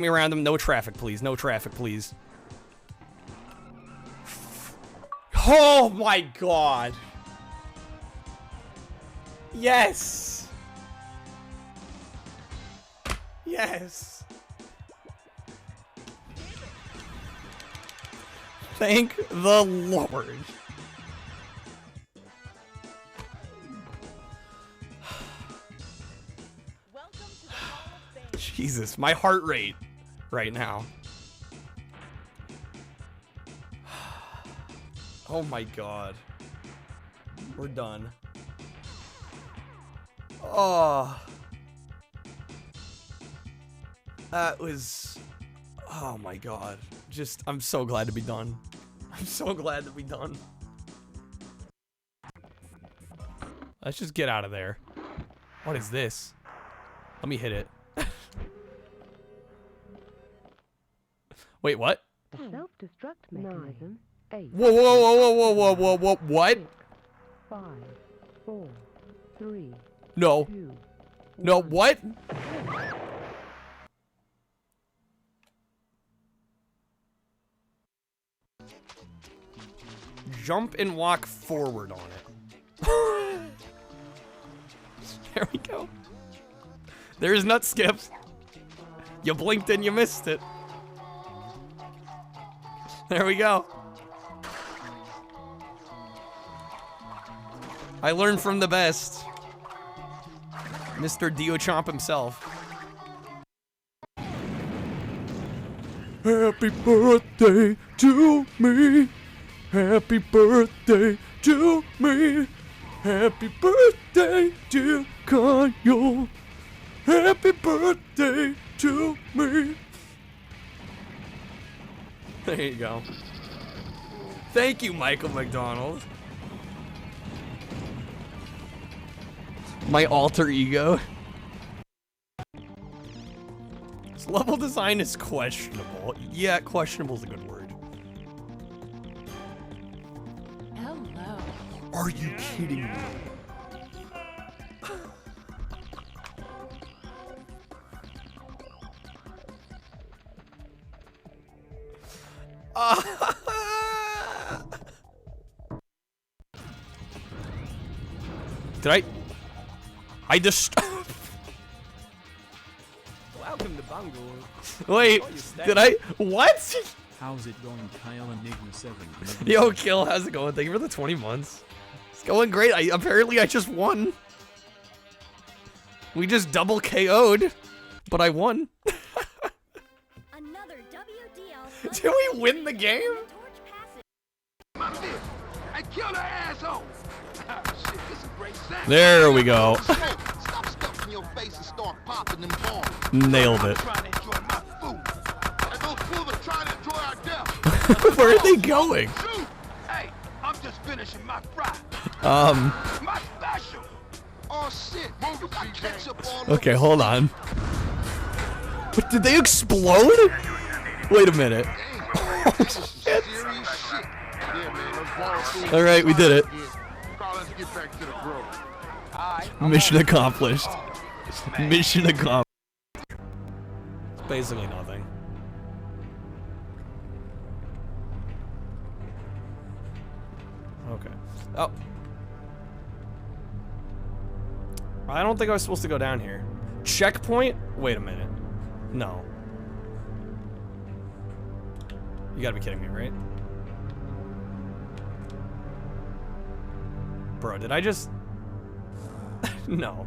Me around them. No traffic, please. No traffic, please. Oh my god. Yes. Yes. Thank the Lord. Jesus, my heart rate right now. Oh my god. We're done. Oh. That was... Oh my god. Just, I'm so glad to be done. I'm so glad to be done. Let's just get out of there. What is this? Let me hit it. Wait, what? Self-destruct mechanism. 8. Whoa, whoa, whoa, whoa, whoa, whoa, whoa, what? 6, 5, 4, 3. No. 2, No, 1. what? Jump and walk forward on it. There we go. There's nut skips. You blinked and you missed it. There we go. I learned from the best. Mr. Dio Chomp himself. Happy birthday to me. Happy birthday to me. Happy birthday, dear Kyle. Happy birthday to me. There you go. Thank you, Michael McDonald. My alter ego. This level design is questionable. Yeah, questionable is a good word. Hello. Are you kidding me? Did I just... Welcome to Bongo. Wait, did I... What? How's it going, Kyle Enigma 7? Yo, Kill, how's it going? Thank you for the 20 months. It's going great. Apparently I just won. We just double KO'd, but I won. Another WDL. Did we win the game? I killed her asshole. Shit, this is great sound. There we go. Stop stuffing your face and start popping them bombs. Nailed it. I'm trying to enjoy my food. And those fools are trying to enjoy our death. Where are they going? Shoot. Hey, I'm just finishing my fry. My special. Oh shit. You got ketchup all over. Okay, hold on. What, did they explode? Wait a minute. Oh, shit. All right, we did it. Mission accomplished. Mission accomplished. It's basically nothing. Okay. Oh. I don't think I was supposed to go down here. Checkpoint? Wait a minute. No. You gotta be kidding me, right? Bro, did I just... No.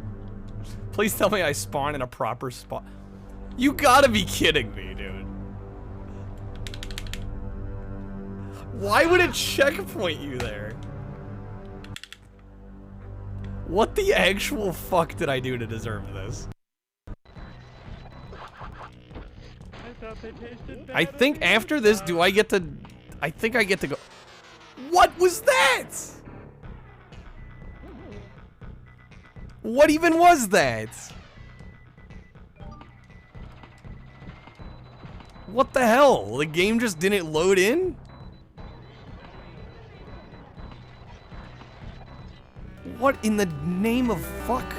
Please tell me I spawn in a proper spot. You gotta be kidding me, dude. Why would it checkpoint you there? What the actual fuck did I do to deserve this? I think after this, do I get to... I think I get to go... What was that? What even was that? What the hell? The game just didn't load in? What in the name of fuck?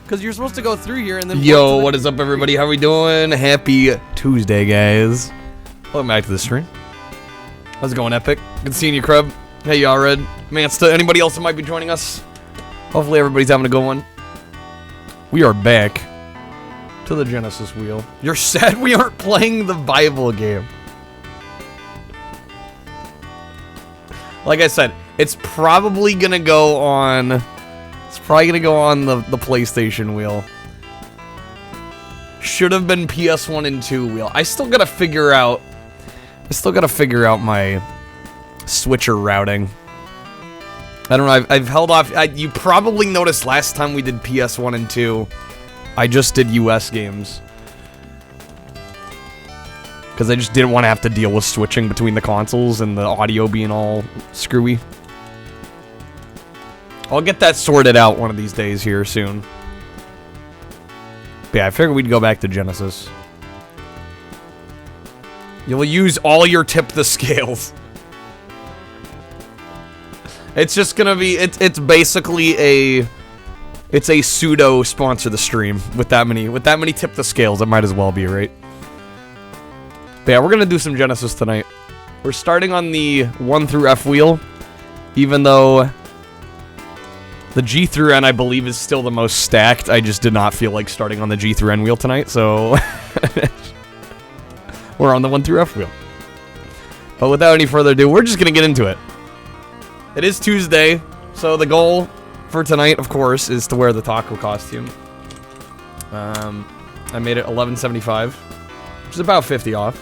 Because you're supposed to go through here and then... Yo, what is up, everybody? How we doing? Happy Tuesday, guys. Welcome back to the stream. How's it going, Epic? Good seeing you, Krub. Hey, y'all, Red. Mansta, anybody else that might be joining us? Hopefully everybody's having a good one. We are back to the Genesis wheel. You're sad we aren't playing the Bible game. Like I said, it's probably gonna go on... It's probably gonna go on the PlayStation wheel. Should have been PS1 and 2 wheel. I still gotta figure out my switcher routing. I don't know, I've held off. You probably noticed last time we did PS1 and 2, I just did US games. Because I just didn't want to have to deal with switching between the consoles and the audio being all screwy. I'll get that sorted out one of these days here soon. But yeah, I figured we'd go back to Genesis. You'll use all your tip the scales. It's just gonna be, it's basically it's a pseudo sponsor the stream with that many tip the scales. It might as well be, right? But yeah, we're gonna do some Genesis tonight. We're starting on the 1 through F wheel, even though the G through N, I believe, is still the most stacked. I just did not feel like starting on the G through N wheel tonight, so we're on the 1 through F wheel. But without any further ado, we're just gonna get into it. It is Tuesday, so the goal for tonight, of course, is to wear the taco costume. I made it $11.75, which is about 50 off.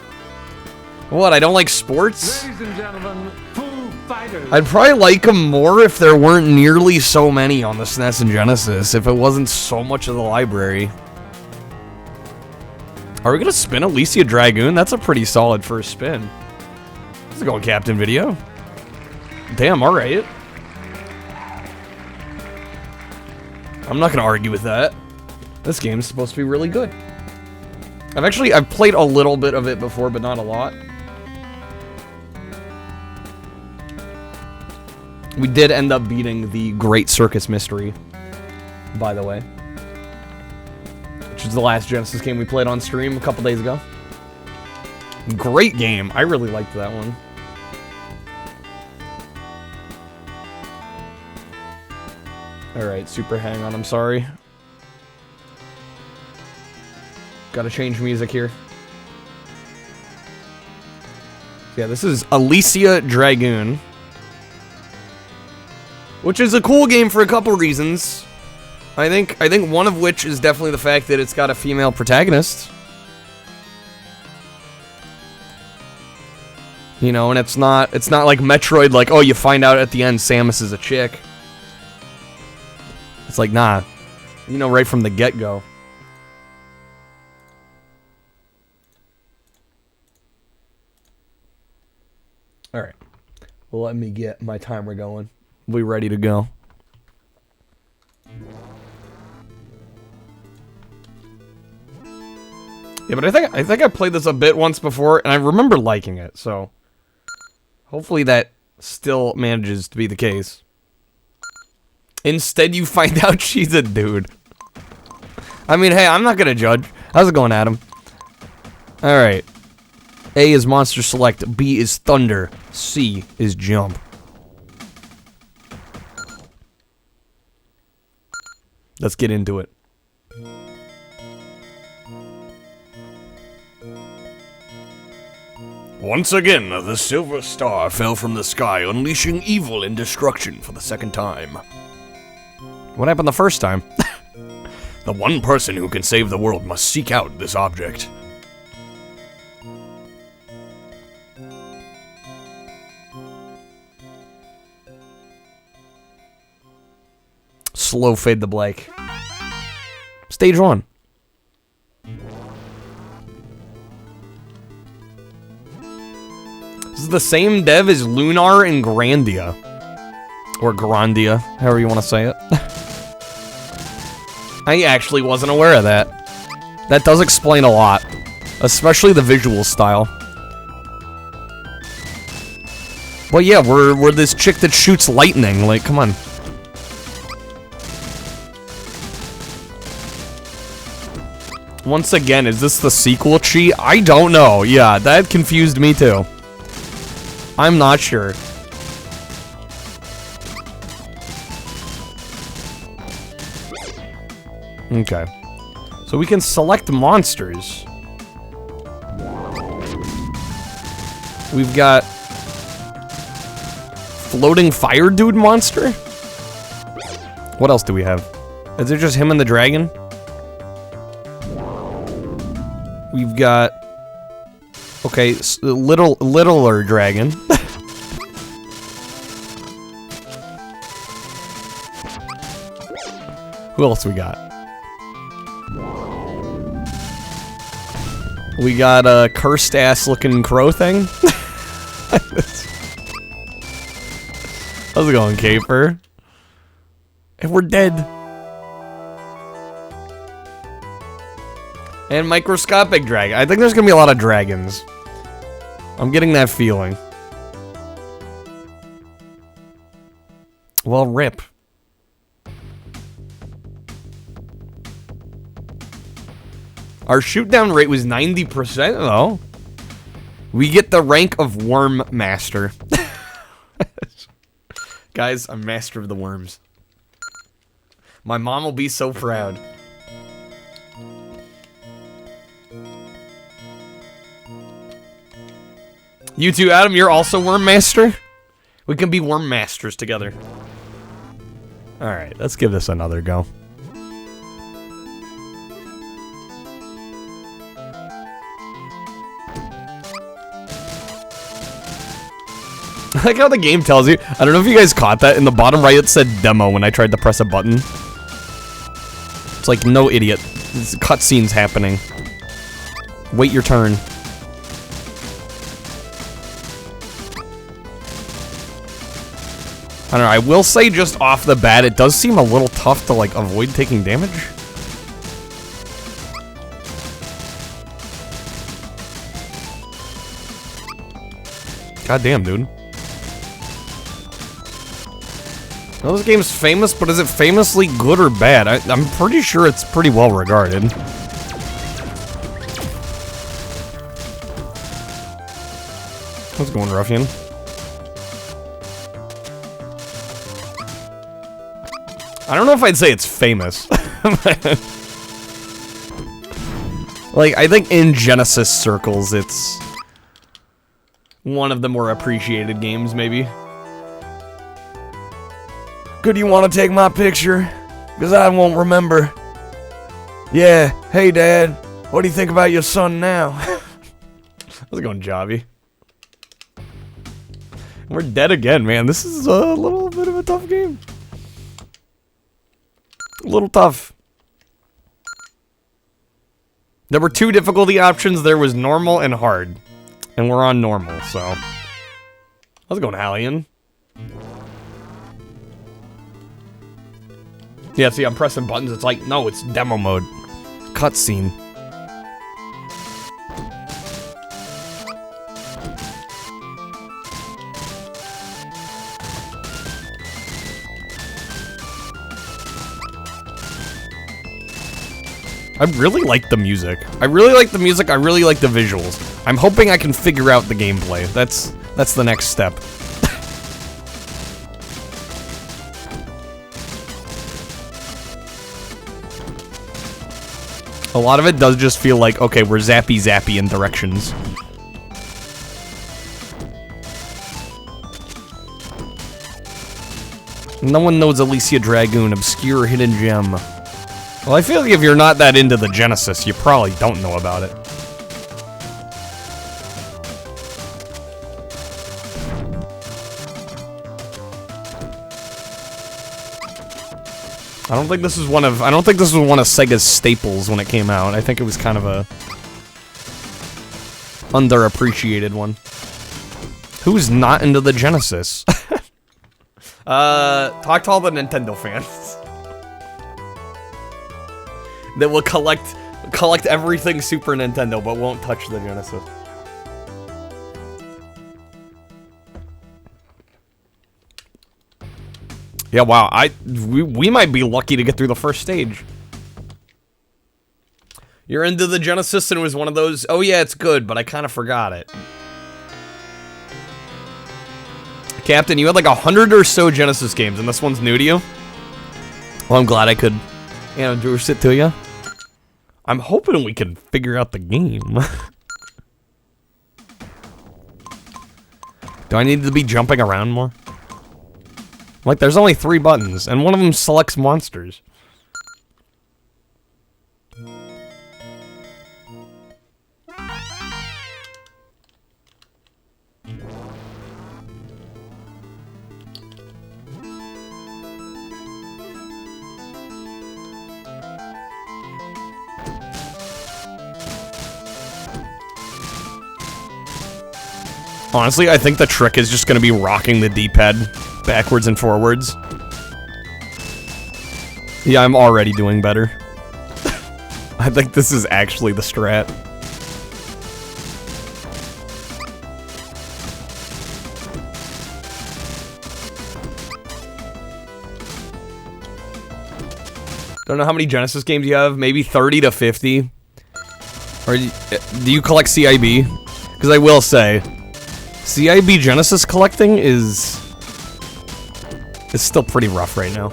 What, I don't like sports? Ladies and gentlemen, Foo Fighters. I'd probably like them more if there weren't nearly so many on the SNES and Genesis, if it wasn't so much of the library. Are we gonna spin Alisia Dragoon? That's a pretty solid first spin. How's it going, Captain Video? Damn, alright. I'm not gonna argue with that. This game's supposed to be really good. I've played a little bit of it before, but not a lot. We did end up beating the Great Circus Mystery, by the way. Which is the last Genesis game we played on stream a couple days ago. Great game. I really liked that one. Alright, super hang on, I'm sorry. Gotta change music here. Yeah, this is Alisia Dragoon. Which is a cool game for a couple reasons. I think one of which is definitely the fact that it's got a female protagonist. You know, and it's not like Metroid, like, oh, you find out at the end Samus is a chick. It's like, nah. You know, right from the get-go. Alright. Well, let me get my timer going. We ready to go. Yeah, but I think I played this a bit once before, and I remember liking it, so hopefully that still manages to be the case. Instead, you find out she's a dude. I mean, hey, I'm not gonna judge. How's it going, Adam? Alright. A is monster select, B is thunder, C is jump. Let's get into it. Once again, the silver star fell from the sky, unleashing evil and destruction for the second time. What happened the first time? The one person who can save the world must seek out this object. Slow fade to black. Stage 1. This is the same dev as Lunar and Grandia. Or Grandia, however you want to say it. I actually wasn't aware of that. That does explain a lot. Especially the visual style. Well, yeah, we're this chick that shoots lightning. Like, come on. Once again, is this the sequel cheat? I don't know. Yeah, that confused me too. I'm not sure. Okay. So we can select monsters. We've got floating fire dude monster. What else do we have? Is it just him and the dragon? We've got okay, littler dragon. Who else we got? We got a cursed ass looking crow thing. How's it going, Caper? And we're dead. And microscopic dragon. I think there's gonna be a lot of dragons. I'm getting that feeling. Well, rip. Our shoot down rate was 90% though. We get the rank of Worm Master. Guys, I'm master of the worms. My mom will be so proud. You too, Adam, you're also Worm Master? We can be Worm Masters together. Alright, let's give this another go. I like how the game tells you. I don't know if you guys caught that. In the bottom right, it said demo when I tried to press a button. It's like, no idiot. This cutscene's happening. Wait your turn. I don't know. I will say just off the bat, it does seem a little tough to, like, avoid taking damage. God damn, dude. Well, this game's famous, but is it famously good or bad? I'm pretty sure it's pretty well regarded. How's it going, Ruffian? I don't know if I'd say it's famous. Like, I think in Genesis circles, it's one of the more appreciated games, maybe. Good, you want to take my picture? Because I won't remember. Yeah, hey Dad, what do you think about your son now? How's it going, Javi? We're dead again, man. This is a little bit of a tough game. A little tough. There were two difficulty options. There was normal and hard. And we're on normal, so. How's it going, Hallian? Yeah, see, I'm pressing buttons. It's like, no, it's demo mode. Cutscene. I really like the music. I really like the music. I really like the visuals. I'm hoping I can figure out the gameplay. That's the next step. A lot of it does just feel like, okay, we're zappy in directions. No one knows Alisia Dragoon, obscure hidden gem. Well, I feel like if you're not that into the Genesis, you probably don't know about it. I don't think this is one of Sega's staples when it came out. I think it was kind of a underappreciated one. Who's not into the Genesis? Talk to all the Nintendo fans. That will collect everything Super Nintendo, but won't touch the Genesis. Yeah, wow, we might be lucky to get through the first stage. You're into the Genesis and it was one of those, oh yeah, it's good, but I kind of forgot it. Captain, you had like 100 or so Genesis games, and this one's new to you? Well, I'm glad I could, introduce it to you. I'm hoping we can figure out the game. Do I need to be jumping around more? Like, there's only 3 buttons, and one of them selects monsters. Honestly, I think the trick is just going to be rocking the D-pad backwards and forwards. Yeah, I'm already doing better. I think this is actually the strat. Don't know how many Genesis games you have. Maybe 30 to 50. Or do you collect CIB? Because I will say, CIB Genesis collecting is still pretty rough right now.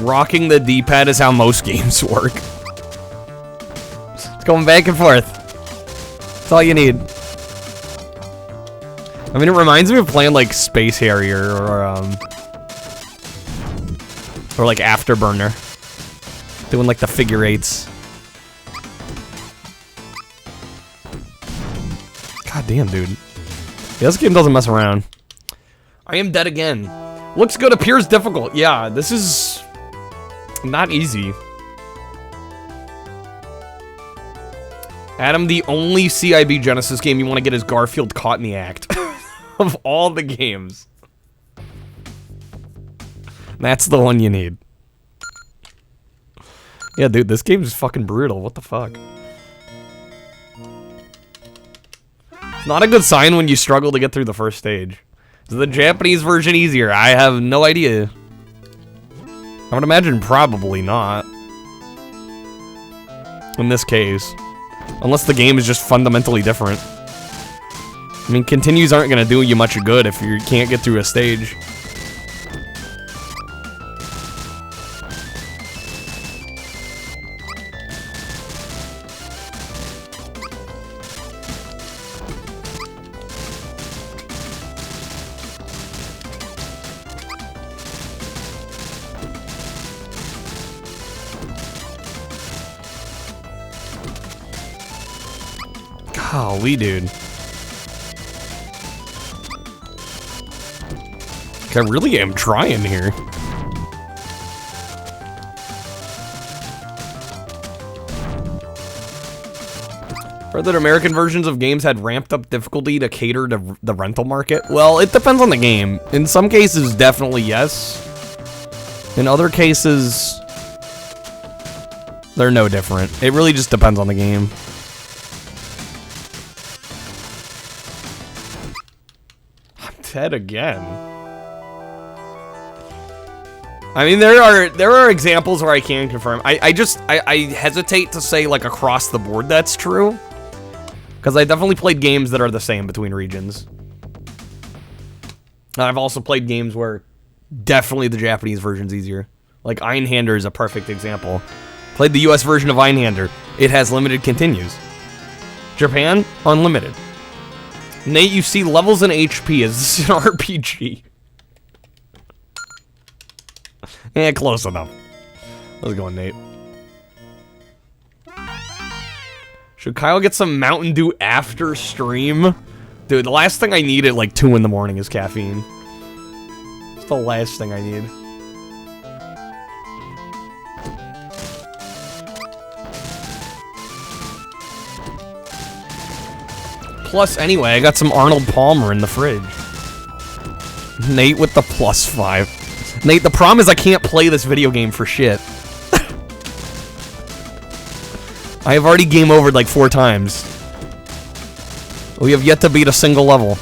Rocking the D-pad is how most games work. It's going back and forth. That's all you need. I mean, it reminds me of playing like Space Harrier or like Afterburner. Doing like the figure eights. God damn, dude. Yeah, this game doesn't mess around. I am dead again. Looks good, appears difficult. Yeah, this is not easy. Adam, the only CIB Genesis game you want to get is Garfield Caught in the Act. Of all the games. That's the one you need. Yeah, dude, this game is fucking brutal. What the fuck? It's not a good sign when you struggle to get through the first stage. Is the Japanese version easier? I have no idea. I would imagine probably not. In this case. Unless the game is just fundamentally different. I mean, continues aren't going to do you much good if you can't get through a stage. Golly, dude. I really am trying here. Heard that American versions of games had ramped up difficulty to cater to the rental market. Well, it depends on the game. In some cases, definitely yes. In other cases, they're no different. It really just depends on the game. I'm dead again. I mean, there are examples where I can confirm. I hesitate to say, like, across the board that's true. Because I definitely played games that are the same between regions. And I've also played games where definitely the Japanese version's easier. Like, Einhander is a perfect example. Played the US version of Einhander. It has limited continues. Japan, unlimited. Nate, you see levels in HP. Is this an RPG? Yeah, close enough. How's it going, Nate? Should Kyle get some Mountain Dew after stream? Dude, the last thing I need at like 2 in the morning is caffeine. It's the last thing I need. Plus, anyway, I got some Arnold Palmer in the fridge. Nate with the +5. Nate, the problem is I can't play this video game for shit. I have already game overed like 4 times. We have yet to beat a single level.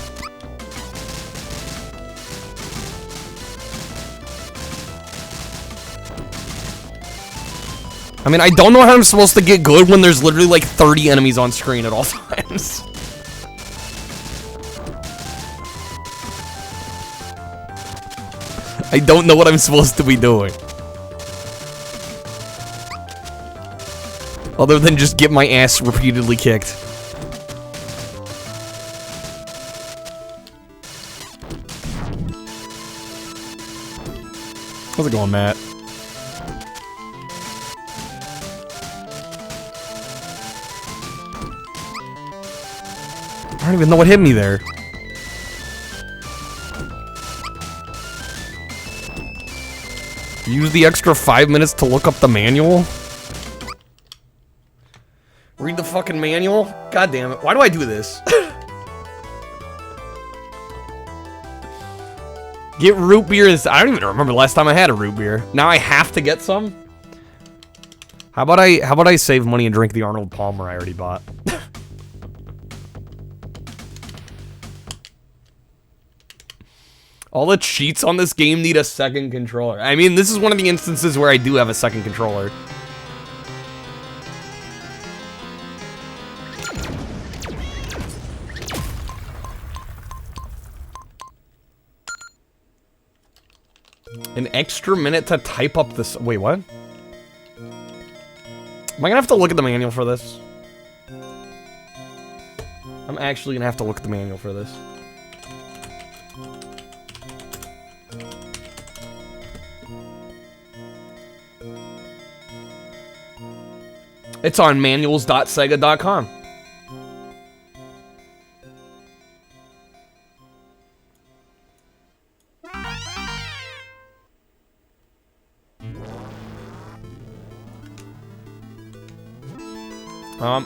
I mean, I don't know how I'm supposed to get good when there's literally like 30 enemies on screen at all times. I don't know what I'm supposed to be doing. Other than just get my ass repeatedly kicked. How's it going, Matt? I don't even know what hit me there. Use the extra 5 minutes to look up the manual? Read the fucking manual? God damn it. Why do I do this? Get root beer. I don't even remember the last time I had a root beer. Now I have to get some? How about I save money and drink the Arnold Palmer I already bought? All the cheats on this game need a second controller. I mean, this is one of the instances where I do have a second controller. An extra minute to type up this. Wait, what? Am I gonna have to look at the manual for this? I'm actually gonna have to look at the manual for this. It's on manuals.sega.com.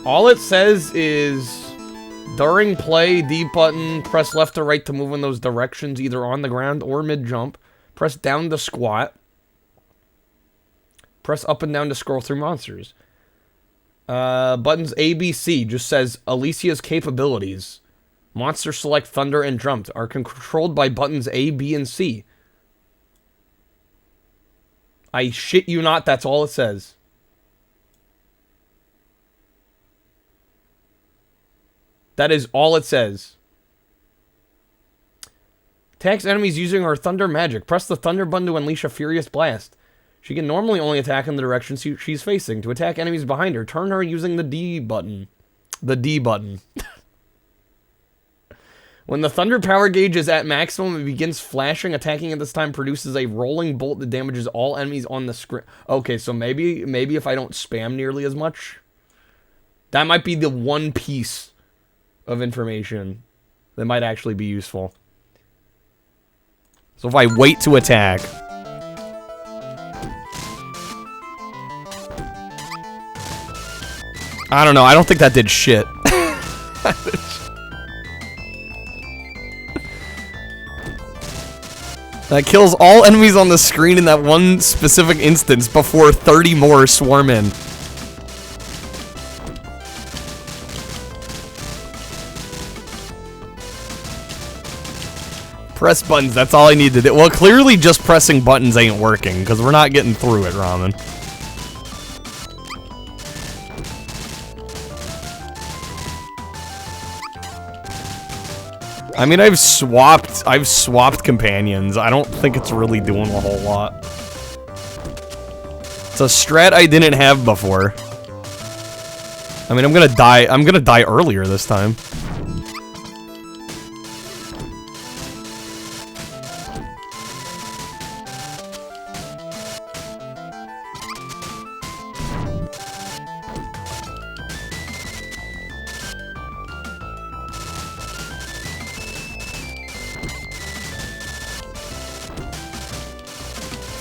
All it says is during play, D button, press left or right to move in those directions, either on the ground or mid-jump. Press down to squat. Press up and down to scroll through monsters. Buttons A, B, C just says Alisia's capabilities. Monster select, thunder, and jump are controlled by buttons A, B, and C. I shit you not, that's all it says. That is all it says. Attacks enemies using her thunder magic. Press the thunder button to unleash a furious blast. She can normally only attack in the direction she's facing. To attack enemies behind her, turn her using the D button. The D button. When the thunder power gauge is at maximum, it begins flashing. Attacking at this time produces a rolling bolt that damages all enemies on the screen. Okay, so maybe if I don't spam nearly as much, that might be the one piece of information that might actually be useful. So if I wait to attack... I don't know, I don't think that did shit. That kills all enemies on the screen in that one specific instance before 30 more swarm in. Press buttons, that's all I need to do. Well, clearly just pressing buttons ain't working, because we're not getting through it, Ramen. I mean, I've swapped companions. I don't think it's really doing a whole lot. It's a strat I didn't have before. I mean, I'm gonna die earlier this time.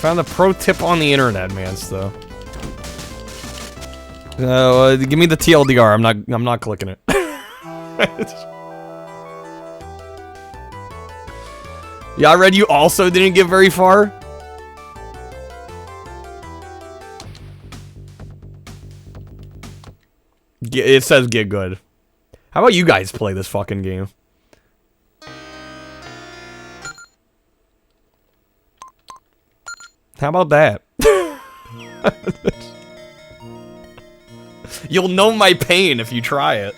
Found a pro tip on the internet, man. So, give me the TLDR. I'm not clicking it. Yeah, I read you also didn't get very far. It says get good. How about you guys play this fucking game? How about that? You'll know my pain if you try it.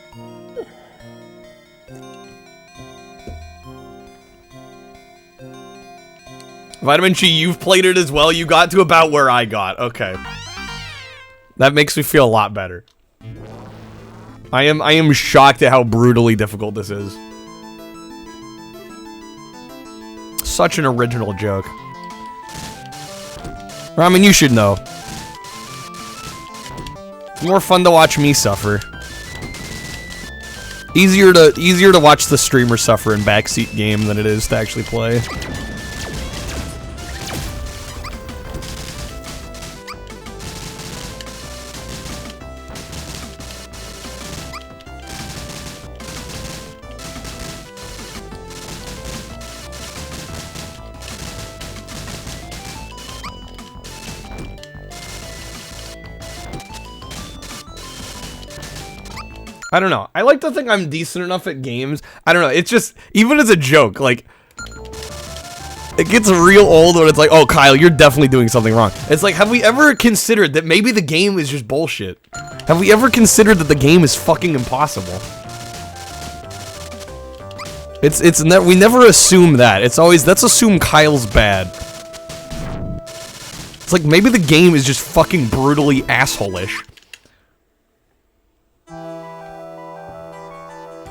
Vitamin G, you've played it as well. You got to about where I got. Okay. That makes me feel a lot better. I am shocked at how brutally difficult this is. Such an original joke. Ramen, you should know. It's more fun to watch me suffer. Easier to watch the streamer suffer in backseat game than it is to actually play. I don't know. I like to think I'm decent enough at games. I don't know. It's just, even as a joke, like, it gets real old when it's like, oh, Kyle, you're definitely doing something wrong. It's like, have we ever considered that maybe the game is just bullshit? Have we ever considered that the game is fucking impossible? We never assume that. It's always, let's assume Kyle's bad. It's like, maybe the game is just fucking brutally asshole-ish.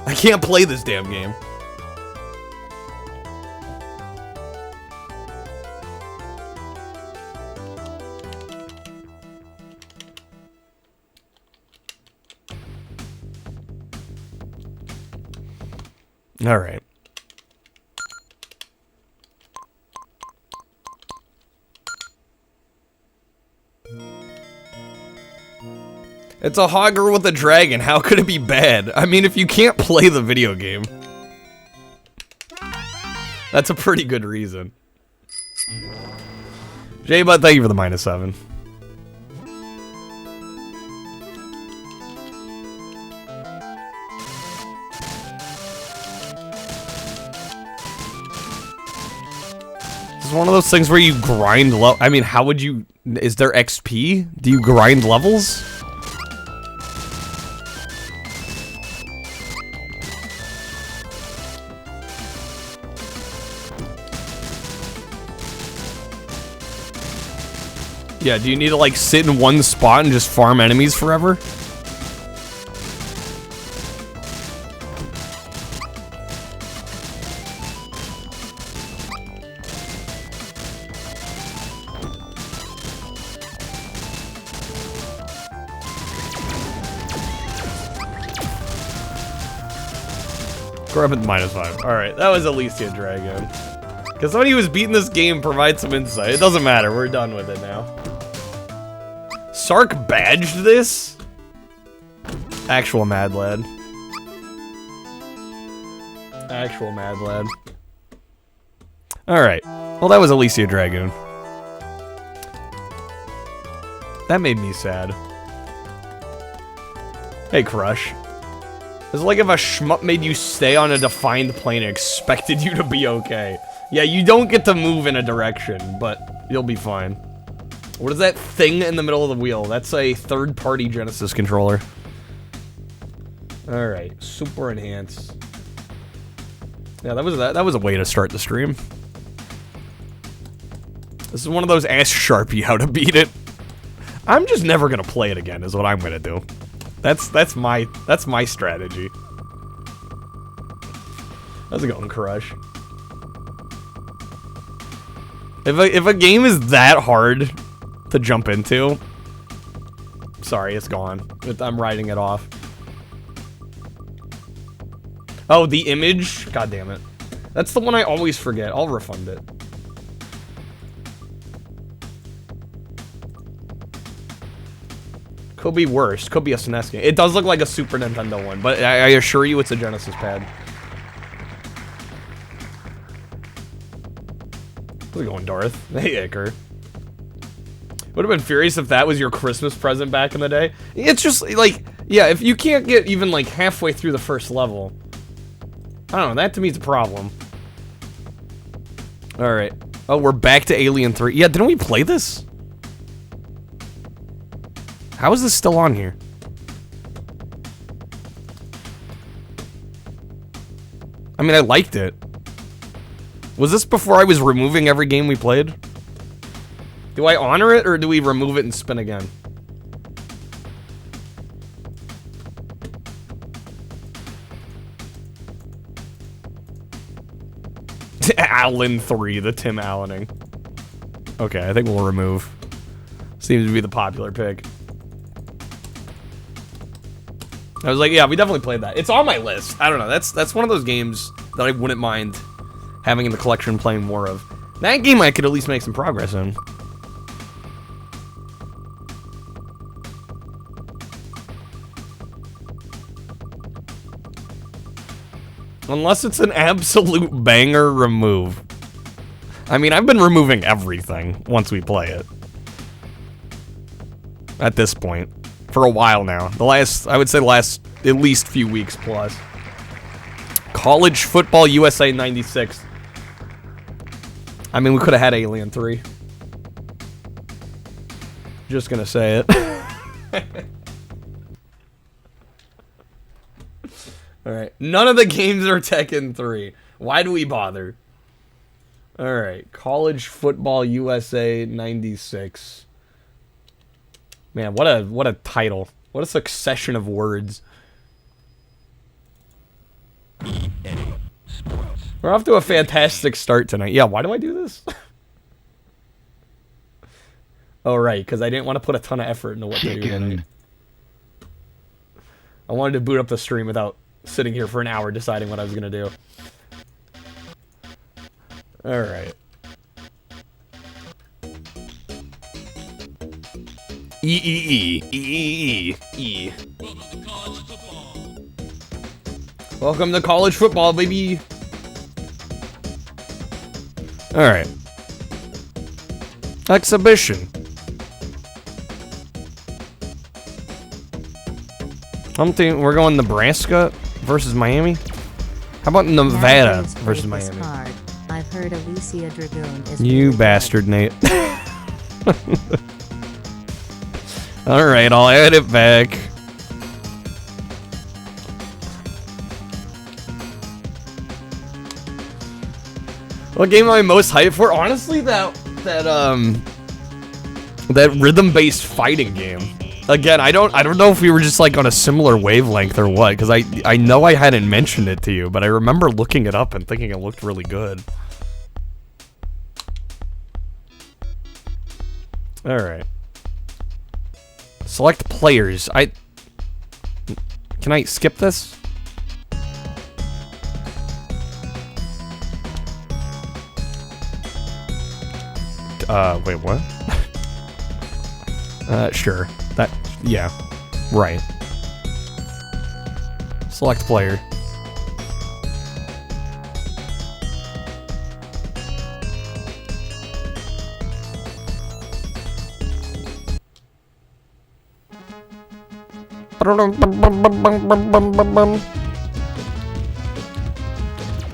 I can't play this damn game. All right. It's a hogger with a dragon. How could it be bad? I mean, if you can't play the video game. That's a pretty good reason. J-Bud, thank you for the -7. This is one of those things where you grind I mean, how would you... Is there XP? Do you grind levels? Yeah, do you need to, like, sit in one spot and just farm enemies forever? Grab it -5. Alright, that was Alisia Dragoon. Because somebody who's beating this game provides some insight. It doesn't matter, we're done with it now. Sark badged this? Actual mad lad. Actual mad lad. Alright. Well, that was Alisia Dragoon. That made me sad. Hey, Crush. It's like if a shmup made you stay on a defined plane and expected you to be okay. Yeah, you don't get to move in a direction, but you'll be fine. What is that thing in the middle of the wheel? That's a third-party Genesis controller. Alright, super enhance. Yeah, that was a way to start the stream. This is one of those ask Sharpie how to beat it. I'm just never gonna play it again, is what I'm gonna do. That's my strategy. How's it going, Crush? If a game is that hard to jump into, sorry, it's gone. I'm writing it off. Oh, the image? God damn it. That's the one I always forget. I'll refund it. Could be worse. Could be a SNES game. It does look like a Super Nintendo one, but I assure you it's a Genesis pad. How's it going, Darth? Hey, Iker. Would have been furious if that was your Christmas present back in the day. It's just, like, yeah, if you can't get even, like, halfway through the first level. I don't know, that to me is a problem. Alright. Oh, we're back to Alien 3. Yeah, didn't we play this? How is this still on here? I mean, I liked it. Was this before I was removing every game we played? Do I honor it, or do we remove it and spin again? Allen 3, the Tim Allening. Okay, I think we'll remove. Seems to be the popular pick. I was like, yeah, we definitely played that. It's on my list. I don't know. That's one of those games that I wouldn't mind having in the collection, playing more of. That game I could at least make some progress in. Unless it's an absolute banger remove. I mean, I've been removing everything once we play it. At this point. For a while now. I would say the last at least few weeks plus. College Football USA 96. I mean, we could have had Alien 3. Just gonna say it. Alright. None of the games are Tekken 3. Why do we bother? Alright. College Football USA 96. Man, what a title. What a succession of words. We're off to a fantastic start tonight. Yeah, why do I do this? Oh, right, because I didn't want to put a ton of effort into what to do tonight. I wanted to boot up the stream without sitting here for an hour deciding what I was going to do. Alright. E. Welcome to college football, baby. Alright. Exhibition. We're going Nebraska versus Miami? How about Nevada versus Miami? I've heard Alisia Dragoon is You really bastard, Nate. Alright, I'll add it back. What game am I most hyped for? Honestly, that rhythm-based fighting game. Again, I don't know if we were just like on a similar wavelength or what, because I know I hadn't mentioned it to you, but I remember looking it up and thinking it looked really good. Alright. Select players. Can I skip this? Wait, what? Sure. Yeah. Right. Select player.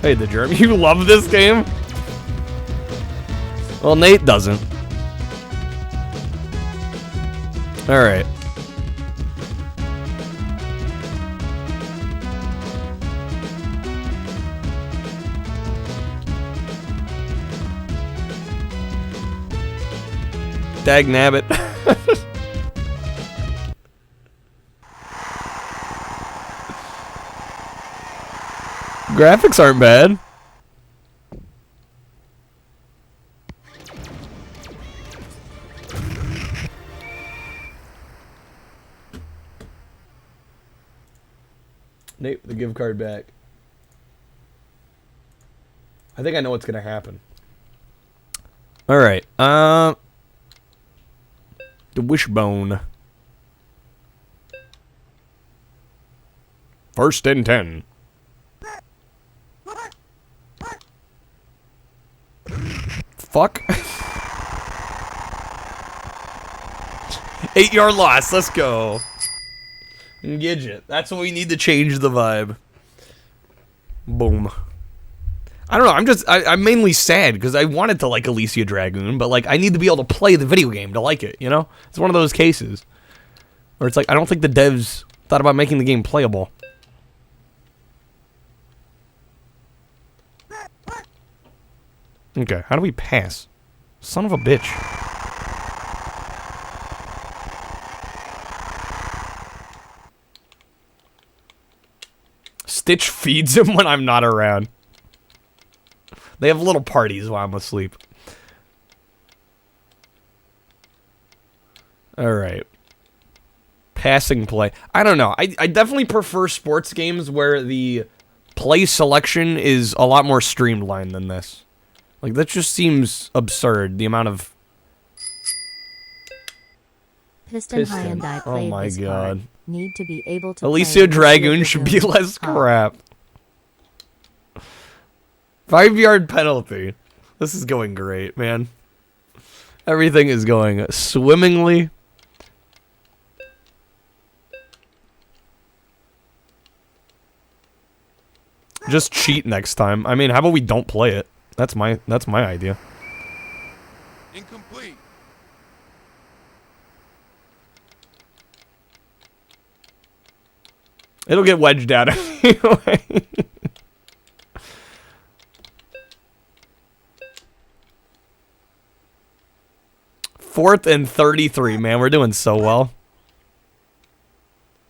Hey, the German, you love this game? Well, Nate doesn't. Alright. Dag nabbit. Graphics aren't bad. Nate, the gift card back. I think I know what's gonna happen. Alright, the wishbone. 1st and 10. Fuck. 8-yard loss, let's go. Gidget. That's what we need to change the vibe. Boom. I don't know, I'm mainly sad because I wanted to like Alisia Dragoon, but like I need to be able to play the video game to like it, you know? It's one of those cases where it's like I don't think the devs thought about making the game playable. Okay, how do we pass? Son of a bitch. Stitch feeds him when I'm not around. They have little parties while I'm asleep. Alright. Passing play. I don't know. I definitely prefer sports games where the play selection is a lot more streamlined than this. Like, that just seems absurd, the amount of... Piston High and I played Oh my this god. card. Need to be able to Alisia play Dragoon should be less crap. 5-yard penalty. This is going great, man. Everything is going swimmingly. Just cheat next time. I mean, how about we don't play it? That's my idea. Incomplete. It'll get wedged out anyway. 4th and 33, man. We're doing so well.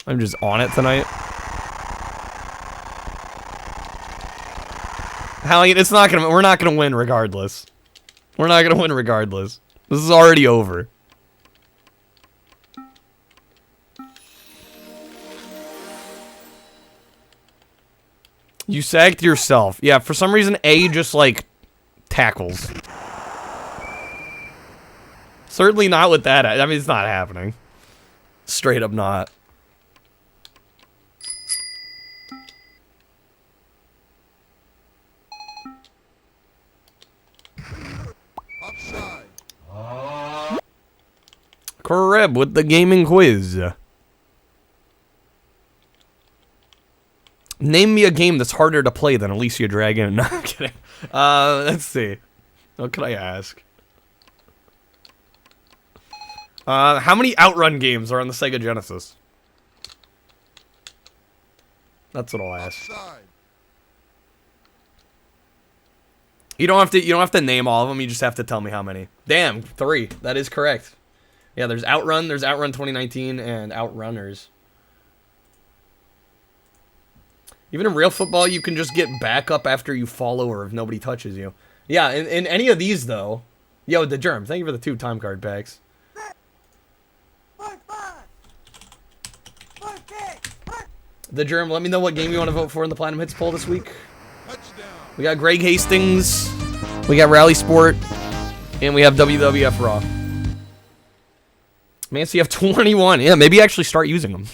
I'm just on it tonight. Hallian, it's not gonna. We're not gonna win regardless. We're not gonna win regardless. This is already over. You sacked yourself. Yeah, for some reason, A just, like, tackles. Certainly not with that. I mean, it's not happening. Straight up not. Upside. Crib with the gaming quiz. Name me a game that's harder to play than Alisia Dragoon. No, I'm kidding. Let's see. What can I ask? How many Outrun games are on the Sega Genesis? That's what I'll ask. Upside. You don't have to name all of them. You just have to tell me how many. Damn, 3. That is correct. Yeah, there's Outrun 2019, and Outrunners. Even in real football, you can just get back up after you fall over if nobody touches you. Yeah, in any of these, though... Yo, the Germ, thank you for the 2 time card packs. The Germ, let me know what game you want to vote for in the Platinum Hits poll this week. Touchdown. We got Greg Hastings, we got Rally Sport, and we have WWF Raw. Man, CF 21. Yeah, maybe actually start using them.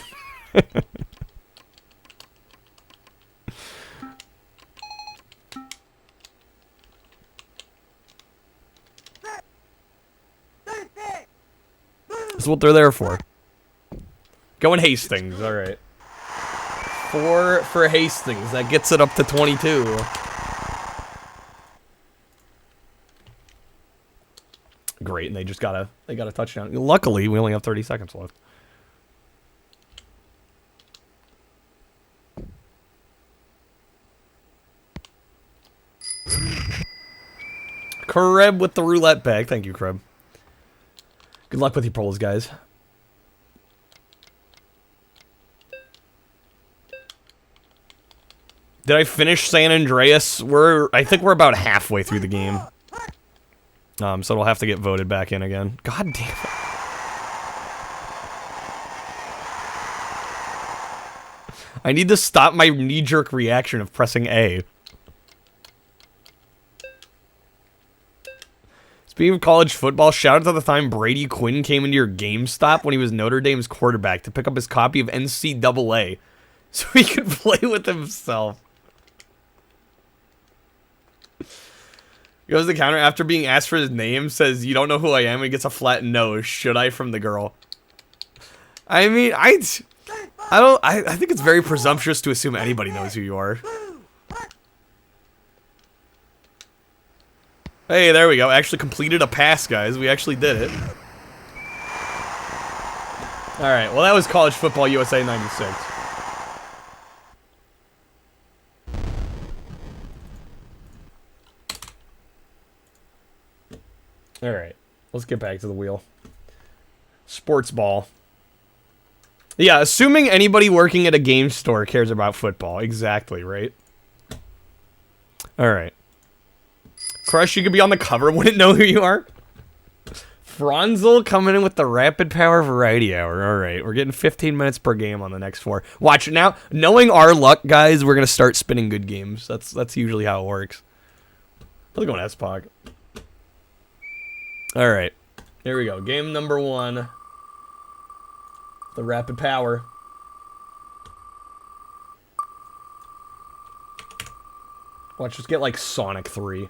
That's what they're there for. Going Hastings, alright. 4 for Hastings. That gets it up to 22. Great, and they got a touchdown. Luckily, we only have 30 seconds left. Kreb with the roulette bag. Thank you, Kreb. Good luck with your polls, guys. Did I finish San Andreas? I think we're about halfway through the game. So it'll have to get voted back in again. God damn it. I need to stop my knee-jerk reaction of pressing A. Speaking of college football, shout out to the time Brady Quinn came into your GameStop when he was Notre Dame's quarterback to pick up his copy of NCAA so he could play with himself. Goes to the counter after being asked for his name, says, "You don't know who I am," and he gets a flat no. Should I from the girl? I mean, I think it's very presumptuous to assume anybody knows who you are. Hey, there we go. Actually completed a pass, guys. We actually did it. Alright, well that was College Football USA 96. Alright. Let's get back to the wheel. Sports ball. Yeah, assuming anybody working at a game store cares about football. Exactly, right? Alright. Crush, you could be on the cover, wouldn't know who you are. Franzel coming in with the Rapid Power Variety Hour. Alright, we're getting 15 minutes per game on the next 4. Watch it now. Knowing our luck, guys, we're going to start spinning good games. That's usually how it works. Let's go on S-Pog. Alright. Here we go. Game number 1. The Rapid Power. Watch, just get like Sonic 3.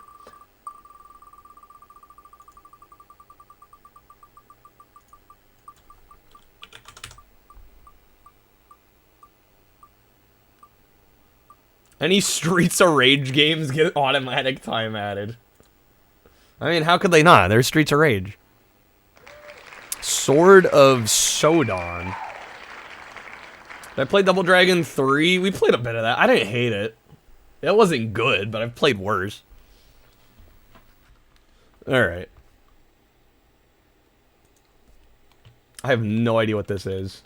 Any Streets of Rage games get automatic time added. I mean, how could they not? They're Streets of Rage. Sword of Sodan. Did I play Double Dragon 3? We played a bit of that. I didn't hate it. It wasn't good, but I've played worse. Alright. I have no idea what this is.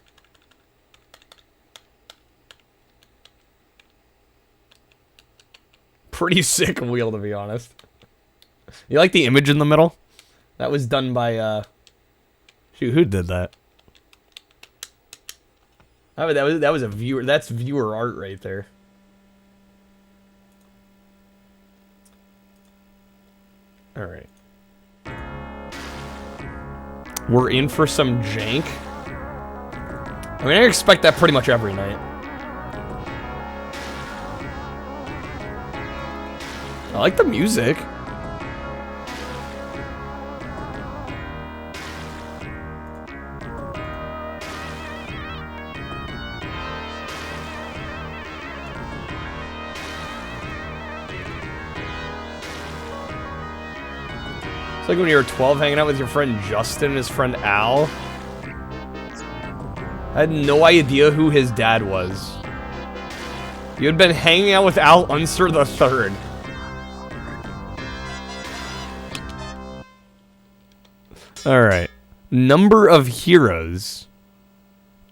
Pretty sick wheel, to be honest. You like the image in the middle? That was done by, shoot, who did that? Oh, that was a viewer. That's viewer art right there. All right. We're in for some jank. I mean, I expect that pretty much every night. I like the music. It's like when you were 12 hanging out with your friend Justin and his friend Al. I had no idea who his dad was. You had been hanging out with Al Unser the Third. Alright. Number of heroes.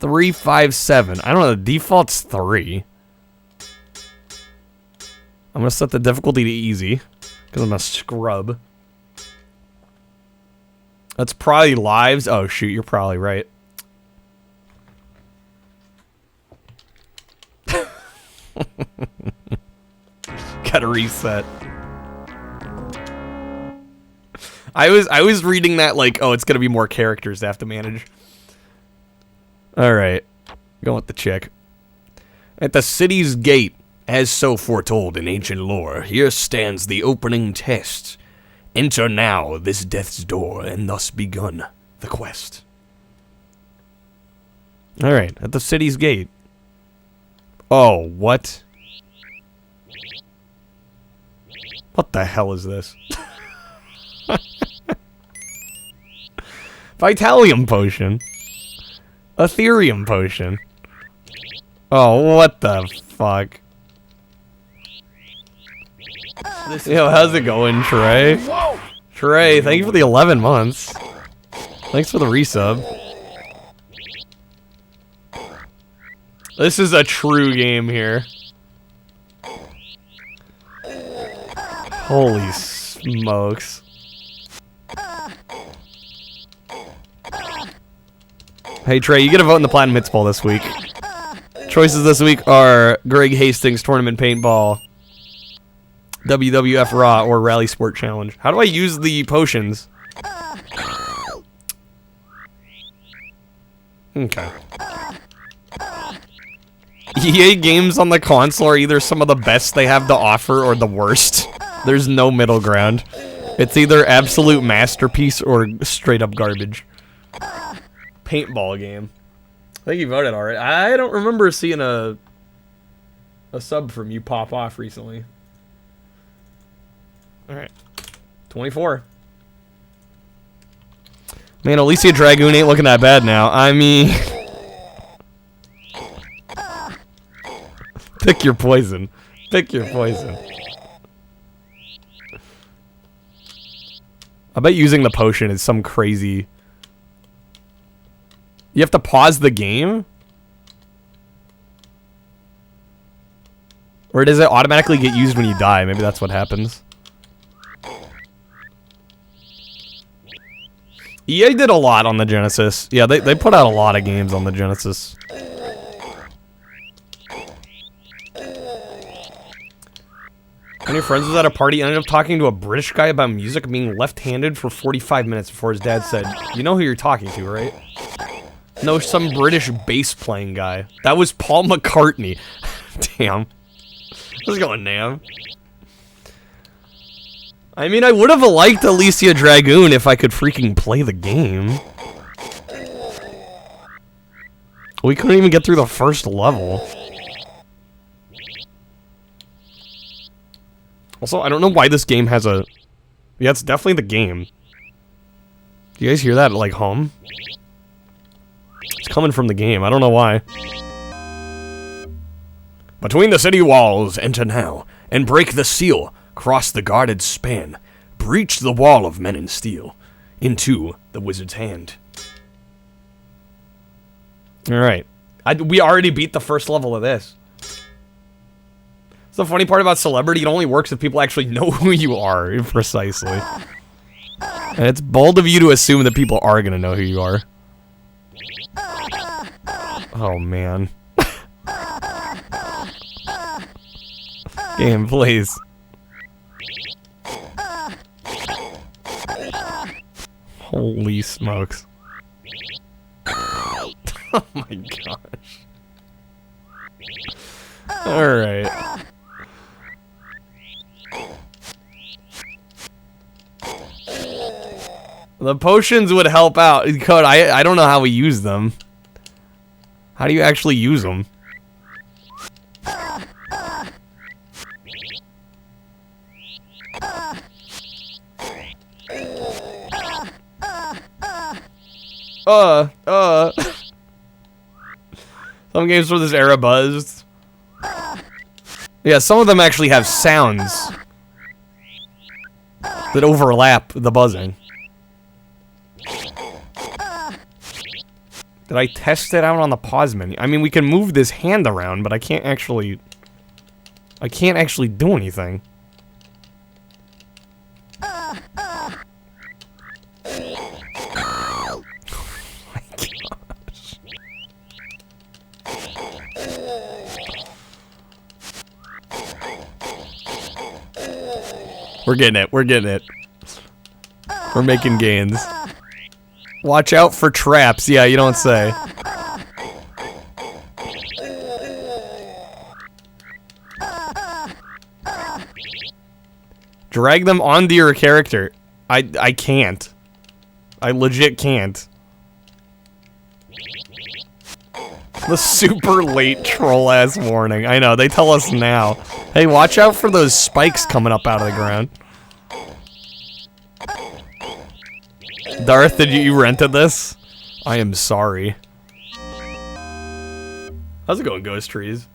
357. I don't know, the default's 3. I'm gonna set the difficulty to easy. Because I'm a scrub. That's probably lives. Oh, shoot, you're probably right. Gotta reset. I was reading that like, oh, it's gonna be more characters to have to manage. Alright. Going with the check. At the city's gate, as so foretold in ancient lore, here stands the opening test. Enter now this death's door, and thus begun the quest. Alright, at the city's gate. Oh, what? What the hell is this? Vitalium potion. Ethereum potion. Oh, what the fuck? Yo, how's it going, Trey? Trey, thank you for the 11 months. Thanks for the resub. This is a true game here. Holy smokes. Hey Trey, you get a vote in the Platinum Hits poll this week. Choices this week are Greg Hastings Tournament Paintball, WWF Raw, or Rally Sport Challenge. How do I use the potions? Okay. EA games on the console are either some of the best they have to offer or the worst. There's no middle ground. It's either absolute masterpiece or straight up garbage. Paintball game. I think you voted already. I don't remember seeing a sub from you pop off recently. Alright. 24. Man, Alisia Dragoon ain't looking that bad now. I mean... Pick your poison. Pick your poison. I bet using the potion is some crazy... You have to pause the game? Or does it automatically get used when you die? Maybe that's what happens. EA did a lot on the Genesis. Yeah, they put out a lot of games on the Genesis. One of your friends was at a party, ended up talking to a British guy about music being left-handed for 45 minutes before his dad said, "You know who you're talking to, right?" No, some British bass-playing guy. That was Paul McCartney. Damn. What's going down? I mean, I would have liked Alisia Dragoon if I could freaking play the game. We couldn't even get through the first level. Also, I don't know why this game has a... Yeah, it's definitely the game. Do you guys hear that, like, hum? It's coming from the game. I don't know why. Between the city walls, enter now, and break the seal. Cross the guarded span. Breach the wall of men in steel. Into the wizard's hand. Alright. We already beat the first level of this. The funny part about celebrity, it only works if people actually know who you are, precisely. And it's bold of you to assume that people are gonna know who you are. Oh, man. Game, please. Holy smokes. Oh my gosh. Alright. The potions would help out. Code, I don't know how we use them. How do you actually use them? Some games from this era buzzed. Yeah, some of them actually have sounds that overlap the buzzing. Did I test it out on the pause menu? I mean, we can move this hand around, but I can't actually do anything. Oh my gosh. We're getting it. We're getting it. We're making gains. Watch out for traps. Yeah, you don't say. Drag them onto your character. I can't. I legit can't. The super late troll-ass warning. I know, they tell us now. Hey, watch out for those spikes coming up out of the ground. Darth, did you rented this? I am sorry. How's it going, Ghost Trees?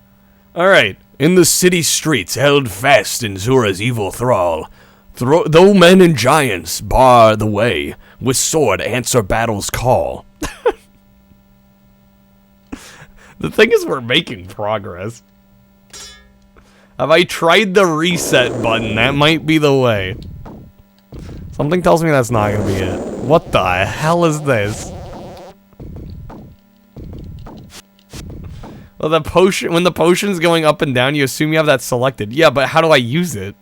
Alright. In the city streets, held fast in Zura's evil thrall, though men and giants bar the way, with sword answer battle's call. The thing is, we're making progress. Have I tried the reset button? That might be the way. Something tells me that's not gonna be it. What the hell is this? Well, the potion, when the potion's going up and down, you assume you have that selected. Yeah, but how do I use it?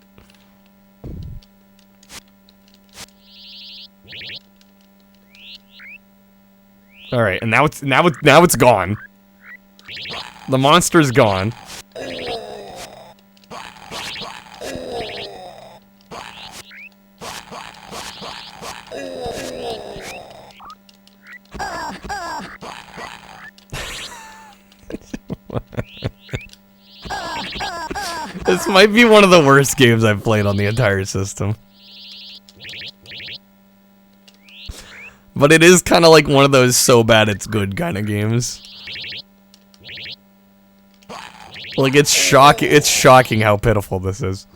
All right, and now it's gone. The monster's gone. This might be one of the worst games I've played on the entire system. But it is kind of like one of those so bad it's good kind of games. Like, it's shocking how pitiful this is.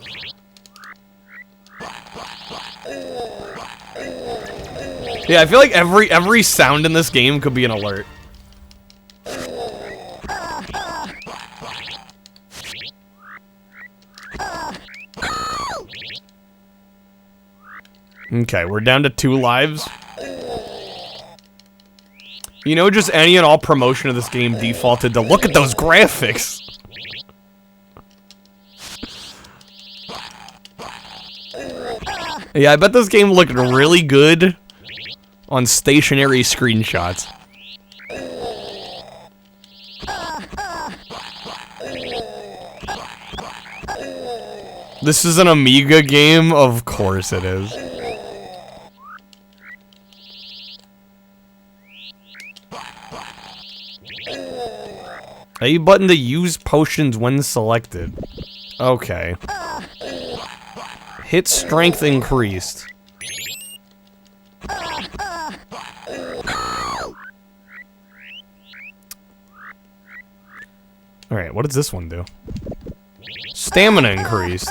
Yeah, I feel like every sound in this game could be an alert. Okay, we're down to 2 lives. You know, just any and all promotion of this game defaulted to look at those graphics. Yeah, I bet this game looked really good on stationary screenshots. This is an Amiga game? Of course it is. A button to use potions when selected. Okay. Hit strength increased. Alright, what does this one do? Stamina increased.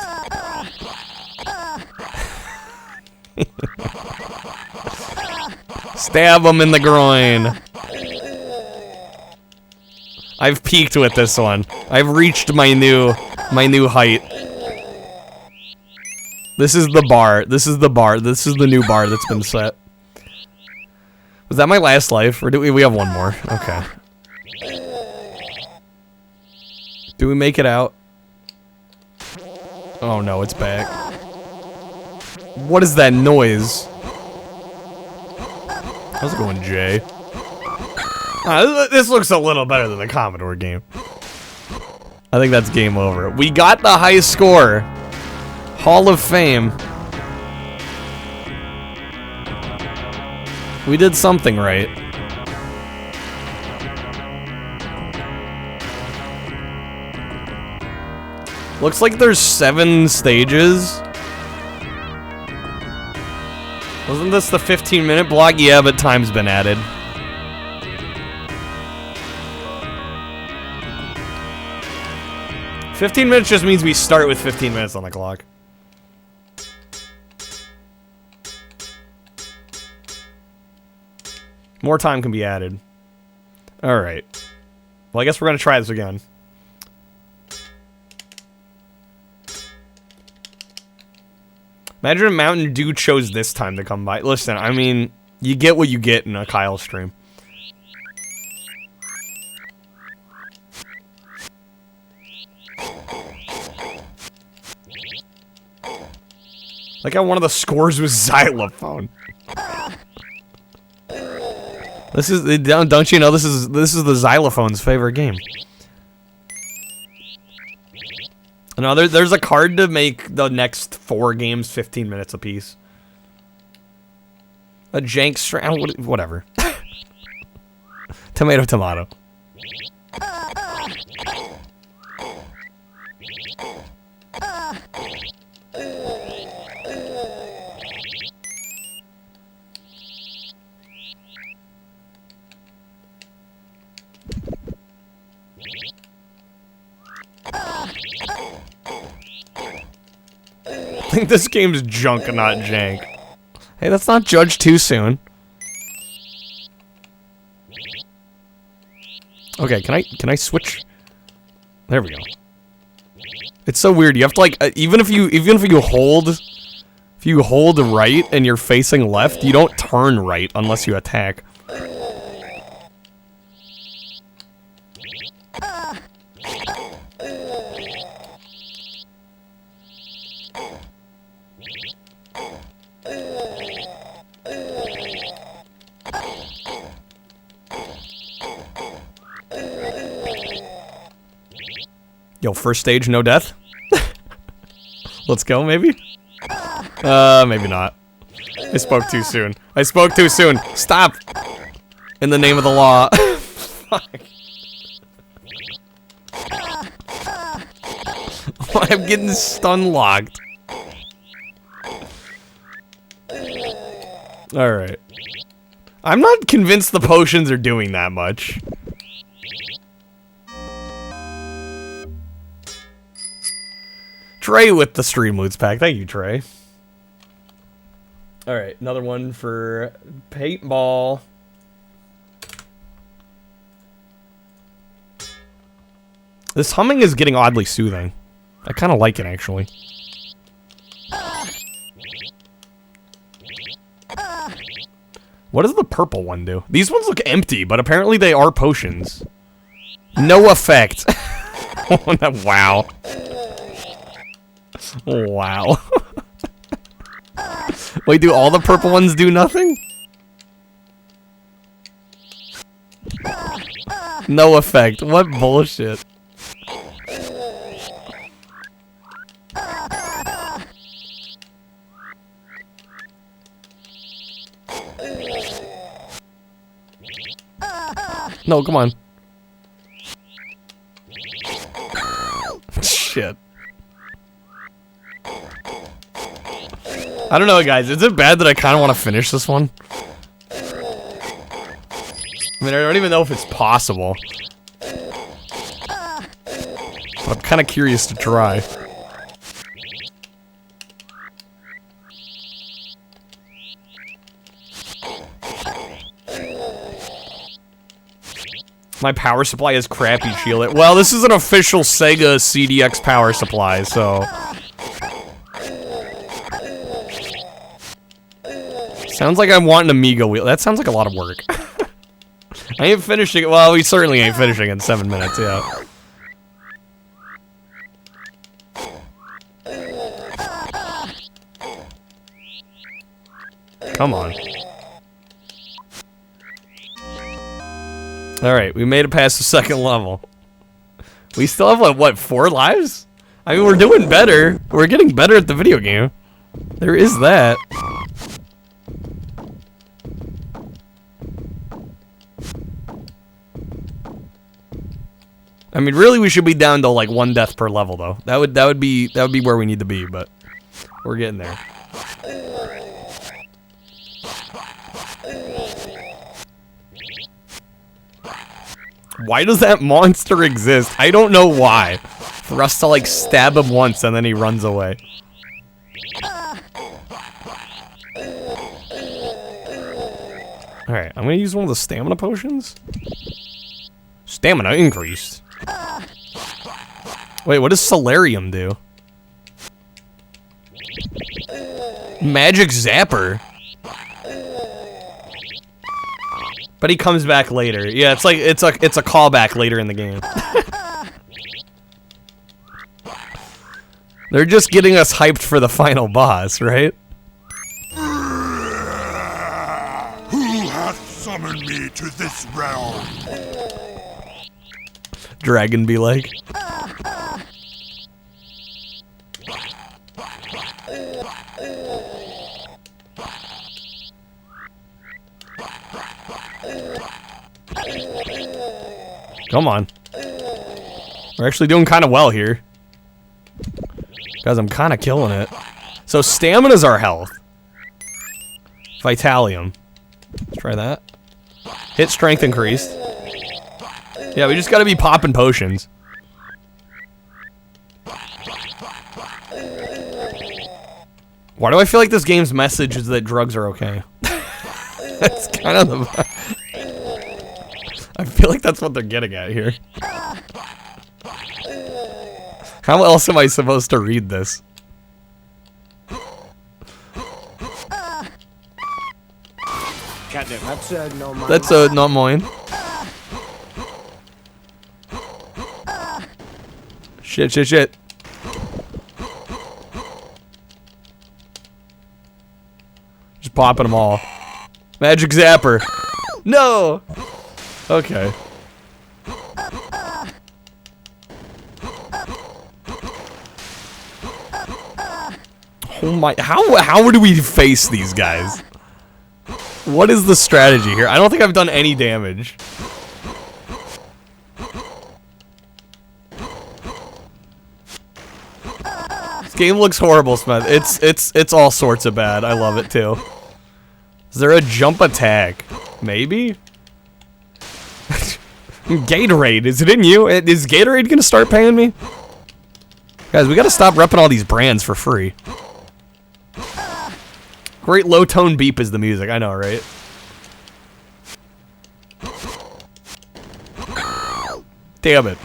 Stab him in the groin. I've peaked with this one. I've reached my new height. This is the bar. This is the bar. This is the new bar that's been set. Was that my last life? Or do we have one more? Okay. Do we make it out? Oh no, it's back. What is that noise? How's it going, Jay? This looks a little better than the Commodore game. I think that's game over. We got the high score. Hall of Fame. We did something right. Looks like there's 7 stages. Wasn't this the 15-minute block? Yeah, but time's been added. "15 minutes" just means we start with 15 minutes on the clock. More time can be added. Alright. Well, I guess we're gonna try this again. Imagine if Mountain Dew chose this time to come by. Listen, I mean, you get what you get in a Kyle stream. Like how one of the scores was xylophone. This is, don't you know this is the xylophone's favorite game. No, there's a card to make the next 4 games 15 minutes apiece. A jank strand, whatever. Tomato, tomato. I think this game's junk, not jank. Hey, let's not judge too soon. Okay, can I switch? There we go. It's so weird. You have to like even if you hold right and you're facing left, you don't turn right unless you attack. Yo, first stage, no death? Let's go, maybe? Maybe not. I spoke too soon. I spoke too soon. Stop! In the name of the law. Fuck. I'm getting stun locked. Alright. I'm not convinced the potions are doing that much. Trey with the Stream Loots pack. Thank you, Trey. Alright, another one for paintball. This humming is getting oddly soothing. I kind of like it, actually. What does the purple one do? These ones look empty, but apparently they are potions. No effect. Wow. Wow. Wait, do all the purple ones do nothing? No effect. What bullshit. No, come on. Shit. I don't know, guys. Is it bad that I kind of want to finish this one? I mean, I don't even know if it's possible. But I'm kind of curious to try. My power supply is crappy, shield. Well, this is an official SEGA CDX power supply, so... Sounds like I'm wanting an Amiga wheel. That sounds like a lot of work. I ain't finishing it. Well, we certainly ain't finishing in 7 minutes, yeah. Come on. Alright, we made it past the second level. We still have, like, what, 4 lives? I mean, we're doing better. We're getting better at the video game. There is that. I mean, really, we should be down to, like, 1 death per level, though. That would be where we need to be, but we're getting there. Why does that monster exist? I don't know why. For us to, like, stab him once and then he runs away. Alright, I'm gonna use one of the stamina potions. Stamina increased. Wait, what does Solarium do? Magic Zapper. But he comes back later. Yeah, it's like it's a callback later in the game. They're just getting us hyped for the final boss, right? Who hath summoned me to this realm? Dragon be like. Come on. We're actually doing kind of well here. Guys, I'm kind of killing it. So stamina's our health. Vitalium. Let's try that. Hit strength increased. Yeah, we just gotta be popping potions. Why do I feel like this game's message is that drugs are okay? That's kind of the... I feel like that's what they're getting at here. How else am I supposed to read this? That's not mine. Shit. Just popping them all. Magic Zapper. No! Okay. Oh my, how do we face these guys? What is the strategy here? I don't think I've done any damage. This game looks horrible, Smith. It's all sorts of bad. I love it too. Is there a jump attack? Maybe? Gatorade, is it in you? Is Gatorade gonna start paying me? Guys, we gotta stop repping all these brands for free. Great low-tone beep is the music, I know, right? Damn it.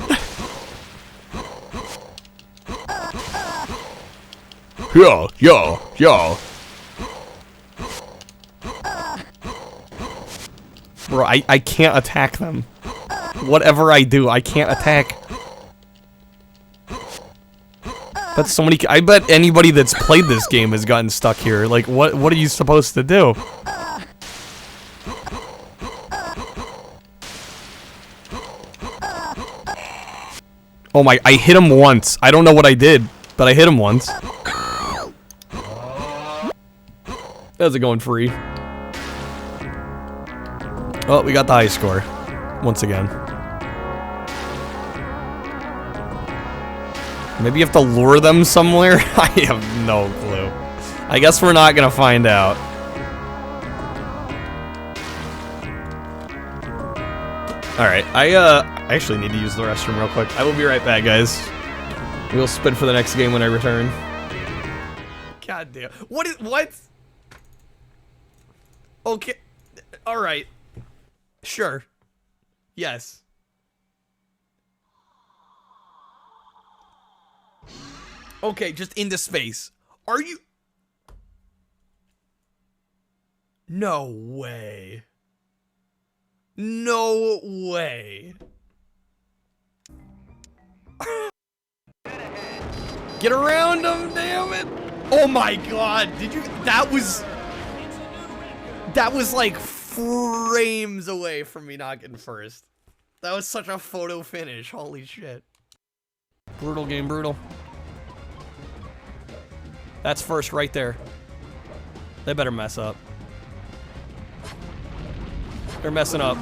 Yo. Bro, I can't attack them. Whatever I do, I can't attack. That's so many. I bet anybody that's played this game has gotten stuck here. Like, what are you supposed to do? Oh my, I hit him once. I don't know what I did, but I hit him once. How's it going, free? Oh, we got the high score. Once again. Maybe you have to lure them somewhere? I have no clue. I guess we're not gonna find out. Alright, I actually need to use the restroom real quick. I will be right back, guys. We'll spin for the next game when I return. God damn. What? Okay. Alright. Sure. Yes. Okay, just into space. Are you... No way. No way. Get around him, damn it. Oh my god, did you... That was like frames away from me not getting first. That was such a photo finish, holy shit. Brutal game, brutal. That's first right there. They better mess up. They're messing up.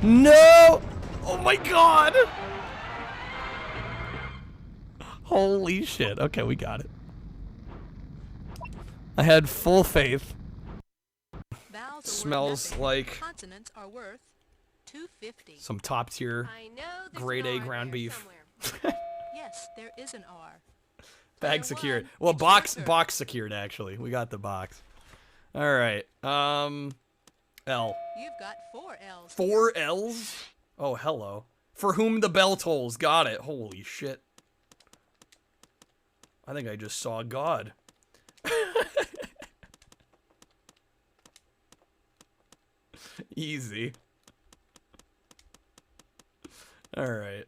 No! Oh my god! Holy shit. Okay, we got it. I had full faith. Smells like Consonants are worth $2.50. some top tier grade A ground beef. Yes, there is an R. Bag secured. Well, box secured actually. We got the box. All right. L. You've got 4 L's. 4 L's? Oh, hello. For whom the bell tolls. Got it. Holy shit. I think I just saw God. Easy. All right.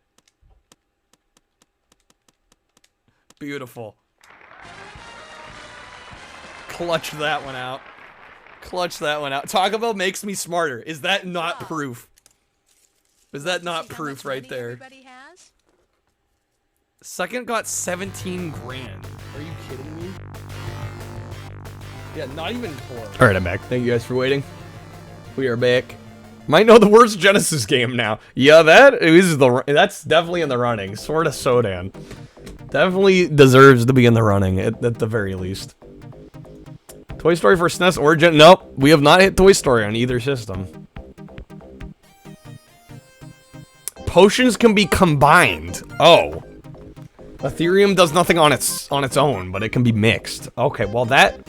Beautiful. Clutch that one out. Clutch that one out. Talk about makes me smarter. Is that not proof? Is that not proof right there? Second got 17 grand. Are you kidding me? Yeah, not even close. All right, I'm back. Thank you guys for waiting. We are back. Might know the worst Genesis game now. Yeah, that's definitely in the running. Sword of Sodan. Definitely deserves to be in the running, at the very least. Toy Story for SNES Origin? Nope, we have not hit Toy Story on either system. Potions can be combined. Oh. Ethereum does nothing on its own, but it can be mixed. Okay, well that...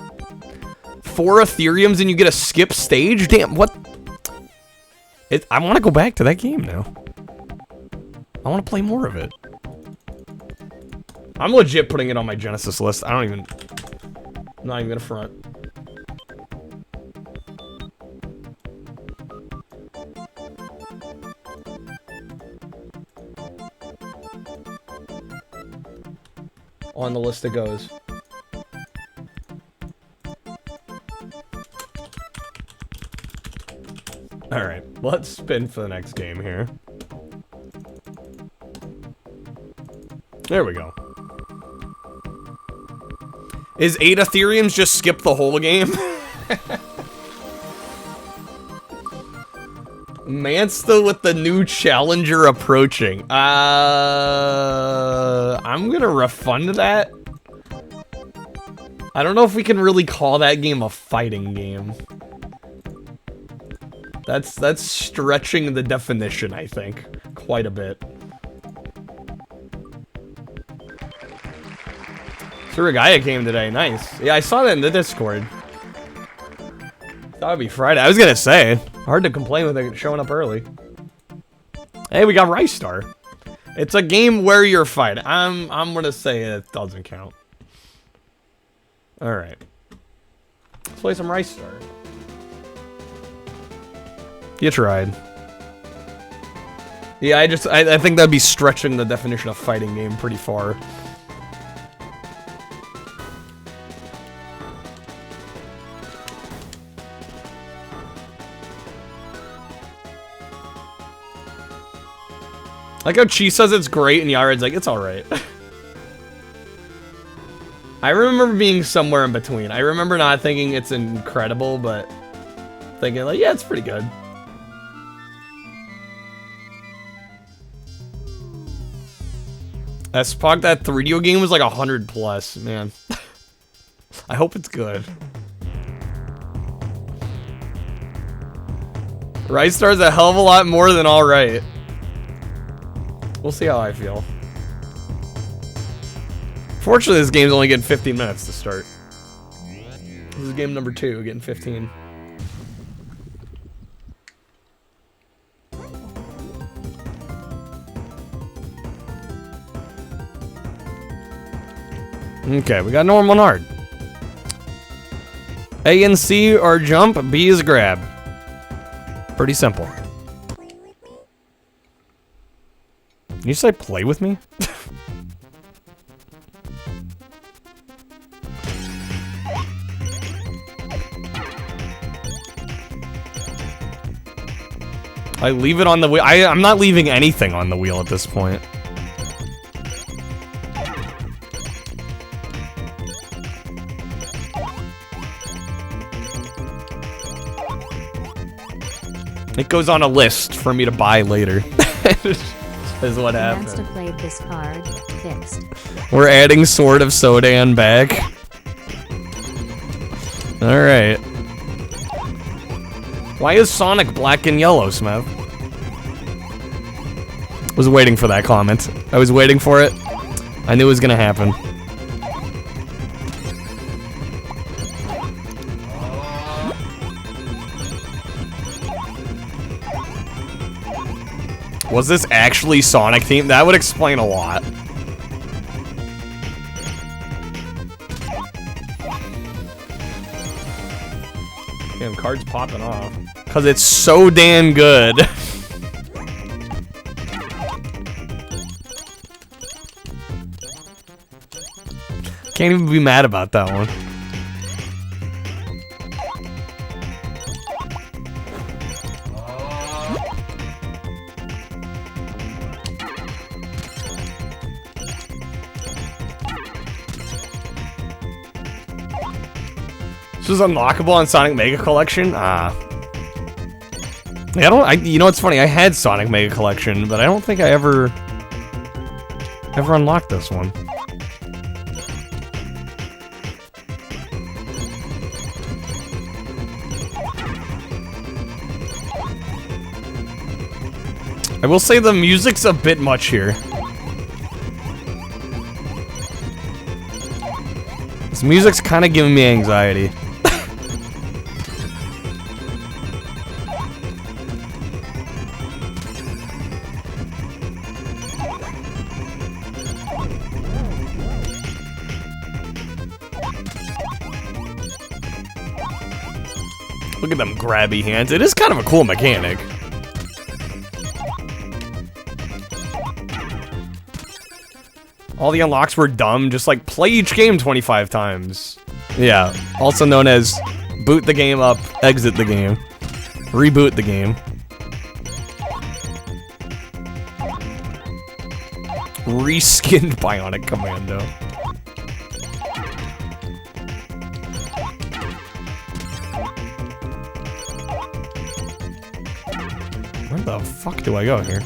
4 Ethereums and you get a skip stage? Damn, what? I want to go back to that game now. I want to play more of it. I'm legit putting it on my Genesis list. I'm not even gonna front. On the list it goes. Alright, let's spin for the next game here. There we go. Is 8 Ethereums just skip the whole game? Mansta with the new challenger approaching. I'm gonna refund that. I don't know if we can really call that game a fighting game. That's stretching the definition, I think, quite a bit. Suragaya came today. Nice. Yeah, I saw that in the Discord. That would be Friday. I was gonna say, hard to complain with it showing up early. Hey, we got Ristar. It's a game where you're fighting. I'm gonna say it doesn't count. All right. Let's play some Ristar. You tried. Yeah, I think that'd be stretching the definition of fighting game pretty far. Like how Chi says it's great and Yared's like, it's alright. I remember being somewhere in between. I remember not thinking it's incredible, but thinking like, yeah, it's pretty good. S-Pog, that 3DO game was like 100 plus, man. I hope it's good. Ristar's a hell of a lot more than alright. We'll see how I feel. Fortunately, this game's only getting 15 minutes to start. This is game number 2, getting 15. Okay, we got normal and hard. A and C are jump, B is grab. Pretty simple. Can you say play with me? I leave it on the wheel. I'm not leaving anything on the wheel at this point. It goes on a list for me to buy later. Is what happened. Wants to play this card. Fixed. We're adding Sword of Sodan back. Alright. Why is Sonic black and yellow, Smith? Was waiting for that comment. I was waiting for it. I knew it was gonna happen. Was this actually Sonic Team? That would explain a lot. Damn, card's popping off. Because it's so damn good. Can't even be mad about that one. This is unlockable on Sonic Mega Collection? Yeah, you know what's funny? I had Sonic Mega Collection, but I don't think I ever unlocked this one. I will say the music's a bit much here. This music's kind of giving me anxiety. Look at them grabby hands. It is kind of a cool mechanic. All the unlocks were dumb, just like play each game 25 times. Yeah, also known as boot the game up, exit the game, reboot the game. Reskinned Bionic Commando. Where the fuck do I go here?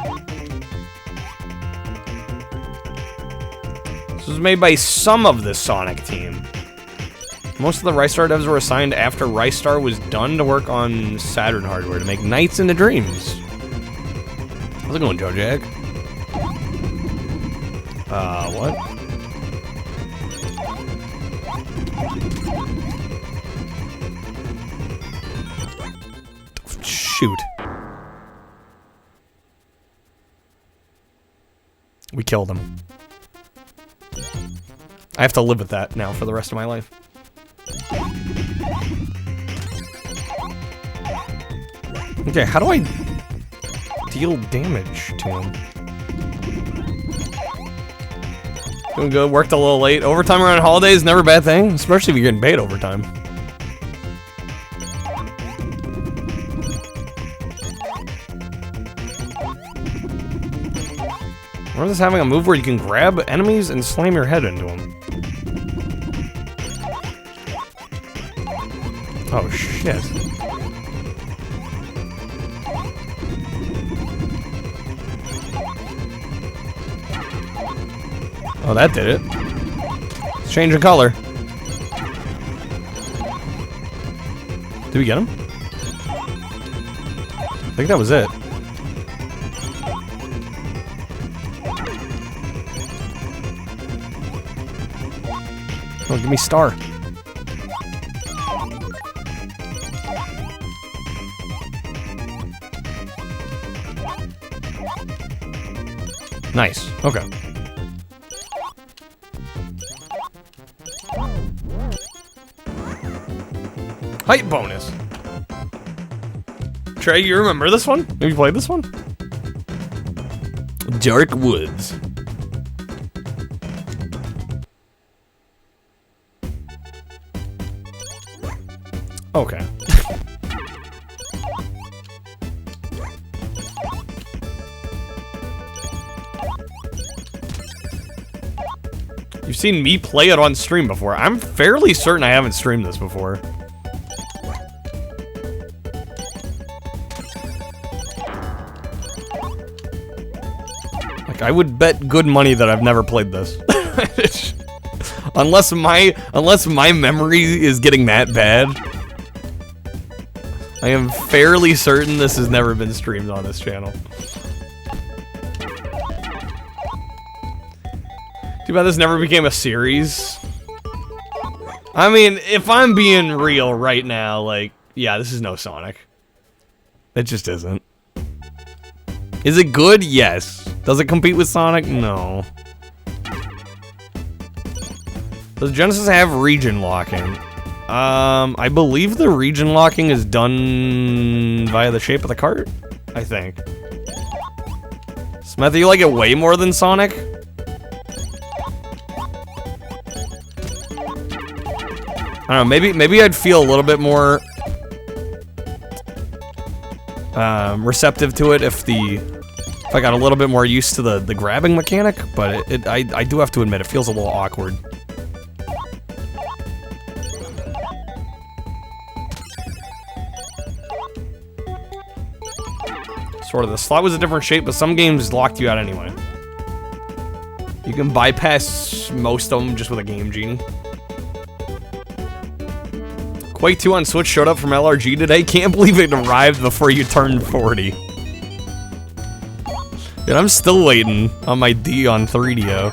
This was made by some of the Sonic team. Most of the Ristar devs were assigned after Ristar was done to work on Saturn hardware to make Nights into Dreams. How's it going, Joe Jack? What? Shoot. We killed him. I have to live with that now for the rest of my life. Okay, how do I deal damage to him? Doing good, worked a little late. Overtime around holidays, never a bad thing, especially if you're getting paid overtime. Or is having a move where you can grab enemies and slam your head into them? Oh shit. Oh, that did it. It's changing color. Did we get him? I think that was it. Oh, give me star. Nice. Okay. Height bonus. Trey, you remember this one? Have you played this one? Dark Woods. Okay. You've seen me play it on stream before. I'm fairly certain I haven't streamed this before. Like, I would bet good money that I've never played this. Unless my memory is getting that bad. I am fairly certain this has never been streamed on this channel. Too bad this never became a series. I mean, if I'm being real right now, like, yeah, this is no Sonic. It just isn't. Is it good? Yes. Does it compete with Sonic? No. Does Genesis have region locking? I believe the region locking is done via the shape of the cart, I think. Smith, you like it way more than Sonic? I don't know, maybe I'd feel a little bit more receptive to it if I got a little bit more used to the grabbing mechanic, but I do have to admit it feels a little awkward. Sort of. The slot was a different shape, but some games locked you out anyway. You can bypass most of them just with a Game Genie. Quake 2 on Switch showed up from LRG today. Can't believe it arrived before you turned 40. Dude, I'm still waiting on my D on 3DO.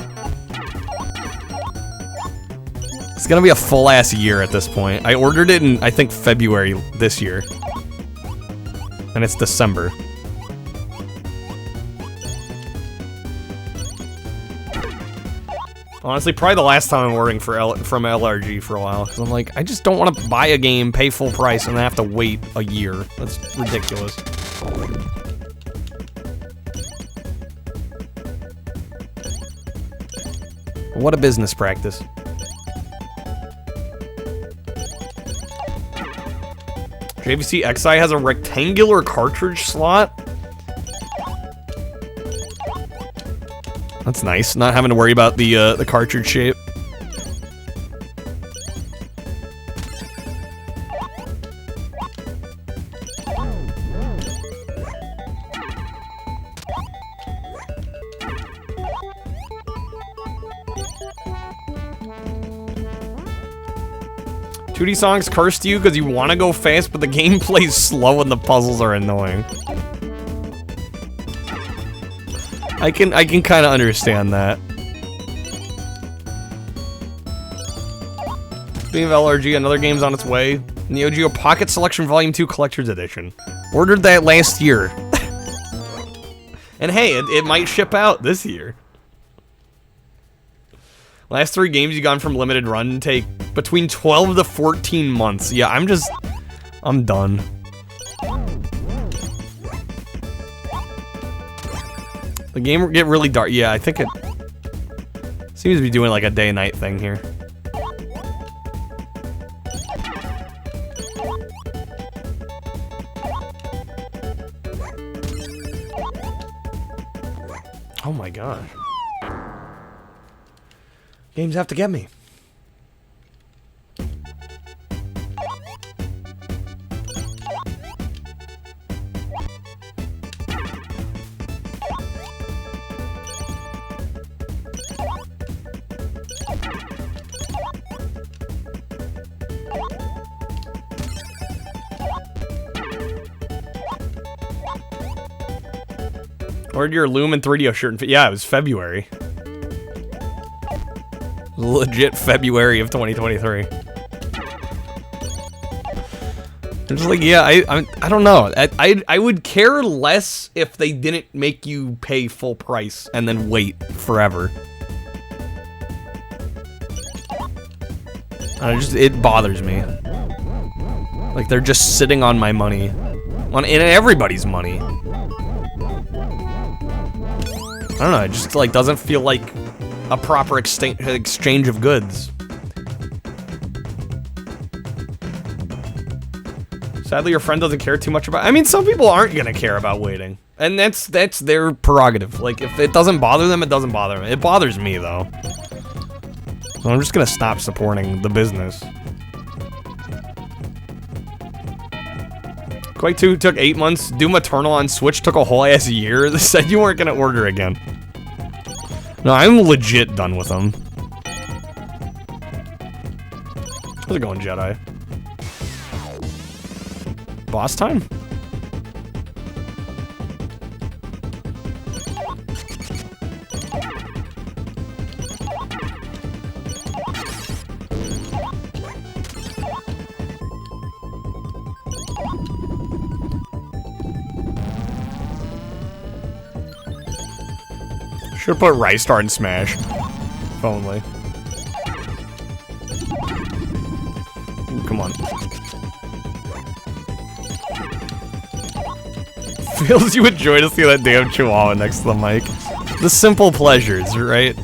It's gonna be a full-ass year at this point. I ordered it in, I think, February this year. And it's December. Honestly, probably the last time I'm ordering from LRG for a while, because I'm like, I just don't want to buy a game, pay full price, and then have to wait a year. That's ridiculous. What a business practice. JVC XI has a rectangular cartridge slot? That's nice, not having to worry about the cartridge shape. "2D Songs cursed you because you want to go fast, but the game plays slow and the puzzles are annoying." I can kind of understand that. Speaking of LRG, another game's on its way. Neo Geo Pocket Selection Volume 2 Collector's Edition. Ordered that last year. And hey, it might ship out this year. Last 3 games you gone from limited run take between 12 to 14 months. Yeah, I'm done. The game will get really dark. Yeah, I think it seems to be doing like a day and night thing here. Oh my gosh. Games have to get me. Ordered your Lumen 3DO shirt in yeah, it was February. Legit February of 2023. I'm just like, yeah, I don't know. I would care less if they didn't make you pay full price and then wait forever. It bothers me. Like they're just sitting on my money, and everybody's money. I don't know. It just like doesn't feel like a proper exchange of goods. Sadly, your friend doesn't care too much about. I mean, some people aren't gonna care about waiting, and that's their prerogative. Like, if it doesn't bother them, it doesn't bother them. It bothers me though, so I'm just gonna stop supporting the business. Quake 2 took 8 months. Doom Eternal on Switch took a whole ass year. They said you weren't gonna order again. No, I'm legit done with them. How's it going, Jedi? Boss time? Should put Ristar in Smash. If only. Ooh, come on. Feels you enjoy to see that damn chihuahua next to the mic. The simple pleasures, right?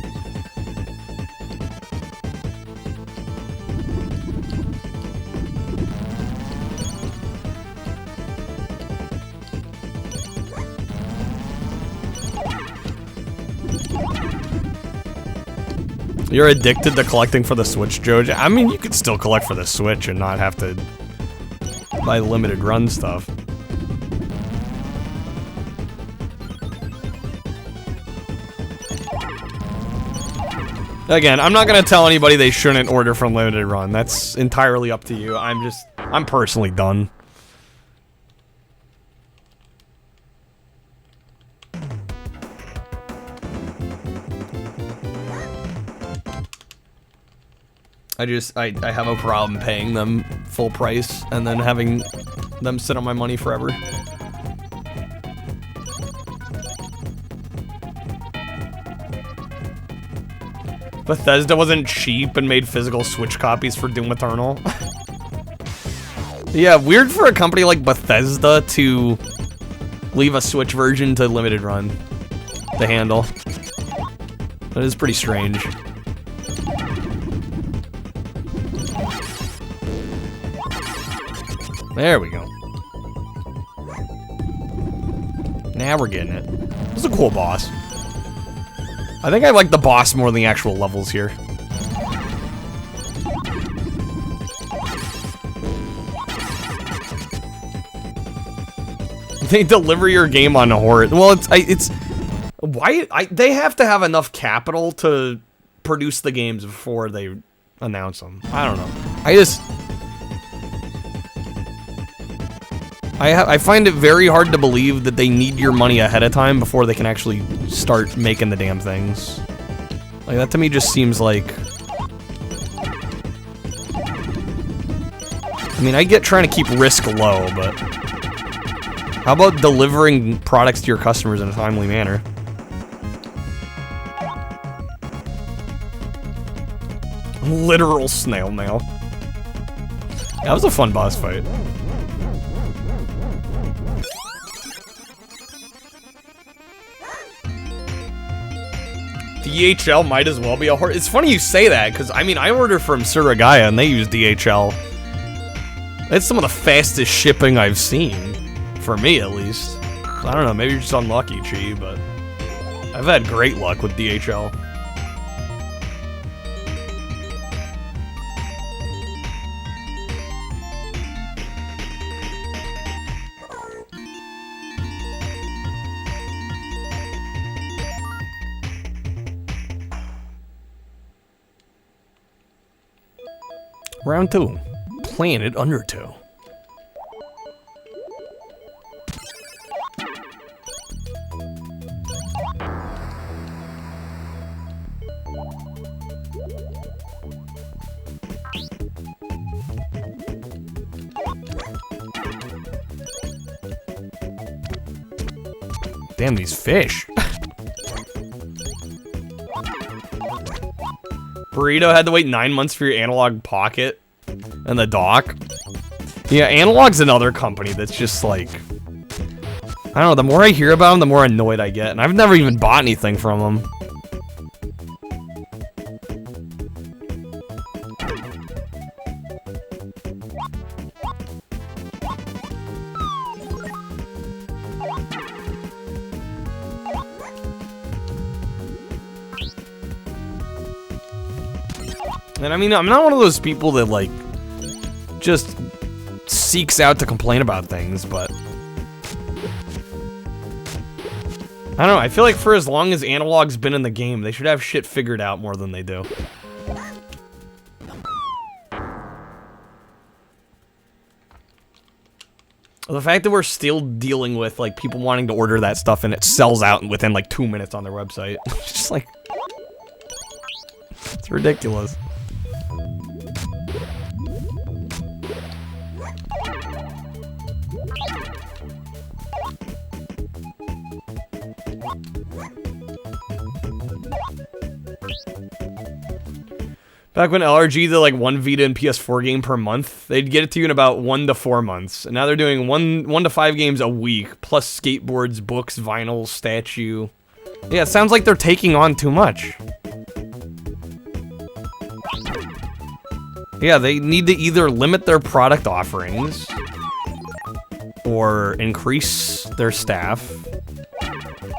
You're addicted to collecting for the Switch, Jojo? I mean, you could still collect for the Switch and not have to buy limited run stuff. Again, I'm not gonna tell anybody they shouldn't order from limited run. That's entirely up to you. I'm personally done. I have a problem paying them full price and then having them sit on my money forever. Bethesda wasn't cheap and made physical Switch copies for Doom Eternal. Yeah, weird for a company like Bethesda to leave a Switch version to limited run to handle. That is pretty strange. There we go. Now we're getting it. This is a cool boss. I think I like the boss more than the actual levels here. They deliver your game on a horror. Well, they have to have enough capital to produce the games before they announce them. I don't know. I find it very hard to believe that they need your money ahead of time before they can actually start making the damn things. Like, that to me just seems like I mean, I get trying to keep risk low, but how about delivering products to your customers in a timely manner? Literal snail mail. That was a fun boss fight. DHL might as well be a horse. It's funny you say that, because, I mean, I order from Suragaya, and they use DHL. It's some of the fastest shipping I've seen. For me, at least. I don't know, maybe you're just unlucky, Chi, but I've had great luck with DHL. Round 2. Planet Undertow. Damn, these fish. Burrito had to wait 9 months for your Analog Pocket and the dock. Yeah, Analog's another company that's just like, I don't know, the more I hear about them, the more annoyed I get. And I've never even bought anything from them. And I mean, I'm not one of those people that, like, just seeks out to complain about things, but I don't know, I feel like for as long as Analog's been in the game, they should have shit figured out more than they do. The fact that we're still dealing with, like, people wanting to order that stuff and it sells out within, like, 2 minutes on their website. It's just like, it's ridiculous. Back when LRG did like 1 Vita and PS4 game per month, they'd get it to you in about 1 to 4 months. And now they're doing 1 to 5 games a week, plus skateboards, books, vinyls, statue. Yeah, it sounds like they're taking on too much. Yeah, they need to either limit their product offerings or increase their staff.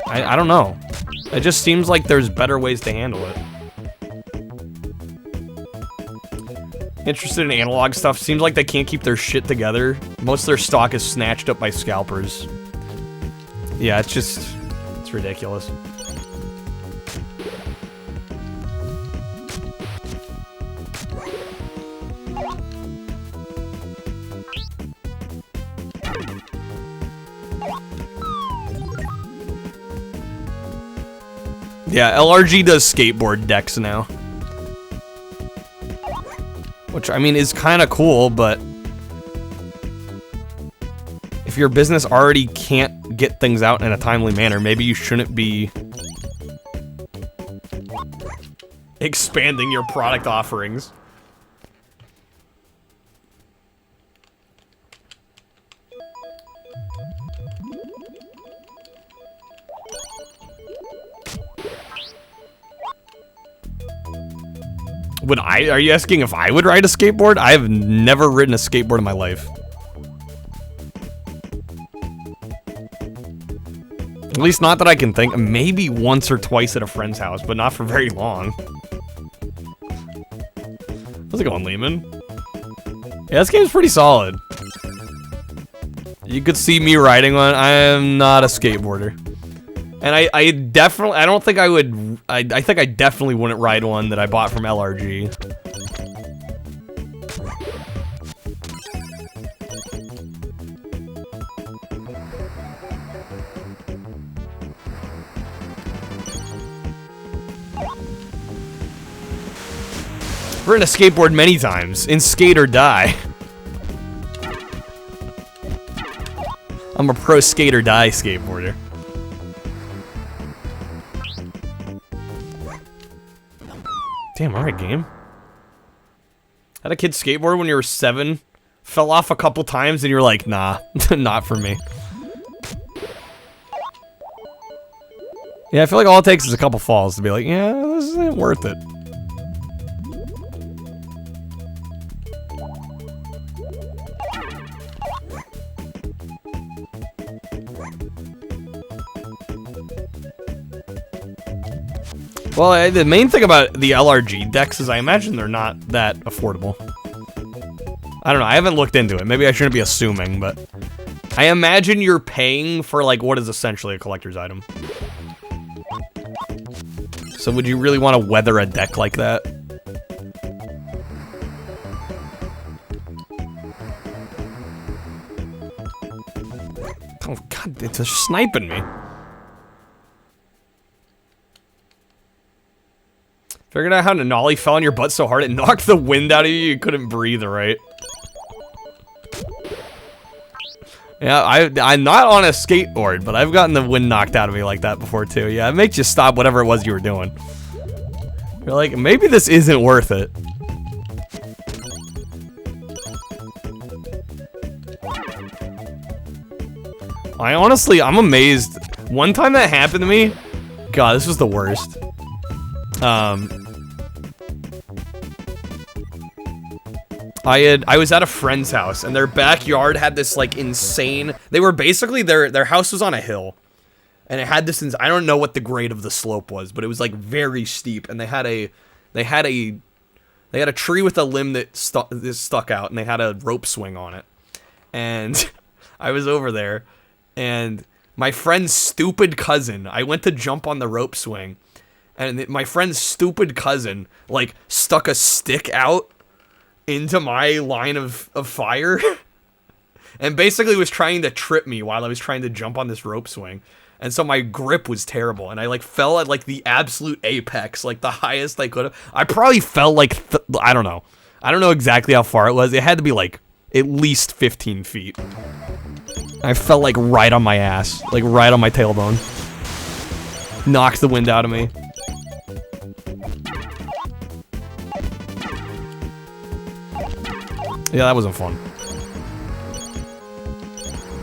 I don't know. It just seems like there's better ways to handle it. Interested in Analog stuff. Seems like they can't keep their shit together. Most of their stock is snatched up by scalpers. Yeah, it's ridiculous. Yeah, LRG does skateboard decks now. Which, I mean, is kind of cool, but if your business already can't get things out in a timely manner, maybe you shouldn't be expanding your product offerings. Are you asking if I would ride a skateboard? I have never ridden a skateboard in my life. At least not that I can think. Maybe once or twice at a friend's house, but not for very long. How's it going, Lehman? Yeah, this game's pretty solid. You could see me riding one. I am not a skateboarder. And I definitely, I don't think I would, I think I definitely wouldn't ride one that I bought from LRG. I've ridden a skateboard many times, in Skate or Die. I'm a pro skate or die skateboarder. Damn, alright, game. Had a kid skateboard when you were 7, fell off a couple times, and you're like, nah, not for me. Yeah, I feel like all it takes is a couple falls to be like, yeah, this isn't worth it. Well, the main thing about the LRG decks is I imagine they're not that affordable. I don't know, I haven't looked into it. Maybe I shouldn't be assuming, but I imagine you're paying for like what is essentially a collector's item. So would you really want to weather a deck like that? Oh god, it's sniping me. Figured out how Denali fell on your butt so hard it knocked the wind out of you couldn't breathe, right? Yeah, I'm not on a skateboard, but I've gotten the wind knocked out of me like that before too. Yeah, it makes you stop whatever it was you were doing. You're like, maybe this isn't worth it. I'm amazed. One time that happened to me, God, this was the worst. I was at a friend's house, and their backyard had this, like, insane... They were basically... Their house was on a hill. And it had this... I don't know what the grade of the slope was, but it was, like, very steep. And they had a tree with a limb that stuck out, and they had a rope swing on it. And I was over there, and my friend's stupid cousin... I went to jump on the rope swing, and my friend's stupid cousin, like, stuck a stick out into my line of fire and basically was trying to trip me while I was trying to jump on this rope swing. And so my grip was terrible, and I like fell at like the absolute apex, like the highest I could have. I probably fell like I don't know exactly how far it was. It had to be like at least 15 feet. I fell like right on my ass, like right on my tailbone. Knocked the wind out of me. Yeah, that wasn't fun.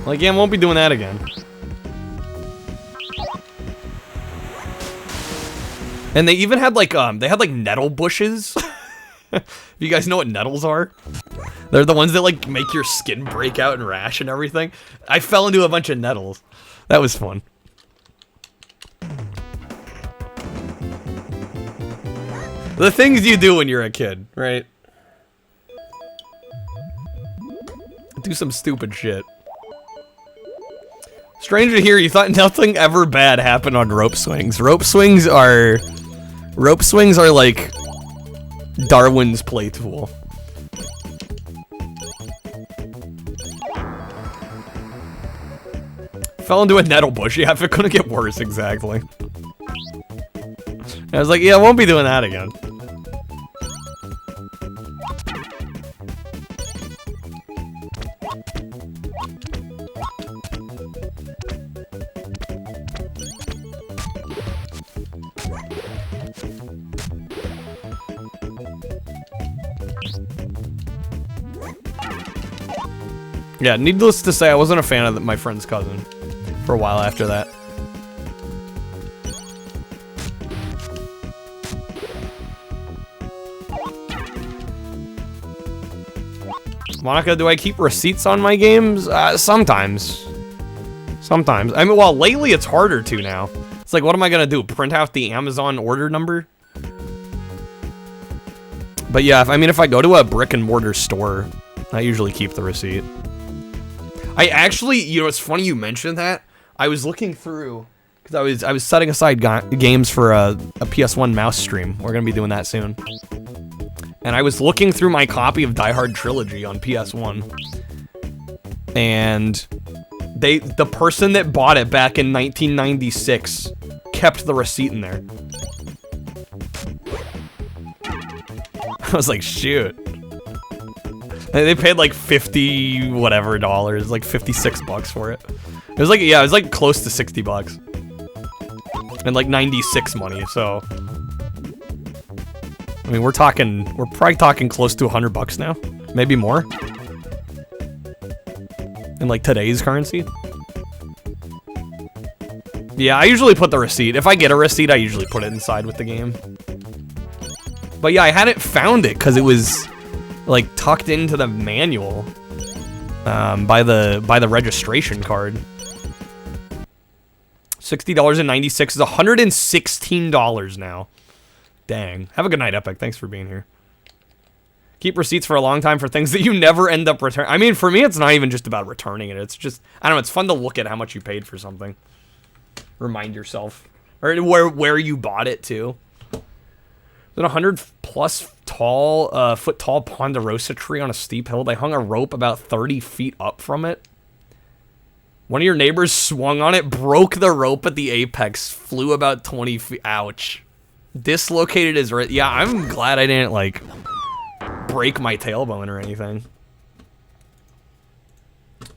Like, yeah, I won't be doing that again. And they even had like nettle bushes. You guys know what nettles are? They're the ones that like make your skin break out and rash and everything. I fell into a bunch of nettles. That was fun. The things you do when you're a kid, right? Do some stupid shit. Strange to hear you thought nothing ever bad happened on rope swings. Rope swings are like Darwin's play tool. Fell into a nettle bush. Yeah, if it couldn't get worse, exactly. I was like, yeah, I won't be doing that again. Yeah, needless to say, I wasn't a fan of my friend's cousin for a while after that. Monica, do I keep receipts on my games? Sometimes. Sometimes. I mean, well, lately it's harder to now. It's like, what am I gonna do? Print out the Amazon order number? But yeah, if I go to a brick and mortar store, I usually keep the receipt. I actually, you know, it's funny you mentioned that. I was looking through, because I was setting aside games for a PS1 mouse stream. We're gonna be doing that soon. And I was looking through my copy of Die Hard Trilogy on PS1. And the person that bought it back in 1996 kept the receipt in there. I was like, shoot. They paid like $50 whatever, like $56 for it. It was like, yeah, it was like close to 60 bucks. And like 96 money, so. I mean, we're probably talking close to 100 bucks now. Maybe more. In like today's currency. Yeah, I usually put the receipt. If I get a receipt, I usually put it inside with the game. But yeah, I hadn't found it because it was like tucked into the manual by the registration card. $60.96 is $116 now. Dang. Have a good night, Epic. Thanks for being here. Keep receipts for a long time for things that you never end up returning. I mean, for me, it's not even just about returning it. It's just, I don't know, it's fun to look at how much you paid for something. Remind yourself. Or where you bought it, too. There's a 100-plus foot tall ponderosa tree on a steep hill. They hung a rope about 30 feet up from it. One of your neighbors swung on it, broke the rope at the apex, flew about 20 feet. Ouch. Dislocated his wrist. Yeah, I'm glad I didn't, like, break my tailbone or anything.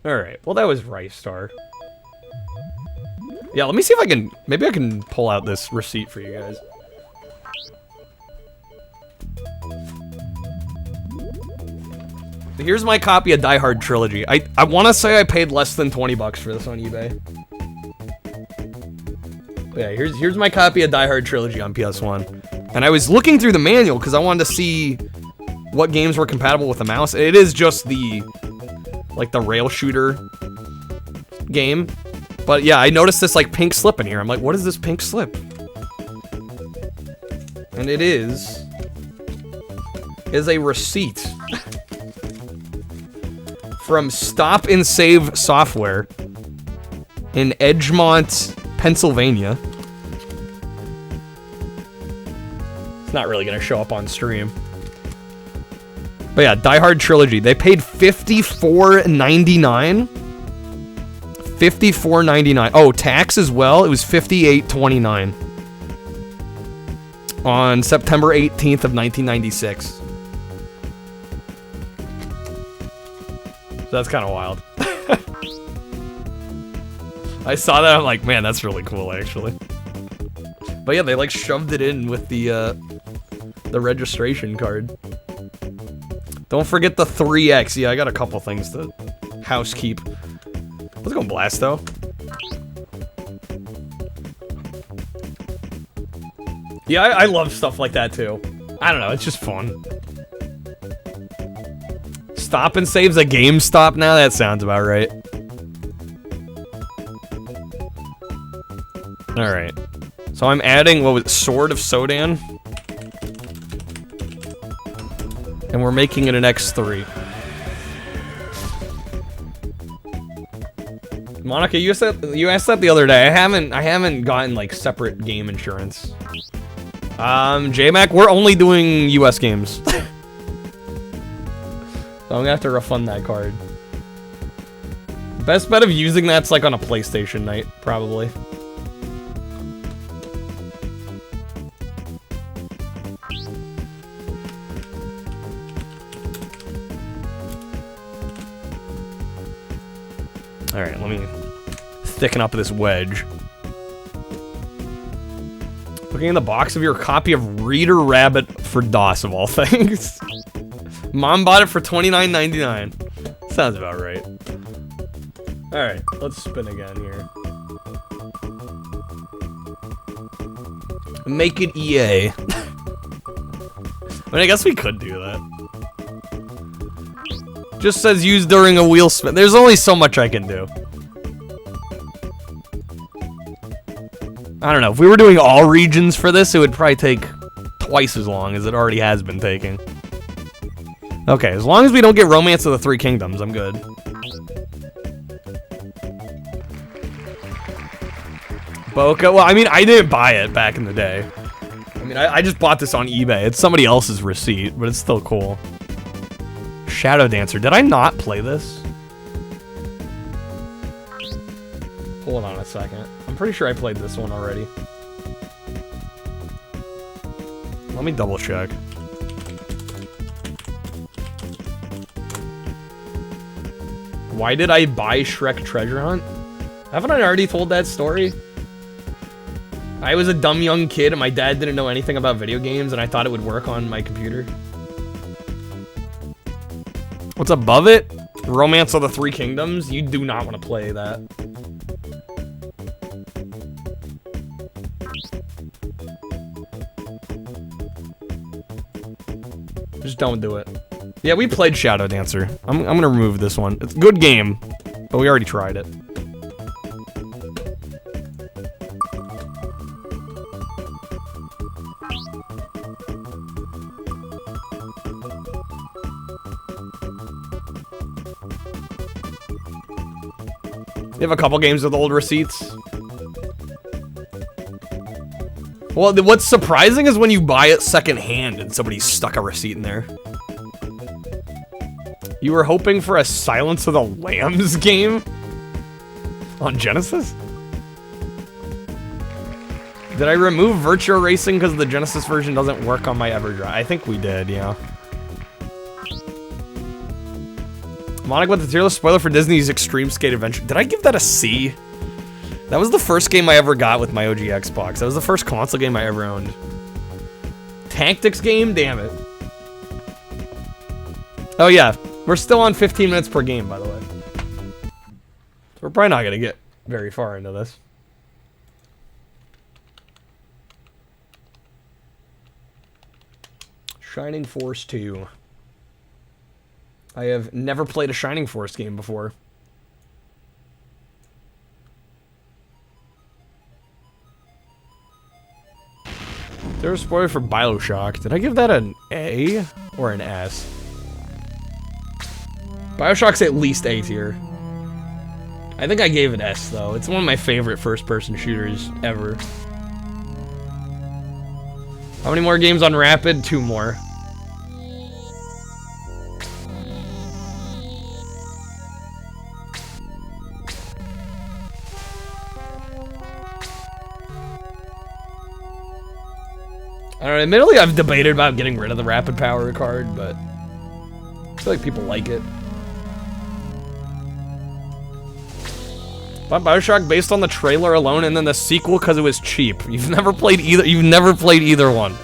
Alright, well that was Ristar. Yeah, let me see if I can, maybe I can pull out this receipt for you guys. So here's my copy of Die Hard Trilogy. I want to say I paid less than 20 bucks for this on eBay. But yeah, here's my copy of Die Hard Trilogy on PS1. And I was looking through the manual because I wanted to see what games were compatible with the mouse. It is just the, like, the rail shooter game. But yeah, I noticed this, like, pink slip in here. I'm like, what is this pink slip? And it is a receipt from Stop and Save Software in Edgemont, Pennsylvania. It's not really gonna show up on stream. But yeah, Die Hard Trilogy. They paid $54.99. $54.99. Oh, tax as well. It was $58.29 on September 18th of 1996. So that's kind of wild. I saw that. I'm like, man, that's really cool, actually. But yeah, they like shoved it in with the registration card. Don't forget the 3X. Yeah, I got a couple things to housekeep. Let's go Blasto. Yeah, I love stuff like that too. I don't know, it's just fun. Stop and Save's a GameStop now? That sounds about right. Alright. So I'm adding, what was it, Sword of Sodan? And we're making it an X3. Monica, you asked that the other day. I haven't gotten like separate game insurance. JMac, we're only doing US games. So I'm gonna have to refund that card. Best bet of using that's like on a PlayStation night, probably. Alright, let me thicken up this wedge. Looking in the box of your copy of Reader Rabbit for DOS, of all things. Mom bought it for $29.99. Sounds about right. Alright, let's spin again here. Make it EA. I mean, I guess we could do that. Just says used during a wheel spin. There's only so much I can do. I don't know. If we were doing all regions for this, it would probably take twice as long as it already has been taking. Okay, as long as we don't get Romance of the Three Kingdoms, I'm good. Boca? Well, I mean, I didn't buy it back in the day. I mean, I just bought this on eBay. It's somebody else's receipt, but it's still cool. Shadow Dancer. Did I not play this? Hold on a second. I'm pretty sure I played this one already. Let me double check. Why did I buy Shrek Treasure Hunt? Haven't I already told that story? I was a dumb young kid and my dad didn't know anything about video games and I thought it would work on my computer. What's above it? Romance of the Three Kingdoms? You do not want to play that. Just don't do it. Yeah, we played Shadow Dancer. I'm gonna remove this one. It's a good game, but we already tried it. You have a couple games with old receipts. Well, what's surprising is when you buy it secondhand and somebody stuck a receipt in there. You were hoping for a Silence of the Lambs game? On Genesis? Did I remove Virtua Racing because the Genesis version doesn't work on my EverDrive? I think we did, yeah. Monica with the tier list spoiler for Disney's Extreme Skate Adventure. Did I give that a C? That was the first game I ever got with my OG Xbox. That was the first console game I ever owned. Tactics game? Damn it. Oh yeah, we're still on 15 minutes per game, by the way. We're probably not gonna get very far into this. Shining Force 2. I have never played a Shining Force game before. There's a spoiler for BioShock. Did I give that an A or an S? BioShock's at least A tier. I think I gave it S though. It's one of my favorite first-person shooters ever. How many more games on Rapid? 2 more. I don't know, admittedly I've debated about getting rid of the rapid power card, but I feel like people like it. Bought BioShock based on the trailer alone and then the sequel because it was cheap. You've never played either one.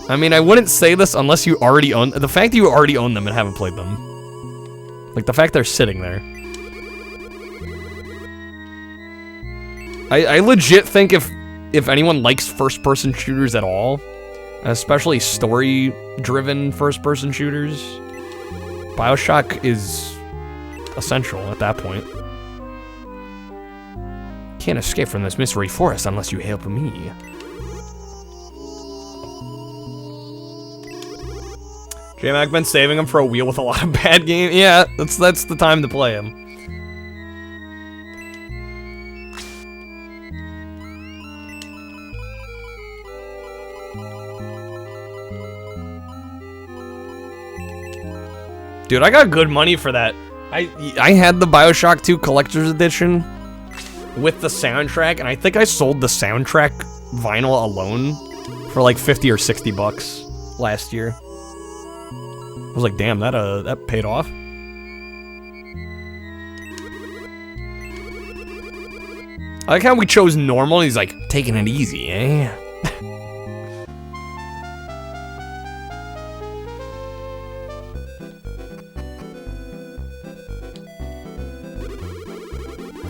I mean, I wouldn't say this unless you already own the fact that you already own them and haven't played them. Like the fact they're sitting there. I legit think if anyone likes first-person shooters at all, especially story-driven first-person shooters, BioShock is essential at that point. Can't escape from this mystery forest unless you help me. J-Mac been saving him for a wheel with a lot of bad games. Yeah, that's the time to play him. Dude, I got good money for that. I had the BioShock 2 Collector's Edition with the soundtrack, and I think I sold the soundtrack vinyl alone for like 50 or 60 bucks last year. I was like, damn, that paid off. I like how we chose normal, and he's like, taking it easy, eh?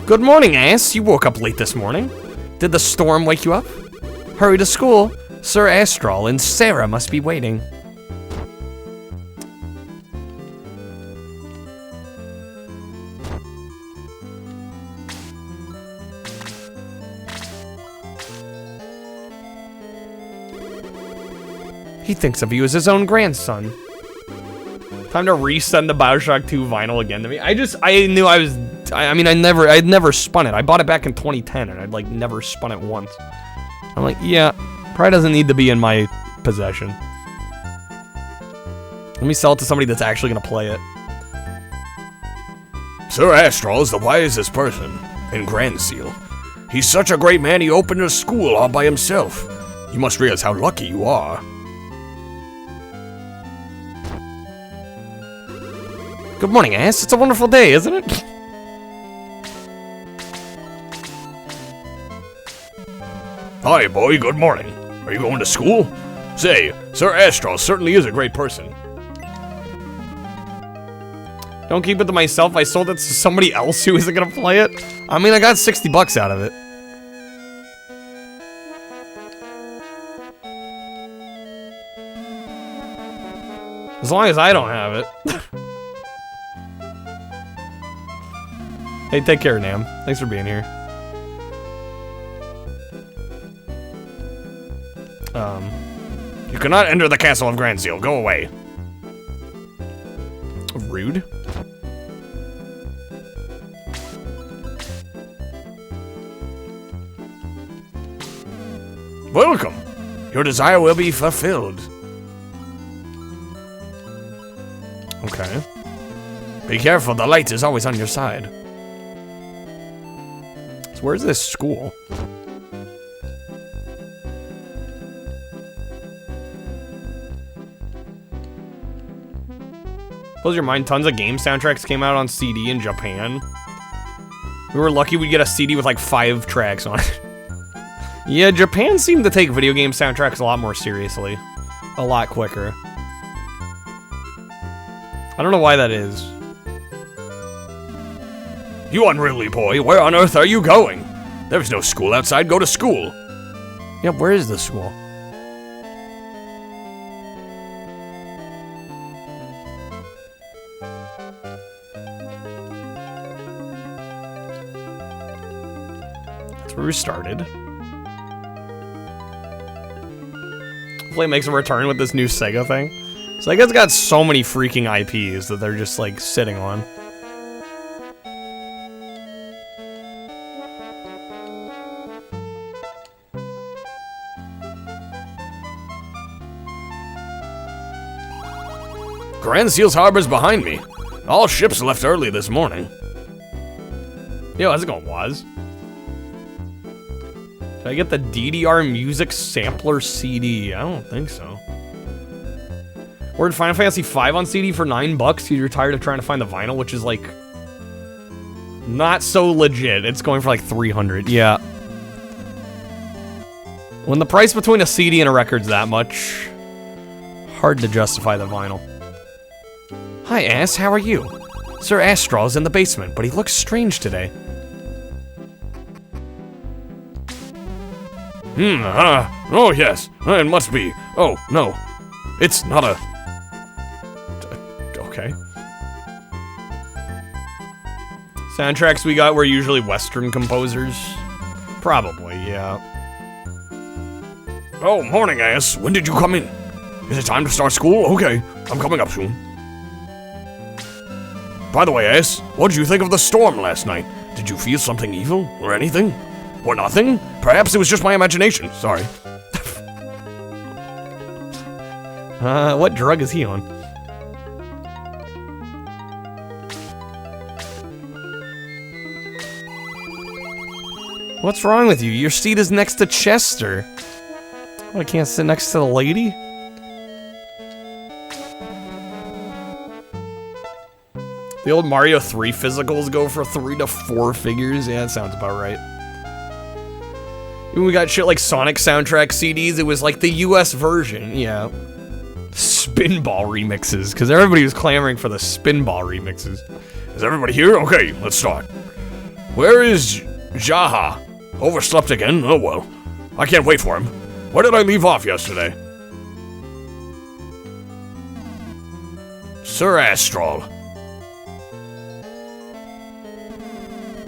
Good morning, ass. You woke up late this morning. Did the storm wake you up? Hurry to school. Sir Astral and Sarah must be waiting. He thinks of you as his own grandson. Time to resend the BioShock 2 vinyl again to me. I'd never spun it. I bought it back in 2010 and I'd like never spun it once. I'm like, yeah, probably doesn't need to be in my possession. Let me sell it to somebody that's actually gonna play it. Sir Astral is the wisest person in Grand Seal. He's such a great man he opened a school all by himself. You must realize how lucky you are. Good morning, ass. It's a wonderful day, isn't it? Hi, boy, good morning. Are you going to school? Say, Sir Astral certainly is a great person. Don't keep it to myself. I sold it to somebody else who isn't gonna play it. I mean, I got 60 bucks out of it. As long as I don't have it. Hey, take care, Nam. Thanks for being here. You cannot enter the castle of Grand Seal. Go away. Rude. Welcome. Your desire will be fulfilled. Okay. Be careful, the light is always on your side. So where's this school? Close your mind, tons of game soundtracks came out on CD in Japan. We were lucky we'd get a CD with like 5 tracks on it. Yeah, Japan seemed to take video game soundtracks a lot more seriously. A lot quicker. I don't know why that is. You unruly boy, where on earth are you going? There's no school outside, go to school. Yeah, where is the school? That's where we started. Hopefully it makes a return with this new SEGA thing. SEGA's got so many freaking IPs that they're just like sitting on. Grand Seal's harbor's behind me. All ships left early this morning. Yo, how's it going, Waz? Did I get the DDR Music Sampler CD? I don't think so. Ordered Final Fantasy V on CD for $9 because you're tired of trying to find the vinyl, which is like not so legit. It's going for like 300. Yeah. When the price between a CD and a record's that much, hard to justify the vinyl. Hi, Ass. How are you? Sir Astral's in the basement, but he looks strange today. Oh yes, it must be. Oh, no. It's not a... Okay. Soundtracks we got were usually Western composers. Probably, yeah. Oh, morning, Ass. When did you come in? Is it time to start school? Okay, I'm coming up soon. By the way, Ace, what did you think of the storm last night? Did you feel something evil, or anything? Or nothing? Perhaps it was just my imagination, sorry. What drug is he on? What's wrong with you? Your seat is next to Chester. Oh, I can't sit next to the lady? The old Mario 3 physicals go for 3 to 4 figures. Yeah, that sounds about right. When we got shit like Sonic soundtrack CDs, it was like the US version. Yeah. Spinball remixes, because everybody was clamoring for the Spinball remixes. Is everybody here? Okay, let's start. Where is Jaha? Overslept again? Oh well. I can't wait for him. Where did I leave off yesterday? Sir Astral.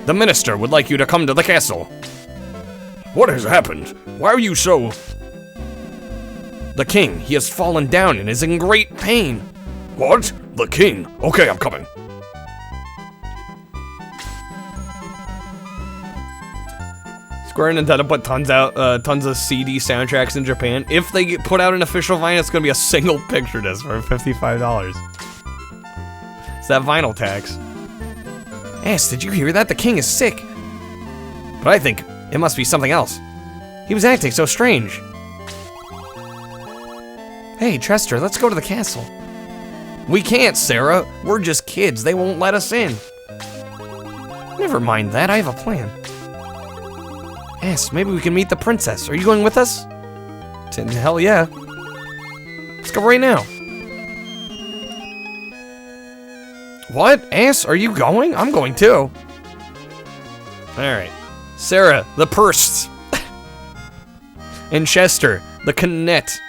The minister would like you to come to the castle. What has happened? Why are you so... The king, he has fallen down and is in great pain. What? The king? Okay, I'm coming. Square and Nintendo put tons of CD soundtracks in Japan. If they put out an official vinyl, it's gonna be a single picture disc for $55. It's that vinyl tax. Ass, did you hear that? The king is sick. But I think it must be something else. He was acting so strange. Hey, Chester, let's go to the castle. We can't, Sarah. We're just kids. They won't let us in. Never mind that. I have a plan. Yes, maybe we can meet the princess. Are you going with us? Hell yeah. Let's go right now. What? Ass, are you going? I'm going too. Alright. Sarah, the purse. And Chester, the canet.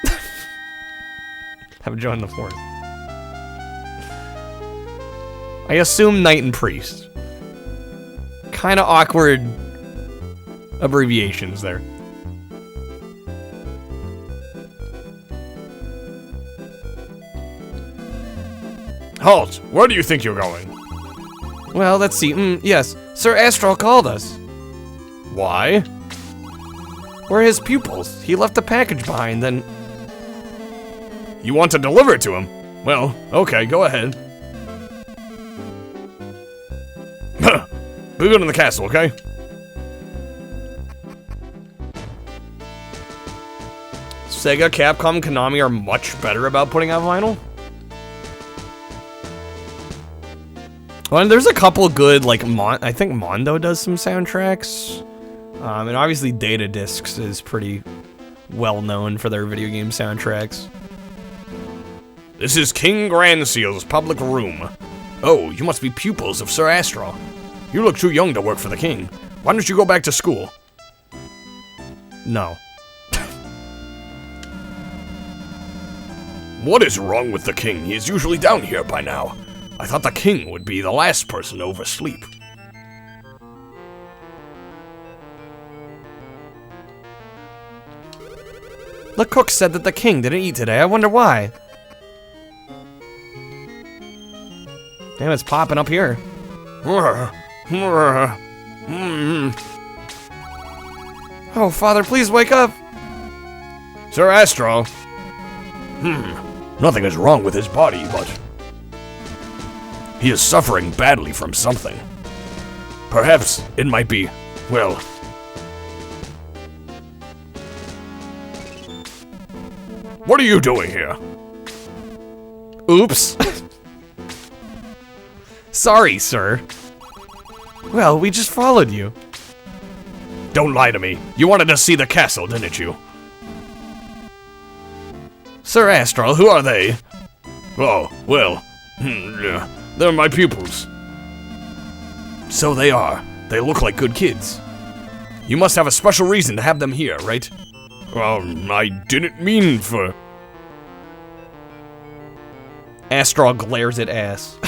Have joined the force. I assume knight and priest. Kinda awkward abbreviations there. Halt! Where do you think you're going? Well, let's see. Yes, Sir Astral called us. Why? We're his pupils. He left a package behind, then... You want to deliver it to him? Well, okay, go ahead. Be good in the castle, okay? Sega, Capcom, Konami are much better about putting out vinyl. Well, and there's a couple good, like, I think Mondo does some soundtracks. And obviously Data Discs is pretty well known for their video game soundtracks. This is King Grandseal's public room. Oh, you must be pupils of Sir Astral. You look too young to work for the king. Why don't you go back to school? No. What is wrong with the king? He is usually down here by now. I thought the king would be the last person to oversleep. The cook said that the king didn't eat today. I wonder why. Damn, it's popping up here. Oh, Father, please wake up. Sir Astral. Nothing is wrong with his body, but he is suffering badly from something. Perhaps it might be, well... What are you doing here? Oops. Sorry, sir. Well, we just followed you. Don't lie to me. You wanted to see the castle, didn't you? Sir Astral, who are they? Oh, well, they're my pupils. So they are. They look like good kids. You must have a special reason to have them here, right? I didn't mean for... Astral glares at ass.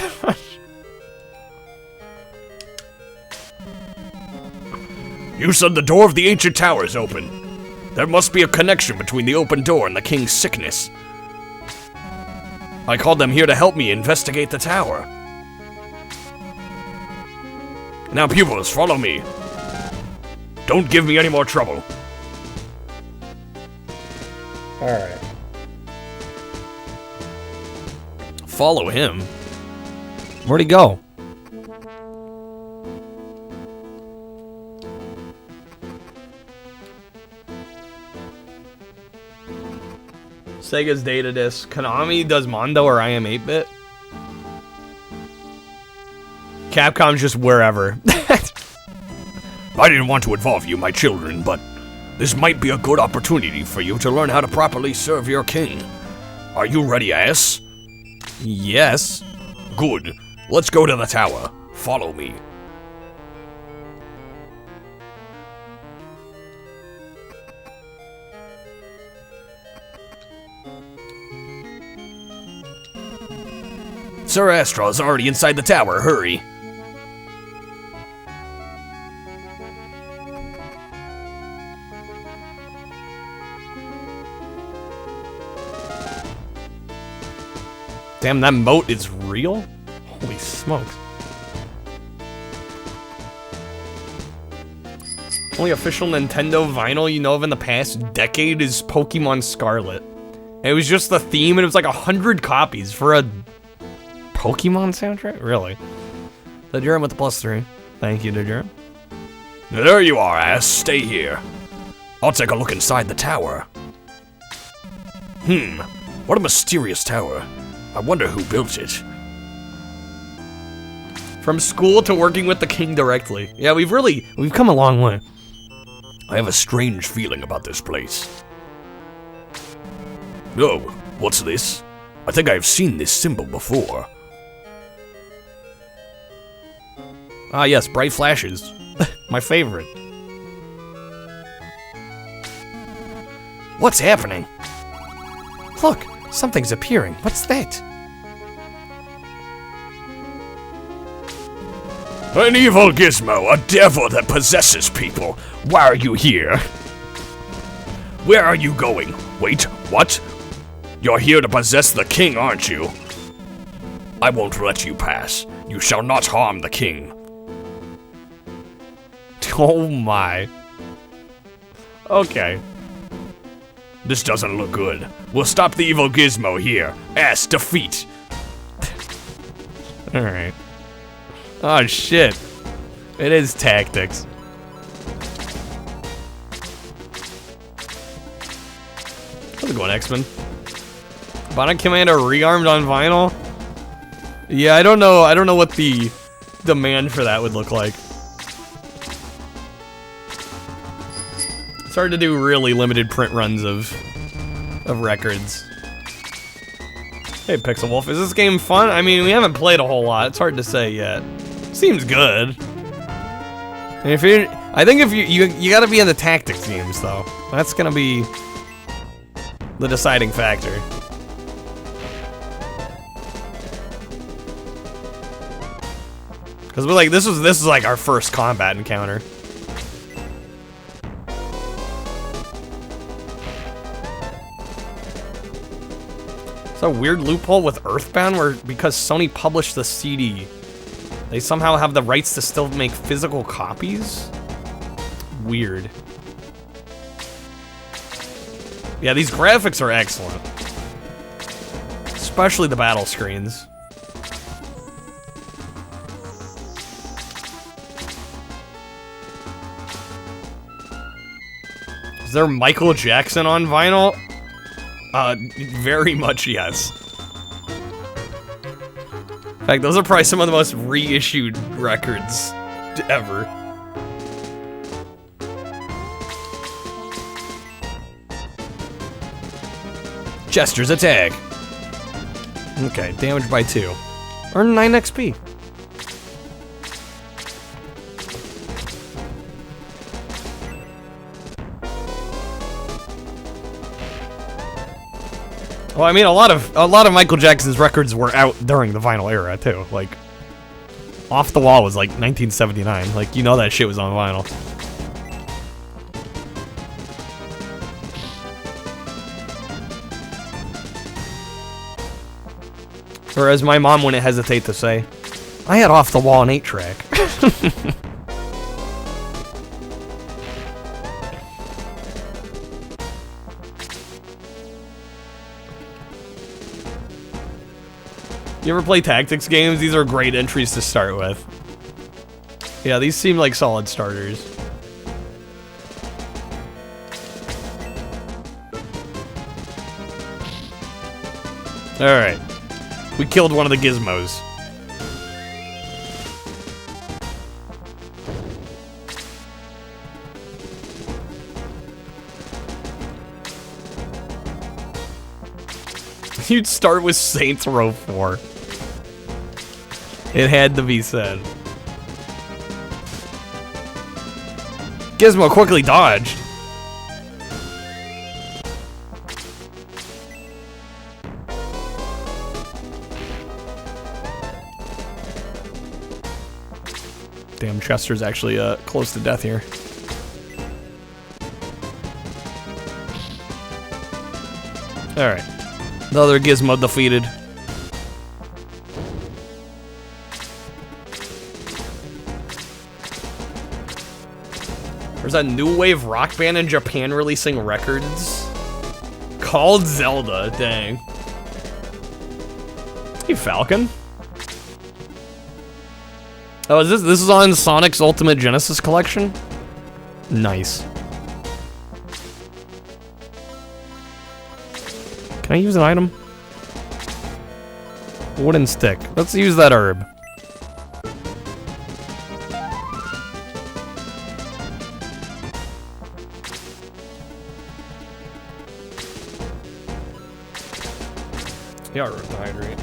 You said the door of the ancient tower is open. There must be a connection between the open door and the king's sickness. I called them here to help me investigate the tower. Now, pupils, follow me. Don't give me any more trouble. Alright. Follow him? Where'd he go? Sega's Data Disc. Konami does Mondo or I Am 8-Bit. Capcom's just wherever. I didn't want to involve you, my children, but this might be a good opportunity for you to learn how to properly serve your king. Are you ready, ass? Yes. Good. Let's go to the tower. Follow me. Sir Astral's already inside the tower. Hurry. Damn, that moat is real? Holy smokes. Only official Nintendo vinyl you know of in the past decade is Pokemon Scarlet. It was just the theme and it was like 100 copies for a Pokemon soundtrack? Really? The Durham with the +3. Thank you, Durham. There you are, ass. Stay here. I'll take a look inside the tower. What a mysterious tower. I wonder who built it. From school to working with the king directly. Yeah, we've come a long way. I have a strange feeling about this place. Oh, what's this? I think I've seen this symbol before. Ah, yes, bright flashes. My favorite. What's happening? Look, something's appearing. What's that? An evil gizmo, a devil that possesses people. Why are you here? Where are you going? Wait, what? You're here to possess the king, aren't you? I won't let you pass. You shall not harm the king. Oh my. Okay. This doesn't look good. We'll stop the evil gizmo here. Ass defeat. Alright. Oh shit. It is tactics. How's it going, X-Men? Bionic Commander rearmed on vinyl? Yeah, I don't know what the demand for that would look like. It's hard to do really limited print runs of records. Hey, Pixel Wolf, is this game fun? I mean, we haven't played a whole lot. It's hard to say yet. Seems good. And if you, I think if you gotta be in the tactics games though. That's gonna be the deciding factor. Because we're like, this is like our first combat encounter. It's a weird loophole with Earthbound where because Sony published the CD, they somehow have the rights to still make physical copies? Weird. Yeah, these graphics are excellent. Especially the battle screens. Is there Michael Jackson on vinyl? Very much yes. In fact, those are probably some of the most reissued records ever. Jester's attack. Okay, damage by 2. Earn 9 XP. Well, I mean, a lot of Michael Jackson's records were out during the vinyl era too. Like, Off the Wall was like 1979. Like, you know that shit was on vinyl. Or as my mom wouldn't hesitate to say, I had Off the Wall an 8-track. You ever play tactics games? These are great entries to start with. Yeah, these seem like solid starters. Alright. We killed one of the gizmos. You'd start with Saints Row 4. It had to be said. Gizmo quickly dodged. Damn, Chester's actually close to death here. Alright. The other Gizmo defeated. There's a new wave rock band in Japan releasing records called Zelda. Dang. Hey, Falcon. Oh, is this is on Sonic's Ultimate Genesis Collection? Nice. Can I use an item? Wooden stick. Let's use that herb. Yeah, herb to hydrate.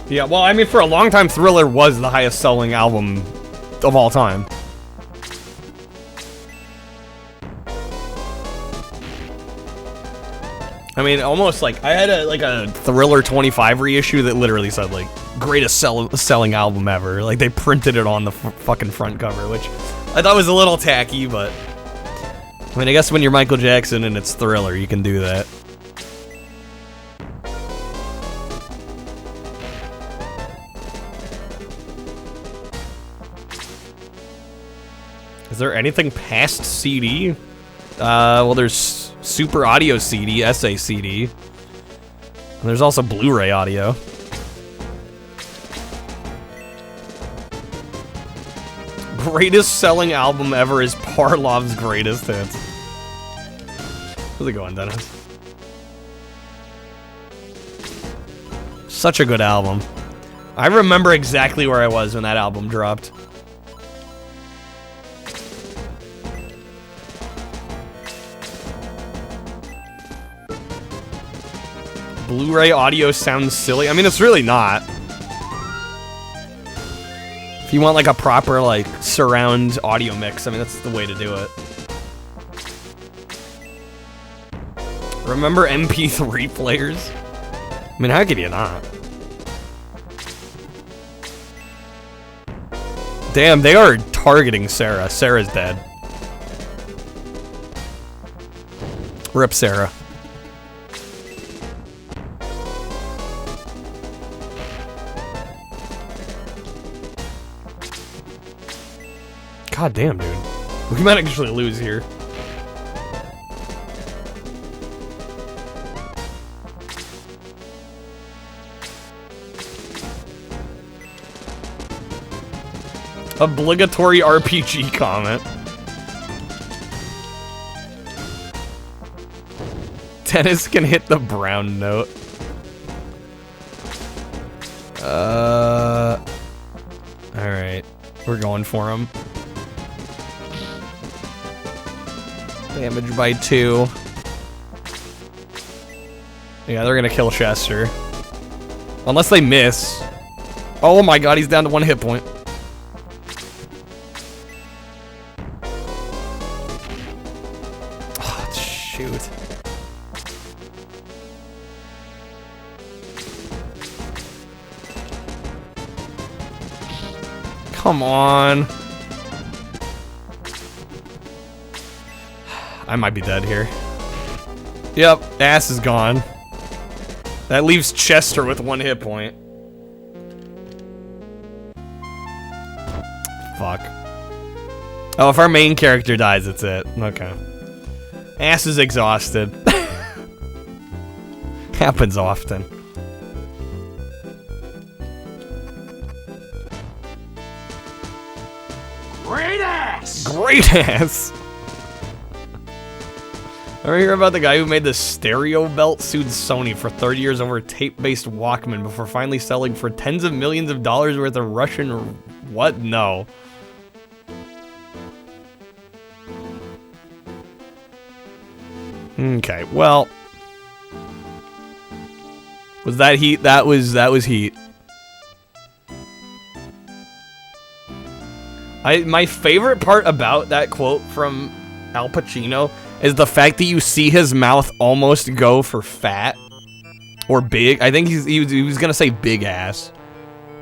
Yeah, well, I mean, for a long time, Thriller was the highest selling album of all time. I mean, almost like, I had a Thriller 25 reissue that literally said, like, greatest selling album ever. Like, they printed it on the fucking front cover, which I thought was a little tacky, but I mean, I guess when you're Michael Jackson and it's Thriller, you can do that. Is there anything past CD? Well, there's Super Audio CD, SA CD. And there's also Blu-ray audio. Greatest selling album ever is Parlov's Greatest Hits. How's it going, Dennis? Such a good album. I remember exactly where I was when that album dropped. Blu-ray audio sounds silly. I mean, it's really not. If you want like a proper like surround audio mix, I mean, that's the way to do it. Remember MP3 players? I mean, how could you not? Damn, they are targeting Sarah. Sarah's dead. Rip Sarah. God damn, dude. We might actually lose here. Obligatory RPG comment. Dennis can hit the brown note. Alright. We're going for him. Damage by 2. Yeah, they're gonna kill Chester. Unless they miss. Oh my god, he's down to 1 hit point. Oh, shoot. Come on. I might be dead here. Yep, ass is gone. That leaves Chester with 1 hit point. Fuck. Oh, if our main character dies, that's it. Okay. Ass is exhausted. Happens often. Great ass! Great ass! Ever hear about the guy who made the stereo belt, sued Sony for 30 years over a tape-based Walkman before finally selling for tens of millions of dollars worth of Russian... What? No. Okay, well... Was that heat? That was heat. My favorite part about that quote from Al Pacino is the fact that you see his mouth almost go for fat or big. I think he was gonna say big ass,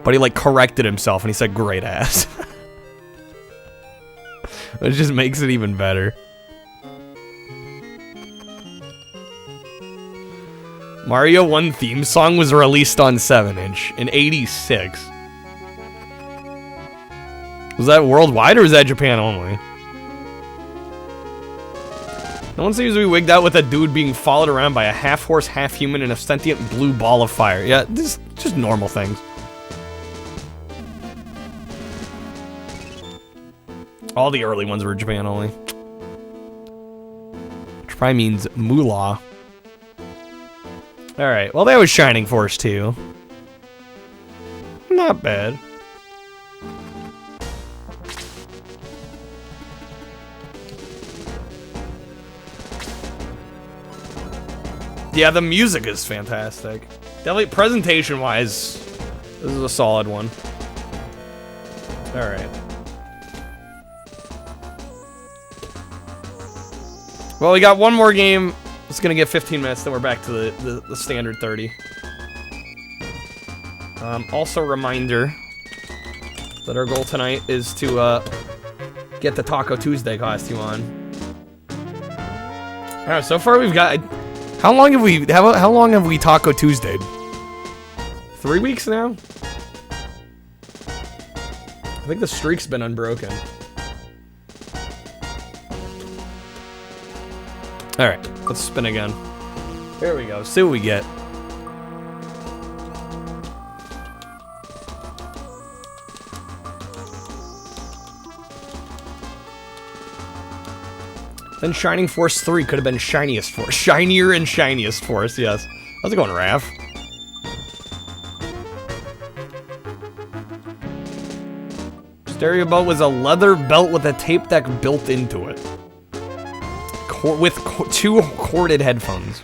but he like corrected himself and he said great ass. It just makes it even better. Mario 1 theme song was released on 7-inch in '86. Was that worldwide or was that Japan only? No one seems to be wigged out with a dude being followed around by a half-horse, half-human, and a sentient blue ball of fire. Yeah, just normal things. All the early ones were Japan only. Which probably means moolah. Alright, well that was Shining Force 2. Not bad. Yeah, the music is fantastic. Definitely presentation-wise, this is a solid one. Alright. Well, we got one more game. It's gonna get 15 minutes, then we're back to the standard 30. Also, reminder that our goal tonight is to get the Taco Tuesday costume on. Alright, so far we've got. How long have we Taco Tuesday'd? 3 weeks now? I think the streak's been unbroken. Alright, let's spin again. There we go, see what we get. Then Shining Force 3 could have been Shiniest Force. Shinier and Shiniest Force, yes. How's it going, Raph? Stereo belt was a leather belt with a tape deck built into it. With two corded headphones.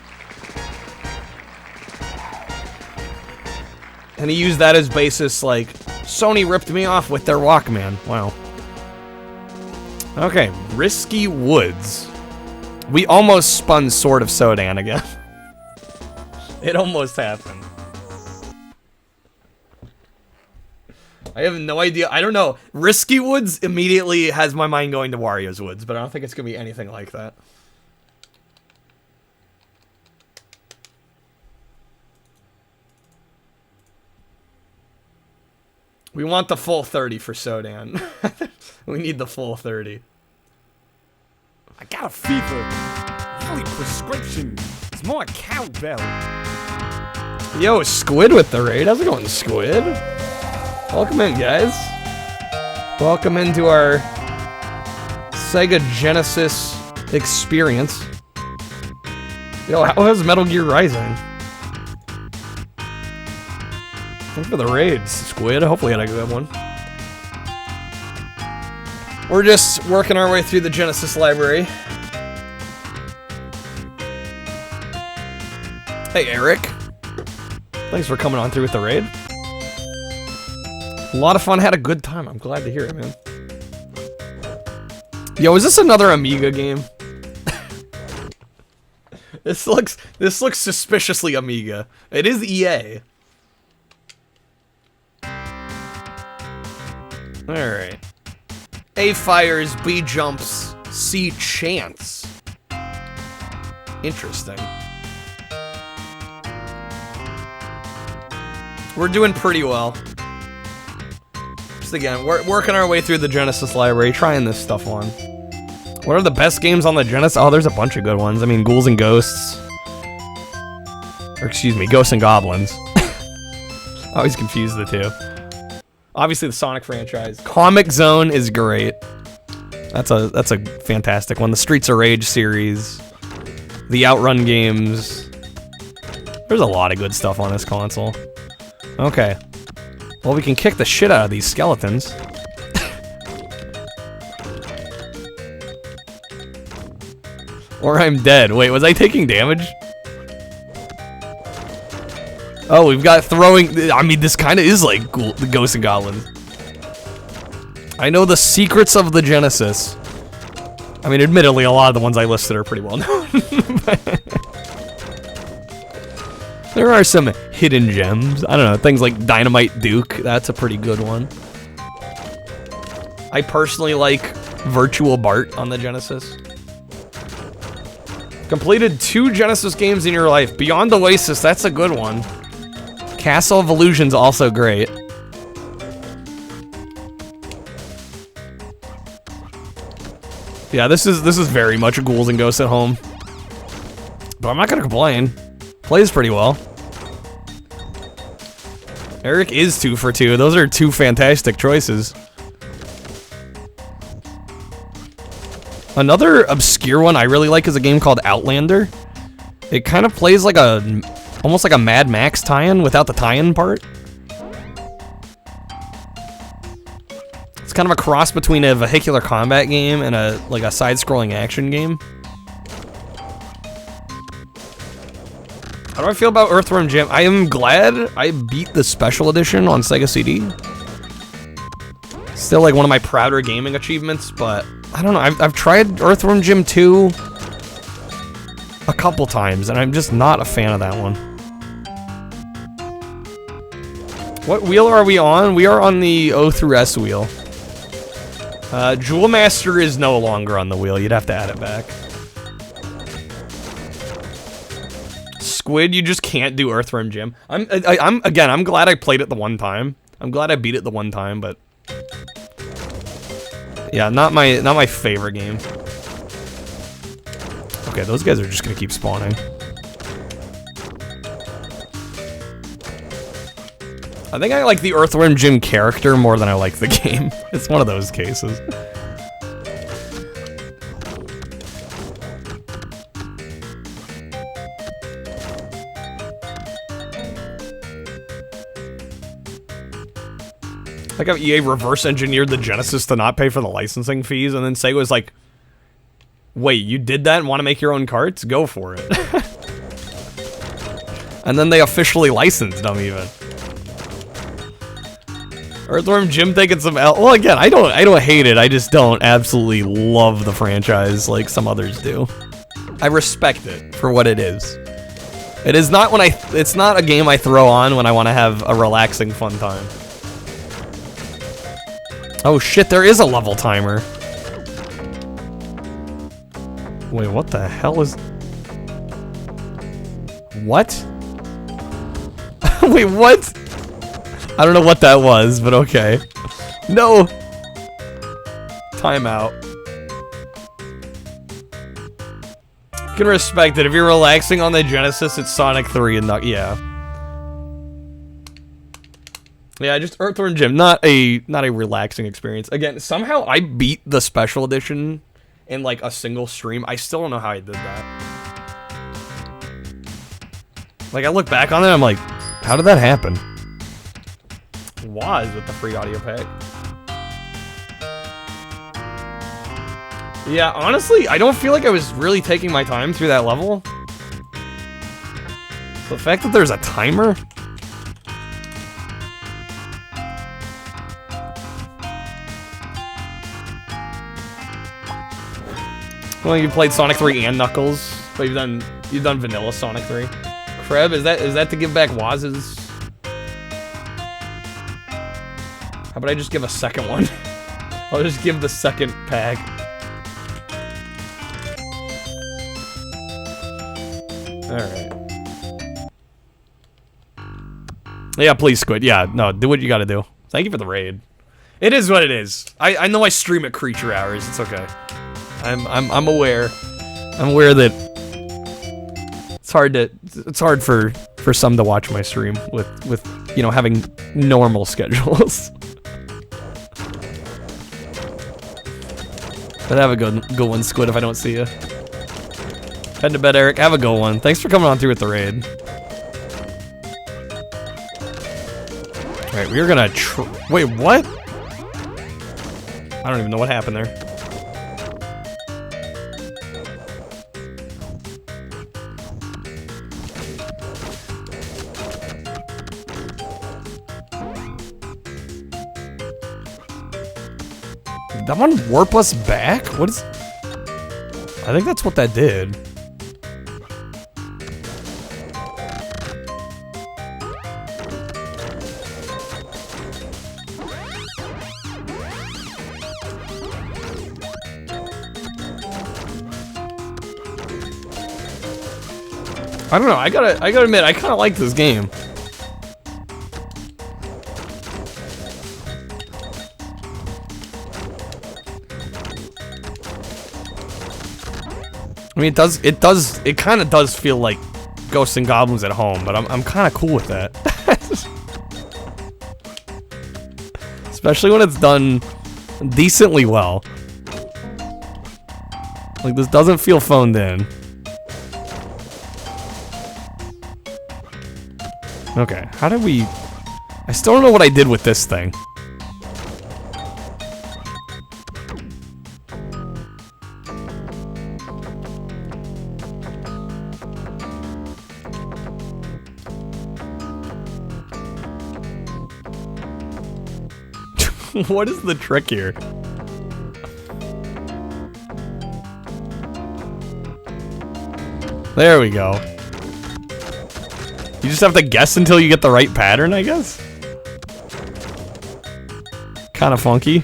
And he used that as basis, like, Sony ripped me off with their Walkman. Wow. Okay, Risky Woods. We almost spun Sword of Sodan again. It almost happened. I have no idea. I don't know. Risky Woods immediately has my mind going to Wario's Woods, but I don't think it's going to be anything like that. We want the full 30 for Sodan. We need the full 30. I got a fever. Holy prescription. It's more cowbell. Yo, Squid with the raid. How's it going, Squid? Welcome in, guys. Welcome into our Sega Genesis experience. Yo, how is Metal Gear Rising? Thanks for the raids, Squid. Hopefully I had a good one. We're just working our way through the Genesis library. Hey, Eric. Thanks for coming on through with the raid. A lot of fun. Had a good time. I'm glad to hear it, man. Yo, is this another Amiga game? This looks suspiciously Amiga. It is EA. Alright. A fires, B jumps, C chance. Interesting. We're doing pretty well. Just again, we're working our way through the Genesis library, trying this stuff on. What are the best games on the Genesis? Oh, there's a bunch of good ones. I mean, Ghouls and Ghosts. Or excuse me, Ghosts and Goblins. I always confuse the two. Obviously, the Sonic franchise. Comic Zone is great. That's a fantastic one. The Streets of Rage series. The Outrun games. There's a lot of good stuff on this console. Okay. Well, we can kick the shit out of these skeletons. Or I'm dead. Wait, was I taking damage? Oh, we've got throwing. I mean, this kind of is like the Ghosts and Goblins. I know the secrets of the Genesis. I mean, admittedly, a lot of the ones I listed are pretty well known. There are some hidden gems. I don't know, things like Dynamite Duke. That's a pretty good one. I personally like Virtual Bart on the Genesis. Completed 2 Genesis games in your life. Beyond Oasis, that's a good one. Castle of Illusion's also great. Yeah, this is very much Ghouls and Ghosts at home. But I'm not gonna complain. Plays pretty well. Eric is 2 for 2. Those are 2 fantastic choices. Another obscure one I really like is a game called Outlander. It kind of plays like almost like a Mad Max tie-in without the tie-in part. It's kind of a cross between a vehicular combat game and a side-scrolling action game. How do I feel about Earthworm Jim? I am glad I beat the special edition on Sega CD. Still like one of my prouder gaming achievements, but I don't know. I've tried Earthworm Jim 2 a couple times, and I'm just not a fan of that one. What wheel are we on? We are on the O through S wheel. Jewel Master is no longer on the wheel. You'd have to add it back. Squid, you just can't do Earthworm Jim. I'm glad I played it the one time. I'm glad I beat it the one time, but yeah, not my favorite game. Okay, those guys are just gonna keep spawning. I think I like the Earthworm Jim character more than I like the game. It's one of those cases. Like how EA reverse engineered the Genesis to not pay for the licensing fees, and then Sega was like, wait, you did that and want to make your own carts? Go for it. And then they officially licensed them even. Earthworm Jim taking some L. Well, again, I don't hate it. I just don't absolutely love the franchise like some others do. I respect it for what it is. It is not it's not a game I throw on when I want to have a relaxing fun time. Oh shit, there is a level timer. Wait, what the hell is... What? Wait, what? I don't know what that was, but okay. No! Timeout. You can respect it. If you're relaxing on the Genesis, it's Sonic 3 and yeah. Yeah, just Earthworm Jim, not a relaxing experience. Again, somehow I beat the special edition in like a single stream. I still don't know how I did that. Like I look back on it, I'm like, how did that happen? Was with the free audio pack. Yeah, honestly, I don't feel like I was really taking my time through that level. The fact that there's a timer. Well, you played Sonic 3 and Knuckles, but you've done vanilla Sonic 3. Kreb, is that to give back Waz's? How about I just give a second one? I'll just give the second pack. Alright. Yeah, please, Squid. Yeah, no, do what you gotta do. Thank you for the raid. It is what it is. I know I stream at creature hours. It's okay. I'm aware. I'm aware that it's hard for some to watch my stream with you know having normal schedules. But have a good one, Squid, if I don't see you. Head to bed, Eric. Have a good one. Thanks for coming on through with the raid. Alright, we're gonna wait, what? I don't even know what happened there. Did that one warp us back? What is... I think that's what that did. I don't know, I gotta admit, I kinda like this game. I mean, it kind of does feel like Ghosts and Goblins at home, but I'm kind of cool with that. Especially when it's done decently well. Like, this doesn't feel phoned in. Okay, how did we... I still don't know what I did with this thing. What is the trick here? There we go. You just have to guess until you get the right pattern, I guess? Kind of funky.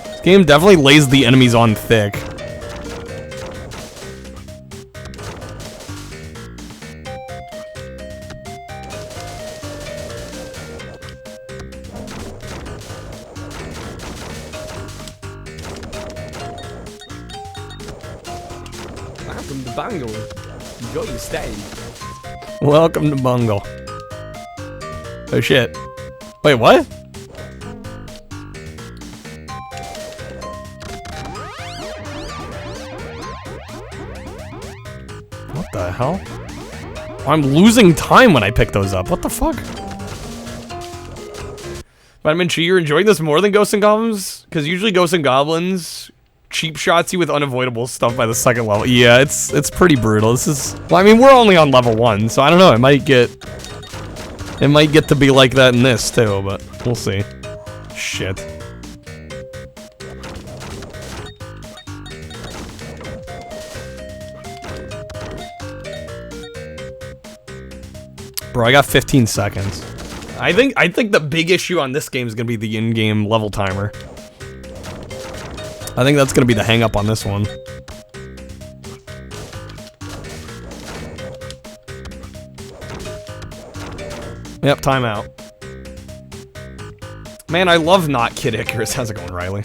This game definitely lays the enemies on thick. Welcome to Bungle. Enjoy your stay. Welcome to Bungle. Oh shit. Wait, what? What the hell? I'm losing time when I pick those up. What the fuck? Vitamin Chi, you're enjoying this more than Ghosts and Goblins? Because usually Ghosts and Goblins cheap shots you with unavoidable stuff by the second level. Yeah, it's pretty brutal. This is... Well, I mean, we're only on level 1, so I don't know. It might get to be like that in this, too, but we'll see. Shit. Bro, I got 15 seconds. I think the big issue on this game is gonna be the in-game level timer. I think that's gonna be the hang-up on this one. Yep, timeout. Man, I love not Kid Icarus. How's it going, Riley?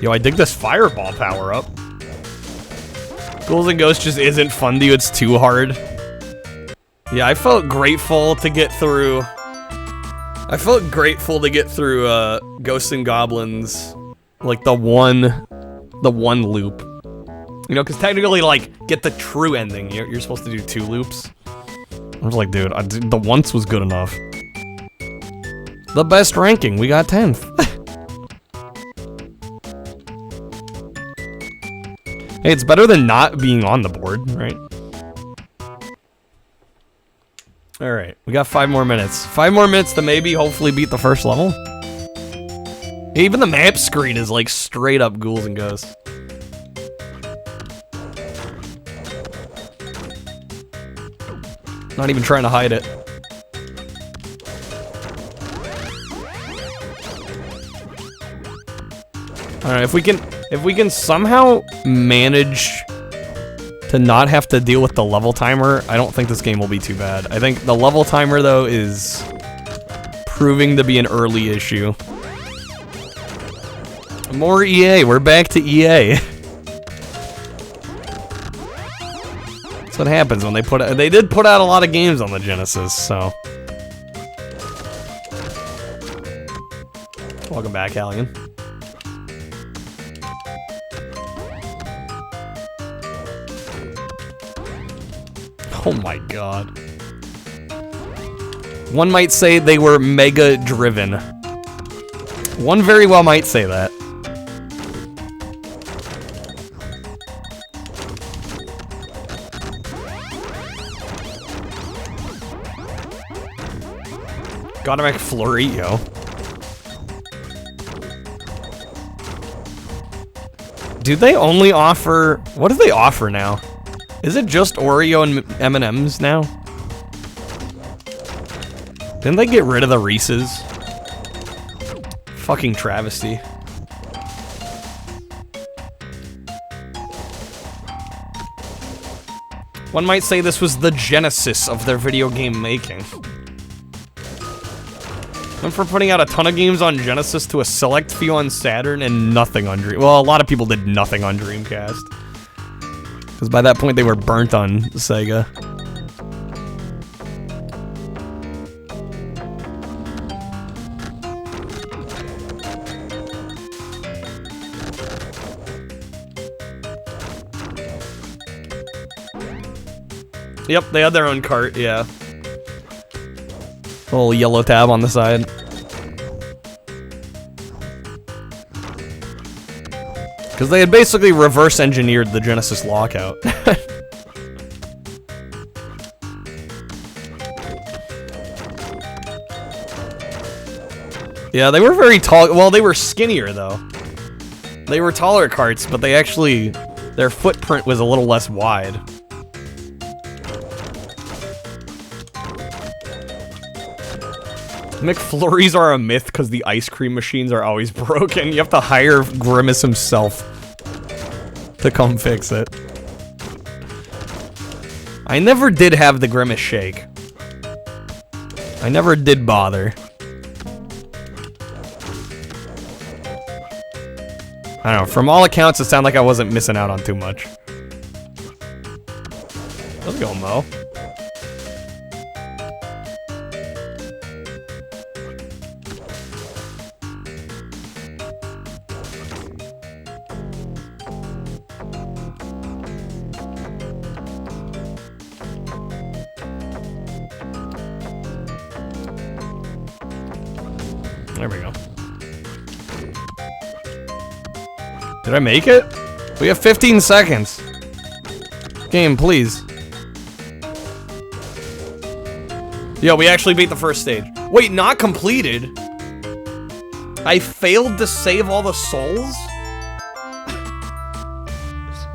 Yo, I dig this fireball power up. Ghouls and Ghosts just isn't fun to you, it's too hard. Yeah, I felt grateful to get through... Ghosts and Goblins, like the one loop. You know, because technically, like, get the true ending, you're supposed to do 2 loops. I was like, dude, the once was good enough. The best ranking, we got 10th. Hey, it's better than not being on the board, right? Alright, we got 5 more minutes. 5 more minutes to maybe, hopefully, beat the first level. Even the map screen is like straight up Ghouls and Ghosts. Not even trying to hide it. Alright, if we can somehow manage to not have to deal with the level timer, I don't think this game will be too bad. I think the level timer, though, is proving to be an early issue. More EA, we're back to EA. That's what happens when they did put out a lot of games on the Genesis, so. Welcome back, Halligan. Oh my god. One might say they were mega driven. One very well might say that. Gotta make flurry, yo. Do they only offer... What do they offer now? Is it just Oreo and M&M's now? Didn't they get rid of the Reese's? Fucking travesty. One might say this was the genesis of their video game making. And for putting out a ton of games on Genesis to a select few on Saturn and nothing on Dream. Well, a lot of people did nothing on Dreamcast. Because by that point they were burnt on Sega. Yep, they had their own cart, yeah. A little yellow tab on the side. Because they had basically reverse engineered the Genesis lockout. Yeah, they were very tall. Well, they were skinnier, though. They were taller carts, but they actually... their footprint was a little less wide. McFlurries are a myth because the ice cream machines are always broken. You have to hire Grimace himself to come fix it. I never did have the Grimace shake. I never did bother. I don't know, from all accounts it sounded like I wasn't missing out on too much. Let's go, Mo. There we go. Did I make it? We have 15 seconds. Game, please. Yo, we actually beat the first stage. Wait, not completed? I failed to save all the souls?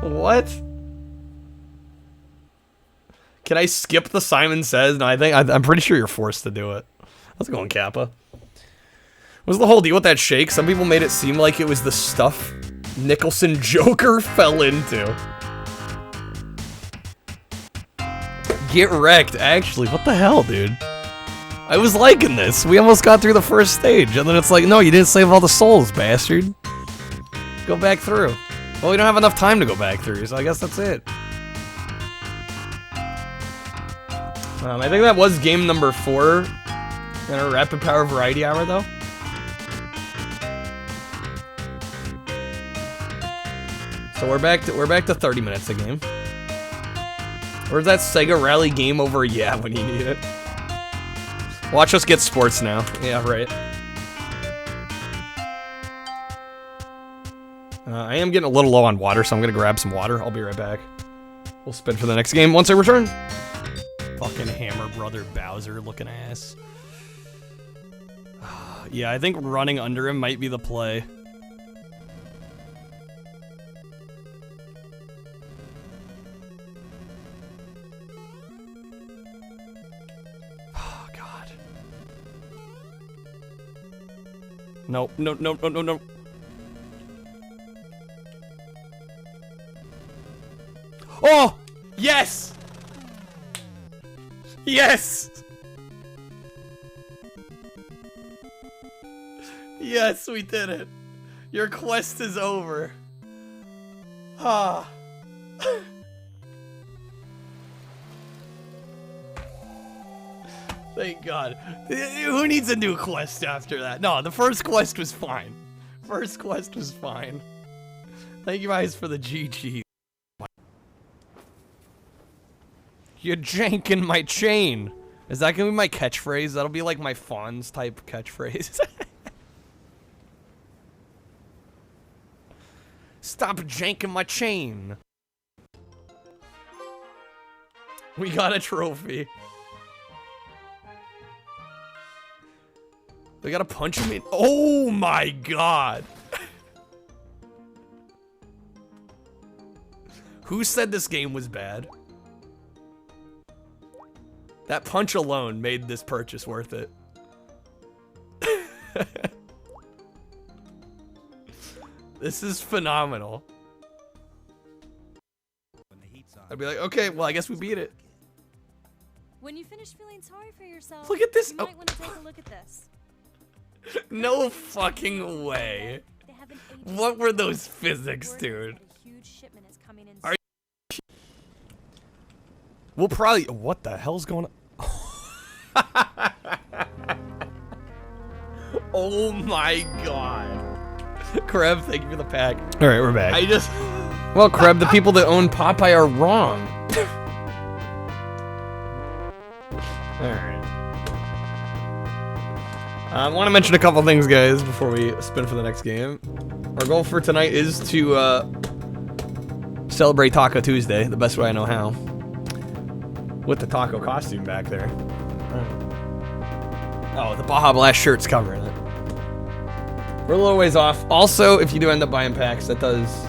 What? Can I skip the Simon Says? No, I'm pretty sure you're forced to do it. Let's go on Kappa. What's the whole deal with that shake? Some people made it seem like it was the stuff Nicholson Joker fell into. Get wrecked, actually. What the hell, dude? I was liking this. We almost got through the first stage, and then it's like, no, you didn't save all the souls, bastard. Go back through. Well, we don't have enough time to go back through, so I guess that's it. I think that was game number 4 in our Rapid Power Variety Hour, though. So we're back to 30 minutes a game. Where's that Sega Rally game over? Yeah, when you need it. Watch us get sports now. Yeah, right. I am getting a little low on water, so I'm gonna grab some water. I'll be right back. We'll spin for the next game once I return. Fucking Hammer Brother Bowser looking ass. Yeah, I think running under him might be the play. No, no, no, no, no, no. Oh! Yes! Yes! Yes, we did it. Your quest is over. Ah. Thank God. Who needs a new quest after that? No, the first quest was fine. First quest was fine. Thank you guys for the GG. You're janking my chain. Is that gonna be my catchphrase? That'll be like my Fonz type catchphrase. Stop janking my chain. We got a trophy. We gotta punch him in. Oh my God. Who said this game was bad? That punch alone made this purchase worth it. This is phenomenal. I'd be like, okay, well, I guess we beat it. When you finish feeling sorry for yourself, Look at this. you might want to take a look at this. No fucking way. What were those physics, dude? Are you... We'll probably... What the hell's going on? Oh my god. Kreb, thank you for the pack. Alright, we're back. Well, Kreb, the people that own Popeye are wrong. Alright. I want to mention a couple things, guys, before we spin for the next game. Our goal for tonight is to celebrate Taco Tuesday, the best way I know how. With the taco costume back there. Oh, the Baja Blast shirt's covering it. We're a little ways off. Also, if you do end up buying packs, that does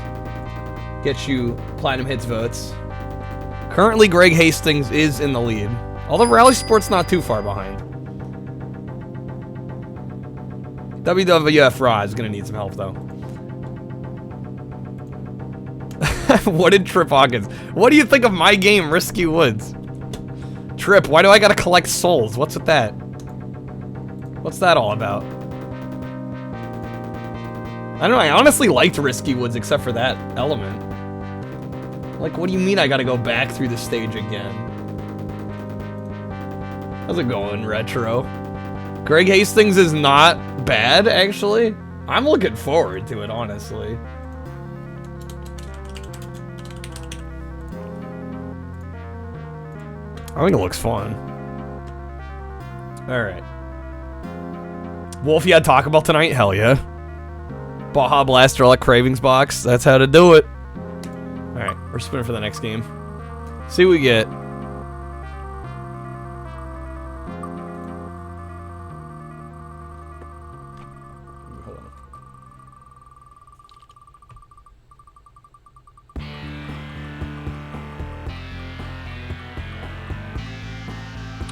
get you Platinum Hits votes. Currently, Greg Hastings is in the lead. Although Rally Sport's not too far behind. WWF Raw is going to need some help, though. What did Trip Hawkins? What do you think of my game, Risky Woods? Trip, why do I got to collect souls? What's with that? What's that all about? I don't know, I honestly liked Risky Woods except for that element. Like, what do you mean I gotta go back through the stage again? How's it going, Retro? Greg Hastings is not bad, actually. I'm looking forward to it, honestly. I think it looks fun. Alright. Wolf, you had Taco Bell tonight? Hell yeah. Baja Blaster Elect Cravings box. That's how to do it. Alright, we're spinning for the next game. See what we get. Hold on.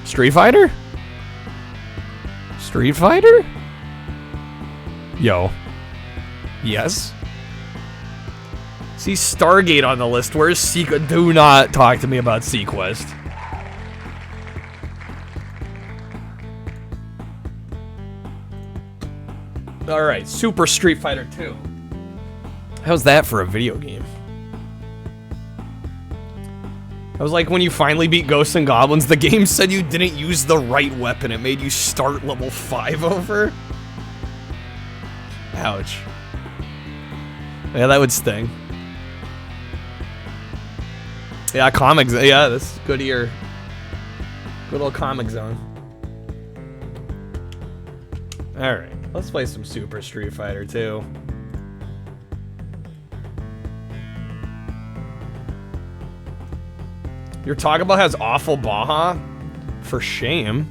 Street Fighter? Street Fighter? Yo. Yes. See Stargate on the list. Where's SEGA? Do not talk to me about Sequest. Alright, Super Street Fighter 2. How's that for a video game? I was like, when you finally beat Ghosts and Goblins, the game said you didn't use the right weapon. It made you start level 5 over. Ouch. Yeah, that would sting. Yeah, comics. Yeah, that's good here. Good old Comic Zone. Alright, let's play some Super Street Fighter 2. Your Taco Bell has awful Baja? For shame.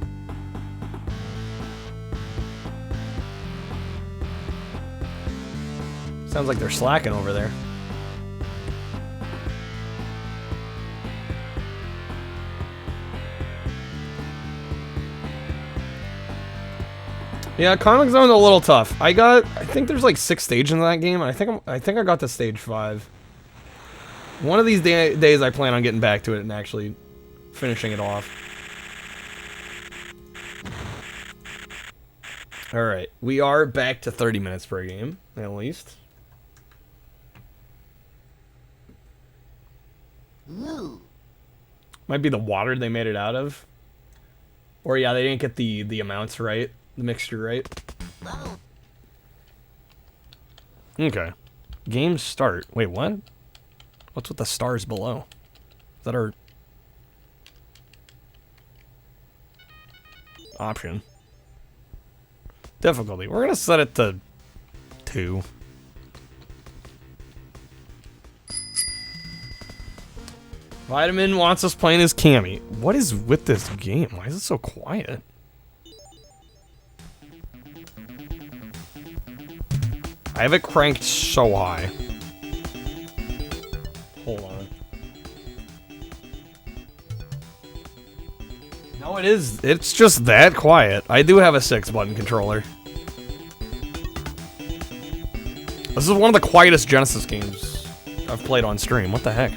Sounds like they're slacking over there. Yeah, Comic Zone's a little tough. I think there's like 6 stages in that game. I think I got to stage 5. One of these days I plan on getting back to it and actually finishing it off. Alright, we are back to 30 minutes per game, at least. Might be the water they made it out of. Or yeah, they didn't get the amounts right. The mixture right. Okay. Game start. Wait, what? What's with the stars below? Is that our option? Difficulty. We're gonna set it to 2. Vitamin wants us playing as Cammy. What is with this game? Why is it so quiet? I have it cranked so high. Hold on. No, it is. It's just that quiet. I do have a 6-button controller. This is one of the quietest Genesis games I've played on stream. What the heck?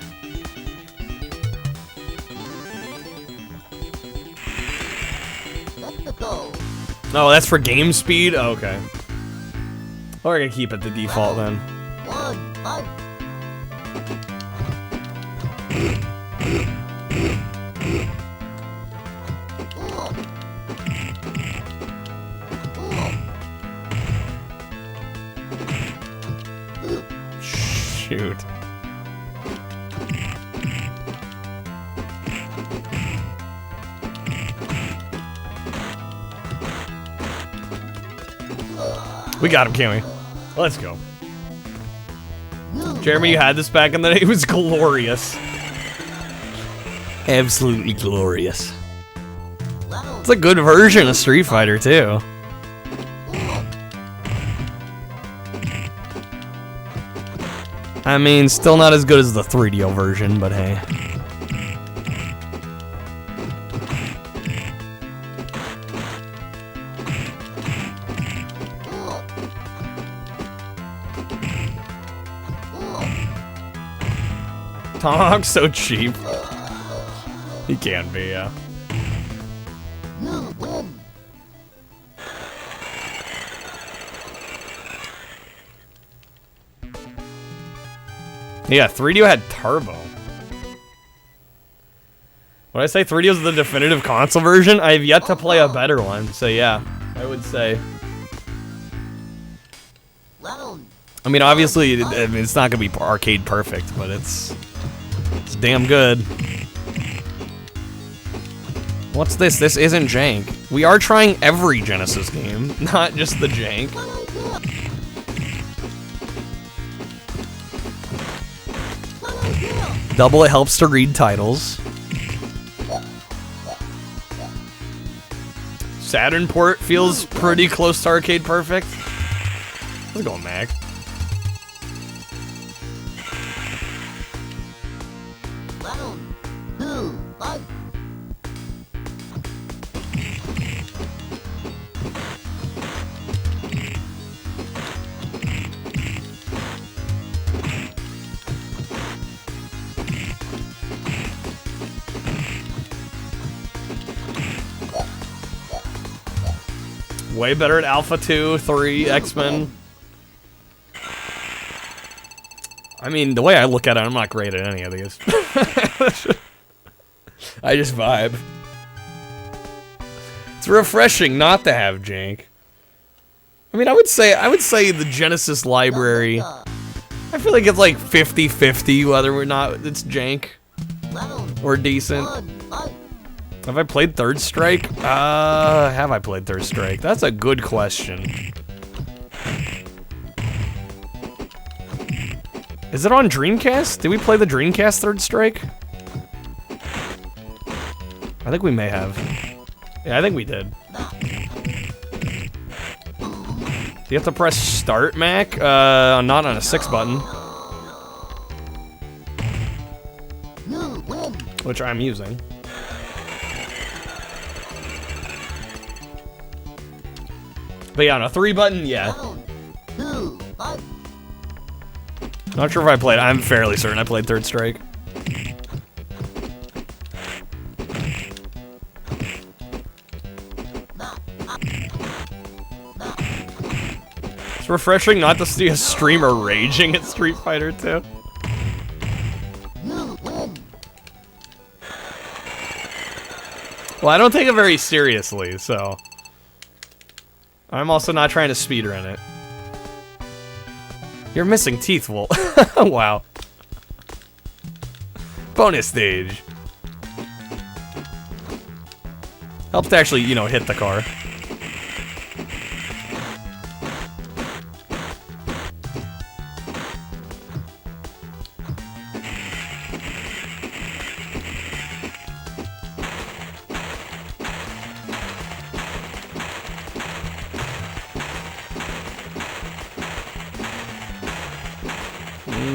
Oh, that's for game speed? Oh, okay. We're gonna keep it the default then. Shoot. We got him, can't we? Let's go. Jeremy, you had this back in the day. It was glorious. Absolutely glorious. It's a good version of Street Fighter, too. I mean, still not as good as the 3DO version, but hey. Tomahawk's so cheap. He can be, yeah. Yeah, 3DO had turbo. When I say 3DO's the definitive console version, I have yet to play a better one. So yeah, I would say. I mean, obviously, it's not gonna be arcade perfect, but it's damn good. What's this? This isn't jank. We are trying every Genesis game, not just the jank. Double, it helps to read titles. Saturn port feels pretty close to arcade perfect. Let's go, Mac. Way better at Alpha 2, 3, X-Men. I mean, the way I look at it, I'm not great at any of these. I just vibe. It's refreshing not to have jank. I mean, I would say the Genesis library, I feel like it's like 50-50 whether or not it's jank or decent. Have I played Third Strike? Have I played Third Strike? That's a good question. Is it on Dreamcast? Did we play the Dreamcast Third Strike? I think we may have. Yeah, I think we did. Do you have to press Start, Mac? Not on a 6 button. Which I'm using. But yeah, on a 3 button, yeah. Not sure if I played. I'm fairly certain I played Third Strike. It's refreshing not to see a streamer raging at Street Fighter 2. Well, I don't take it very seriously, so... I'm also not trying to speedrun it. You're missing teeth, Wolf. Wow. Bonus stage. Helps to actually, you know, hit the car.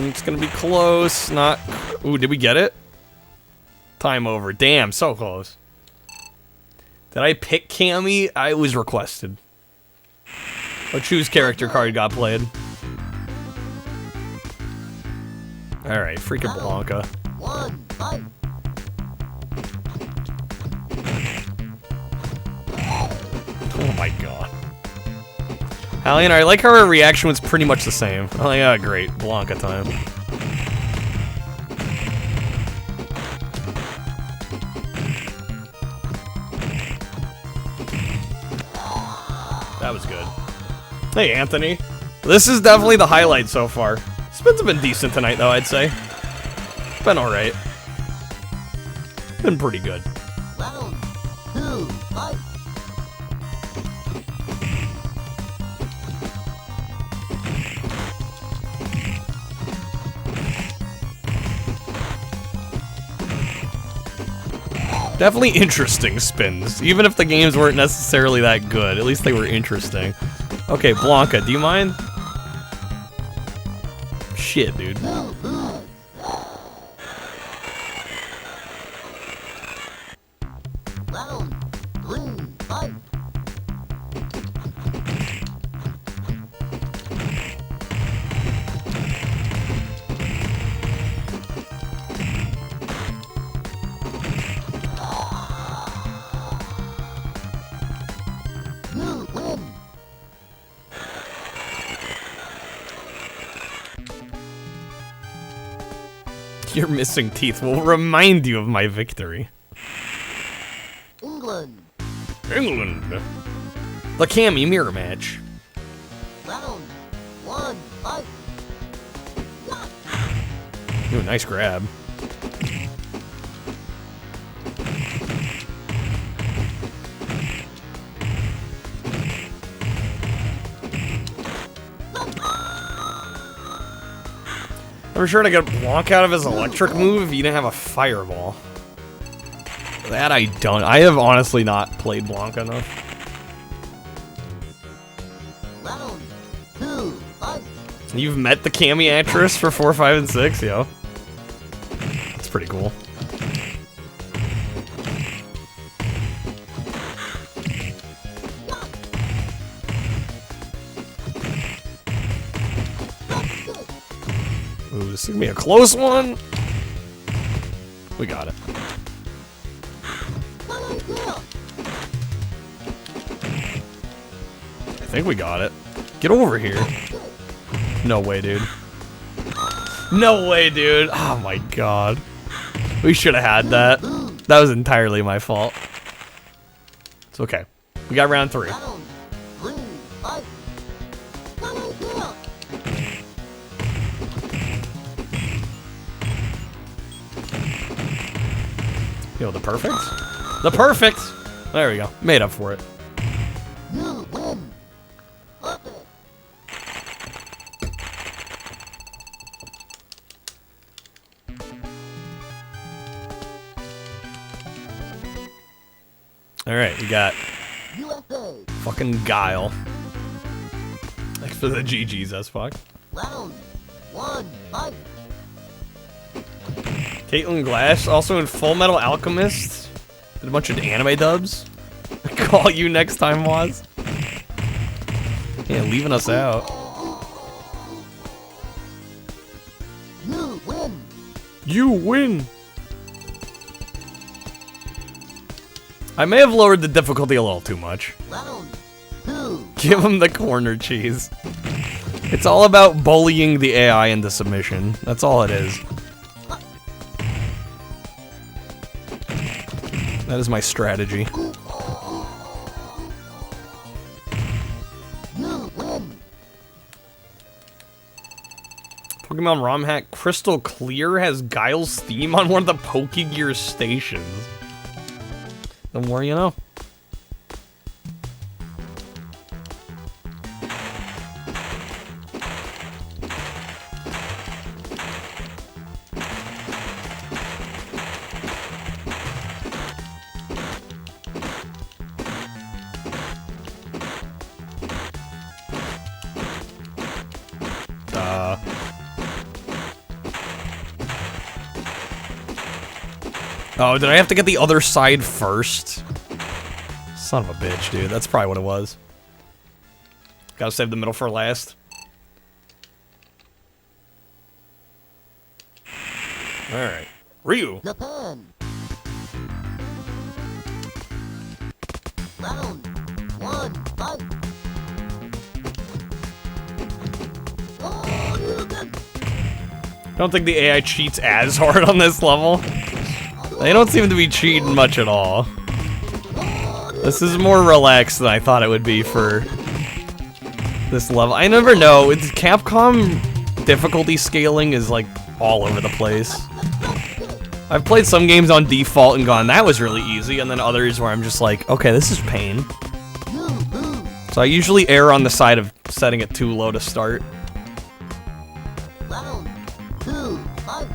It's gonna be close, not... Ooh, did we get it? Time over. Damn, so close. Did I pick Cammy? I was requested. Or choose character card got played. Alright, freaking Blanca. Oh my god. Alien, I like how her reaction was pretty much the same. I'm like, oh, great. Blanca time. That was good. Hey, Anthony. This is definitely the highlight so far. Spins have been decent tonight, though, I'd say. Been alright. Been pretty good. Round 2, fight. Definitely interesting spins. Even if the games weren't necessarily that good, at least they were interesting. Okay, Blanca, do you mind? Shit, dude. Round 3, fight. You win. Your missing teeth will remind you of my victory. England. England. The Cammy mirror match. Round 1, fight. Ooh, nice grab. I'm sure to get Blanc out of his electric move if you didn't have a fireball. That I don't. I have honestly not played Blanc enough. Round 2, fight. You've met the Cammy actress for 4, 5, and 6, yo. That's pretty cool. Ooh, this is gonna be a close one. We got it. I think we got it. Get over here. No way, dude. No way, dude. Oh my god. We should have had that. That was entirely my fault. It's okay. We got round 3. Round 3, fight. Yo, the perfect? The perfect! There we go. Made up for it. You win. Alright, we got USA. fucking Guile. Thanks for the GGs, as fuck. Round 1, fight. Caitlin Glass, also in Full Metal Alchemist. Did a bunch of anime dubs. Call you next time, Waz. Yeah, leaving us out. You win. You win. I may have lowered the difficulty a little too much. Round 2. Give him the corner cheese. It's all about bullying the AI into submission. That's all it is. That is my strategy. You win. Pokemon ROM hack Crystal Clear has Guile's theme on one of the Pokegear stations. The more you know. Oh, did I have to get the other side first? Son of a bitch, dude. That's probably what it was. Gotta save the middle for last. Alright. Ryu. Japan. Round 1, don't think the AI cheats as hard on this level. They don't seem to be cheating much at all. This is more relaxed than I thought it would be for this level. I never know. It's Capcom difficulty scaling is like all over the place. I've played some games on default and gone, that was really easy, and then others where I'm just like, okay, this is pain. So I usually err on the side of setting it too low to start. Round 2, fight.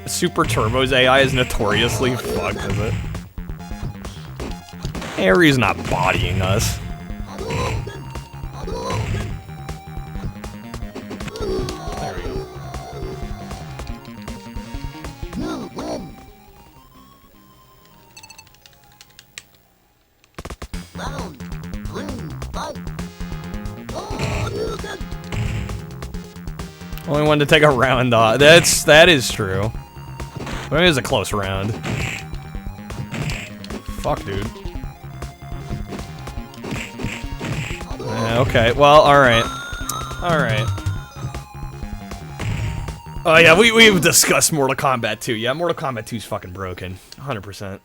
Super Turbo's AI is notoriously fucked, is it? Aries not bodying us. There we go. You win. Round 3, fight. Only one to take a round off. That is true. But it is a close round. Fuck, dude. Yeah, okay, well, alright. Alright. Oh yeah, we've discussed Mortal Kombat 2. Yeah, Mortal Kombat 2 is fucking broken. 100%.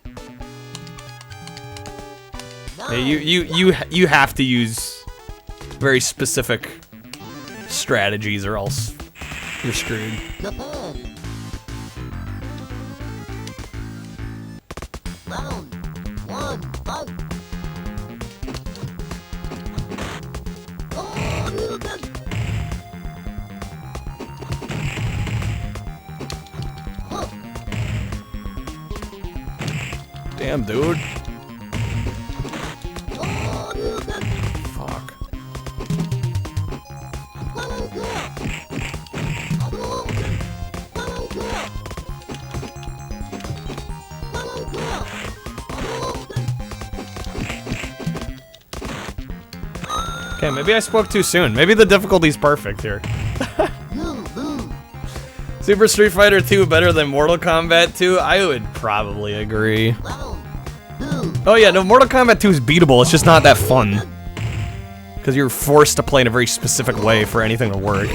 Yeah, you have to use very specific strategies or else you're screwed. Round 1, fight. Damn, dude. Fuck. Okay, maybe I spoke too soon. Maybe the difficulty's perfect here. Super Street Fighter 2 better than Mortal Kombat 2? I would probably agree. Oh yeah, no, Mortal Kombat 2 is beatable, it's just not that fun. Because you're forced to play in a very specific way for anything to work.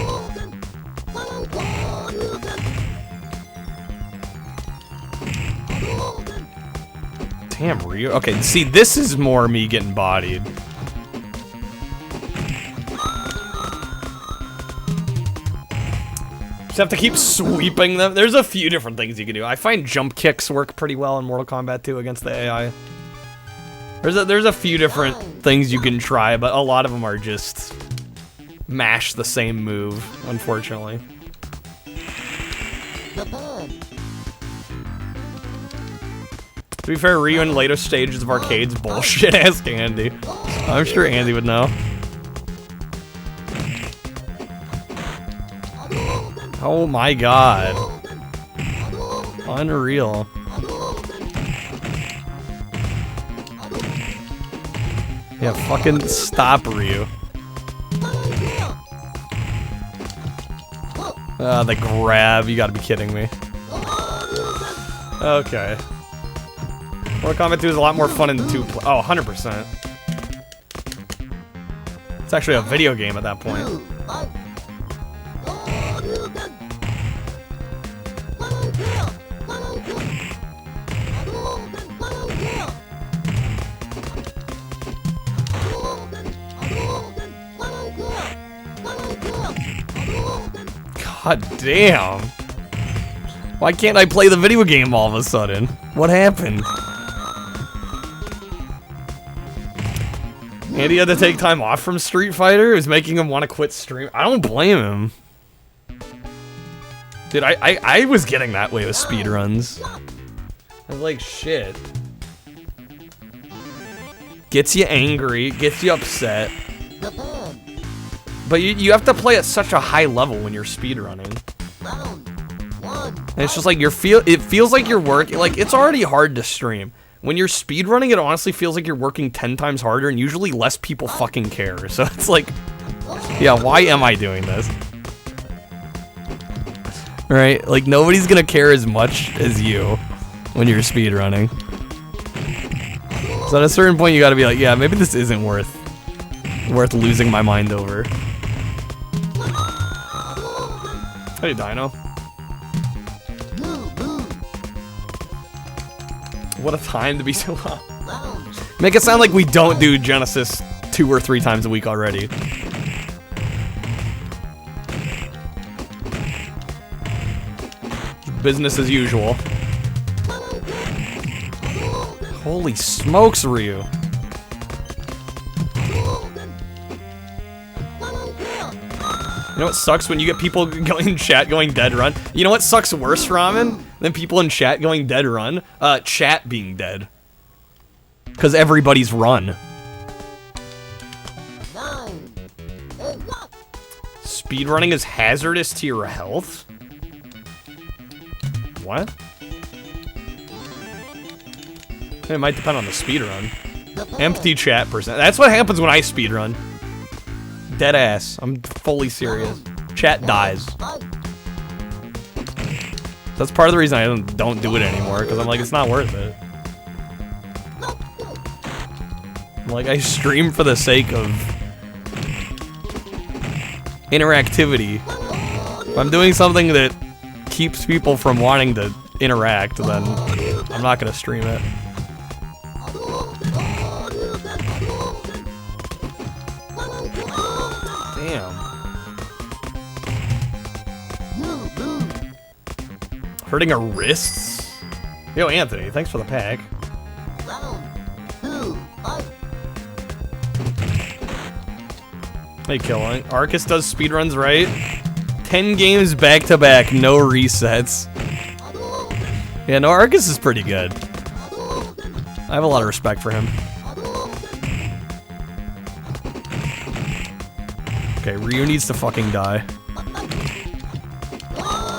Damn, Ryu. Okay, see, this is more me getting bodied. Just have to keep sweeping them. There's a few different things you can do. I find jump kicks work pretty well in Mortal Kombat 2 against the AI. There's a few different things you can try, but a lot of them are just mash the same move, unfortunately. To be fair, Ryu in later stages of arcades bullshit. Ask Andy. I'm sure Andy would know. Oh my god. Unreal. Yeah, fucking stop, Ryu. The grab. You gotta be kidding me. Okay. Mortal Kombat 2 is a lot more fun in the 2 play. Oh, 100%. It's actually a video game at that point. God damn. Why can't I play the video game all of a sudden? What happened? Andy had to take time off from Street Fighter? It was making him want to quit stream. I don't blame him. Dude, I was getting that way with speedruns. I was like, shit. Gets you angry, gets you upset. But you have to play at such a high level when you're speedrunning. And it's just like it feels like you're working, like it's already hard to stream. When you're speedrunning, it honestly feels like you're working 10 times harder and usually less people fucking care. So it's like, yeah, why am I doing this? Right? Like nobody's gonna care as much as you when you're speedrunning. So at a certain point, you gotta be like, yeah, maybe this isn't worth losing my mind over. Hey, Dino. What a time to be so loud. Make it sound like we don't do Genesis 2 or 3 times a week already. Business as usual. Holy smokes, Ryu. You know what sucks when you get people going in chat going dead run? You know what sucks worse, Ramen, than people in chat going dead run? Chat being dead. Because everybody's run. Speedrunning is hazardous to your health? What? It might depend on the speedrun. Empty chat percent. That's what happens when I speedrun. Dead ass. I'm fully serious. Chat dies. That's part of the reason I don't do it anymore, because I'm like, it's not worth it. I'm like, I stream for the sake of interactivity. If I'm doing something that keeps people from wanting to interact, then I'm not gonna stream it. Damn. Hurting our wrists? Yo, Anthony, thanks for the pack. Hey, Killing. Arcus does speedruns right. 10 games back to back, no resets. Yeah, no, Arcus is pretty good. I have a lot of respect for him. Okay, Ryu needs to fucking die.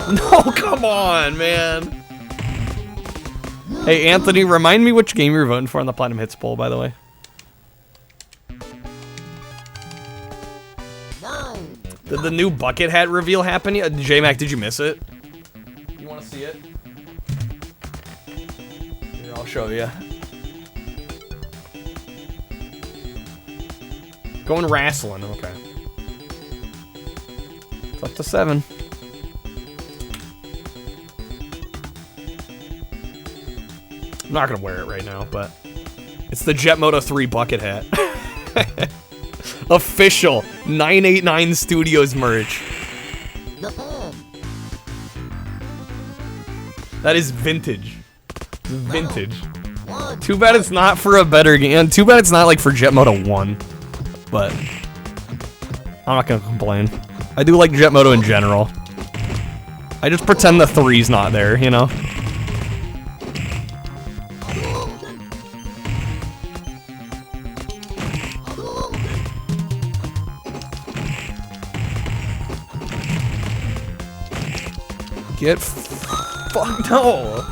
No, come on, man. Hey, Anthony, remind me which game you're voting for on the Platinum Hits poll, by the way. Did the new bucket hat reveal happen yet? J-Mac, did you miss it? You want to see it? Here, I'll show you. Going wrestling, okay. It's up to 7. I'm not gonna wear it right now, but it's the Jet Moto 3 bucket hat. Official 989 Studios merch. That is vintage. Vintage. Too bad it's not for a better game. Too bad it's not like for Jet Moto 1. But I'm not gonna complain. I do like Jet Moto in general. I just pretend the 3's not there, you know? Get fuck no.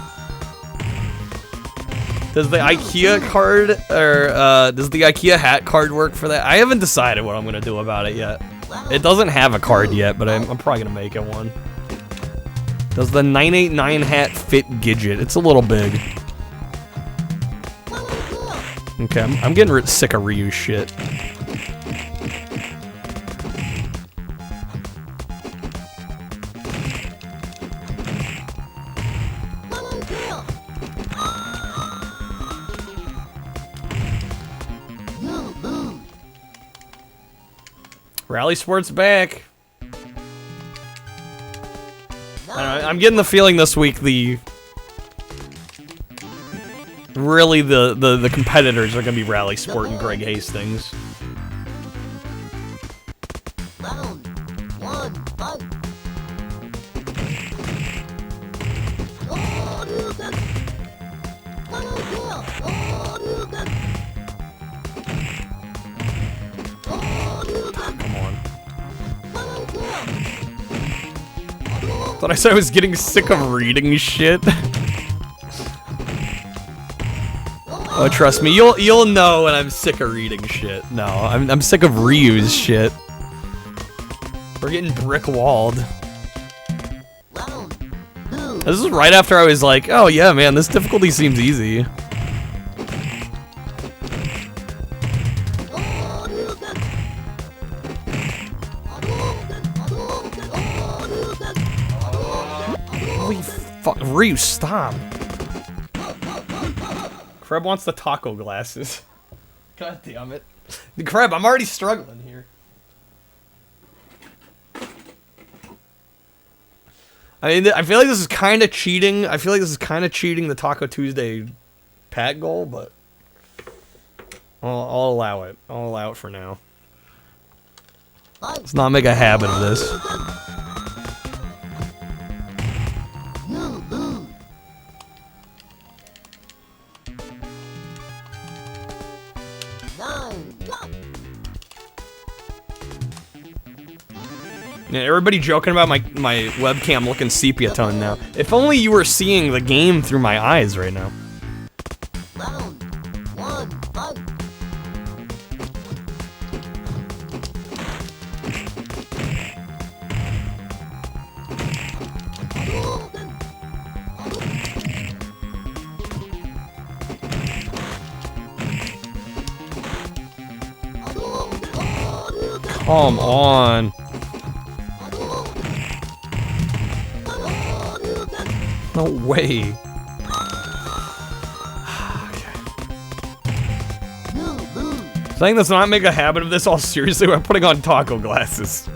Does the IKEA card or does the IKEA hat card work for that? I haven't decided what I'm gonna do about it yet. It doesn't have a card yet, but I'm probably gonna make it one. Does the 989 hat fit Gidget? It's a little big. Okay, I'm getting sick of Ryu's shit. Rally Sports back. I don't know, I'm getting the feeling this week the competitors are gonna be Rally Sport and Greg Hastings. Thought I said I was getting sick of reading shit. Oh, trust me, you'll know when I'm sick of reading shit. No, I'm sick of Ryu's shit. We're getting brick walled. This is right after I was like, oh yeah, man, this difficulty seems easy. Fuck, Ryu, stop. Kreb wants the taco glasses. God damn it. Kreb, I'm already struggling here. I mean, I feel like this is kind of cheating. I feel like this is kind of cheating the Taco Tuesday pack goal, but I'll allow it. I'll allow it for now. Let's not make a habit of this. Yeah, everybody joking about my webcam looking sepia tone now. If only you were seeing the game through my eyes right now. Come on. No way. Saying let's not make a habit of this all seriously, we're putting on taco glasses.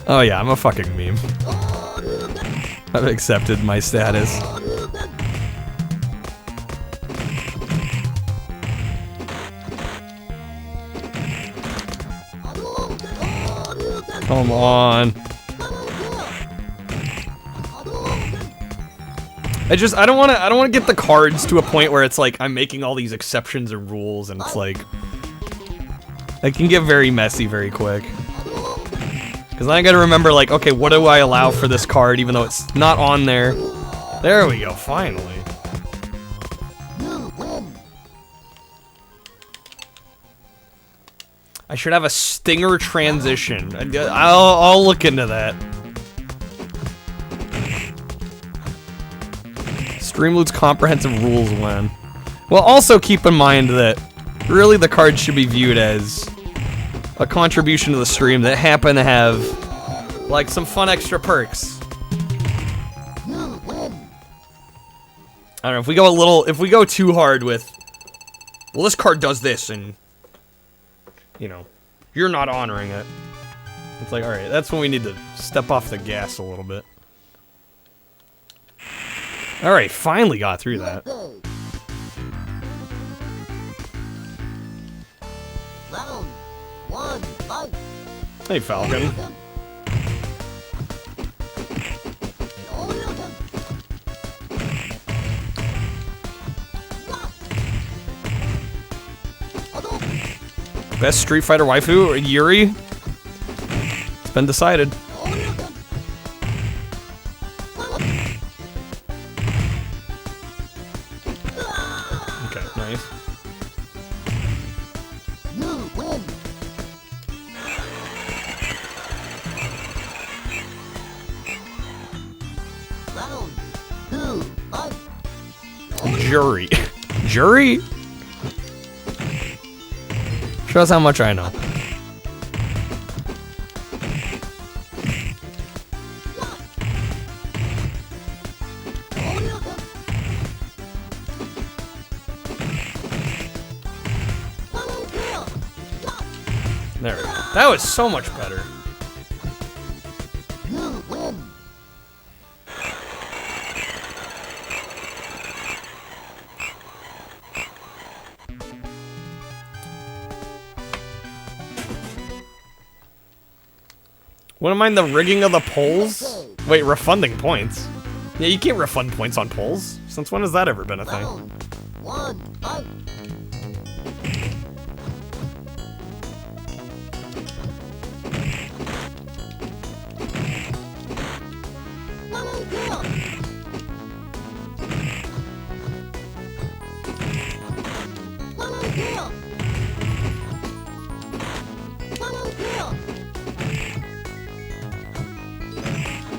Oh yeah, I'm a fucking meme. I've accepted my status. Come on. I don't wanna get the cards to a point where it's like I'm making all these exceptions and rules and it's like it can get very messy very quick. Cause then I gotta remember like, okay, what do I allow for this card even though it's not on there? There we go, finally. I should have a stinger transition. I'll look into that. Streamloot's comprehensive rules when. Well, also keep in mind that really the cards should be viewed as a contribution to the stream that happen to have like some fun extra perks. I don't know, if we go too hard with, well, this card does this and, you know, you're not honoring it. It's like, alright, that's when we need to step off the gas a little bit. Alright, finally got through that. Hey, Falcon. Best Street Fighter waifu? Yuri? It's been decided. Okay, nice. Jury. Jury? Shows how much I know. There we go. That was so much better. Wouldn't mind the rigging of the polls? Wait, refunding points? Yeah, you can't refund points on polls. Since when has that ever been a thing?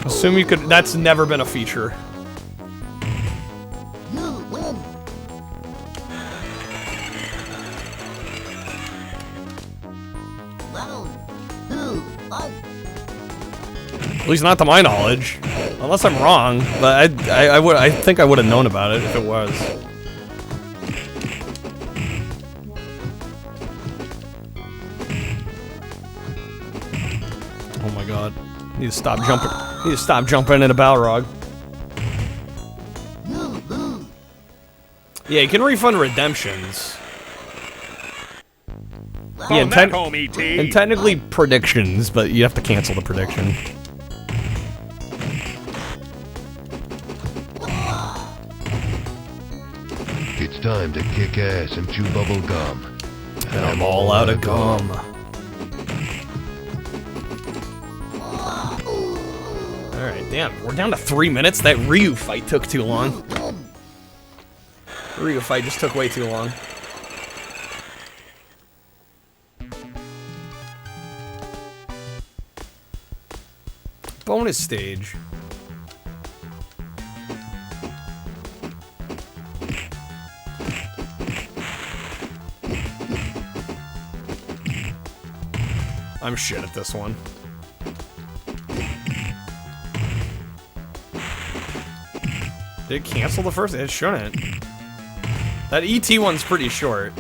Assume you could. That's never been a feature. At least not to my knowledge. Unless I'm wrong, but I think I would have known about it if it was. Oh my god. Need to stop jumping. Need to stop jumping in a Balrog. Yeah, you can refund redemptions. Yeah, and technically predictions, but you have to cancel the prediction. It's time to kick ass and chew bubble gum. And I'm all out of gum. Alright, damn, we're down to 3 minutes. That Ryu fight took too long. Ryu fight just took way too long. Bonus stage. I'm shit at this one. Did it cancel the first? It shouldn't. That ET one's pretty short.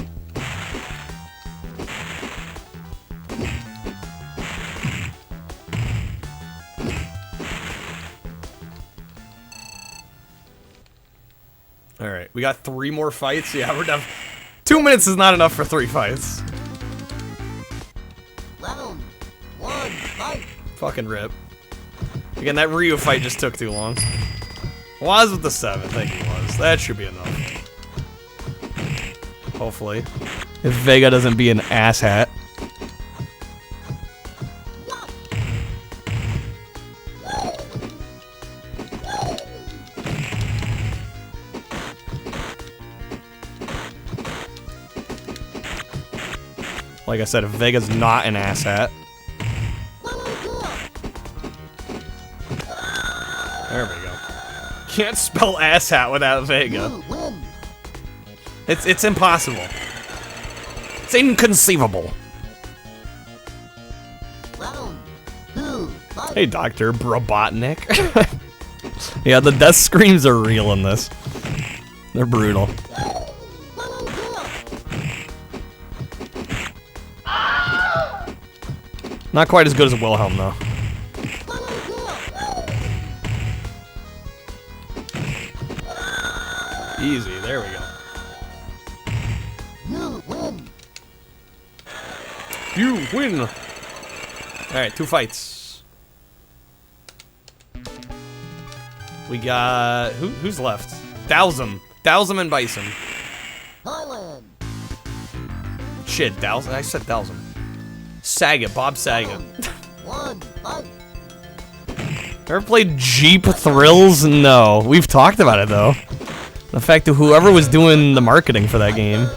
Alright, we got 3 more fights. Yeah, we're done. 2 minutes is not enough for 3 fights. Round 1, fight. Fucking rip. Again, that Ryu fight just took too long. Was with the 7, I think it was. That should be enough. Hopefully. If Vega doesn't be an asshat. Like I said, if Vega's not an asshat. There we go. Can't spell asshat without Vega. It's impossible. It's inconceivable. Hey, Dr. Brobotnik. Yeah, the death screams are real in this. They're brutal. Not quite as good as Wilhelm, though. Easy, there we go. You win! Alright, 2 fights. We got... Who's left? Dowsum. Dowsum and Bison. Thailand. Shit, Dowsum. I said Dowsum. Saga, Bob Saga. 1, fight. Ever played Jeep Thrills? No. We've talked about it, though. The fact that whoever was doing the marketing for that game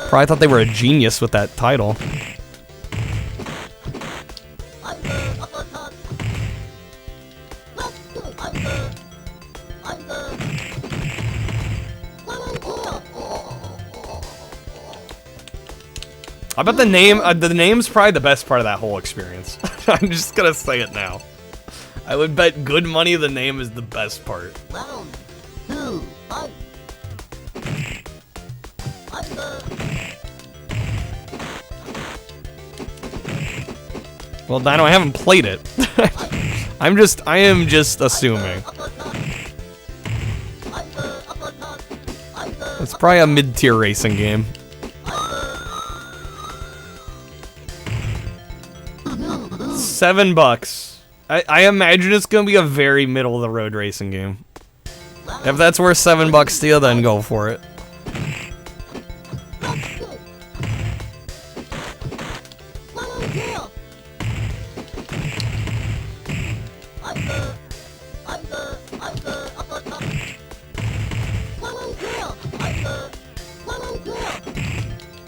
probably thought they were a genius with that title. I bet the name's probably the best part of that whole experience. I'm just gonna say it now. I would bet good money the name is the best part. Round 2, fight. Well, Dino, I haven't played it. I am just assuming. It's probably a mid-tier racing game. $7. I imagine it's gonna be a very middle-of-the-road racing game. If that's worth $7 to you, then go for it.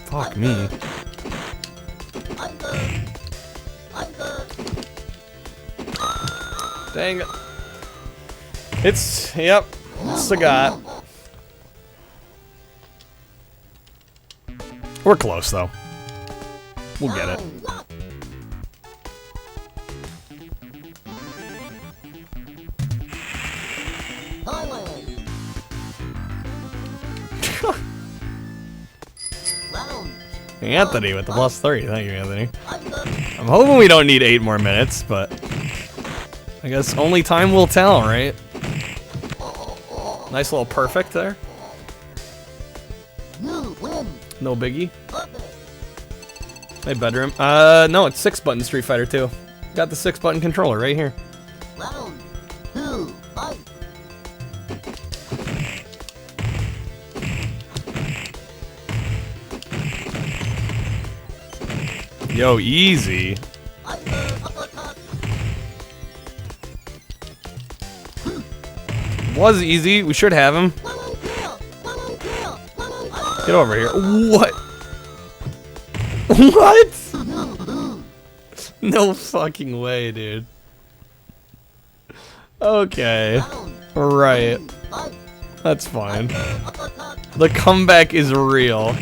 Fuck me. Dang it. Yep, it's the guy. We're close, though. We'll get it. Anthony with the +3. Thank you, Anthony. I'm hoping we don't need 8 more minutes, but I guess only time will tell, right? Nice little perfect there. No biggie. Hey, bedroom. No, it's 6-button Street Fighter 2. Got the 6-button controller right here. Round 2, fight. Yo, easy. Was easy. We should have him. Get over here. What? What? No fucking way, dude. Okay. Right. That's fine. The comeback is real.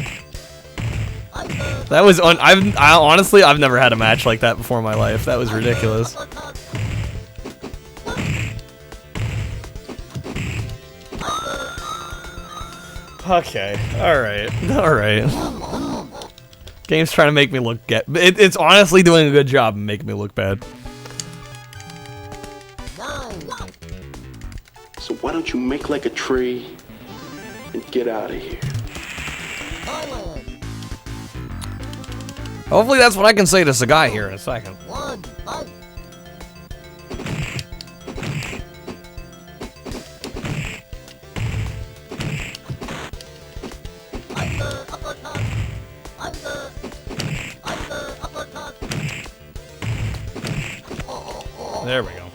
That was honestly, I've never had a match like that before in my life. That was ridiculous. Okay. Alright. Game's trying to make me look it's honestly doing a good job of making me look bad. So why don't you make like a tree and get out of here? Hopefully that's what I can say to Sagai here in a second. There we go.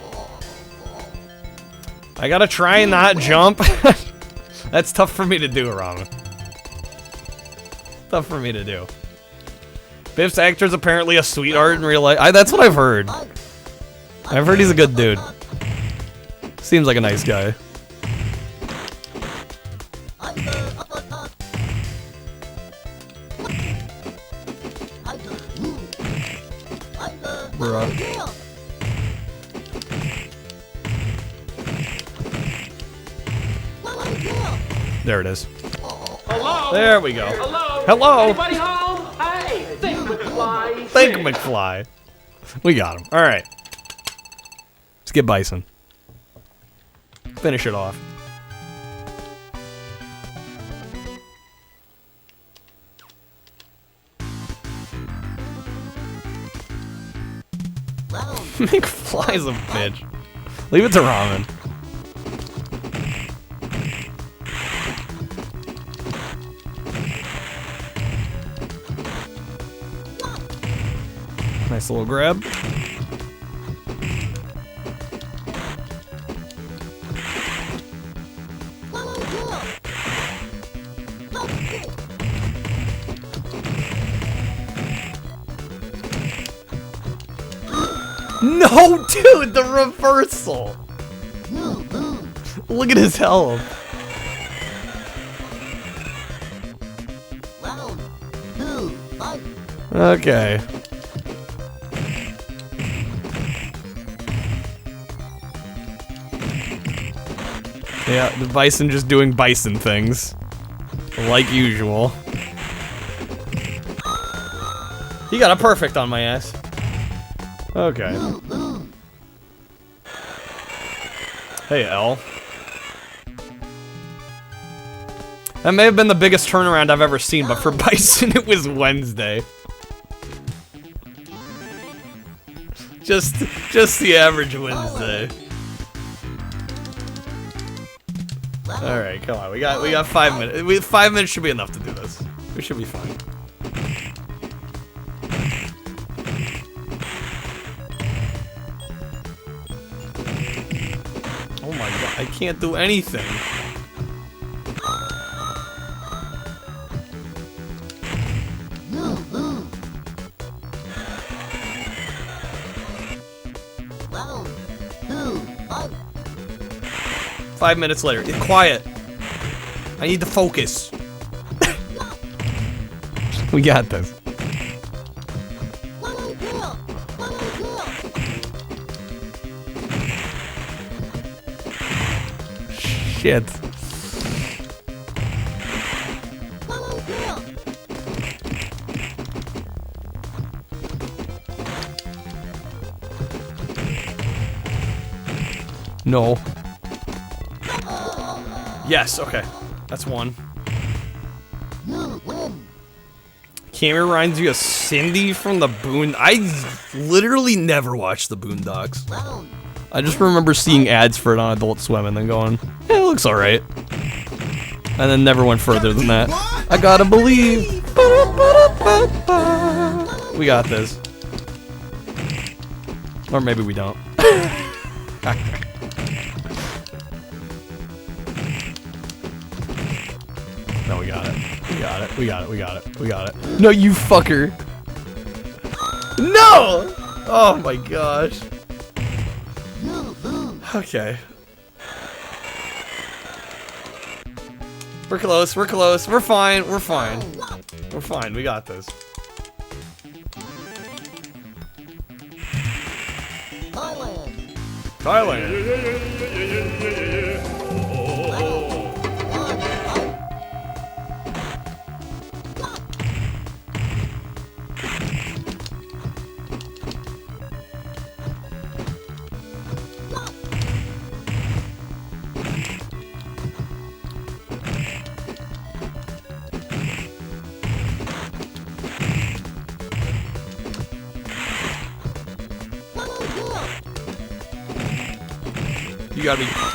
I gotta try and not jump. That's tough for me to do, Ramen. Tough for me to do. Biff's actor's apparently a sweetheart in real life. That's what I've heard. I've heard he's a good dude. Seems like a nice guy. Bruh. There it is. Hello? There we go. Hello? Hello? Anybody home? Hey, think McFly. Thank you, McFly. We got him. Alright. Let's get Bison. Finish it off. McFly's a bitch. Leave it to Ramen. Nice little grab. No, dude, the reversal. Look at his health. Okay. Yeah, the Bison just doing Bison things. Like usual. He got a perfect on my ass. Okay. Hey, L. That may have been the biggest turnaround I've ever seen, but for Bison, it was Wednesday. Just the average Wednesday. All right, come on. We got 5 minutes. 5 minutes should be enough to do this. We should be fine. Oh my god, I can't do anything. Round 2, fight. 5 minutes later. Quiet. I need to focus. We got this. Shit. No. Yes, okay. That's one. Cammy reminds you of Cindy from the I literally never watched the Boondocks. I just remember seeing ads for it on Adult Swim and then going, yeah, it looks alright. And then never went further than that. I gotta believe. We got this. Or maybe we don't. No, we got it. We got it. We got it. We got it. We got it. No, you fucker. No! Oh my gosh. Okay. We're close. We're close. We're fine. We're fine. We're fine. We got this. Thailand.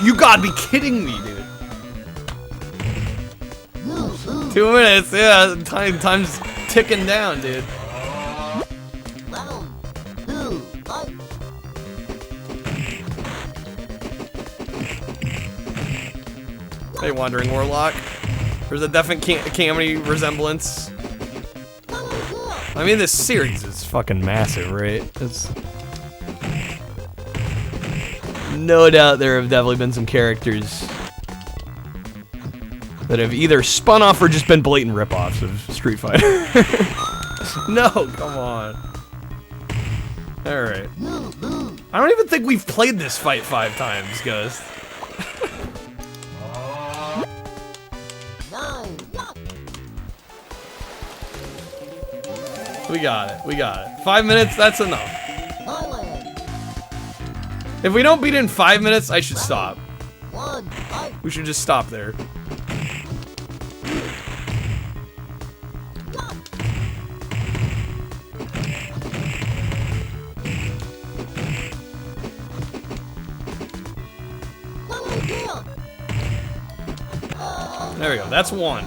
You gotta be kidding me, dude. 2 minutes, yeah, time's ticking down, dude. Hey, Wandering Warlock. There's a definite Cammy resemblance. I mean, this series is fucking massive, right? It's... No doubt there have definitely been some characters that have either spun off or just been blatant rip-offs of Street Fighter. No, come on. Alright. I don't even think we've played this fight 5 times, Ghost. We got it. We got it. 5 minutes, that's enough. If we don't beat it in 5 minutes, I should stop. We should just stop there. There we go. That's one.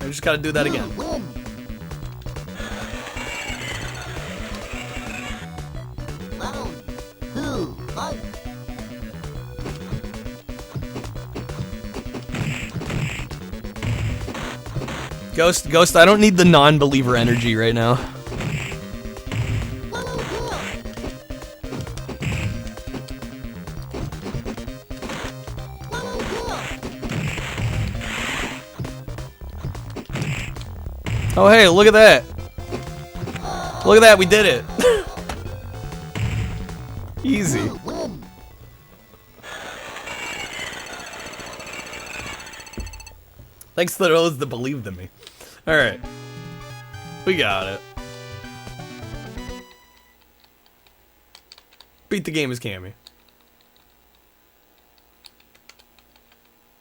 I just gotta do that again. Ghost, I don't need the non-believer energy right now. Oh hey, look at that. Look at that, we did it. Easy. Thanks to those that believed in me. Alright. We got it. Beat the game as Cammy.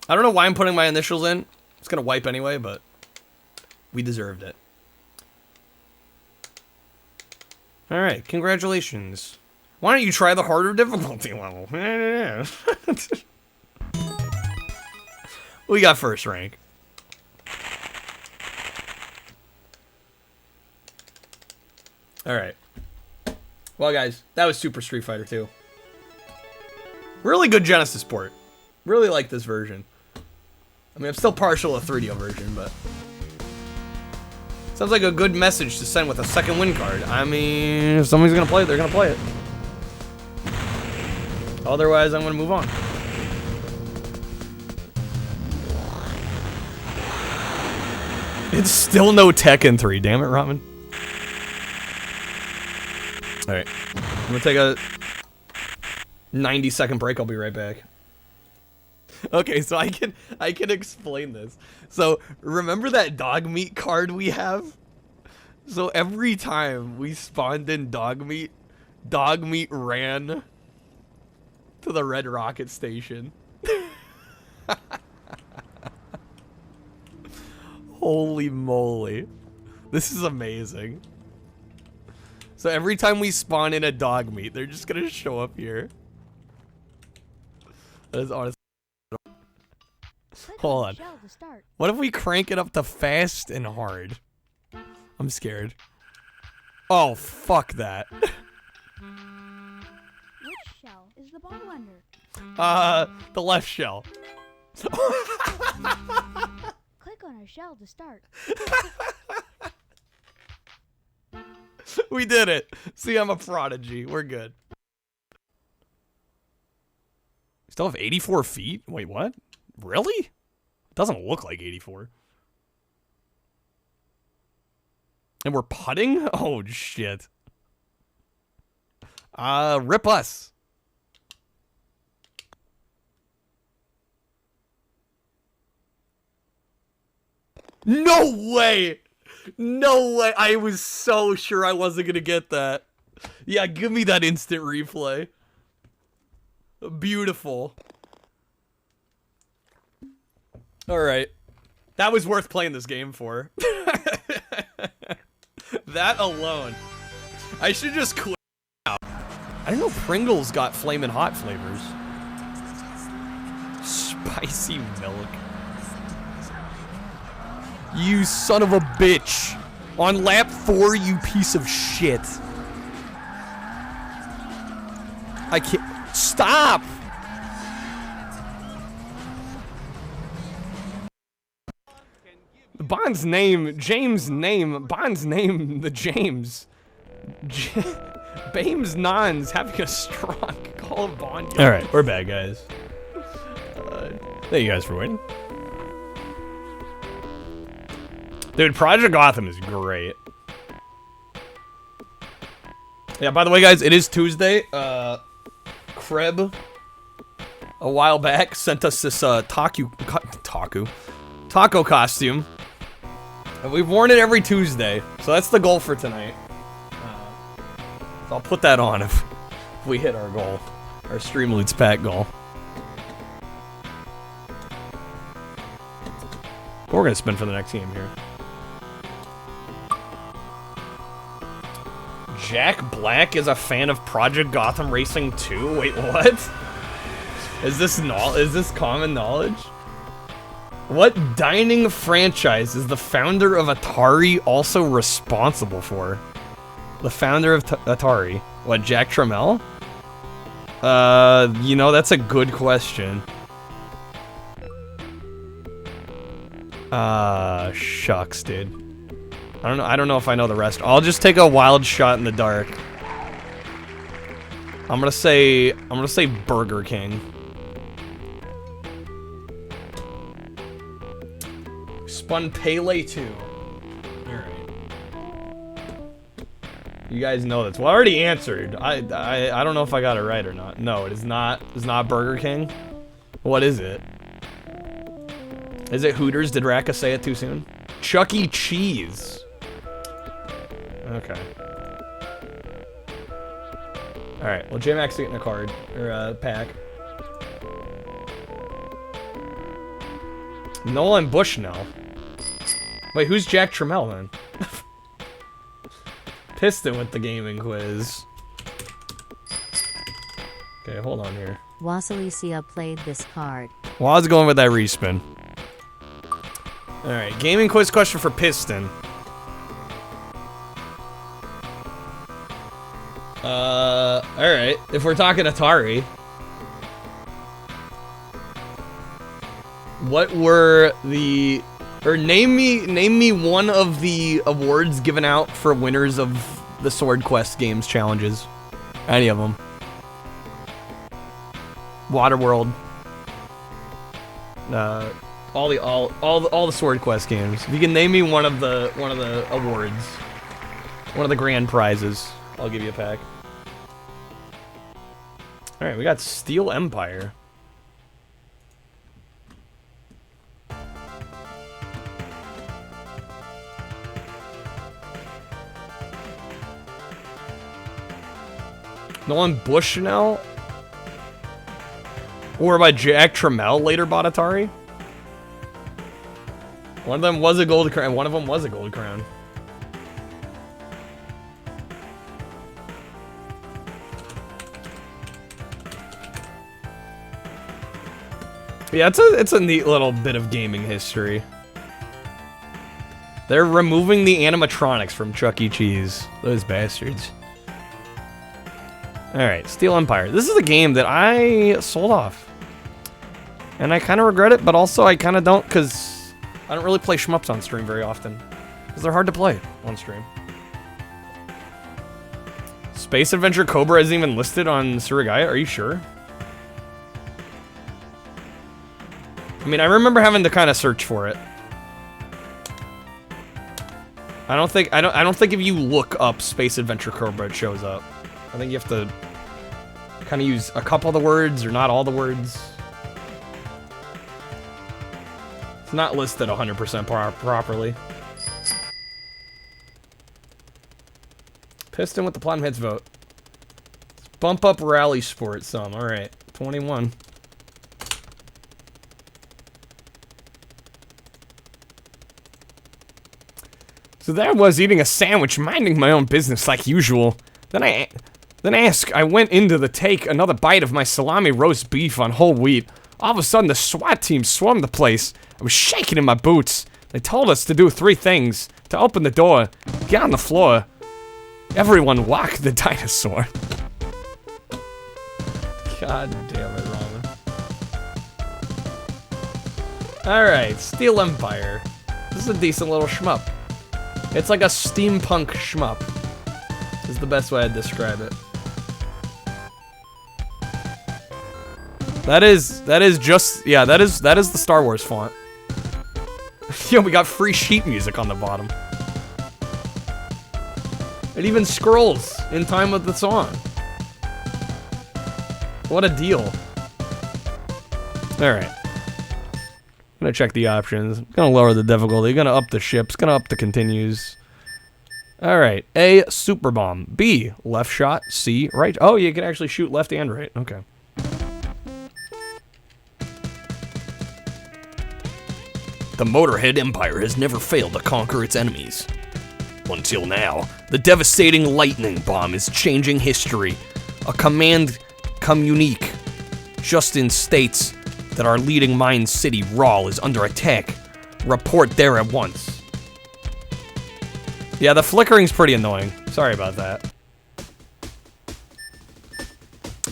I don't know why I'm putting my initials in. It's gonna wipe anyway, but we deserved it. Alright, congratulations. Why don't you try the harder difficulty level? We got first rank. Alright. Well, guys, that was Super Street Fighter 2. Really good Genesis port. Really like this version. I mean, I'm still partial to the 3DO version, but... Sounds like a good message to send with a second win card. I mean, if somebody's gonna play it, they're gonna play it. Otherwise, I'm gonna move on. It's still no Tekken 3, damn it, Rotman. Alright, I'm gonna take a 90-second break. I'll be right back. Okay, so I can explain this. So remember that dog meat card we have? So every time we spawned in dog meat ran To the Red Rocket Station. Holy moly. This is amazing. So every time we spawn in a dog meat, they're just gonna show up here. That is honestly. Hold on. What if we crank it up to fast and hard? I'm scared. Oh, fuck that. Which shell is the bottle under? The left shell. Click on a shell to start. We did it. See, I'm a prodigy. We're good. Still have 84 feet? Wait, what? Really? It doesn't look like 84. And we're putting? Oh, shit. Rip us. No way! No way! I was so sure I wasn't gonna get that. Yeah, give me that instant replay. Beautiful. Alright. That was worth playing this game for. That alone. I should just quit out. I didn't know Pringles got flamin' hot flavors. Spicy milk. You son of a bitch. On lap 4, you piece of shit. I can't. Stop! Bond's name, James' name, Bond's name, the James. Bames Nons having a strong call of Bond. Alright, we're back, guys. Thank you guys for waiting. Dude, Project Gotham is great. Yeah, by the way, guys, it is Tuesday. Kreb, a while back, sent us this taco costume. And we've worn it every Tuesday, so that's the goal for tonight. So I'll put that on if we hit our goal. Our Streamloots pack goal. But we're gonna spin for the next game here. Jack Black is a fan of Project Gotham Racing 2? Wait, what? Is this common knowledge? What dining franchise is the founder of Atari also responsible for? The founder of Atari? What, Jack Tramiel? You know, that's a good question. Shucks, dude. I don't know if I know the rest. I'll just take a wild shot in the dark. I'm gonna say Burger King. Spun Pele 2. Alright. You guys know this. Well, I already answered. I don't know if I got it right or not. No, it is not. It's not Burger King. What is it? Is it Hooters? Did Raka say it too soon? Chuck E. Cheese. Okay. Alright, well, J-Max getting a card. Or a pack. Nolan Bushnell. Wait, who's Jack Tramiel then? Piston with the gaming quiz. Okay, hold on here. Alisia played this card. Well, I was going with that respin. Alright, gaming quiz question for Piston. Alright. If we're talking Atari. What were the... Or name me one of the awards given out for winners of the Sword Quest games challenges. Any of them. Waterworld. All the Sword Quest games. If you can name me one of the awards, one of the grand prizes, I'll give you a pack. All right, we got Steel Empire. Nolan Bushnell? Or by Jack Trammell later bought Atari. One of them was a gold crown, one of them was a gold crown. Yeah, it's a neat little bit of gaming history. They're removing the animatronics from Chuck E. Cheese. Those bastards. Alright, Steel Empire. This is a game that I sold off. And I kind of regret it, but also I kind of don't, because I don't really play shmups on stream very often. Because they're hard to play on stream. Space Adventure Cobra isn't even listed on Surigaya? Are you sure? I mean, I remember having to kind of search for it. I don't think if you look up Space Adventure Cobra it shows up. I think you have to kind of use a couple of the words or not all the words. It's not listed 100% properly. Piston with the Platinum Hits vote. Let's bump up Rally Sport some. Alright, 21. So there I was eating a sandwich, minding my own business like usual. Then I went in to take another bite of my salami roast beef on whole wheat. All of a sudden, the SWAT team swarmed the place. I was shaking in my boots. They told us to do 3 things. To open the door, get on the floor. Everyone walk the dinosaur. God damn it, Ramen. Alright, Steel Empire. This is a decent little shmup. It's like a steampunk shmup. Is the best way I'd describe it. That is the Star Wars font. Yo, we got free sheet music on the bottom. It even scrolls in time with the song. What a deal. Alright. Gonna check the options. Gonna lower the difficulty. Gonna up the ships. Gonna up the continues. Alright. A, super bomb. B, left shot. C, right. Oh, you can actually shoot left and right. Okay. The Motorhead Empire has never failed to conquer its enemies. Until now, the devastating lightning bomb is changing history. A command communique Justin states that our leading mine city, Rawl, is under attack. Report there at once. Yeah, the flickering's pretty annoying. Sorry about that.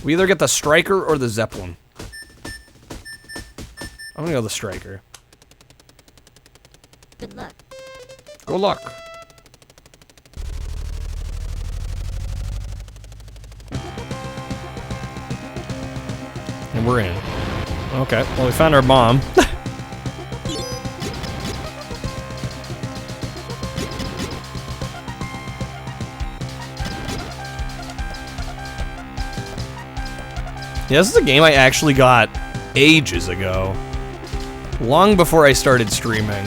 We either get the Striker or the Zeppelin. I'm gonna go the Striker. Good luck. Good luck. And we're in. Okay, well we found our bomb. Yeah, this is a game I actually got ages ago. Long before I started streaming.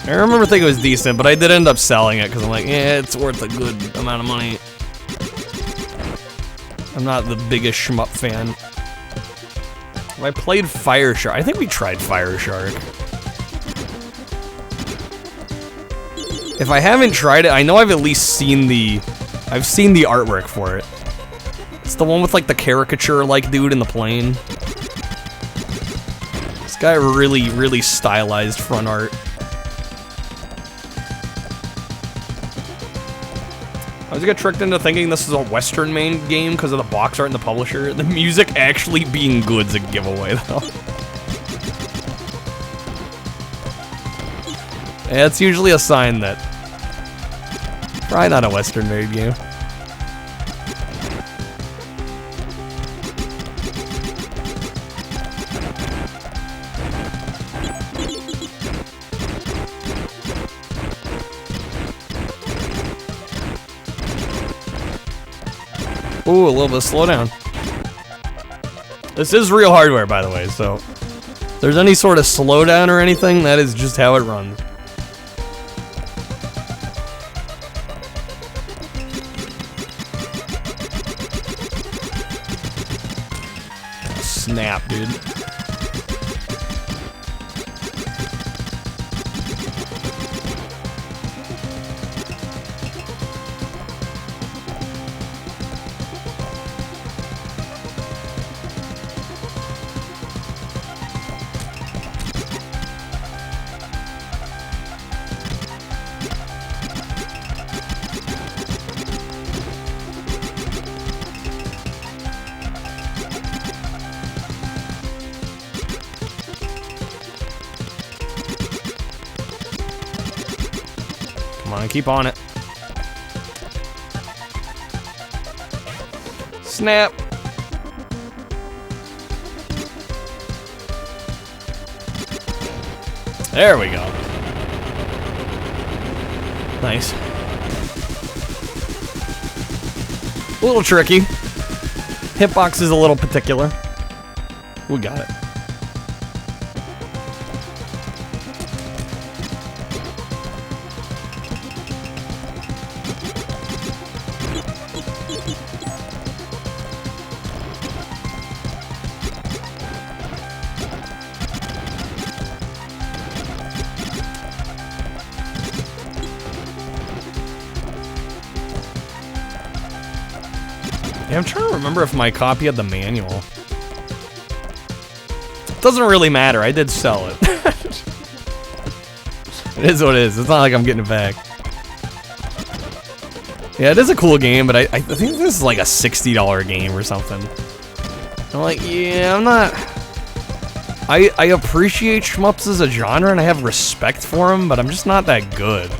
I remember thinking it was decent, but I did end up selling it because I'm like, yeah, it's worth a good amount of money. I'm not the biggest shmup fan. I played Fire Shark. I think we tried Fire Shark. If I haven't tried it, I know I've at least seen the... I've seen the artwork for it. It's the one with like the caricature-like dude in the plane. This guy really, really stylized front art. I was got tricked into thinking this is a Western main game because of the box art and the publisher. The music actually being good's a giveaway, though. Yeah, it's usually a sign that probably not a Western made game. Ooh, a little bit of slowdown. This is real hardware, by the way, so if there's any sort of slowdown or anything, that is just how it runs. snap, dude. Come on, keep on it. Snap. There we go. Nice. A little tricky. Hitbox is a little particular. We got it. Yeah, I'm trying to remember if my copy had the manual. Doesn't really matter. I did sell it. It is what it is. It's not like I'm getting it back. Yeah, it is a cool game, but I think this is like a $60 game or something. I'm like, yeah, I'm not... I appreciate shmups as a genre, and I have respect for them, but I'm just not that good.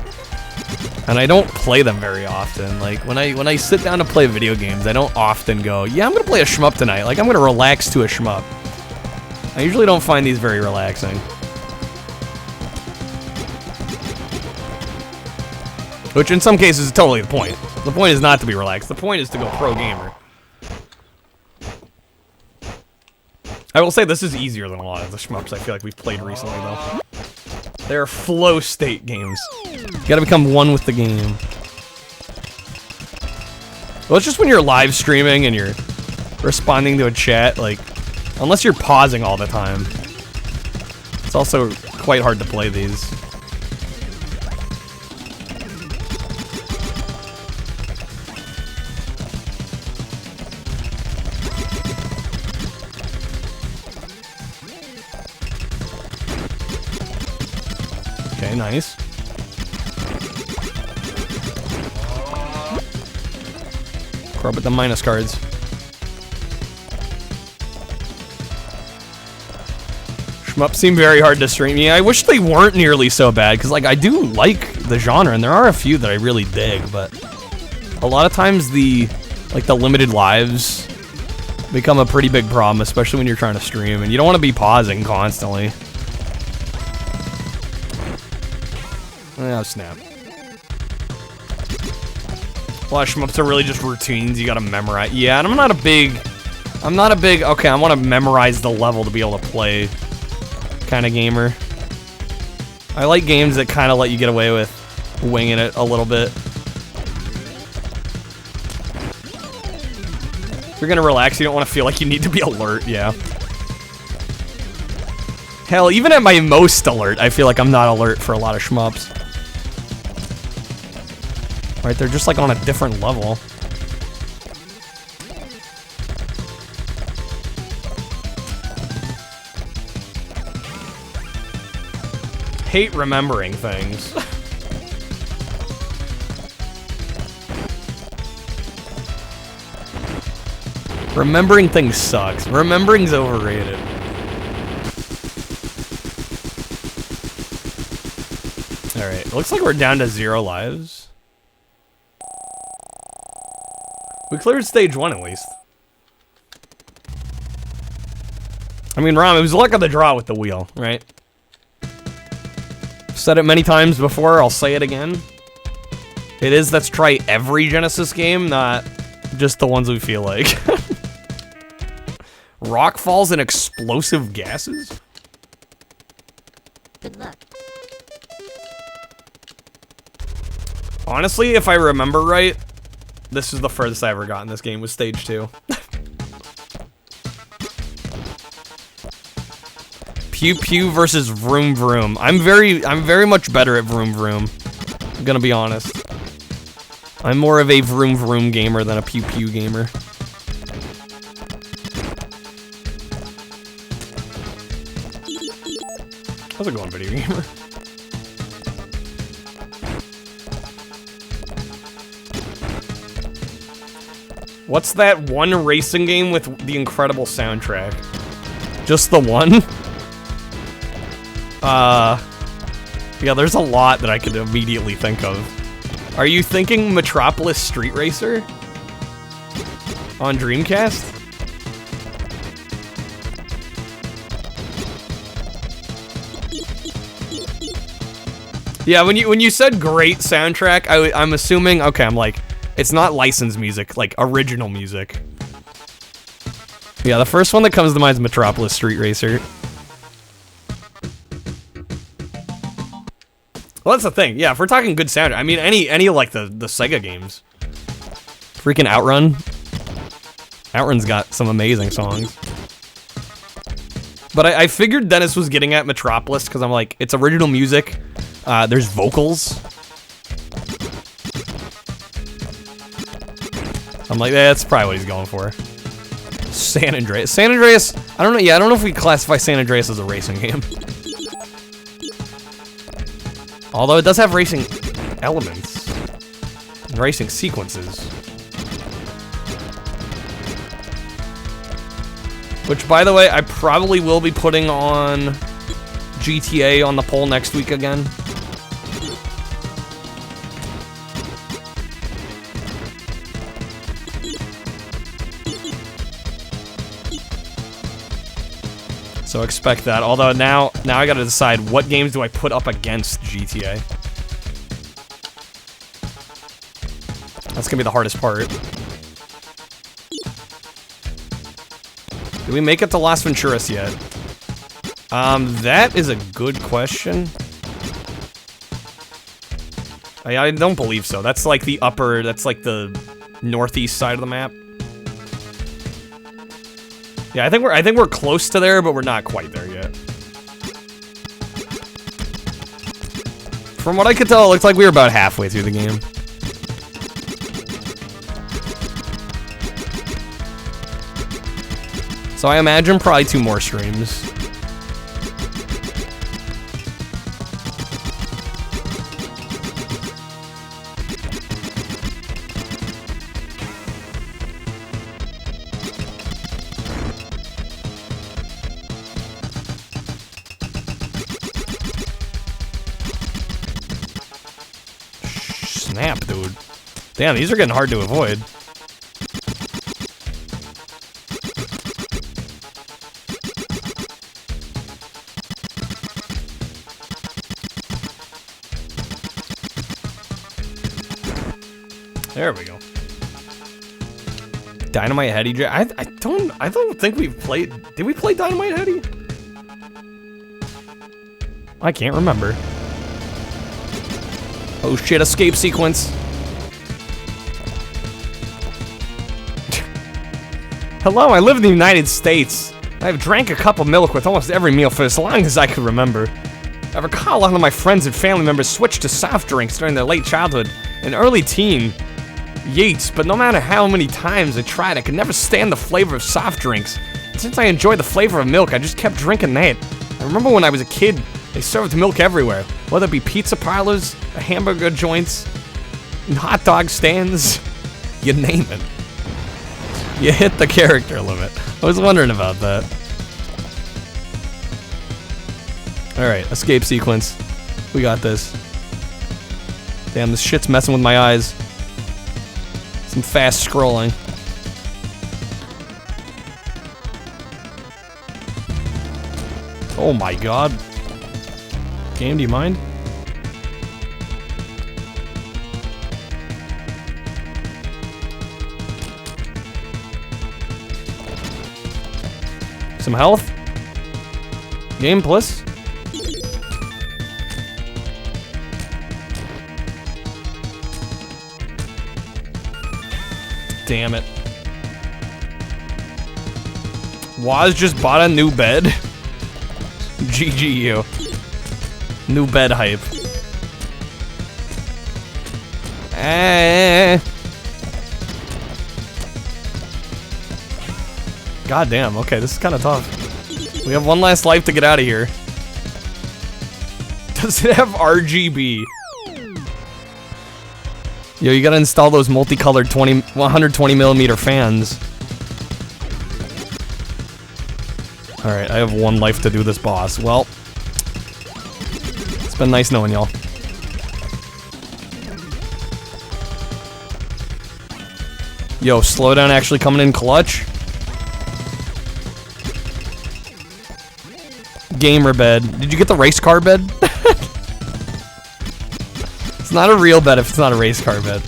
And I don't play them very often. Like, when I sit down to play video games, I don't often go, yeah, I'm gonna play a shmup tonight. Like, I'm gonna relax to a shmup. I usually don't find these very relaxing. Which in some cases is totally the point. The point is not to be relaxed. The point is to go pro gamer. I will say this is easier than a lot of the shmups I feel like we've played recently, though. They're flow state games. You gotta become one with the game. Well, it's just when you're live streaming and you're responding to a chat, like, unless you're pausing all the time, it's also quite hard to play these. Okay, nice. Grab with the minus cards. Shmups seem very hard to stream. Yeah, I wish they weren't nearly so bad, because, like, I do like the genre, and there are a few that I really dig, but a lot of times the limited lives become a pretty big problem, especially when you're trying to stream, and you don't want to be pausing constantly. Oh, snap. A lot of shmups are really just routines you gotta memorize. Yeah, and I'm not a big, okay, I want to memorize the level to be able to play kind of gamer. I like games that kind of let you get away with winging it a little bit. If you're gonna relax, you don't want to feel like you need to be alert, yeah. Hell, even at my most alert, I feel like I'm not alert for a lot of shmups. Right, they're just like on a different level. Hate remembering things. Remembering things sucks. Remembering's overrated. Alright, looks like we're down to 0 lives. We cleared stage 1 at least. I mean, Rom, it was luck of the draw with the wheel, right? I've said it many times before, I'll say it again. It is, let's try every Genesis game, not just the ones we feel like. Rock falls and explosive gases? Good luck. Honestly, if I remember right, this is the furthest I ever got in this game, was stage 2. Pew Pew versus Vroom Vroom. I'm very much better at Vroom Vroom. I'm gonna be honest. I'm more of a Vroom Vroom gamer than a Pew Pew gamer. How's it going, video gamer? What's that one racing game with the incredible soundtrack? Just the one? Yeah, there's a lot that I could immediately think of. Are you thinking Metropolis Street Racer? On Dreamcast? Yeah, when you said great soundtrack, I'm assuming, okay, I'm like, it's not licensed music, like original music. Yeah, the first one that comes to mind is Metropolis Street Racer. Well, that's the thing. Yeah, if we're talking good sound, I mean, any like the SEGA games. Freaking Outrun. Outrun's got some amazing songs. But I figured Dennis was getting at Metropolis because I'm like, it's original music. There's vocals. I'm like, that's probably what he's going for. San Andreas. San Andreas, I don't know. Yeah, I don't know if we classify San Andreas as a racing game. Although it does have racing elements. And racing sequences. Which, by the way, I probably will be putting on GTA on the poll next week again. So expect that. Although now I gotta decide what games do I put up against GTA. That's gonna be the hardest part. Did we make it to Las Venturas yet? That is a good question. I don't believe so. That's like the upper, that's like the northeast side of the map. Yeah, I think we're close to there, but we're not quite there yet. From what I could tell, it looks like we were about halfway through the game. So I imagine probably 2 more streams. Snap, dude. Damn, these are getting hard to avoid. There we go. Dynamite Heady. I don't think we've played. Did we play Dynamite Heady? I can't remember. Oh shit, escape sequence. Hello, I live in the United States. I've drank a cup of milk with almost every meal for as long as I can remember. I recall a lot of my friends and family members switched to soft drinks during their late childhood and early teen yeats, but no matter how many times I tried, I could never stand the flavor of soft drinks. And since I enjoy the flavor of milk, I just kept drinking that. I remember when I was a kid, they served milk everywhere, whether it be pizza parlors, hamburger joints, and hot dog stands, you name it. You hit the character limit. I was wondering about that. Alright, escape sequence. We got this. Damn, this shit's messing with my eyes. Some fast scrolling. Oh my god. Game, do you mind? Some health? Game plus? Damn it. Waz just bought a new bed. GGU. New bed hype. God damn, okay, this is kind of tough. We have one last life to get out of here. Does it have RGB? Yo, you gotta install those multicolored 120mm fans. Alright, I have one life to do this boss. Well, it's been nice knowing y'all. Yo, Sodan actually coming in clutch. Gamer bed. Did you get the race car bed? It's not a real bed if it's not a race car bed.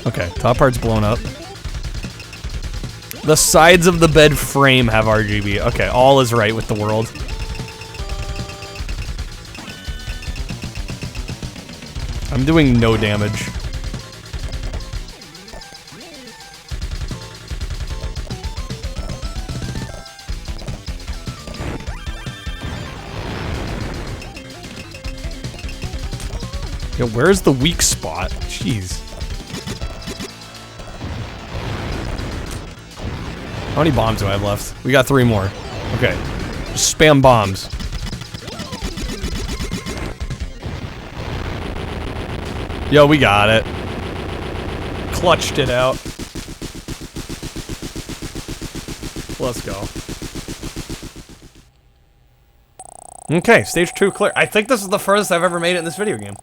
Okay, top part's blown up. The sides of the bed frame have RGB. Okay, all is right with the world. I'm doing no damage. Yo, where's the weak spot? Jeez. How many bombs do I have left? We got 3 more. Okay. Just spam bombs. Yo, we got it. Clutched it out. Let's go. Okay, stage 2 clear. I think this is the furthest I've ever made it in this video game.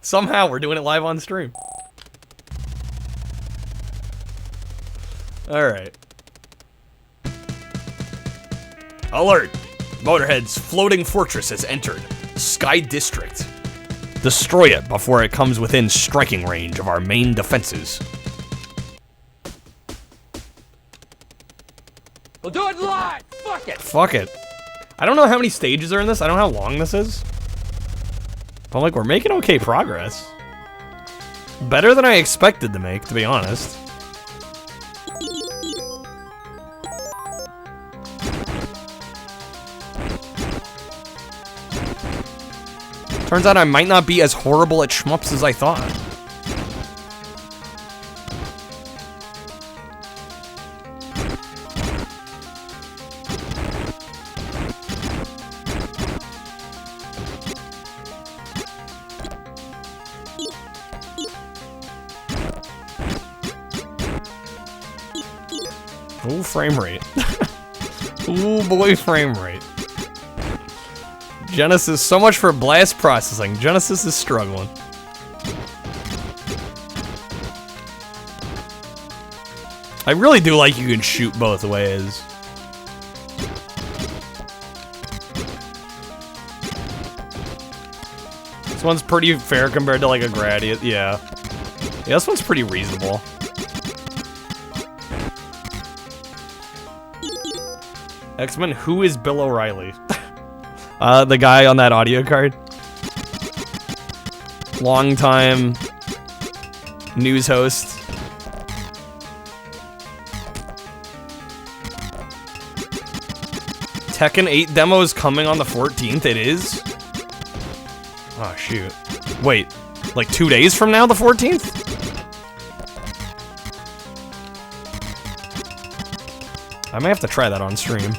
Somehow we're doing it live on stream. Alright. Alert! Motorhead's floating fortress has entered Sky District. Destroy it before it comes within striking range of our main defenses. We'll do it live! Fuck it! Fuck it. I don't know how many stages are in this. I don't know how long this is. But like, we're making okay progress. Better than I expected to make, to be honest. Turns out I might not be as horrible at shmups as I thought. Ooh, frame rate. Ooh, boy, frame rate. Genesis, so much for blast processing. Genesis is struggling. I really do like you can shoot both ways. This one's pretty fair compared to like a Gradius. Yeah. Yeah, this one's pretty reasonable. X-Men, who is Bill O'Reilly? The guy on that audio card. Longtime news host. Tekken 8 demo is coming on the 14th, it is? Oh, shoot. Wait, like 2 days from now, the 14th? I may have to try that on stream.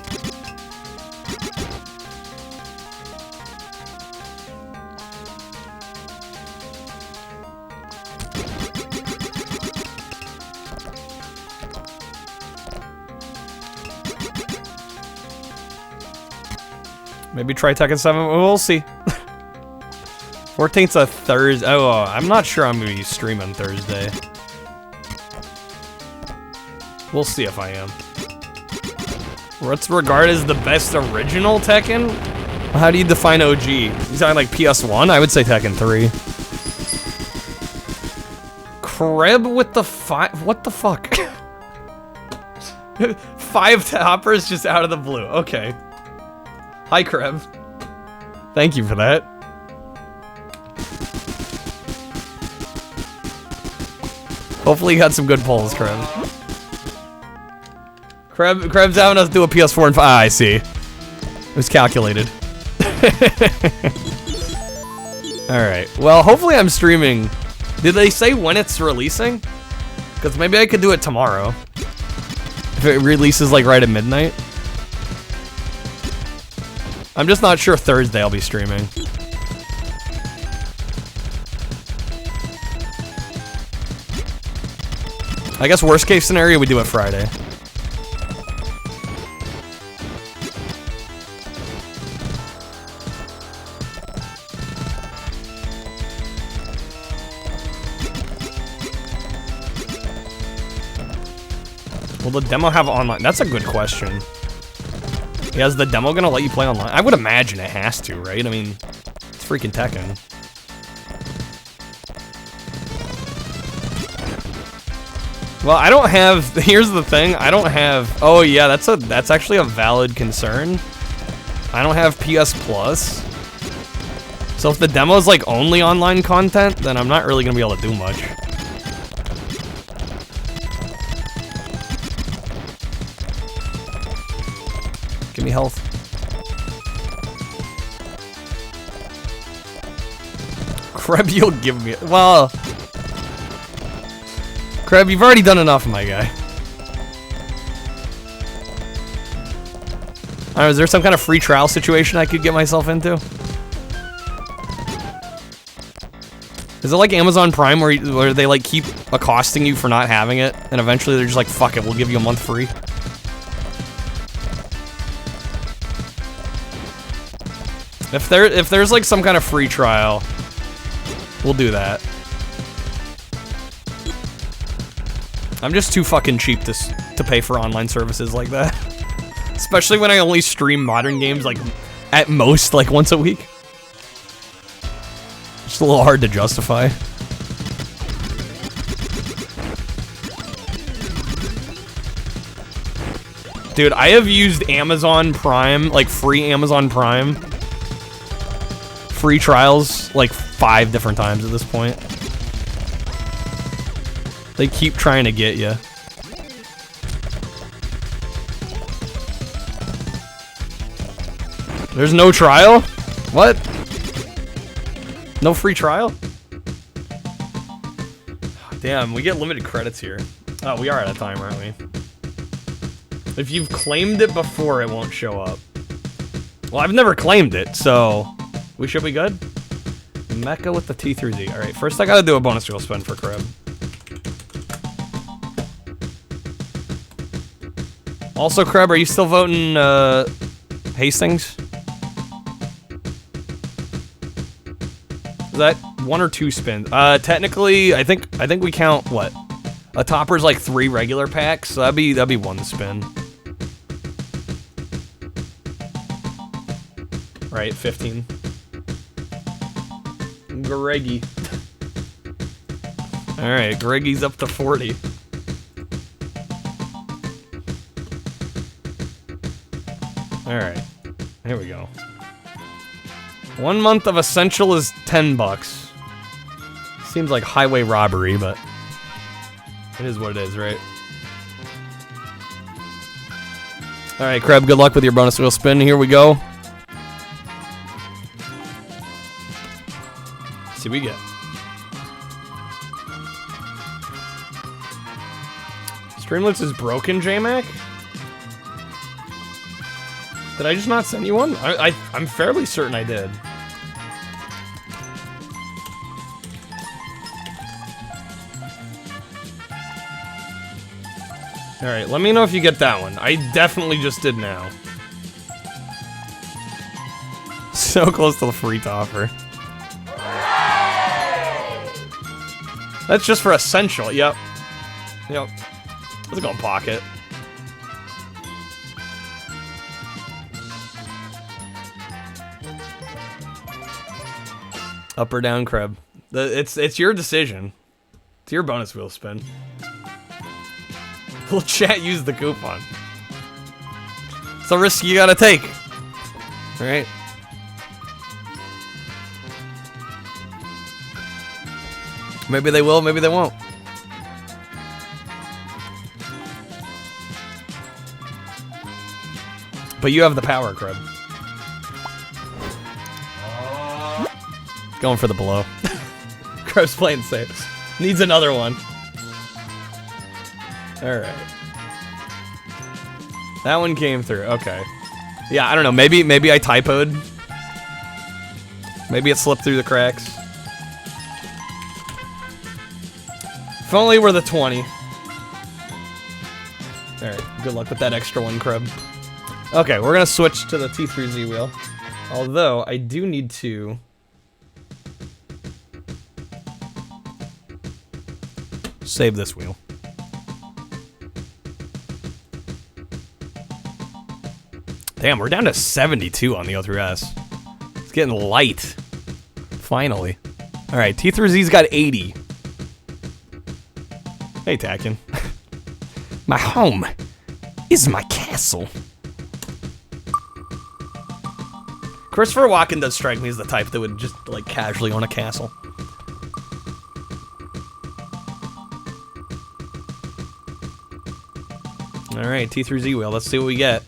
Maybe try Tekken 7, we'll see. 14th's a Thursday. Oh, I'm not sure I'm gonna be streaming Thursday. We'll see if I am. What's regarded as the best original Tekken? How do you define OG? You talking like PS1? I would say Tekken 3. Kreb with the 5. What the fuck? 5 toppers just out of the blue. Okay. Hi, Kreb. Thank you for that. Hopefully you got some good pulls, Kreb. Kreb's having us do a PS4 and 5. Ah, I see. It was calculated. Alright. Well, hopefully I'm streaming. Did they say when it's releasing? Because maybe I could do it tomorrow. If it releases like right at midnight. I'm just not sure Thursday I'll be streaming. I guess worst case scenario we do it Friday. Will the demo have online? That's a good question. Yeah, is the demo gonna let you play online? I would imagine it has to, right? I mean, it's freaking Tekken. Well, I don't have. Here's the thing. I don't have. Oh yeah, that's actually a valid concern. I don't have PS Plus. So if the demo is like only online content, then I'm not really gonna be able to do much. Give me health. Kreb, you'll give me. Well. Kreb, you've already done enough, my guy. I don't know, is there some kind of free trial situation I could get myself into? Is it like Amazon Prime where they like keep accosting you for not having it, and eventually they're just like, fuck it, we'll give you a month free? If there's like some kind of free trial, we'll do that. I'm just too fucking cheap to pay for online services like that. Especially when I only stream modern games like at most like once a week. It's a little hard to justify. Dude, I have used Amazon Prime, like free Amazon Prime free trials like 5 different times at this point. They keep trying to get you. There's no trial? What? No free trial? Damn, we get limited credits here. Oh, we are out of time, aren't we? If you've claimed it before, it won't show up. Well, I've never claimed it, so we should be good. Mecha with the T through Z. Alright, first I gotta do a bonus wheel spin for Kreb. Also, Kreb, are you still voting Hastings? Is that 1 or 2 spins? Technically, I think we count what? A topper's like 3 regular packs, so that'd be 1 spin. Right, 15. Greggy. Alright, Greggy's up to 40. Alright, here we go. 1 month of Essential is $10. Seems like highway robbery, but it is what it is, right? Alright, Kreb, good luck with your bonus wheel spin. Here we go. Let's see what we get. Streamlabs is broken, J-Mac? Did I just not send you one? I'm fairly certain I did. Alright, let me know if you get that one. I definitely just did now. So close to the free topper. That's just for Essential, yep. Yep. Let's go pocket. Up or down, Kreb. It's your decision. It's your bonus wheel spin. Will chat use the coupon? It's a risk you gotta take. Alright. Maybe they will, maybe they won't. But you have the power, Crud. Going for the blow. Crud's playing safe. Needs another one. Alright. That one came through, okay. Yeah, I don't know, maybe I typoed. Maybe it slipped through the cracks. If only we're the 20. Alright, good luck with that extra one, Crub. Okay, we're gonna switch to the T3Z wheel. Although, I do need to... save this wheel. Damn, we're down to 72 on the O3S. It's getting light. Finally. Alright, T3Z's got 80. Hey, Tacken. My home is my castle. Christopher Walken does strike me as the type that would just, like, casually own a castle. Alright, T3Z wheel. Let's see what we get.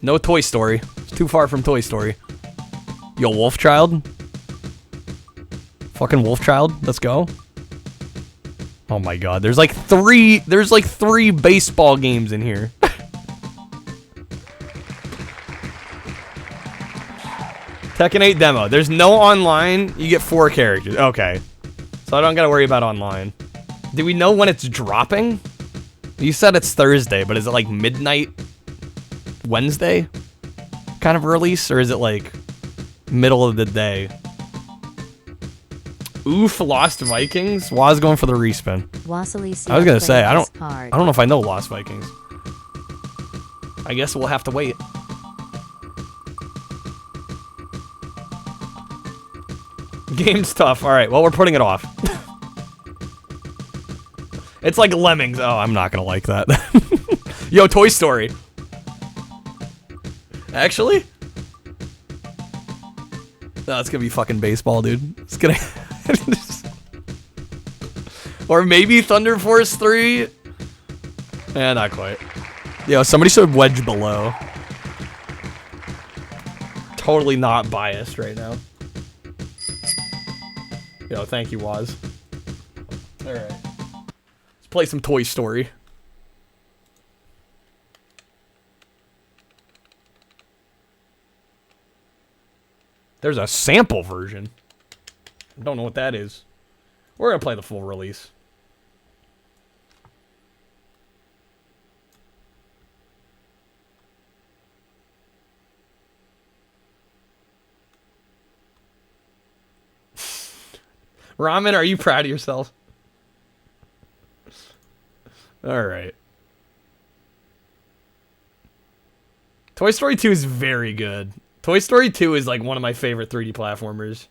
No Toy Story. It's too far from Toy Story. Yo, Wolfchild? Fucking Wolfchild? Let's go. Oh my god, there's like three baseball games in here. Tekken 8 demo. There's no online. You get 4 characters. Okay. So I don't gotta worry about online. Do we know when it's dropping? You said it's Thursday, but is it like midnight Wednesday kind of release? Or is it like middle of the day? Oof, Lost Vikings? Waz going for the respin. I was gonna say, I don't know if I know Lost Vikings. I guess we'll have to wait. Game's tough. Alright, well, we're putting it off. It's like Lemmings. Oh, I'm not gonna like that. Yo, Toy Story. Actually? No, it's gonna be fucking baseball, dude. It's gonna... Or maybe Thunder Force 3? Eh, not quite. Yo, somebody should wedge below. Totally not biased right now. Yo, thank you, Waz. Alright. Let's play some Toy Story. There's a sample version. I don't know what that is. We're gonna play the full release. Ramen, are you proud of yourself? Alright. Toy Story 2 is very good. Toy Story 2 is like one of my favorite 3D platformers.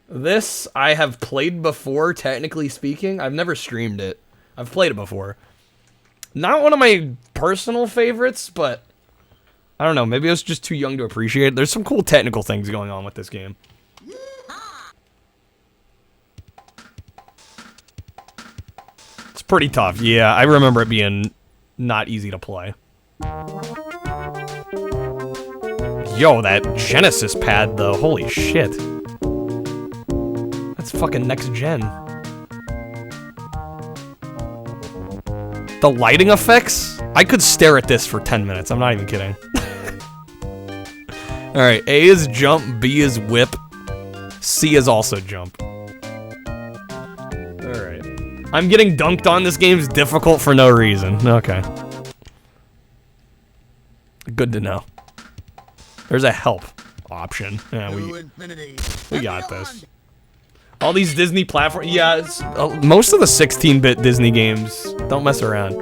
This, I have played before, technically speaking. I've never streamed it. I've played it before. Not one of my personal favorites, but I don't know. Maybe I was just too young to appreciate it. There's some cool technical things going on with this game. It's pretty tough. Yeah, I remember it being not easy to play. Yo, that Genesis pad, though. Holy shit. That's fucking next gen. The lighting effects? I could stare at this for 10 minutes. I'm not even kidding. Alright, A is jump, B is whip, C is also jump. Alright. I'm getting dunked on. This game's difficult for no reason. Okay. Good to know. There's a help option. Yeah, we got this. All these Disney platforms. Yeah, most of the 16-bit Disney games don't mess around.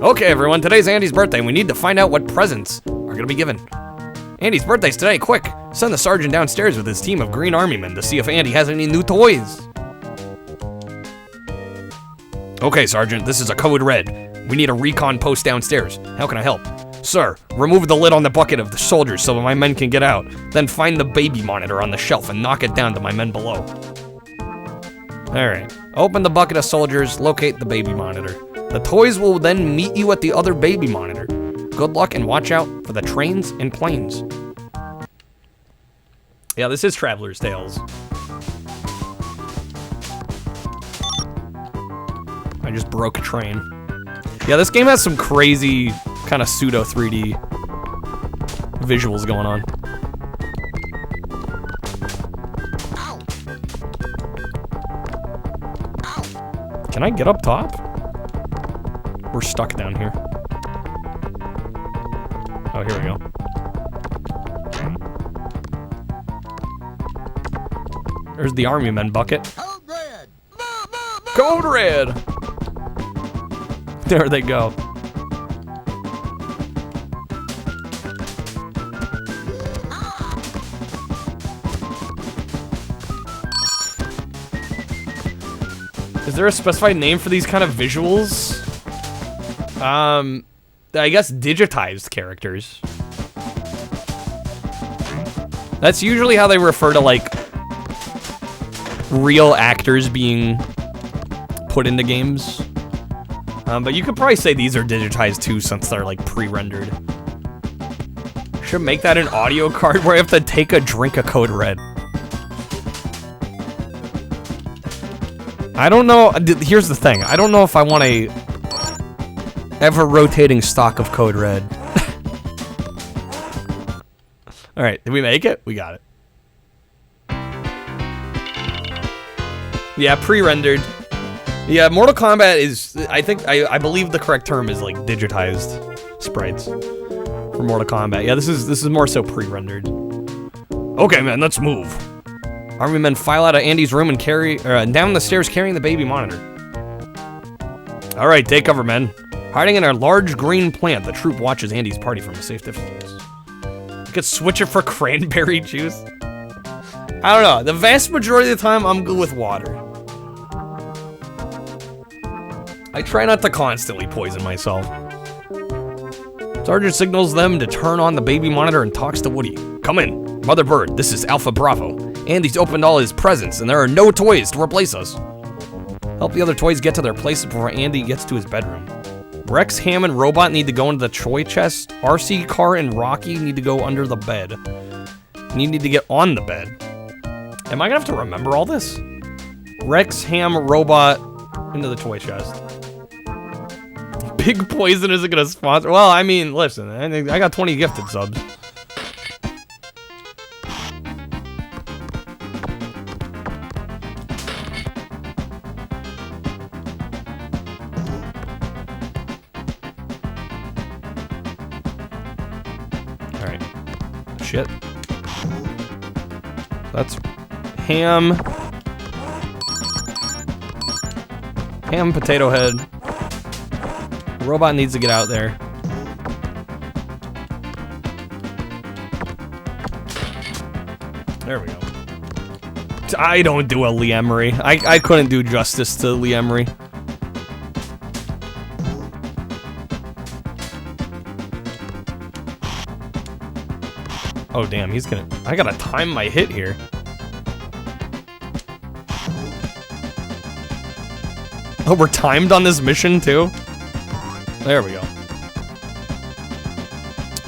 Okay, everyone, today's Andy's birthday, and we need to find out what presents are going to be given. Andy's birthday's today. Quick, send the sergeant downstairs with his team of green army men to see if Andy has any new toys. Okay, Sergeant, this is a code red. We need a recon post downstairs. How can I help? Sir, remove the lid on the bucket of the soldiers so my men can get out. Then find the baby monitor on the shelf and knock it down to my men below. Alright. Open the bucket of soldiers, locate the baby monitor. The toys will then meet you at the other baby monitor. Good luck and watch out for the trains and planes. Yeah, this is Traveler's Tales. I just broke a train. Yeah, this game has some crazy kind of pseudo 3D visuals going on. Can I get up top? We're stuck down here. Oh, here we go. There's the army men bucket. Code Red! There they go. Is there a specified name for these kind of visuals? I guess digitized characters. That's usually how they refer to, like, real actors being put into games. But you could probably say these are digitized too, since they're, like, pre-rendered. Should make that an audio card where I have to take a drink of Code Red. I don't know. Here's the thing. I don't know if I want a ever-rotating stock of Code Red. Alright, did we make it? We got it. Yeah, pre-rendered. Yeah, Mortal Kombat is, I believe the correct term is, like, digitized sprites for Mortal Kombat. Yeah, this is more so pre-rendered. Okay, man, let's move. Army men file out of Andy's room and carry down the stairs carrying the baby monitor. All right, take cover, men. Hiding in a large green plant, the troop watches Andy's party from a safe distance. You could switch it for cranberry juice. I don't know. The vast majority of the time, I'm good with water. I try not to constantly poison myself. Sergeant signals them to turn on the baby monitor and talks to Woody. Come in. Mother Bird, this is Alpha Bravo. Andy's opened all his presents, and there are no toys to replace us. Help the other toys get to their places before Andy gets to his bedroom. Rex, Ham, and Robot need to go into the toy chest. RC, Car, and Rocky need to go under the bed. And you need to get on the bed. Am I gonna have to remember all this? Rex, Ham, Robot, into the toy chest. Big Poison isn't gonna sponsor. Well, I mean, listen, I got 20 gifted subs. Alright. Shit. That's Ham. Ham, Potato Head. Robot needs to get out there. There we go. I don't do a Lee Emery. I couldn't do justice to Lee Emery. Oh damn, he's gonna... I gotta time my hit here. Oh, we're timed on this mission too? There we go.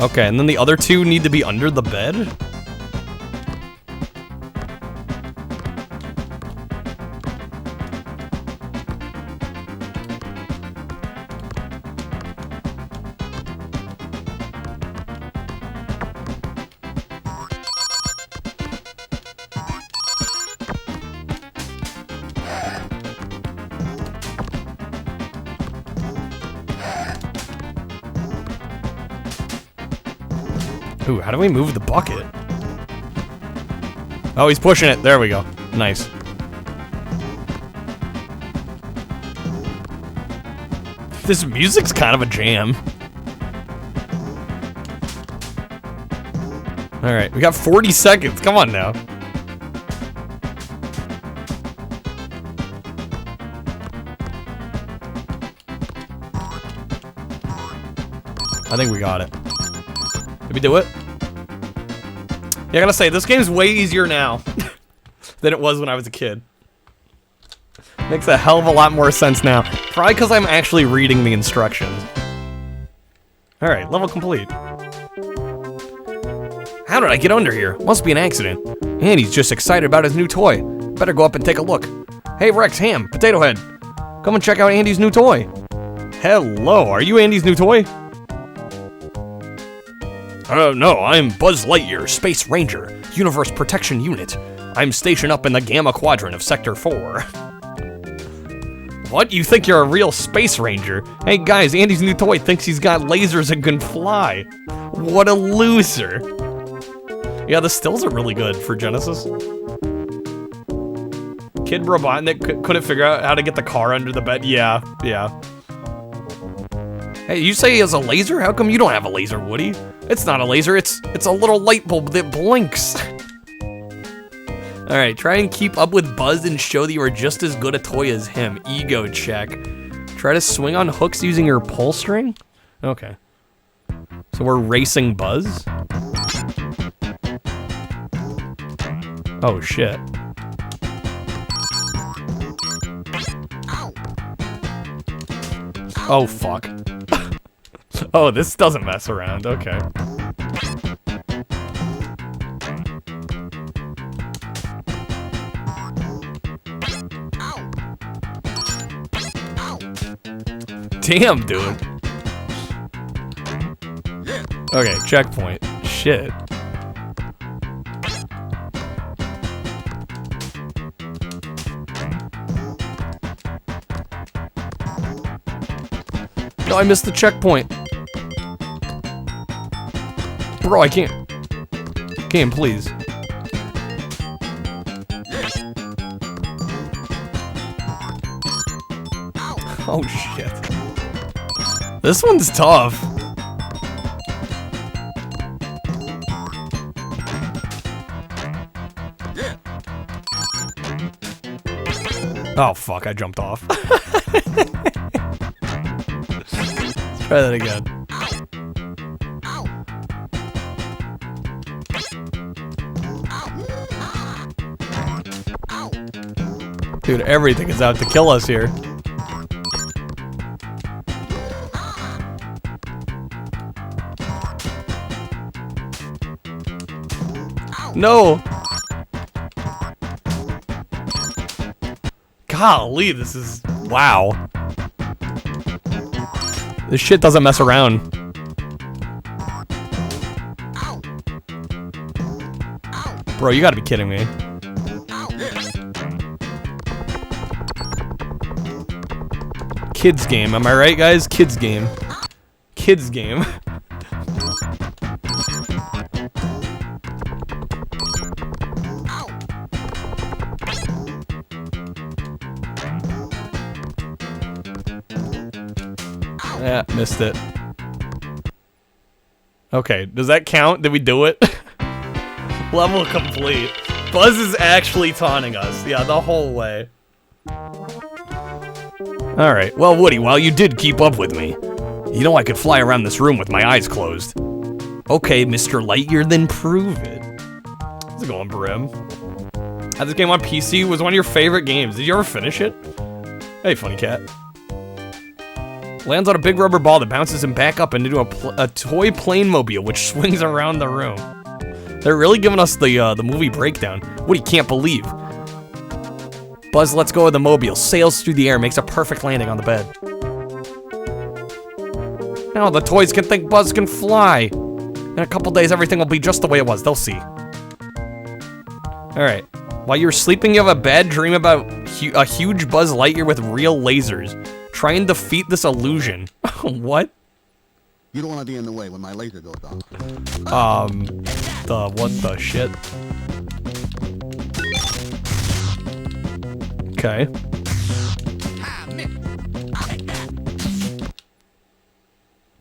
Okay, and then the other two need to be under the bed? Ooh, how do we move the bucket? Oh, he's pushing it. There we go. Nice. This music's kind of a jam. Alright, we got 40 seconds. Come on now. I think we got it. Did we do it? Yeah, I gotta say, this game's way easier now than it was when I was a kid. Makes a hell of a lot more sense now. Probably because I'm actually reading the instructions. Alright, level complete. How did I get under here? Must be an accident. Andy's just excited about his new toy. Better go up and take a look. Hey Rex, Ham, Potato Head. Come and check out Andy's new toy. Hello, are you Andy's new toy? No, I'm Buzz Lightyear, Space Ranger, Universe Protection Unit. I'm stationed up in the Gamma Quadrant of Sector 4. What? You think you're a real Space Ranger? Hey guys, Andy's new toy thinks he's got lasers and can fly. What a loser. Yeah, the stills are really good for Genesis. Kid Robotnik couldn't figure out how to get the car under the bed. Yeah. Hey, you say he has a laser? How come you don't have a laser, Woody? It's not a laser, it's a little light bulb that blinks. Alright, try and keep up with Buzz and show that you are just as good a toy as him. Ego check. Try to swing on hooks using your pull string? Okay. So we're racing Buzz? Oh shit. Oh fuck. Oh, this doesn't mess around, okay. Damn, dude. Okay, checkpoint. Shit. No, I missed the checkpoint. Bro, I can't. Game, please. Oh, shit. This one's tough. Oh, fuck, I jumped off. Let's try that again. Dude, everything is out to kill us here. No! Golly, this is... wow. This shit doesn't mess around. Bro, you gotta be kidding me. Kids game, am I right, guys? Kids game. Kids game. Yeah, missed it. Okay, does that count? Did we do it? Level complete. Buzz is actually taunting us. Yeah, the whole way. Alright, well, Woody, while you did keep up with me, you know I could fly around this room with my eyes closed. Okay, Mr. Lightyear, then prove it. How's it going, Brim? Had this game on PC, was one of your favorite games. Did you ever finish it? Hey, funny cat. Lands on a big rubber ball that bounces him back up into a toy plane mobile, which swings around the room. They're really giving us the movie breakdown. Woody can't believe. Buzz lets go of the mobile, sails through the air, makes a perfect landing on the bed. Now the toys can think Buzz can fly. In a couple days, everything will be just the way it was. They'll see. Alright. While you're sleeping, you have a bad dream about a huge Buzz Lightyear with real lasers. Try and defeat this illusion. What? You don't want to be in the way when my laser goes off. What the shit? Okay.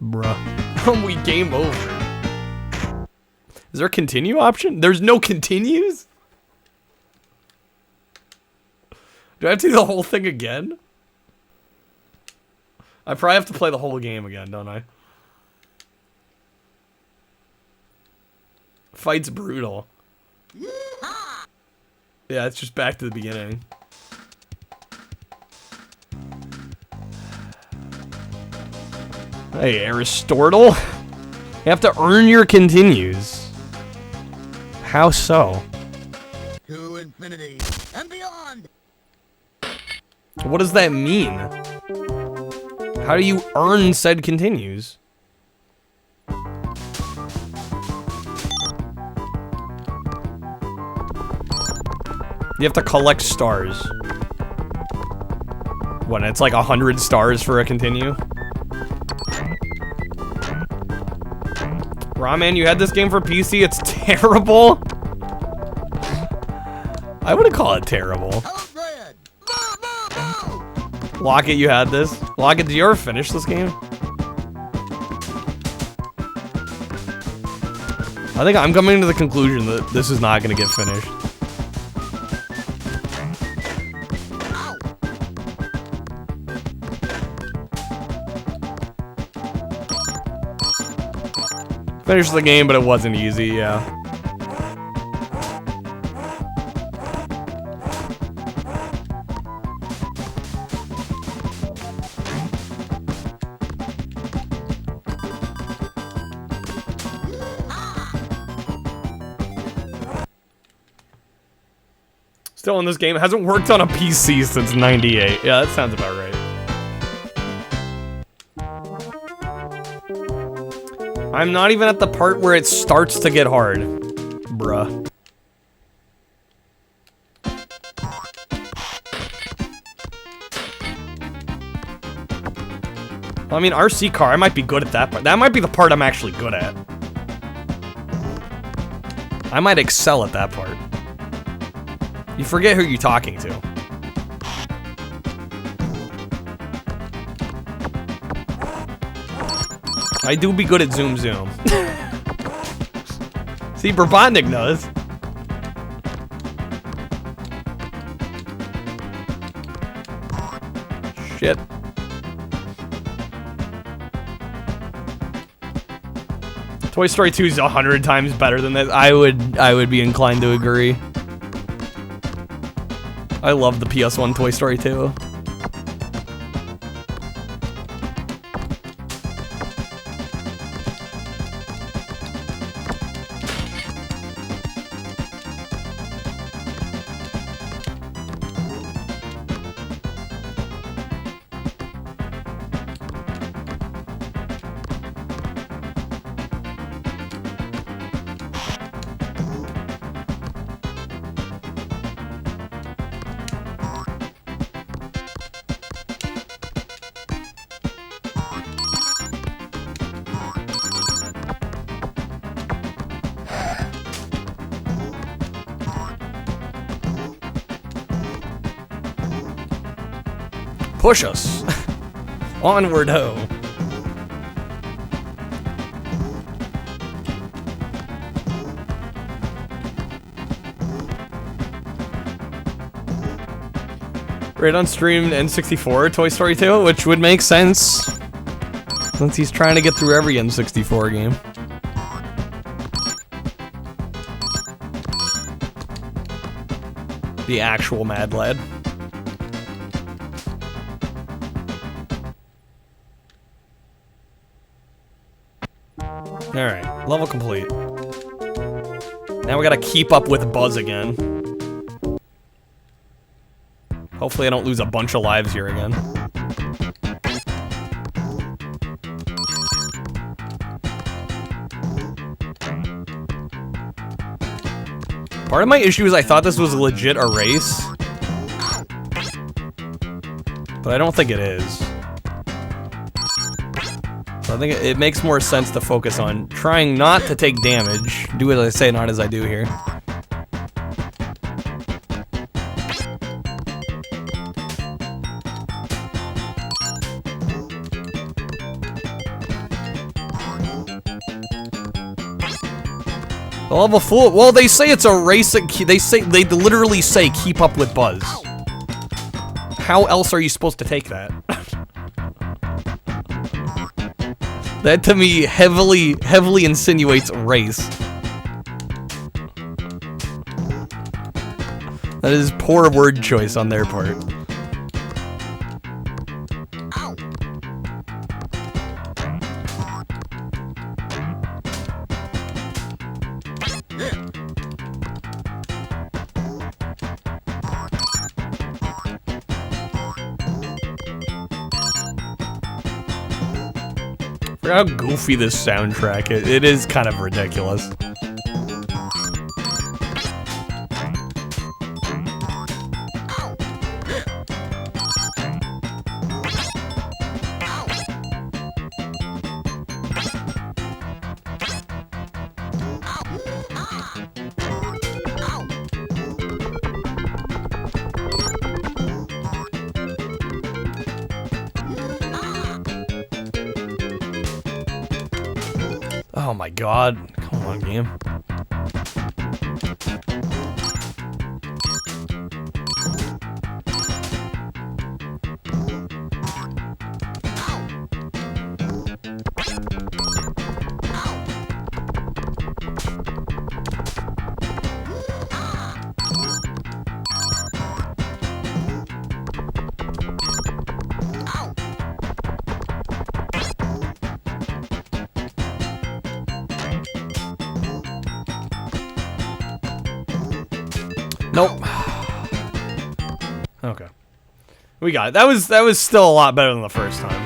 Bruh. We game over. Is there a continue option? There's no continues? Do I have to do the whole thing again? I probably have to play the whole game again, don't I? Fight's brutal. Yeah, it's just back to the beginning. Hey, Aristotle. You have to earn your continues. How so? To infinity and beyond. What does that mean? How do you earn said continues? You have to collect stars. What, it's like 100 stars for a continue? Ramen, you had this game for PC? It's terrible? I wouldn't call it terrible. Lockett, you had this? Lockett, did you ever finish this game? I think I'm coming to the conclusion that this is not going to get finished. Finished the game, but it wasn't easy, yeah. Still in this game. It hasn't worked on a PC since '98. Yeah, that sounds about right. I'm not even at the part where it starts to get hard. Bruh. Well, I mean, RC car, I might be good at that part. That might be the part I'm actually good at. I might excel at that part. You forget who you're talking to. I do be good at Zoom Zoom. See, Brabantnik knows. Shit. Toy Story 2 is 100 times better than this. I would be inclined to agree. I love the PS1 Toy Story 2. Push us. Onward ho. Right on stream N64 Toy Story 2, which would make sense since he's trying to get through every N64 game. The actual Mad Lad. Alright, level complete. Now we gotta keep up with Buzz again. Hopefully I don't lose a bunch of lives here again. Part of my issue is I thought this was legit a race. But I don't think it is. So I think it makes more sense to focus on trying not to take damage. Do as I say, not as I do here. The level 4, well, they say it's a race that they literally say keep up with Buzz. How else are you supposed to take that? That to me heavily insinuates race. That is poor word choice on their part. How goofy this soundtrack is. It is kind of ridiculous. Oh my god. Come on, game. Nope. Okay. We got it. That was still a lot better than the first time.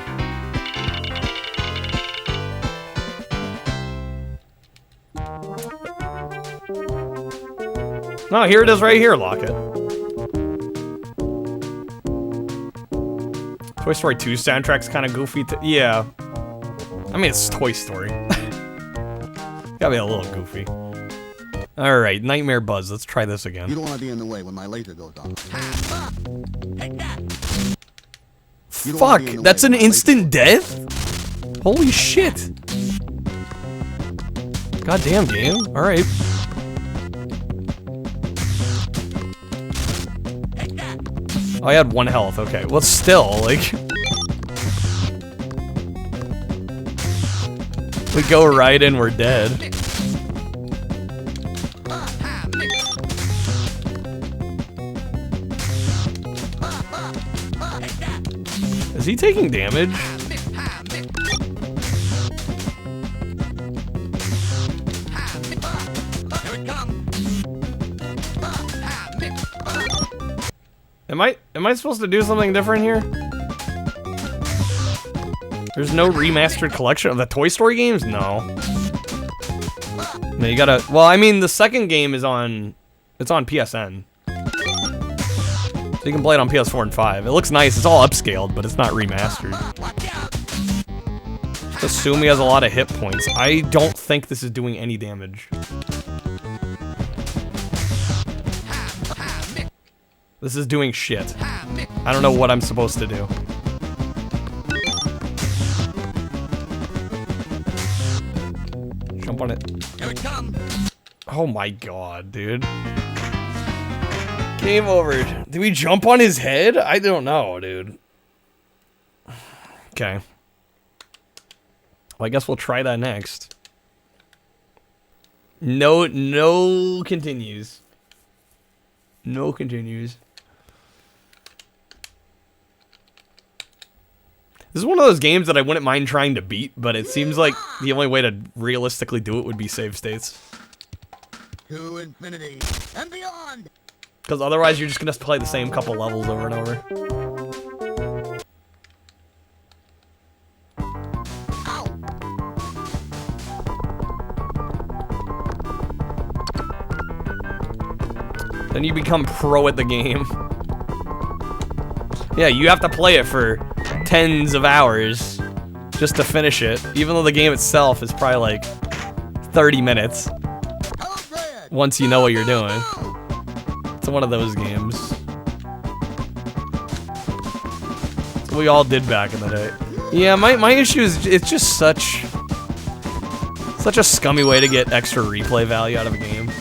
No, here it is right here, Lock It. Toy Story 2 soundtrack's kind of goofy. Yeah. I mean, it's Toy Story. Gotta be a little goofy. Alright, Nightmare Buzz. Let's try this again. You don't want to be in the way when my laser goes off. Fuck, that's an instant death? Holy shit. Goddamn game. Alright. Oh, I had 1 health. Okay, well, still, like... we go right in, we're dead. Is he taking damage? Am I supposed to do something different here? There's no remastered collection of the Toy Story games? No. No, you gotta... Well, I mean, the second game is on... It's on PSN. So you can play it on PS4 and 5. It looks nice. It's all upscaled, but it's not remastered. Just assume he has a lot of hit points. I don't think this is doing any damage. This is doing shit. I don't know what I'm supposed to do. Jump on it. Here it comes. Oh my god, dude. Game over. Did we jump on his head? I don't know, dude. Okay. Well, I guess we'll try that next. No continues. No continues. This is one of those games that I wouldn't mind trying to beat, but it seems like the only way to realistically do it would be save states. To infinity and beyond. Because otherwise you're just going to play the same couple levels over and over. Then you become pro at the game. Yeah, you have to play it for tens of hours just to finish it, even though the game itself is probably like 30 minutes. Once you know what you're doing. It's one of those games. That's what we all did back in the day. Yeah, my issue is it's just such a scummy way to get extra replay value out of a game.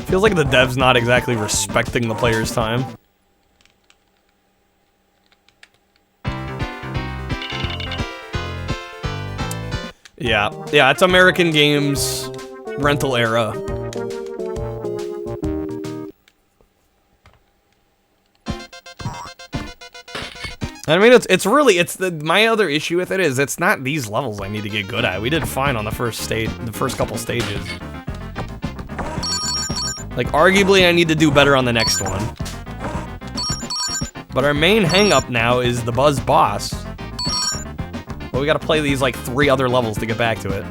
Feels like the dev's not exactly respecting the player's time. Yeah, it's American Games rental era. I mean, my other issue with it is it's not these levels I need to get good at. We did fine on the first couple stages. Like, arguably I need to do better on the next one. But our main hang-up now is the Buzz boss. But we gotta play these, like, 3 other levels to get back to it.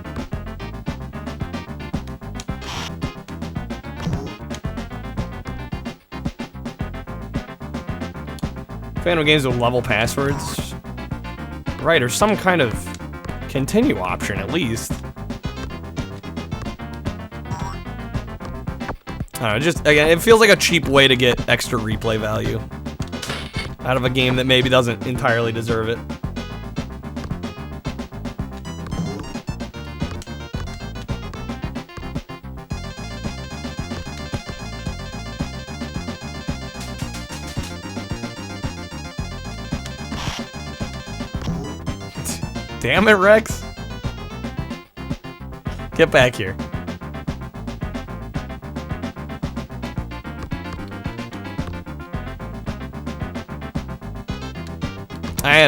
Fan of games with level passwords. Right, or some kind of continue option, at least. I don't know, just, again, it feels like a cheap way to get extra replay value out of a game that maybe doesn't entirely deserve it. Damn it, Rex. Get back here.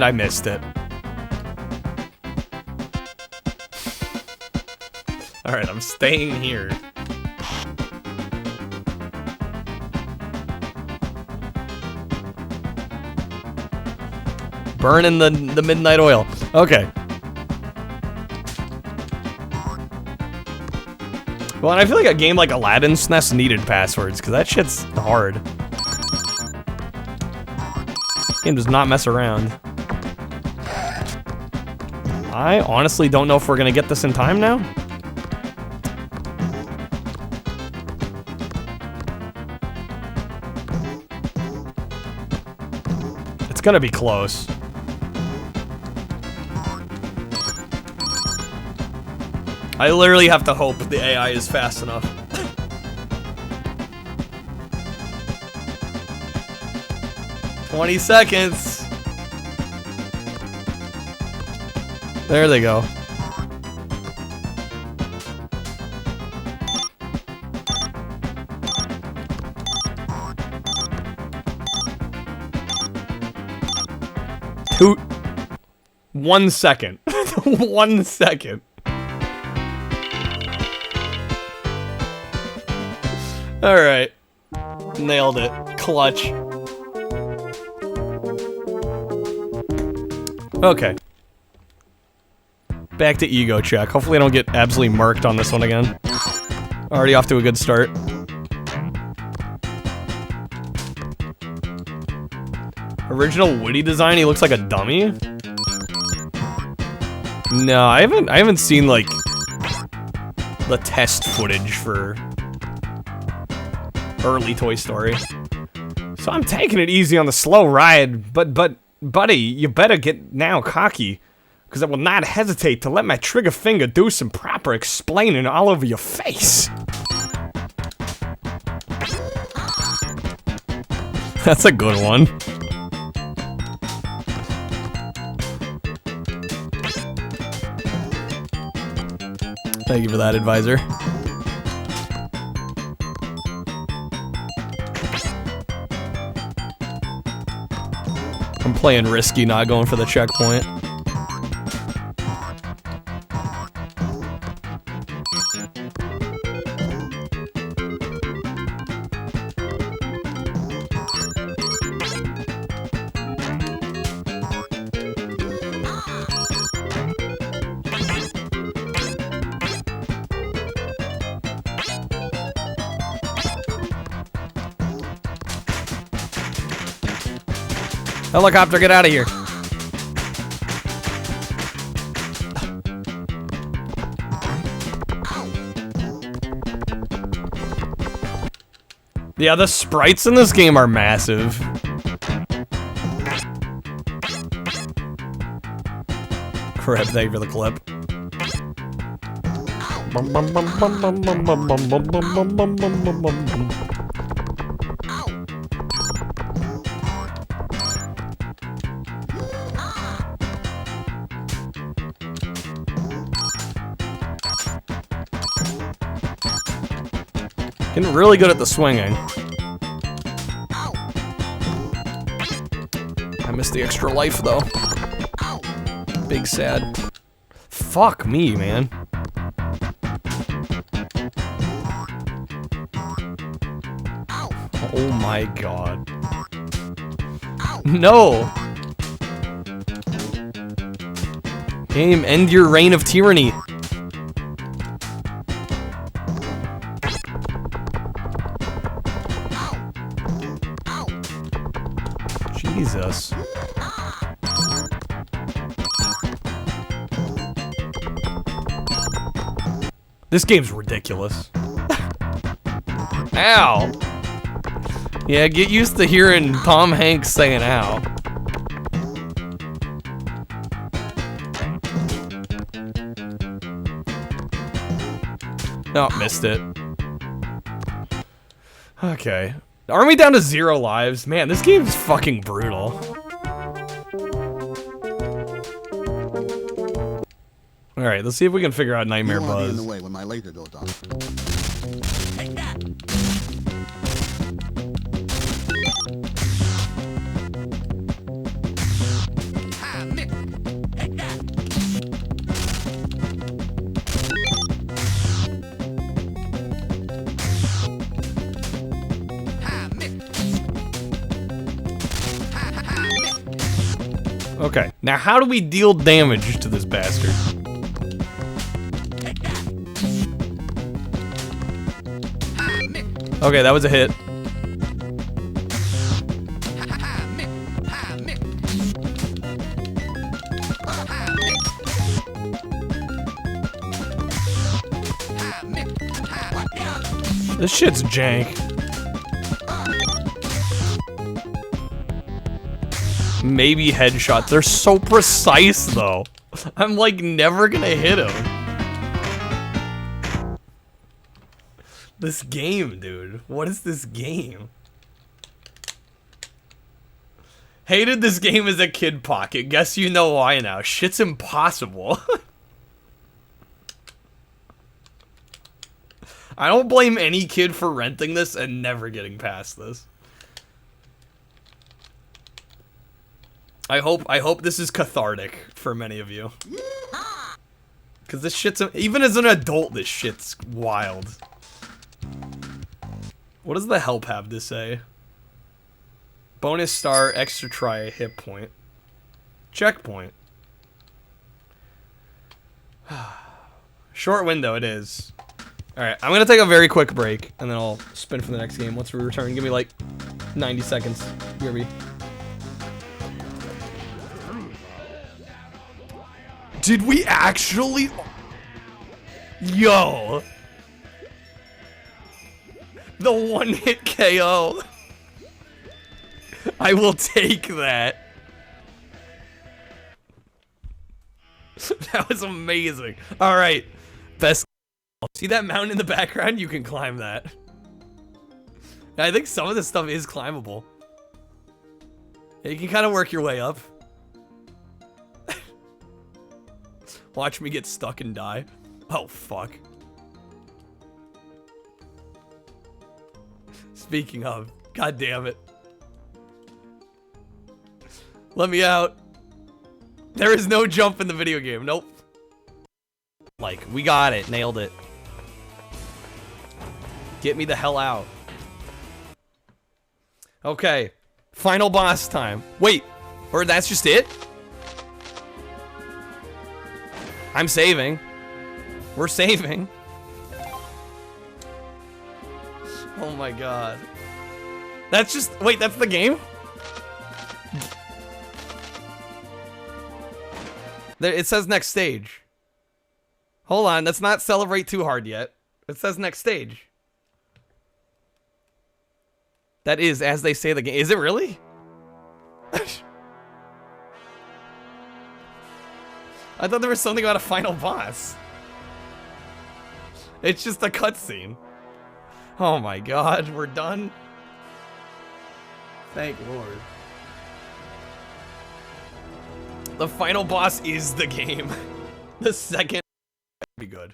I missed it. Alright, I'm staying here. Burning the midnight oil. Okay. Well, and I feel like a game like Aladdin's SNES needed passwords, because that shit's hard. Game does not mess around. I honestly don't know if we're gonna get this in time now. It's gonna be close. I literally have to hope the AI is fast enough. "20 seconds. There they go. Two. 1 second. 1 second. Alright. Nailed it. Clutch. Okay. Back to ego check. Hopefully I don't get absolutely murked on this one again. Already off to a good start. Original Woody design, he looks like a dummy? No, I haven't seen, like, the test footage for early Toy Story. So I'm taking it easy on the slow ride, but buddy, you better get now cocky, because I will not hesitate to let my trigger finger do some proper explaining all over your face. That's a good one. Thank you for that, advisor. I'm playing risky, not going for the checkpoint. Helicopter, get out of here. Yeah, the sprites in this game are massive. Crap, thank you for the clip. Getting really good at the swinging. I missed the extra life, though. Big sad. Fuck me, man. Oh my god. No! Game, end your reign of tyranny. Jesus. This game's ridiculous. Ow! Yeah, get used to hearing Tom Hanks saying ow. No, missed it. Okay. Aren't we down to 0 lives? Man, this game's fucking brutal. Alright, let's see if we can figure out Nightmare Buzz. In the way when my laser goes off. Take that. Okay, now how do we deal damage to this bastard? Okay, that was a hit. This shit's jank. Maybe headshot. They're so precise, though. I'm like never gonna hit him. This game, dude. What is this game? Hated this game as a kid, Pocket. Guess you know why now. Shit's impossible. I don't blame any kid for renting this and never getting past this. I hope this is cathartic for many of you. Cause this shit's even as an adult, this shit's wild. What does the help have to say? Bonus star, extra try, hit point. Checkpoint. Short window it is. Alright, I'm gonna take a very quick break, and then I'll spin for the next game. Once we return, give me like 90 seconds. Hear me. Did we actually? Yo! The one-hit KO. I will take that. That was amazing. Alright. Best. See that mountain in the background? You can climb that. I think some of this stuff is climbable. You can kind of work your way up. Watch me get stuck and die. Oh, fuck. Speaking of, god damn it. Let me out. There is no jump in the video game. Nope. Like, we got it. Nailed it. Get me the hell out. Okay. Final boss time. Wait. Or that's just it? I'm saving. We're saving. Oh my god. That's just... Wait, that's the game? There, it says next stage. Hold on, let's not celebrate too hard yet. It says next stage. That is, as they say, the game. Is it really? I thought there was something about a final boss. It's just a cutscene. Oh my god, we're done. Thank Lord. The final boss is the game. The second be good.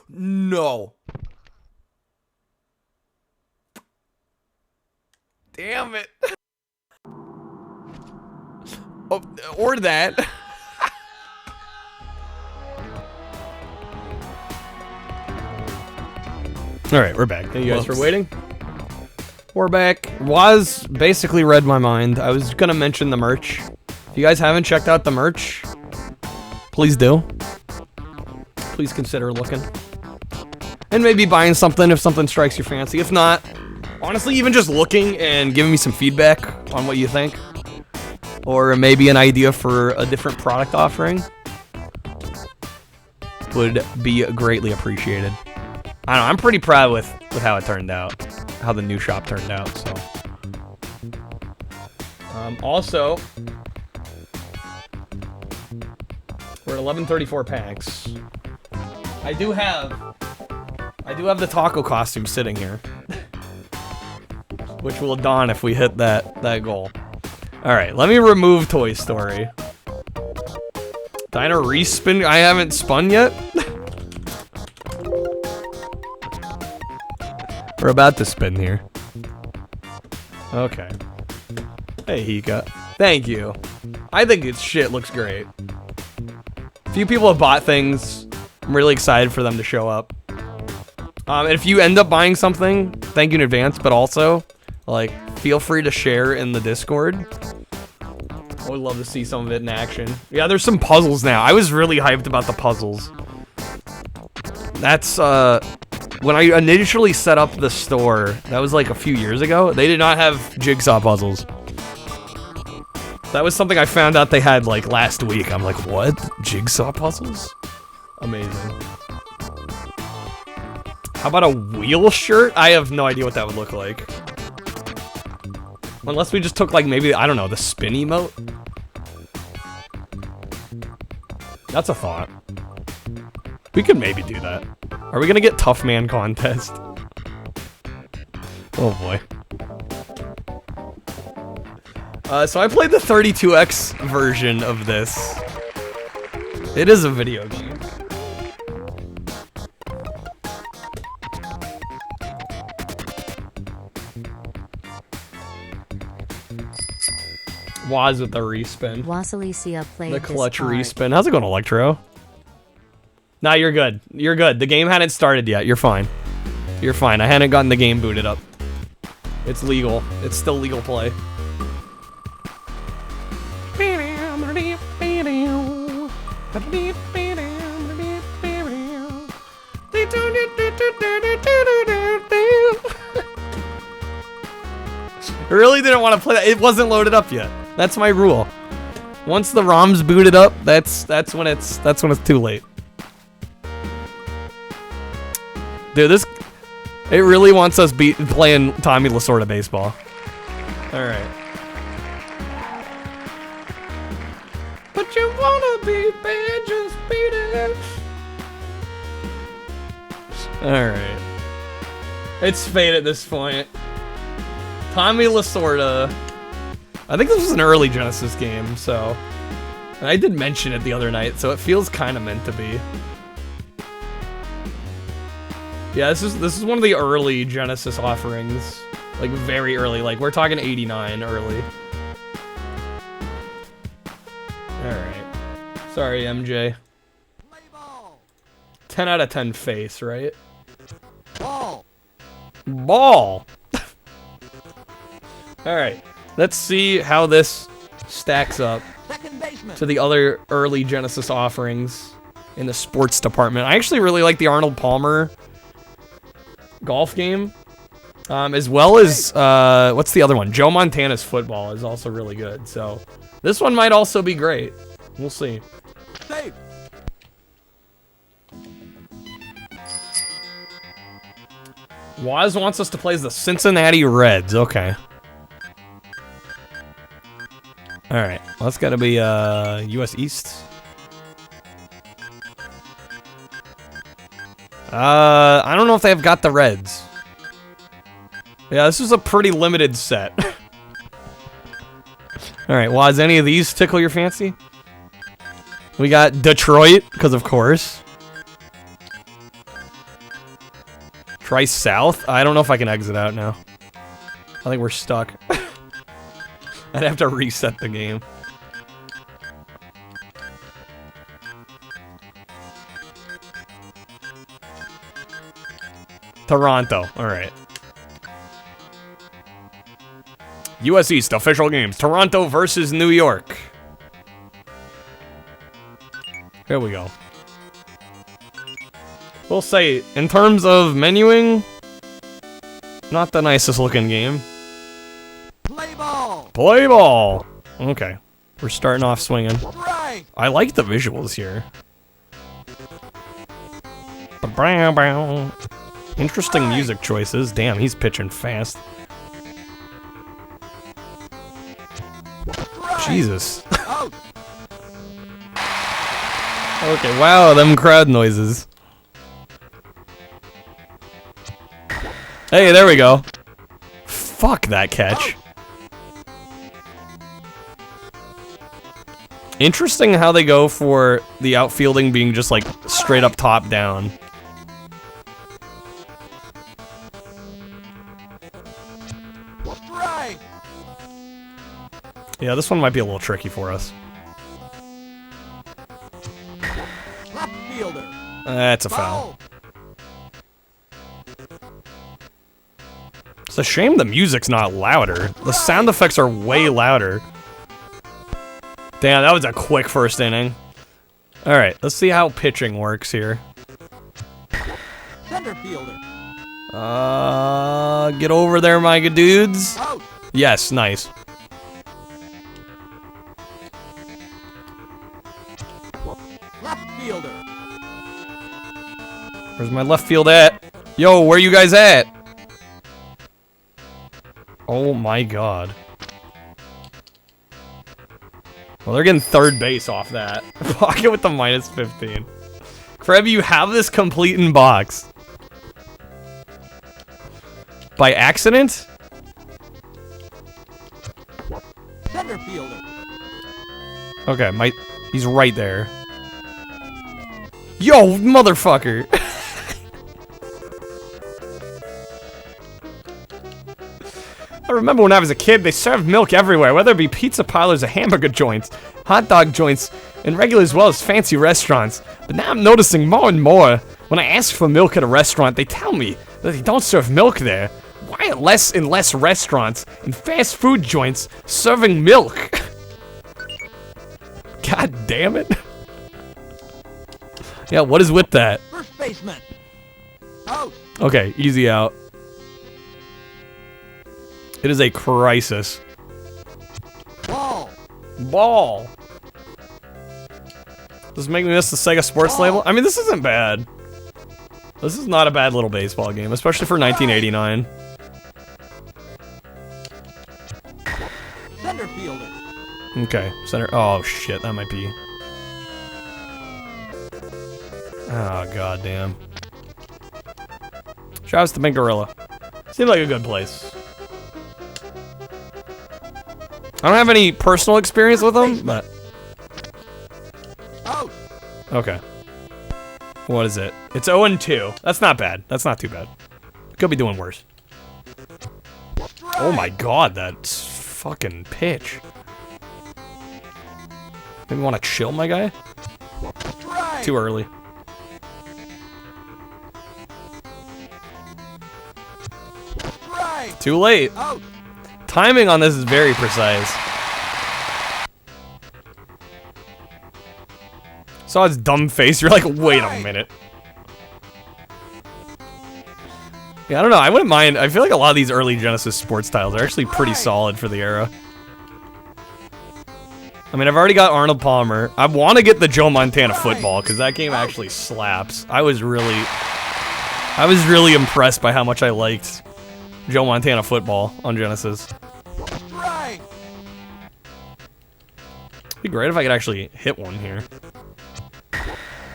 No. Damn it. Oh, or that. Alright, we're back. Thank you guys for waiting. We're back. Waz basically read my mind. I was gonna mention the merch. If you guys haven't checked out the merch, please do. Please consider looking. And maybe buying something if something strikes your fancy. If not, honestly, even just looking and giving me some feedback on what you think. Or maybe an idea for a different product offering would be greatly appreciated. I don't know, I'm pretty proud with how it turned out. How the new shop turned out, so. Also, we're at 1134 packs. I do have the taco costume sitting here. Which will dawn if we hit that goal. Alright, let me remove Toy Story. Dino respin? I haven't spun yet? We're about to spin here. Okay. Hey, Hika. Thank you. I think its shit looks great. Few people have bought things. I'm really excited for them to show up. And if you end up buying something, thank you in advance, but also, like, feel free to share in the Discord. I would love to see some of it in action. Yeah, there's some puzzles now. I was really hyped about the puzzles. That's, when I initially set up the store, that was like a few years ago, they did not have jigsaw puzzles. That was something I found out they had like last week. I'm like, what? Jigsaw puzzles? Amazing. How about a wheel shirt? I have no idea what that would look like. Unless we just took like maybe, I don't know, the spin emote? That's a thought. We could maybe do that. Are we gonna get Tough Man contest? Oh boy. So I played the 32X version of this. It is a video game. Waz with the respin. Alisia played The clutch this card. respin. How's it going, Electro? Nah, you're good. You're good. The game hadn't started yet. You're fine. You're fine. I hadn't gotten the game booted up. It's legal. It's still legal play. I really didn't want to play that. It wasn't loaded up yet. That's my rule. Once the ROM's booted up, that's when it's too late. Dude, it really wants us playing Tommy Lasorda baseball. All right. But you wanna be bad, just beat it. All right. It's fate at this point. Tommy Lasorda. I think this was an early Genesis game, so. And I did mention it the other night, so it feels kind of meant to be. Yeah, this is one of the early Genesis offerings. Like, very early. Like, we're talking 89 early. Alright. Sorry, MJ. 10 out of 10 face, right? Ball. Ball! Alright. Let's see how this stacks up to the other early Genesis offerings in the sports department. I actually really like the Arnold Palmer golf game, as well as what's the other one? Joe Montana's football is also really good. So this one might also be great. We'll see. Safe. Waz wants us to play as the Cincinnati Reds. Okay. All right. Well, that's got to be U.S. East. I don't know if they've got the Reds. Yeah, this is a pretty limited set. Alright, Waz, any of these tickle your fancy? We got Detroit, because of course. Try south? I don't know if I can exit out now. I think we're stuck. I'd have to reset the game. Toronto, alright. US East official games. Toronto versus New York. Here we go. We'll say, in terms of menuing, not the nicest looking game. Play ball. Play ball! Okay. We're starting off swinging. Right. I like the visuals here. Interesting music choices. Damn, he's pitching fast. Jesus. Okay, wow, them crowd noises. Hey, there we go. Fuck that catch. Interesting how they go for the outfielding being just like straight up top down. Yeah, this one might be a little tricky for us. Left fielder. That's a foul. It's a shame the music's not louder. The sound effects are way louder. Damn, that was a quick first inning. Alright, let's see how pitching works here. Center fielder. Get over there, my good dudes. Out. Yes, nice. Left fielder. Where's my left field at? Yo, where you guys at? Oh my god. Well, they're getting third base off that. Pocket with the minus 15. Kreb, you have this complete in box. By accident? Center fielder. Okay, he's right there. Yo, motherfucker! I remember when I was a kid, they served milk everywhere, whether it be pizza parlors or hamburger joints, hot dog joints, and regular as well as fancy restaurants. But now I'm noticing more and more, when I ask for milk at a restaurant, they tell me that they don't serve milk there. Why are less and less restaurants and fast food joints serving milk? God damn it. Yeah, what is with that? First baseman. Out. Okay, easy out. It is a crisis. Ball. Ball. Does this make me miss the SEGA Sports label? I mean, this isn't bad. This is not a bad little baseball game, especially for 1989. Center fielder. Okay, center. Oh shit, that might be. Oh goddamn. Shouts to Big Gorilla. Seems like a good place. I don't have any personal experience with them, but. Out. Okay. What is it? It's 0-2. That's not bad. That's not too bad. Could be doing worse. Oh my god, that's fucking pitch. Maybe want to chill, my guy? Too early. Too late. Timing on this is very precise. Saw his dumb face. You're like, wait a minute. Yeah, I don't know. I wouldn't mind. I feel like a lot of these early Genesis sports styles are actually pretty solid for the era. I mean, I've already got Arnold Palmer. I want to get the Joe Montana football because that game actually slaps. I was really impressed by how much I liked Joe Montana football on Genesis. It'd be great if I could actually hit one here.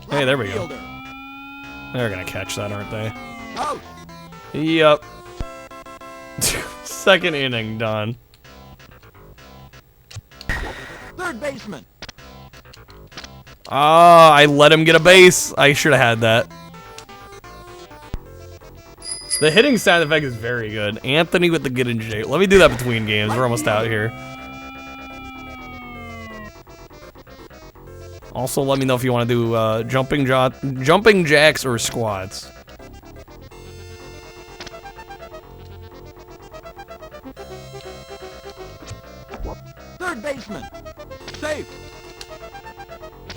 Hey, there we go. They're gonna catch that, aren't they? Yep. Second inning done. Third baseman. Ah, I let him get a base. I should have had that. The hitting sound effect is very good. Anthony with the get in shape. Let me do that between games. We're almost out here. Also, let me know if you want to do jumping jacks or squats. Third baseman. Safe.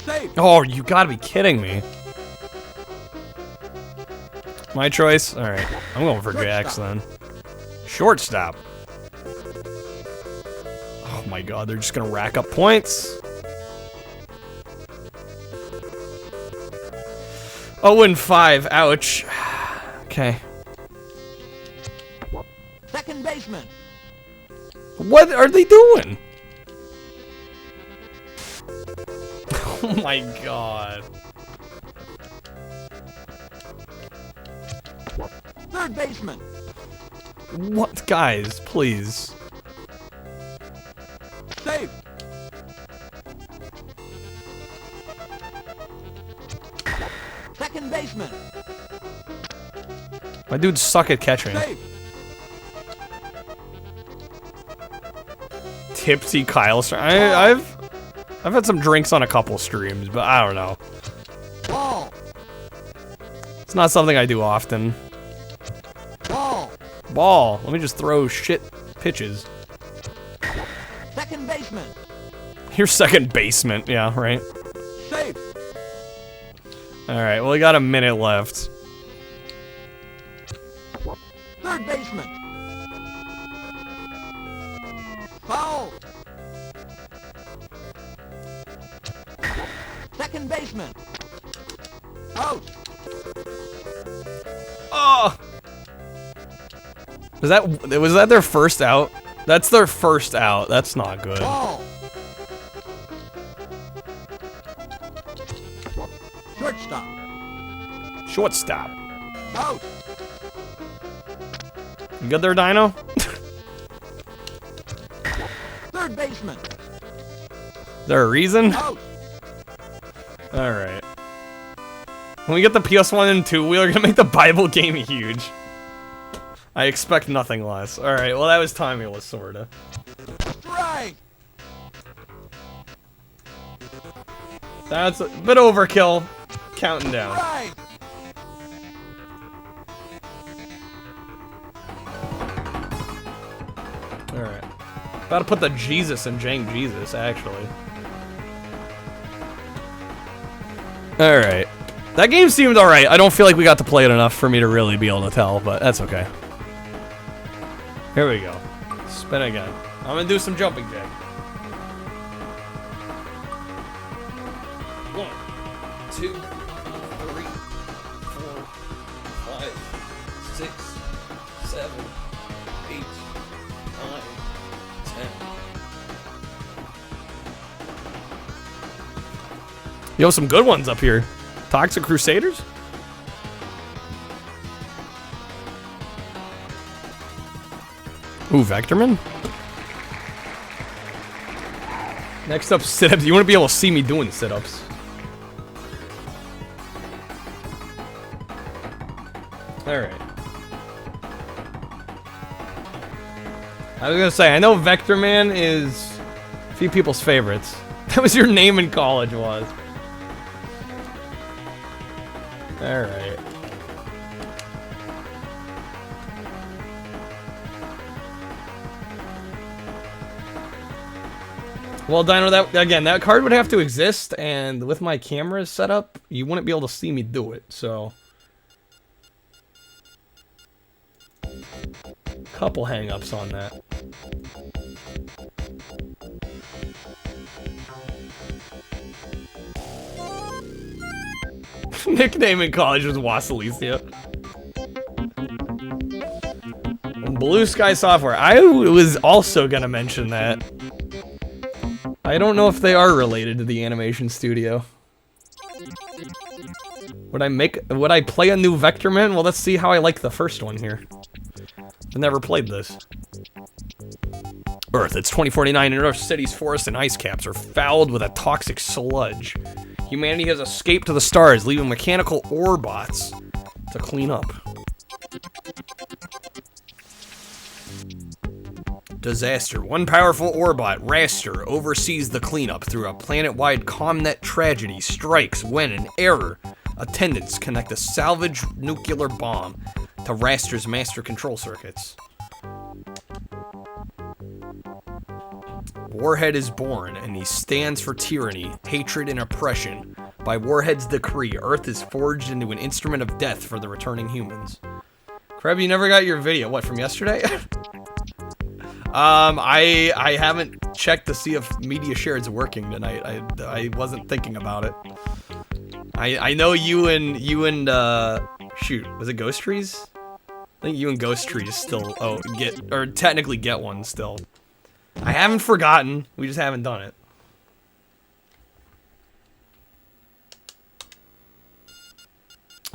Safe. Oh, you gotta be kidding me. My choice? Alright. I'm going for jacks then. Shortstop. Oh my god, they're just gonna rack up points. 0-5. Ouch. Okay. Second baseman. What are they doing? Oh my god. Third baseman. What? Guys, please. Safe. Second baseman. My dudes suck at catching. Safe. Tipsy Kyle. I've had some drinks on a couple streams, but I don't know. Ball. It's not something I do often. Ball. Ball. Let me just throw shit pitches. Second baseman. Your second basement. Yeah, right. Safe. Alright, well, we got a minute left. Third baseman. Foul. Second baseman. Out. Oh! Was that their first out? That's their first out. That's not good. Ball. Shortstop. Shortstop. Out. You good there, Dino? Third baseman. Is there a reason? Out. Alright. When we get the PS1 and 2, we are gonna make the Bible game huge. I expect nothing less. Alright, well that was timely-less, sorta. Strike. That's a bit overkill. Counting down. Strike. Alright. About to put the Jesus in Jang Jesus, actually. Alright. That game seemed alright. I don't feel like we got to play it enough for me to really be able to tell, but that's okay. Here we go. Spin again. I'm gonna do some jumping jack. 1, 2, 3, 4, 5, 6, 7, 8, 9, 10. Yo, some good ones up here. Toxic Crusaders? Ooh, Vectorman? Next up, sit-ups. You want to be able to see me doing sit-ups. Alright. I was gonna say, I know Vectorman is a few people's favorites. That was your name in college, was. Alright. Well, Dino, that card would have to exist, and with my camera set up, you wouldn't be able to see me do it, so... Couple hang-ups on that. Nickname in college was Alisia. Blue Sky Software. I was also gonna mention that. I don't know if they are related to the animation studio. Would I play a new Vectorman? Well, let's see how I like the first one here. I never played this. Earth, it's 2049 and Earth's cities, forests, and ice caps are fouled with a toxic sludge. Humanity has escaped to the stars, leaving mechanical ore bots to clean up. Disaster. One powerful Orbot, Ristar, oversees the cleanup through a planet-wide ComNet tragedy strikes when an error. Attendants connect a salvage nuclear bomb to Ristar's master control circuits. Warhead is born, and he stands for tyranny, hatred, and oppression. By Warhead's decree, Earth is forged into an instrument of death for the returning humans. Kreb, you never got your video. What, from yesterday? I haven't checked to see if media shared's working tonight. I wasn't thinking about it. I know you and shoot, was it Ghost Trees? I think you and Ghost Trees still technically get one still. I haven't forgotten. We just haven't done it.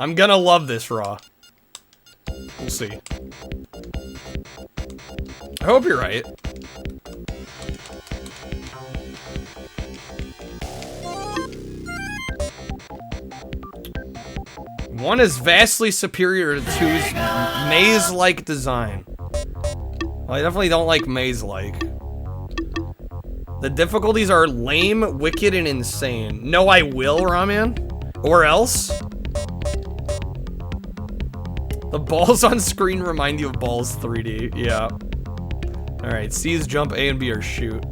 I'm gonna love this Raw. We'll see. I hope you're right. One is vastly superior to two's maze-like design. Well, I definitely don't like maze-like. The difficulties are lame, wicked, and insane. No, I will, Ramen. Or else. The balls on screen remind you of Balls 3D. Yeah. Alright, C is jump, A and B are shoot.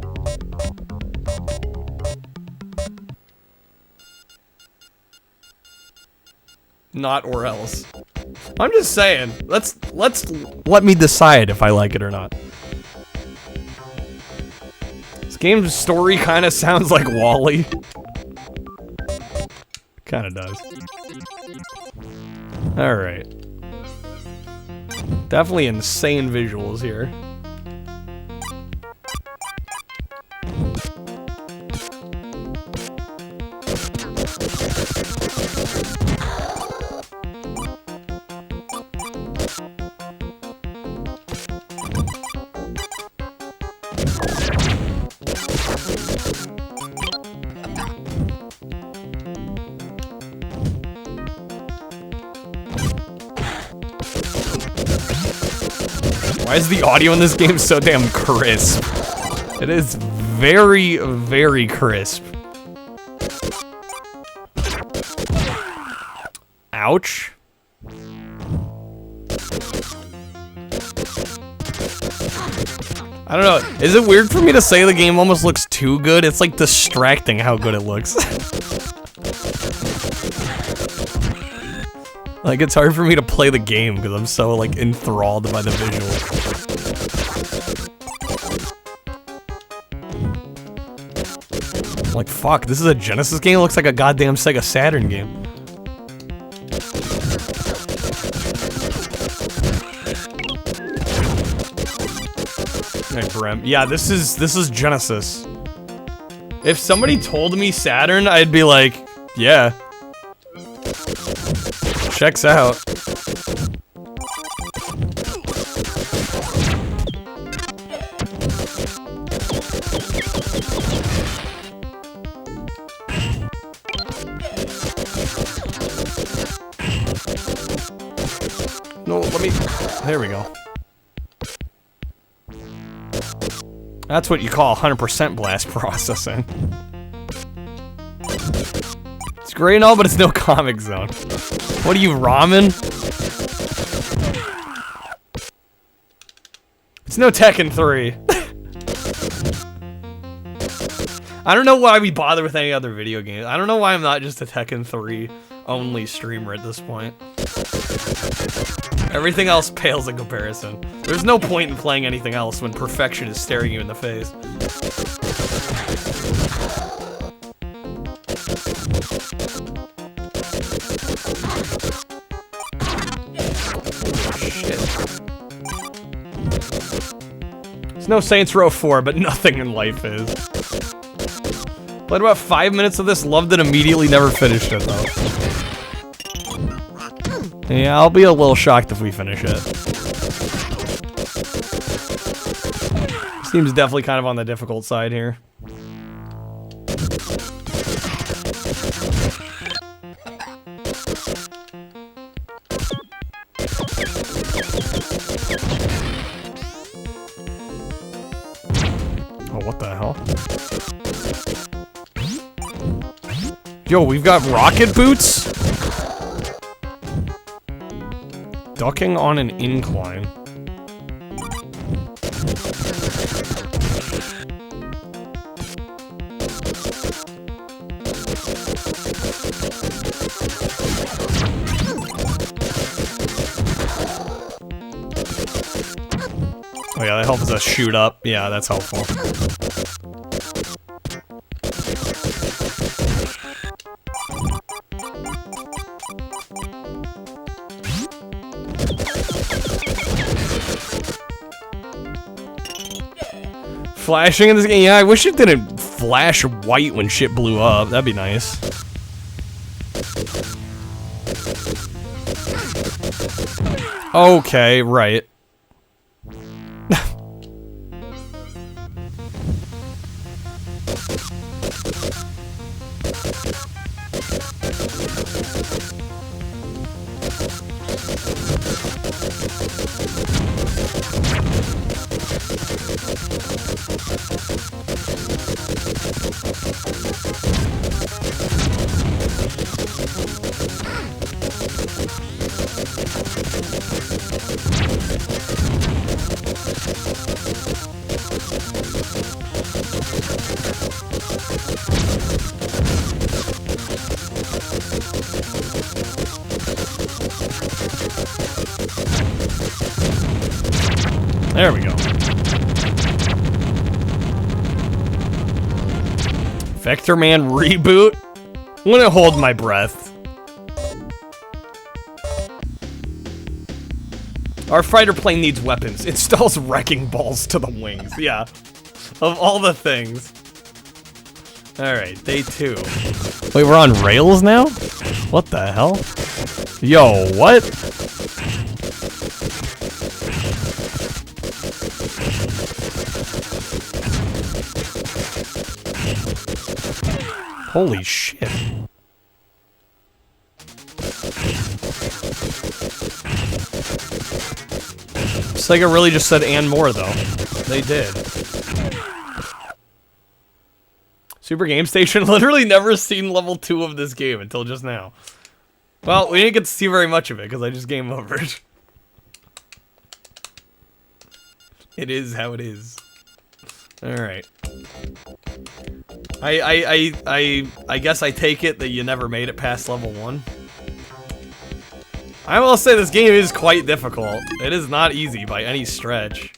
Not or else. I'm just saying. Let me decide if I like it or not. This game's story kind of sounds like Wall-E. Kind of does. Alright. Definitely insane visuals here. Why is the audio in this game so damn crisp? It is very, very crisp. Ouch. I don't know. Is it weird for me to say the game almost looks too good? It's like distracting how good it looks. Like, it's hard for me to play the game because I'm so, like, enthralled by the visual. Like, fuck, this is a Genesis game? It looks like a goddamn Sega Saturn game. Hey, Brem. Yeah, this is Genesis. If somebody told me Saturn, I'd be like, yeah. Checks out. No, let me... There we go. That's what you call 100% blast processing. It's great and all, but it's no Comic Zone. What are you, ramen? It's no Tekken 3. I don't know why we bother with any other video games. I don't know why I'm not just a Tekken 3 only streamer at this point. Everything else pales in comparison. There's no point in playing anything else when perfection is staring you in the face. It's no Saints Row 4, but nothing in life is. Played about 5 minutes of this, loved it immediately, never finished it though. Yeah, I'll be a little shocked if we finish it. Seems definitely kind of on the difficult side here. Yo, we've got rocket boots? Ducking on an incline. Oh yeah, that helps us shoot up. Yeah, that's helpful. Flashing in this game? Yeah, I wish it didn't flash white when shit blew up. That'd be nice. Okay, right. There we go. Vector Man reboot? I'm gonna hold my breath. Our fighter plane needs weapons. It installs wrecking balls to the wings. Yeah. Of all the things. Alright, day 2. Wait, we're on rails now? What the hell? Yo, what? Holy shit. SEGA really just said and more, though. They did. Super Game Station literally never seen level 2 of this game until just now. Well, we didn't get to see very much of it because I just game over. It is how it is. Alright. I guess I take it that you never made it past level 1. I will say this game is quite difficult. It is not easy by any stretch.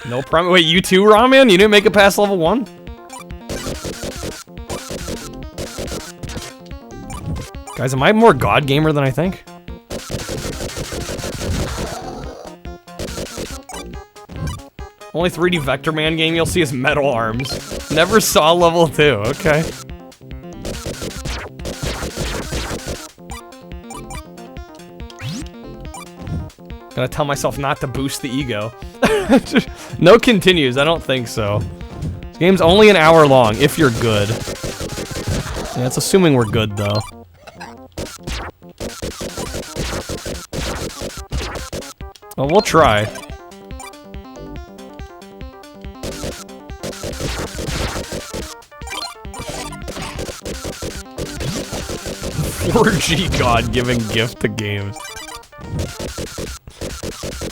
No problem. Wait, you too, Ramen? You didn't make it past level 1? Guys, am I more god gamer than I think? Only 3D Vector Man game you'll see is Metal Arms. Never saw level 2, okay. Gotta tell myself not to boost the ego. No continues, I don't think so. This game's only an hour long, if you're good. Yeah, it's assuming we're good, though. Well, we'll try. God-giving gift to games.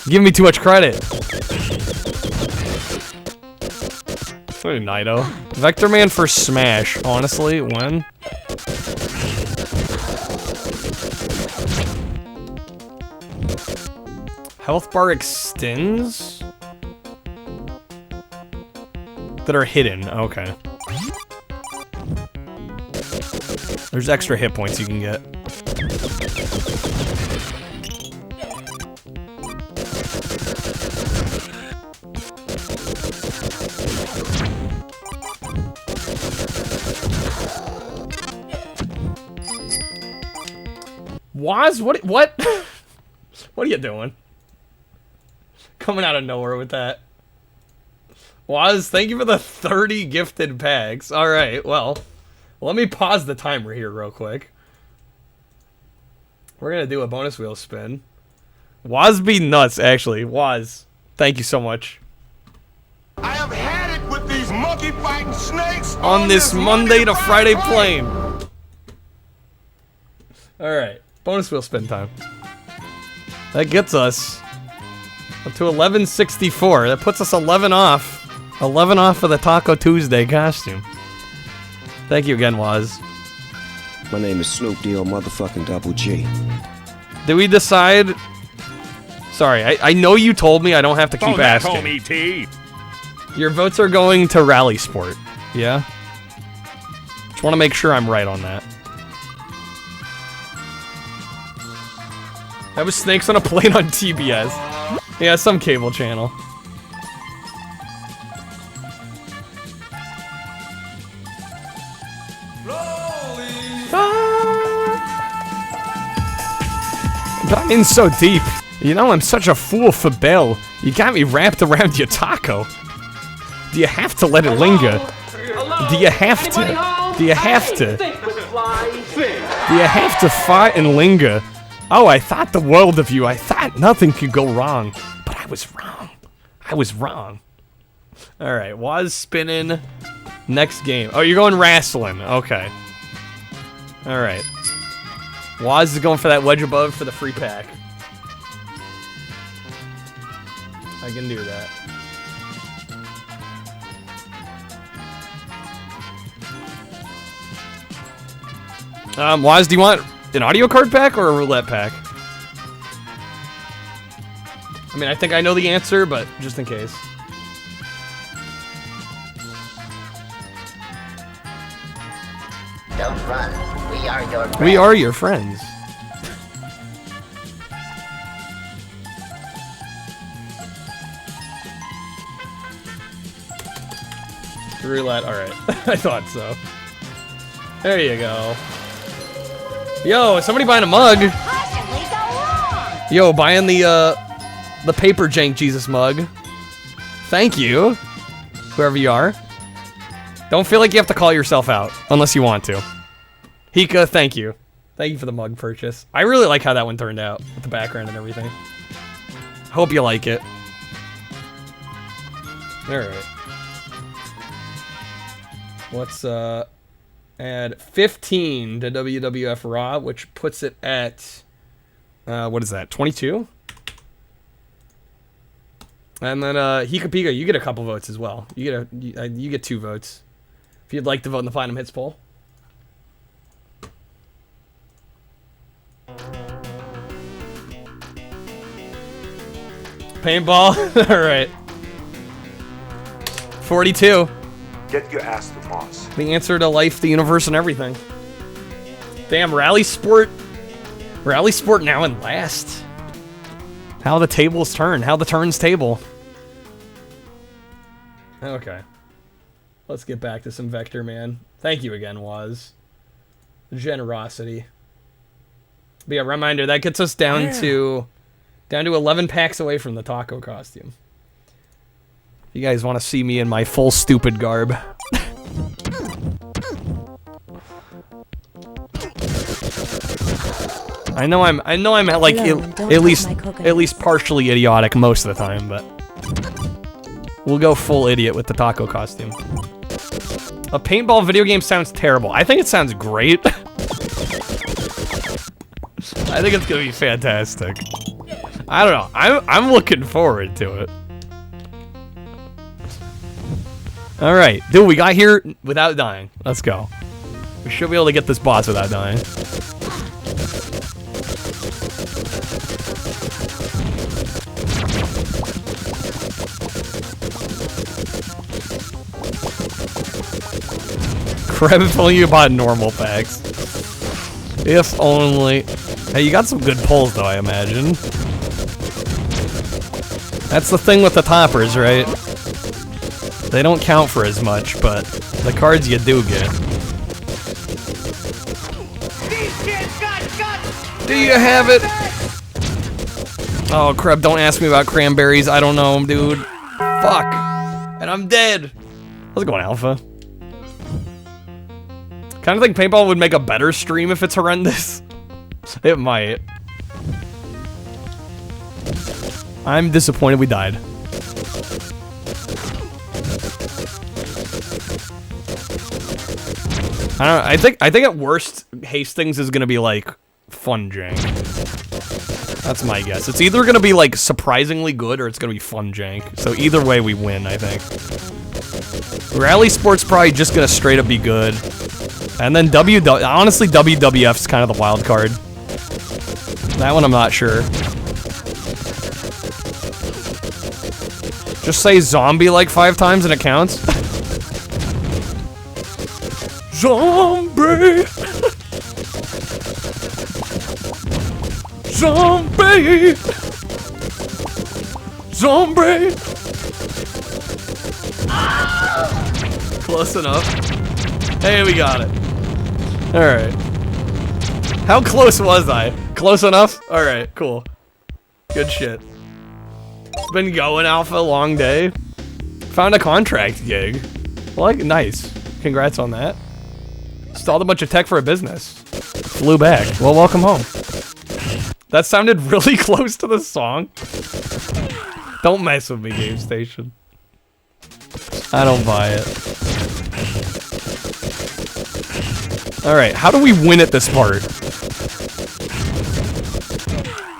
Give me too much credit. Hey, Naito. Vector Man for Smash, honestly, when? Health bar extends? That are hidden, okay. There's extra hit points you can get. Waz, what? What are you doing? Coming out of nowhere with that. Waz, thank you for the 30 gifted packs. Alright, well, let me pause the timer here real quick. We're gonna do a bonus wheel spin. Waz be nuts, actually. Waz, thank you so much. I have had it with these monkey fighting snakes On this Monday to Friday plane. Alright, bonus wheel spin time. That gets us up to 1164. That puts us 11 off. 11 off of the Taco Tuesday costume. Thank you again, Waz. My name is Snoop D-O motherfucking Double G. Did we decide? Sorry, I know you told me I don't have to keep asking. Homie T. Your votes are going to Rally Sport. Yeah? Just want to make sure I'm right on that. That was Snakes on a Plane on TBS. Yeah, some cable channel. I'm in so deep. You know, I'm such a fool for Bill. You got me wrapped around your taco. Do you have to let it linger? Do you have to? Do you have to? Do you have to fight and linger? Oh, I thought the world of you. I thought nothing could go wrong. But I was wrong. I was wrong. Alright, was spinning. Next game. Oh, you're going wrestling. Okay. Alright. Waz is going for that wedge above for the free pack. I can do that. Waz, do you want an audio card pack or a roulette pack? I mean, I think I know the answer, but just in case. Don't run. We are your friends. We are your friends. Roulette, alright. I thought so. There you go. Yo, is somebody buying a mug? Yo, buying the paper jank Jesus mug. Thank you, whoever you are. Don't feel like you have to call yourself out, unless you want to. Hika, thank you. Thank you for the mug purchase. I really like how that one turned out, with the background and everything. Hope you like it. Alright. Let's add 15 to WWF Raw, which puts it at, what is that, 22? And then Hika Pika, you get a couple votes as well. You get 2 votes. If you'd like to vote in the Platinum Hits poll. Paintball? Alright. 42. Get your ass to Moss. The answer to life, the universe, and everything. Damn, Rally Sport. Rally Sport now in last. How the tables turn. How the turns table. Okay. Let's get back to some Vector Man. Thank you again, Waz. Generosity. But yeah, reminder, that gets us down to 11 packs away from the taco costume. You guys want to see me in my full stupid garb. I know I'm like at least partially idiotic most of the time, but we'll go full idiot with the taco costume. A paintball video game sounds terrible. I think it sounds great. I think it's gonna be fantastic. I don't know. I'm looking forward to it. All right, dude, we got here without dying. Let's go. We should be able to get this boss without dying. Crap, if only you bought normal packs. If only. Hey, you got some good pulls though, I imagine. That's the thing with the toppers, right? They don't count for as much, but the cards you do get. Do you have it? Oh, crap, don't ask me about cranberries. I don't know, dude. Fuck. And I'm dead. How's it going, Alpha? Kind of think paintball would make a better stream if it's horrendous. It might. I'm disappointed we died. I don't know, I think at worst, Hastings is gonna be like fun jank. That's my guess. It's either gonna be like surprisingly good or it's gonna be fun jank. So either way we win, I think. Rally Sport's probably just gonna straight up be good. And then honestly WWF's kind of the wild card. That one I'm not sure. Just say zombie like 5 times and it counts. Zombie! Zombie! Zombie! Close enough. Hey, we got it. Alright. How close was I? Close enough? Alright, cool. Good shit. It's been going, Alpha, long day. Found a contract gig. Like, nice. Congrats on that. Installed a bunch of tech for a business. Flew back. Well, welcome home. That sounded really close to the song. Don't mess with me, Game Station. I don't buy it. Alright, how do we win at this part?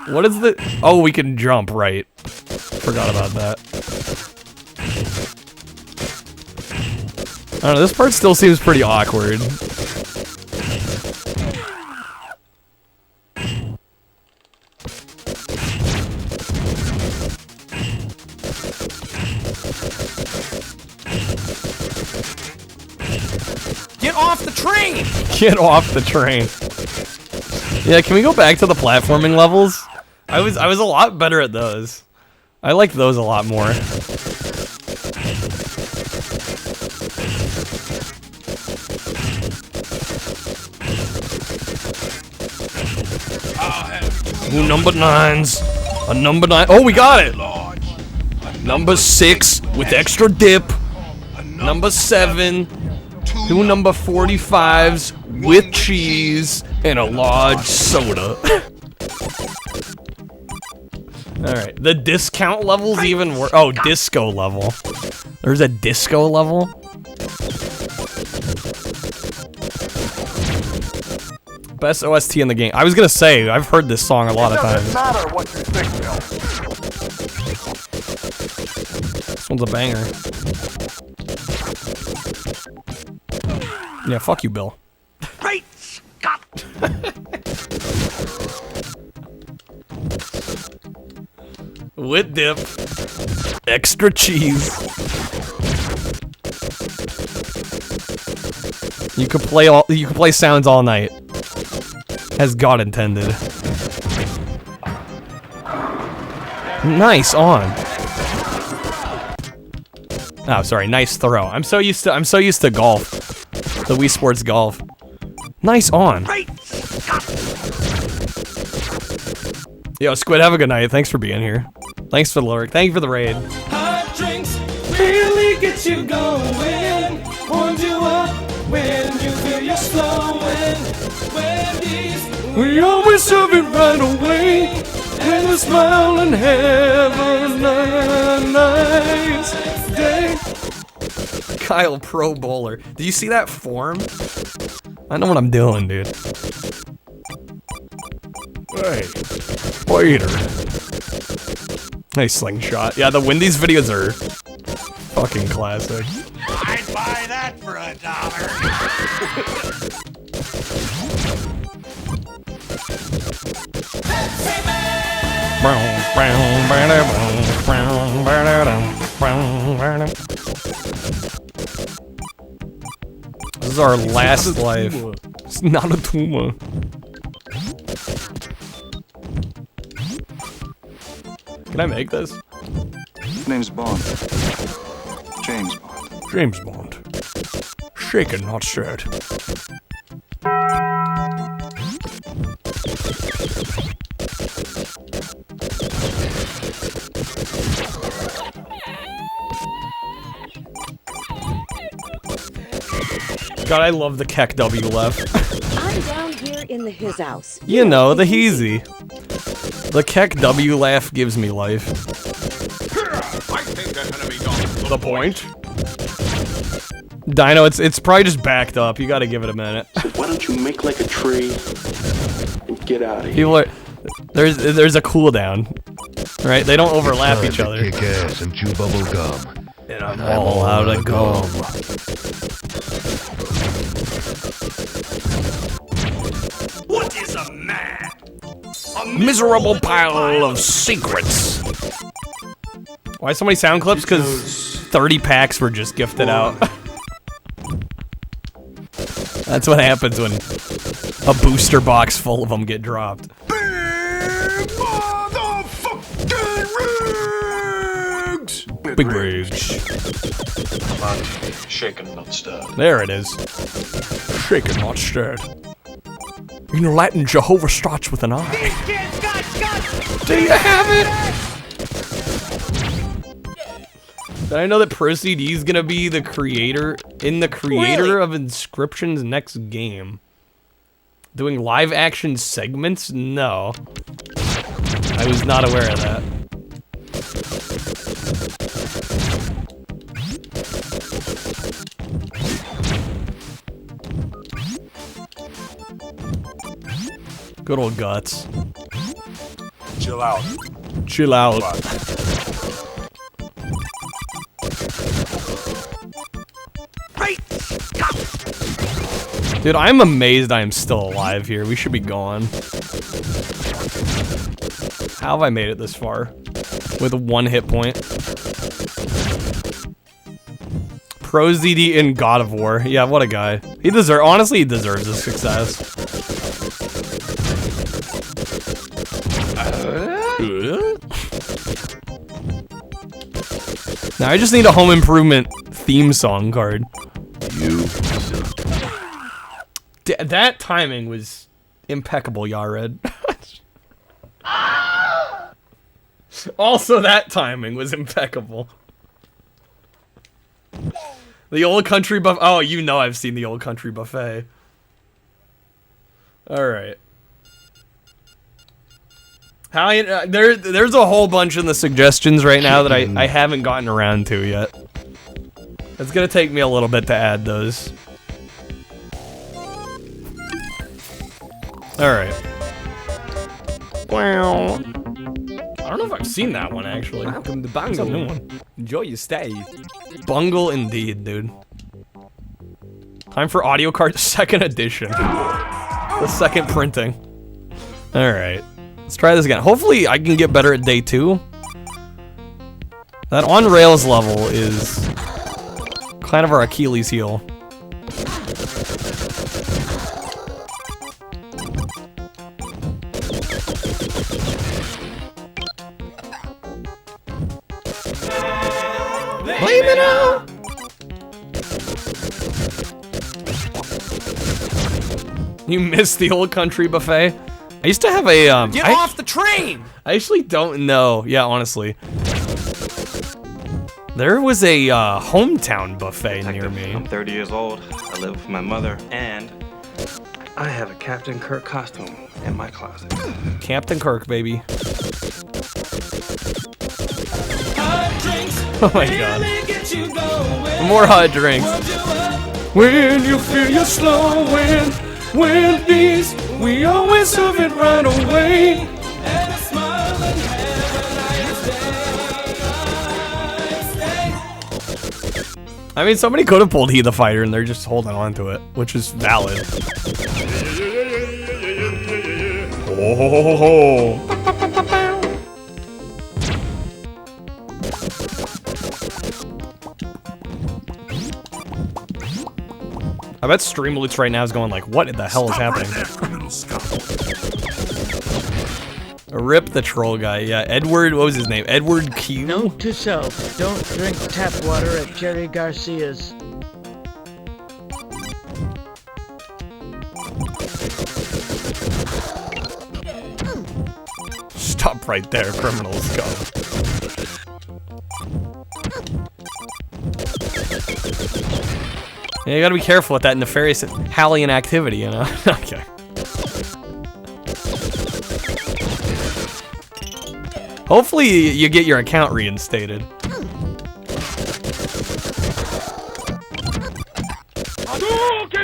What is the... Oh, we can jump, right. Forgot about that. I don't know, this part still seems pretty awkward. Get off the train! Get off the train. Yeah, can we go back to the platforming levels? I was a lot better at those. I liked those a lot more. Ooh, number 9s. A number 9. Oh, we got it! Number 6 with extra dip. Number 7. 2 number 45s with cheese and a large soda. Alright, the discount level's even worse. Oh, disco level. There's a disco level? Best OST in the game. I was gonna say, I've heard this song a lot of times. It doesn't matter what you think, Bill. This one's a banger. Yeah, fuck you, Bill. Great Scott! With dip. Extra cheese. You can play sounds all night. As God intended. Nice on. Oh, sorry, nice throw. I'm so used to golf. The Wii Sports Golf. Nice on. Yo, Squid, have a good night. Thanks for being here. Thanks for the lurk. Thank you for the raid. Hot drinks really get you going. Warms you up when you feel you're slowing. Wendy's, we always serve it right away. And a smile and have a nice day. Kyle Pro Bowler. Did you see that form? I know what I'm doing, dude. Hey, waiter. Nice slingshot. Yeah, the Wendy's videos are fucking classic. I'd buy that for $1. This is our last life. It's not a tumor. Can I make this? Name's Bond. James Bond. James Bond. Shaken, not stirred. God, I love the Keck W left. I'm down here in the his house. You know, the Heezy. The Keck W laugh gives me life. I think that's gonna be done. The point? Dino, it's probably just backed up. You gotta give it a minute. Why don't you make like a tree and get out of here? People are... There's a cooldown. Right? They don't overlap each other. Kick ass and chew bubble gum. And I'm all out of gum. What is a man? A miserable pile of secrets. Why so many sound clips? Because 30 packs were just gifted out. That's what happens when a booster box full of them get dropped. Big rigs. Shaken, not stirred. There it is. Shaken, not stirred. In Latin, Jehovah starts with an I. Do you have it? Did I know that Pro CD is gonna be the creator of Inscription's next game? Doing live action segments? No. I was not aware of that. Good old Guts. Chill out. Chill out. Dude, I'm amazed I am still alive here. We should be gone. How have I made it this far? With 1 hit point. Pro ZD in God of War. Yeah, what a guy. Honestly, he deserves this success. Now I just need a Home Improvement theme song card. That timing was impeccable, Yared. Also, that timing was impeccable. The Old Country Buffet. Oh, you know I've seen the Old Country Buffet. Alright. There's a whole bunch in the suggestions right now that I haven't gotten around to yet. It's gonna take me a little bit to add those. Alright. Wow. I don't know if I've seen that one, actually. Welcome to That's a new Bungle. one. Enjoy your stay. Bungle indeed, dude. Time for audio card 2nd edition. The 2nd printing. Alright. Let's try this again. Hopefully I can get better at day 2. That on rails level is kind of our Achilles heel. Blame it out! You missed the Old Country Buffet? I used to have a, Get off the train! I actually don't know. Yeah, honestly. There was a, hometown buffet near me. I'm 30 years old. I live with my mother, and I have a Captain Kirk costume in my closet. Captain Kirk, baby. Oh my god. More hot drinks. When you feel you're slowing, when these, we always serve it right away. And a smile and I mean, somebody could have pulled He the Fighter and they're just holding on to it, which is valid. Ho ho ho ho ho. I bet Streamloots right now is going like, what the hell is happening? Rip the troll guy, yeah. Edward, what was his name? Edward Q? Note to self, don't drink tap water at Jerry Garcia's. Stop right there, criminals, go. Yeah, you gotta be careful with that nefarious Hallian activity, you know? Okay. Hopefully you get your account reinstated.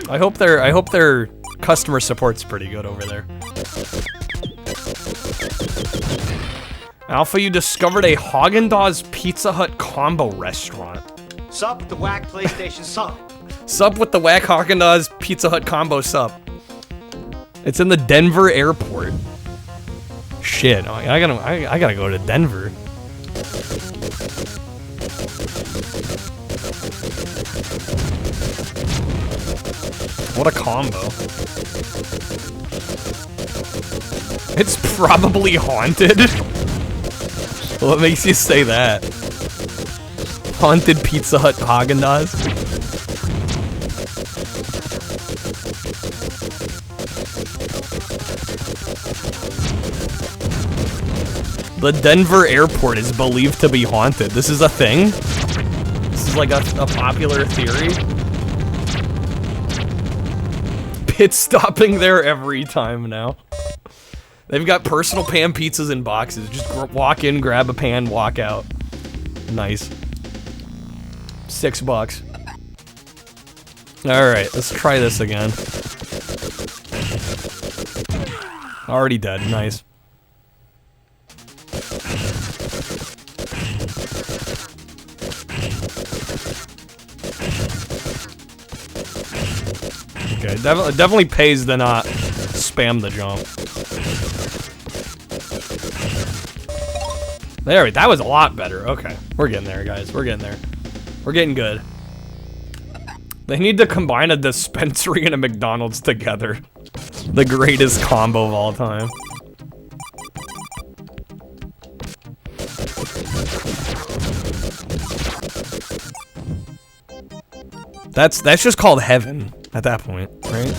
I hope their customer support's pretty good over there. Alpha, you discovered a Haagen-Dazs Pizza Hut combo restaurant. Sup with the whack PlayStation sup. Sup with the whack Haagen-Dazs Pizza Hut combo sup. It's in the Denver airport. Shit, I gotta go to Denver. What a combo. It's probably haunted. What makes you say that? Haunted Pizza Hut Haagen-Dazs? The Denver airport is believed to be haunted. This is a thing? This is like a popular theory? Pit stopping there every time now. They've got personal pan pizzas in boxes. Just walk in, grab a pan, walk out. Nice. $6. Alright, let's try this again. Already dead. Nice. Okay, definitely pays to not spam the jump. There, that was a lot better. Okay, we're getting there, guys. We're getting there. We're getting good. They need to combine a dispensary and a McDonald's together. The greatest combo of all time. That's just called heaven at that point, right?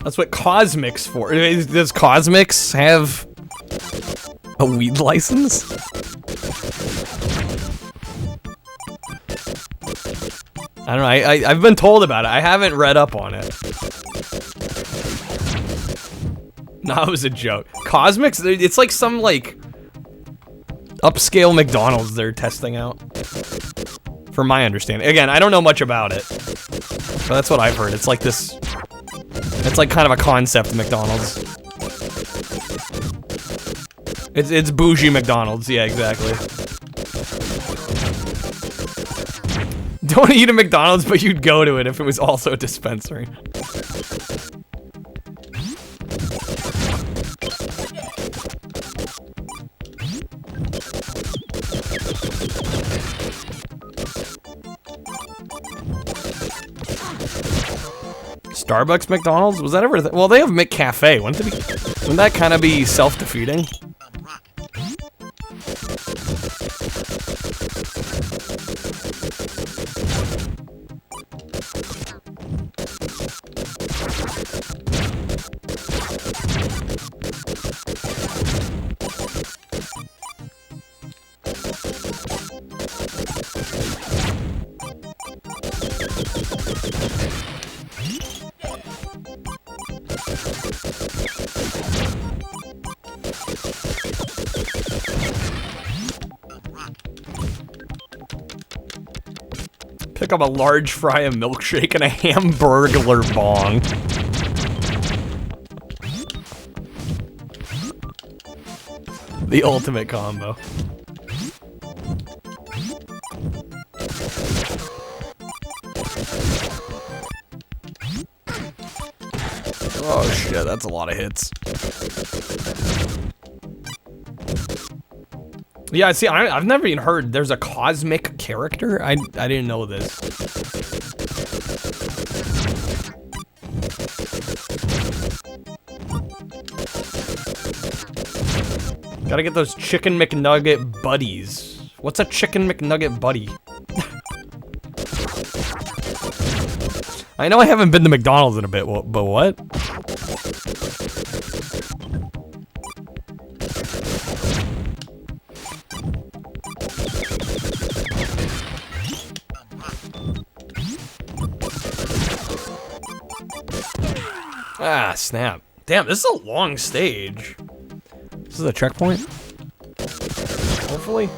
That's what Cosmic's for. Does Cosmic's have a weed license? I don't know, I've been told about it. I haven't read up on it. No, it was a joke. Cosmic's, it's like some, like, upscale McDonald's they're testing out. From my understanding. Again, I don't know much about it. But that's what I've heard. It's like this... It's like kind of a concept McDonald's. It's bougie McDonald's, yeah, exactly. Don't eat a McDonald's, but you'd go to it if it was also a dispensary. Starbucks McDonald's? Was that ever well, they have McCafe. Wouldn't that kind of be self-defeating? Pick up a large fry, a milkshake, and a hamburglar bong. The ultimate combo. Oh shit, that's a lot of hits. Yeah, see, I've never even heard there's a cosmic character. I didn't know this. Gotta get those Chicken McNugget buddies. What's a Chicken McNugget buddy? I know I haven't been to McDonald's in a bit, but what? Ah, snap. Damn, this is a long stage. This is a checkpoint? Hopefully.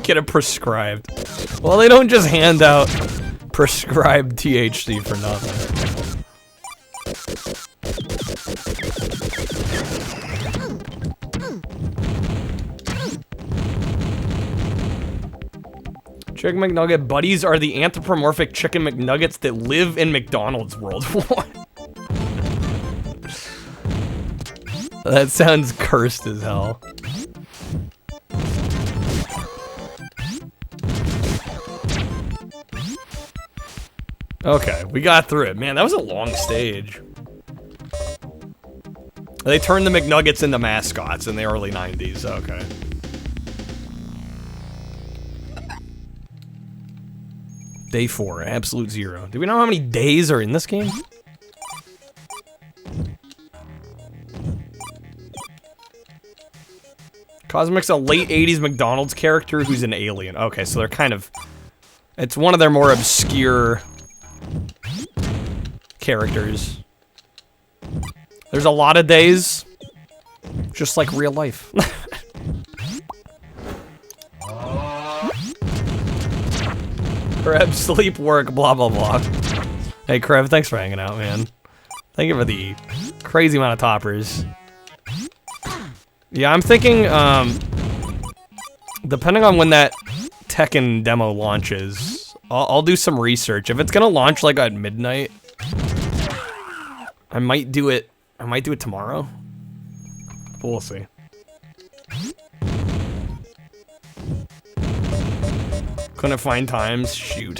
Get it prescribed. Well, they don't just hand out prescribed THC for nothing. Chicken McNugget buddies are the anthropomorphic chicken McNuggets that live in McDonald's world. What? That sounds cursed as hell. Okay, we got through it. Man, that was a long stage. They turned the McNuggets into mascots in the early 90s. Okay. Day 4, absolute 0. Do we know how many days are in this game? Cosmic's a late 80s McDonald's character who's an alien. Okay, so they're kind of... It's one of their more obscure characters. There's a lot of days, just like real life. Krev, sleep, work, blah, blah, blah. Hey, Krev, thanks for hanging out, man. Thank you for the crazy amount of toppers. Yeah, I'm thinking, depending on when that Tekken demo launches, I'll do some research. If it's gonna launch, like, at midnight, I might do it tomorrow. But we'll see. Couldn't find times? Shoot.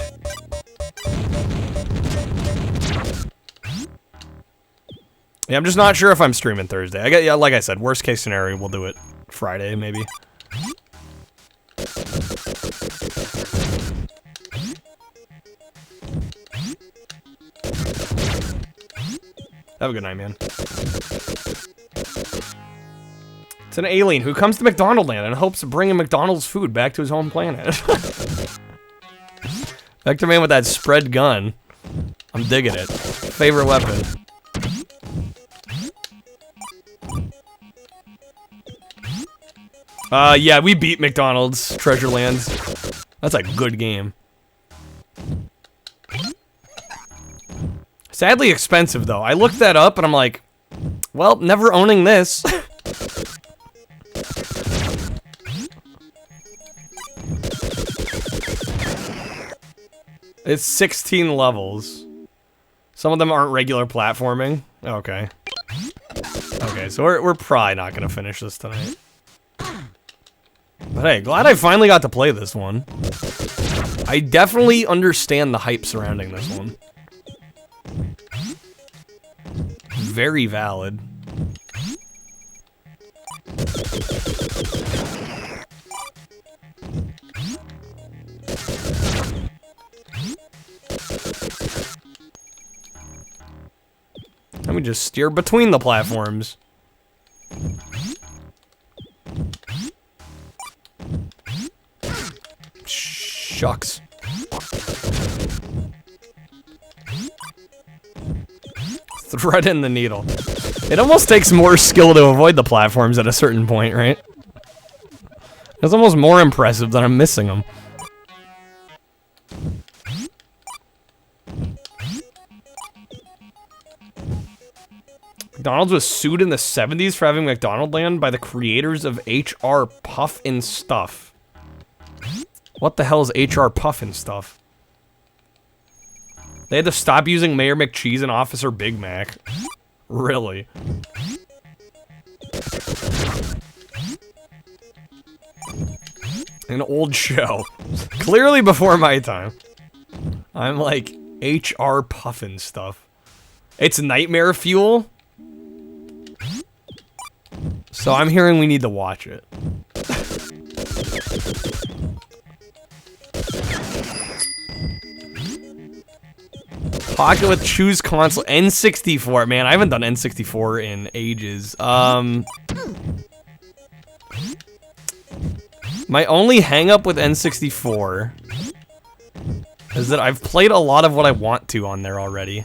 Yeah, I'm just not sure if I'm streaming Thursday. Yeah, like I said, worst case scenario, we'll do it Friday, maybe. Have a good night, man. It's an alien who comes to McDonald Land and hopes to bring McDonald's food back to his home planet. Vector Man with that spread gun. I'm digging it. Favorite weapon. Yeah, we beat McDonald's Treasure Lands. That's a good game. Sadly expensive, though. I looked that up, and I'm like, well, never owning this. It's 16 levels. Some of them aren't regular platforming. Okay. Okay, so we're probably not gonna finish this tonight. But hey, glad I finally got to play this one. I definitely understand the hype surrounding this one. Very valid. Let me just steer between the platforms. Shucks. Thread in the needle. It almost takes more skill to avoid the platforms at a certain point, right? It's almost more impressive than I'm missing them. McDonald's was sued in the 70s for having McDonald Land by the creators of HR Puff and Stuff. What the hell is HR Puff and Stuff? They had to stop using Mayor McCheese and Officer Big Mac. Really? An old show. Clearly before my time. I'm like HR Puff and Stuff. It's nightmare fuel. So I'm hearing we need to watch it. Pocket with choose console. N64. Man, I haven't done N64 in ages. My only hang-up with N64 is that I've played a lot of what I want to on there already.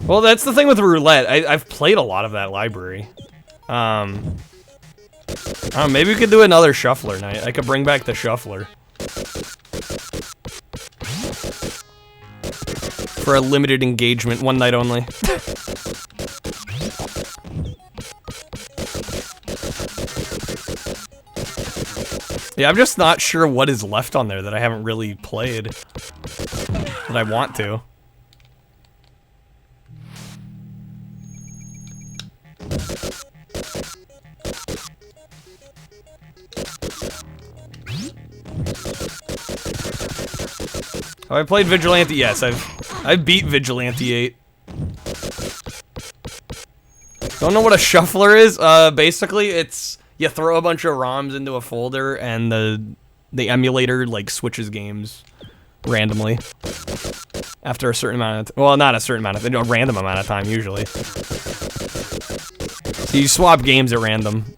Well, that's the thing with roulette. I've played a lot of that library. I don't know, maybe we could do another shuffler night. I could bring back the shuffler. For a limited engagement, one night only. Yeah, I'm just not sure what is left on there that I haven't really played. That I want to. Oh, I played Vigilante. Yes, I've beat Vigilante 8. Don't know what a shuffler is? Basically, it's you throw a bunch of ROMs into a folder, and the emulator like switches games randomly after a certain amount of well, not a certain amount of a random amount of time usually. So you swap games at random.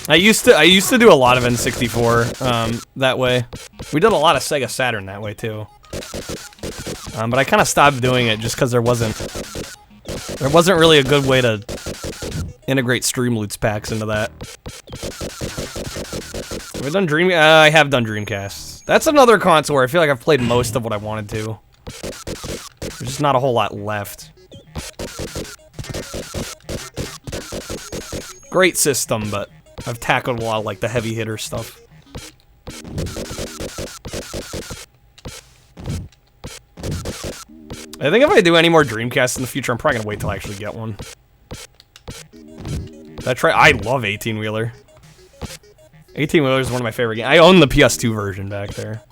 I used to do a lot of N64 that way. We did a lot of Sega Saturn that way too. But I kind of stopped doing it just because there wasn't really a good way to integrate Streamloots packs into that. Have we done I have done Dreamcast. That's another console where I feel like I've played most of what I wanted to. There's just not a whole lot left. Great system, but I've tackled a lot of like the heavy hitter stuff. I think if I do any more Dreamcasts in the future, I'm probably gonna wait till I actually get one. I love 18-wheeler. 18-wheeler is one of my favorite games. I own the PS2 version back there.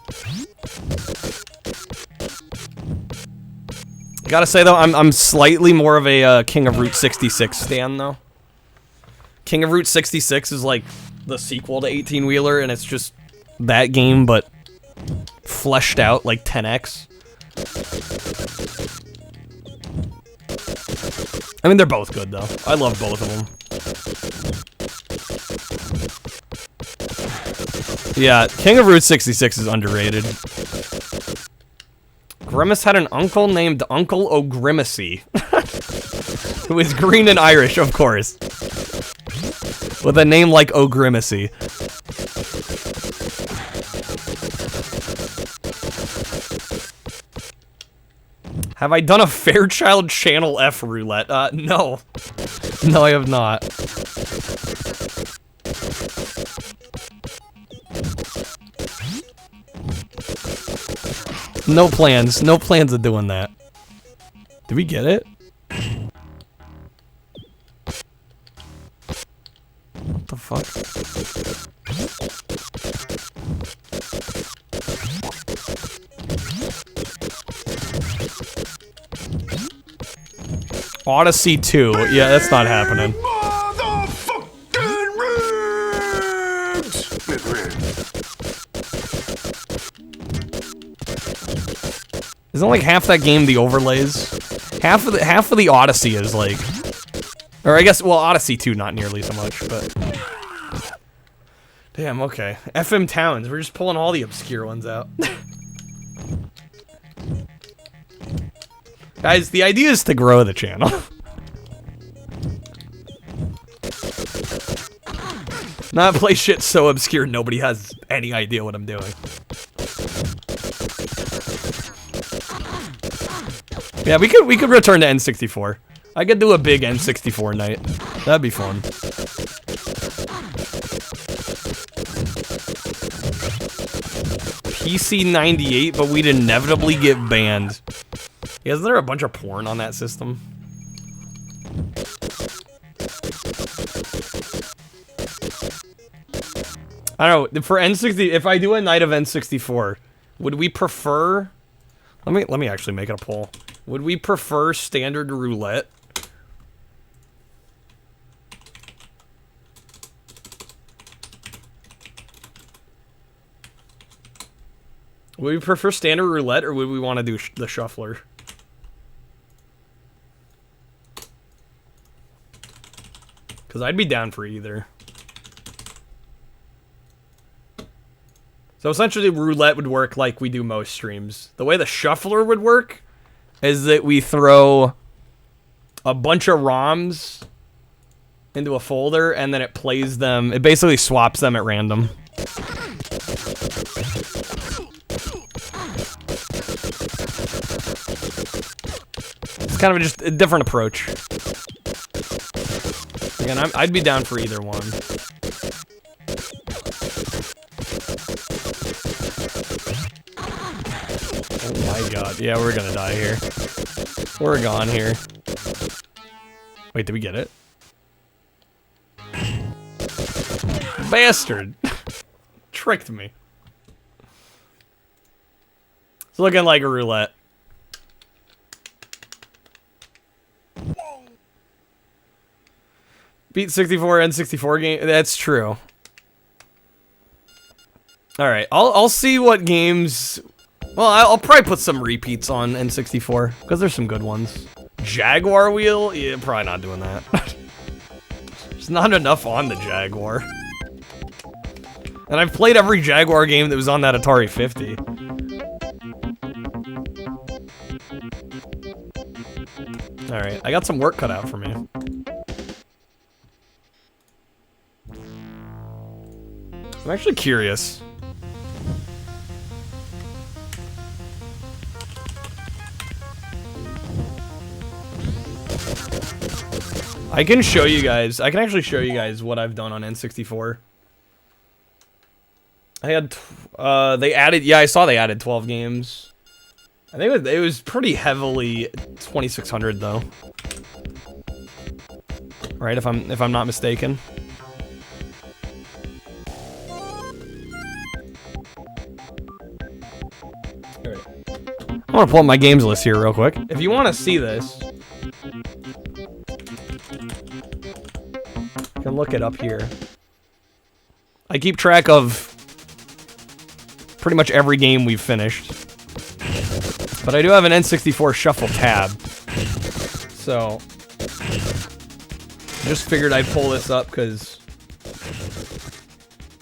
Gotta say though, I'm slightly more of a King of Route 66 stan though. King of Route 66 is like the sequel to 18-wheeler, and it's just that game, but fleshed out like 10x. I mean, they're both good though. I love both of them. Yeah, King of Route 66 is underrated. Grimace had an uncle named Uncle O'Grimacy, who is green and Irish, of course. With a name like O'Grimacy. Have I done a Fairchild Channel F roulette? No. No, I have not. No plans. No plans of doing that. Did we get it? What the fuck? Odyssey 2. Yeah, that's not happening. Isn't like half that game the overlays? Half of the Odyssey is like, or I guess, well, Odyssey 2 not nearly so much, but damn, okay. FM Towns, we're just pulling all the obscure ones out. Guys, the idea is to grow the channel. Not play shit so obscure nobody has any idea what I'm doing. Yeah, we could return to N64. I could do a big N64 night. That'd be fun. PC 98, but we'd inevitably get banned. Yeah, isn't there a bunch of porn on that system? I don't know, for N60, if I do a night of N64, would we prefer... Let me actually make it a poll. Would we prefer standard roulette? Would we prefer standard roulette, or would we want to do the shuffler? Because I'd be down for either. So essentially, roulette would work like we do most streams. The way the shuffler would work is that we throw a bunch of ROMs into a folder, and then it plays them. It basically swaps them at random. It's kind of just a different approach. Again, I'd be down for either one. Oh my god. Yeah, we're gonna die here. We're gone here. Wait, did we get it? Bastard! Tricked me. It's looking like a roulette. Beat 64 N64 game. That's true. All right, I'll see what games. Well, I'll probably put some repeats on N64 because there's some good ones. Jaguar wheel? Yeah, probably not doing that. There's not enough on the Jaguar. And I've played every Jaguar game that was on that Atari 50. All right, I got some work cut out for me. I'm actually curious. I can show you guys. I can actually show you guys what I've done on N64. I had, they added, yeah, I saw they added 12 games. I think it was pretty heavily 2600 though. Right, if I'm not mistaken. I want to pull up my games list here real quick. If you want to see this, you can look it up here. I keep track of pretty much every game we've finished. But I do have an N64 shuffle tab. So, just figured I'd pull this up because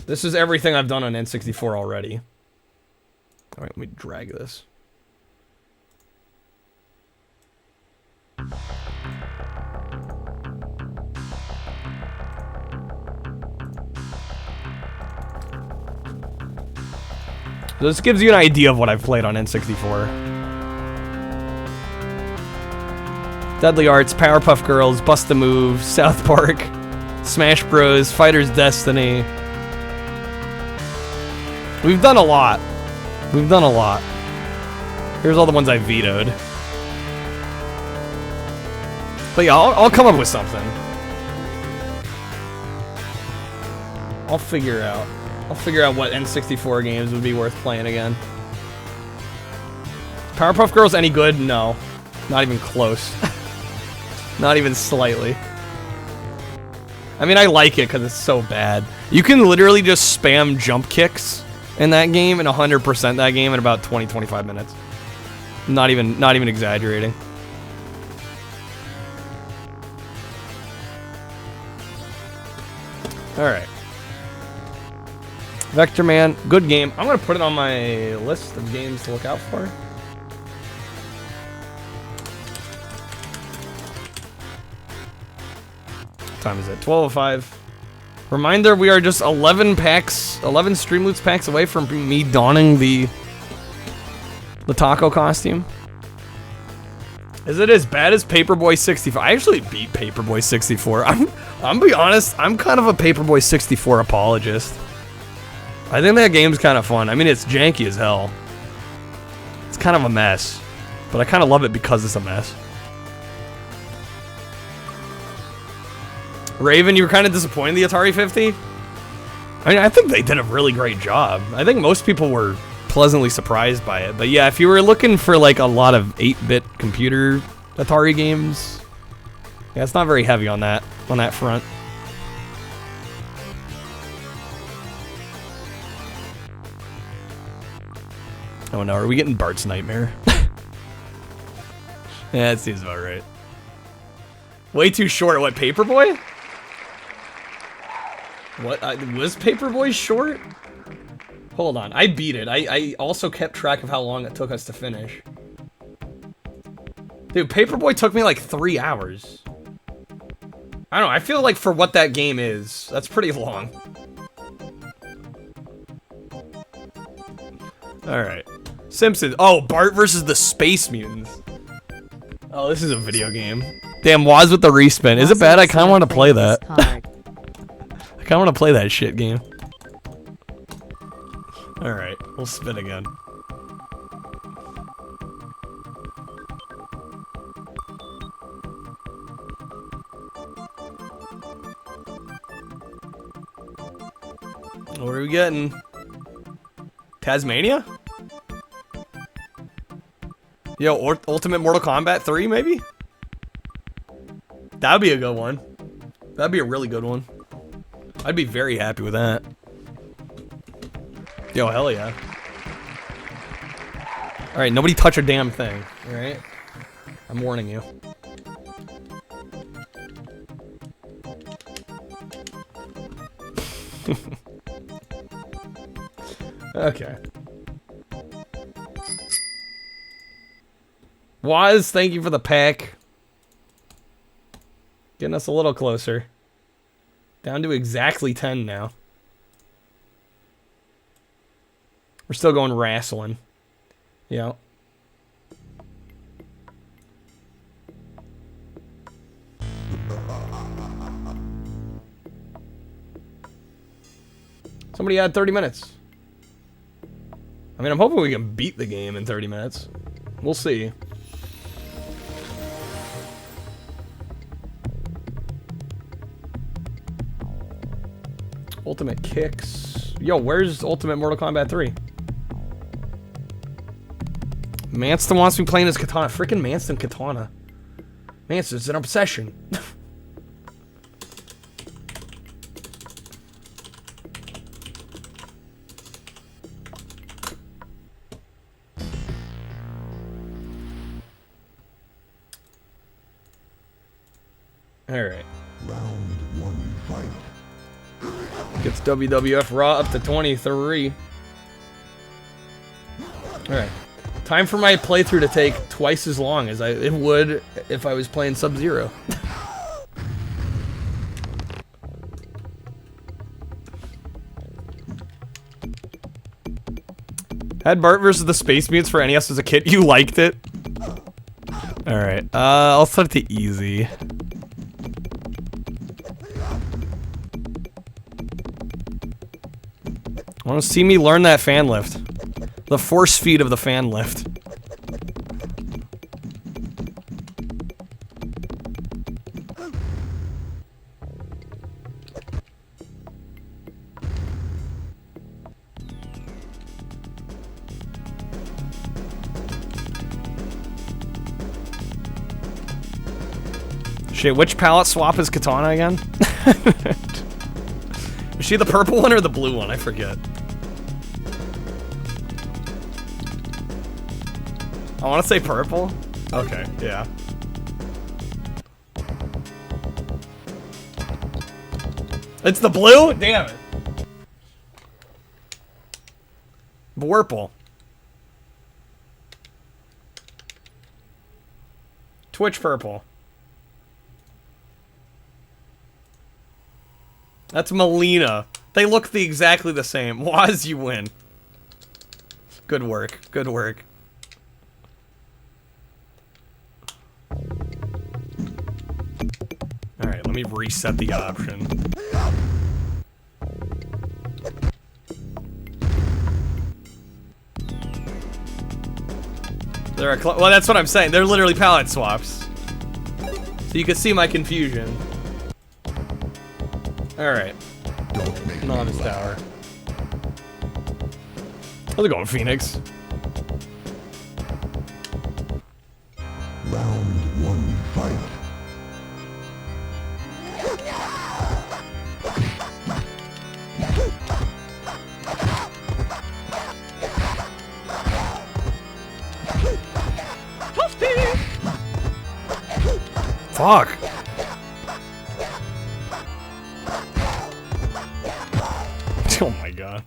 this is everything I've done on N64 already. Alright, let me drag this. So this gives you an idea of what I've played on N64. Deadly Arts, Powerpuff Girls, Bust a Move, South Park, Smash Bros, Fighter's Destiny. We've done a lot. We've done a lot. Here's all the ones I vetoed. But yeah, I'll come up with something. I'll figure out what N64 games would be worth playing again. Powerpuff Girls any good? No. Not even close. Not even slightly. I mean, I like it because it's so bad. You can literally just spam jump kicks in that game and 100% that game in about 20-25 minutes. Not even exaggerating. Alright. Vector Man, good game. I'm gonna put it on my list of games to look out for. What time is it? 12:05. Reminder, we are just 11 Stream Loots packs away from me donning the taco costume. Is it as bad as Paperboy 64? I actually beat Paperboy 64. I'm be honest, I'm kind of a Paperboy 64 apologist. I think that game's kind of fun. I mean, it's janky as hell. It's kind of a mess. But I kind of love it because it's a mess. Raven, you were kind of disappointed in the Atari 50? I mean, I think they did a really great job. I think most people were pleasantly surprised by it. But yeah, if you were looking for like a lot of 8-bit computer Atari games, yeah, it's not very heavy on that front. Oh no, are we getting Bart's Nightmare? Yeah, it seems about right. Way too short. What, Paperboy? What, was Paperboy short? Hold on, I beat it. I also kept track of how long it took us to finish. Dude, Paperboy took me like 3 hours. I don't know, I feel like for what that game is, that's pretty long. Alright. Simpsons. Oh, Bart versus the Space Mutants. Oh, this is a video game. Damn, Waz with the respin. Is it bad? I kind of want to play that. I kind of want to play that shit game. Alright, we'll spin again. What are we getting? Tasmania? Yo, Ultimate Mortal Kombat 3, maybe? That'd be a good one. That'd be a really good one. I'd be very happy with that. Yo, hell yeah. Alright, nobody touch a damn thing, alright? I'm warning you. Okay. Waz, thank you for the pack. Getting us a little closer. Down to exactly 10 now. We're still going wrestling. Yeah. Somebody had 30 minutes. I mean, I'm hoping we can beat the game in 30 minutes. We'll see. Ultimate Kicks. Yo, where's Ultimate Mortal Kombat 3? Manston wants me playing his katana. Freaking Manston katana. Manston's an obsession. Alright. Round 1 fight. Gets WWF Raw up to 23. Alright. Time for my playthrough to take twice as long as it would if I was playing Sub-Zero. Had Bart versus the Space Mutants for NES as a kid. You liked it? Alright. I'll set it to easy. Want to see me learn that fan lift? The force feed of the fan lift. Shit, which palette swap is Katana again? Is she the purple one or the blue one? I forget. I want to say purple. Okay, yeah. It's the blue? Damn it. Purple. Twitch purple. That's Melina. They look exactly the same. Waz, you win. Good work. Good work. Alright, let me reset the option. Well, that's what I'm saying. They're literally palette swaps. So you can see my confusion. Alright. Anonymous Tower. How's it going, Phoenix? Round 1, fight. Fuck. Oh my god.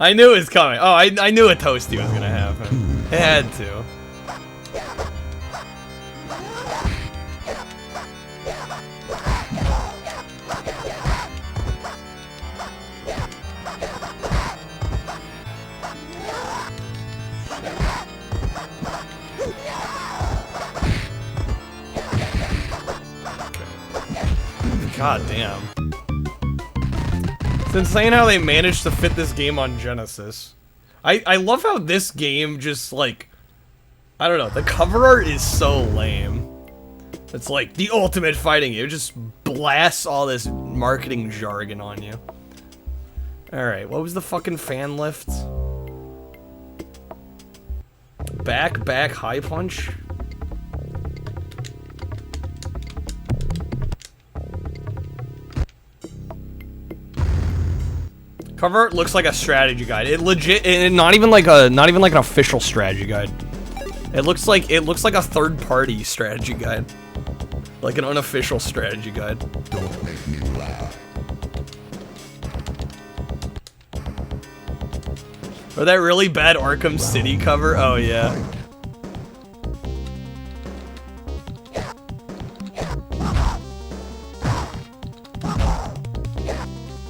I knew it was coming. Oh, I knew a toasty was gonna happen. It had to. God damn. It's insane how they managed to fit this game on Genesis. I love how this game just, like, I don't know, the cover art is so lame. It's like the ultimate fighting game. It just blasts all this marketing jargon on you. Alright, what was the fucking fan lift? Back, high punch? Cover art looks like a strategy guide. It legit, not even like an official strategy guide. It looks like a third-party strategy guide, like an unofficial strategy guide. Don't make me laugh. Or that really bad Arkham City cover. Oh yeah.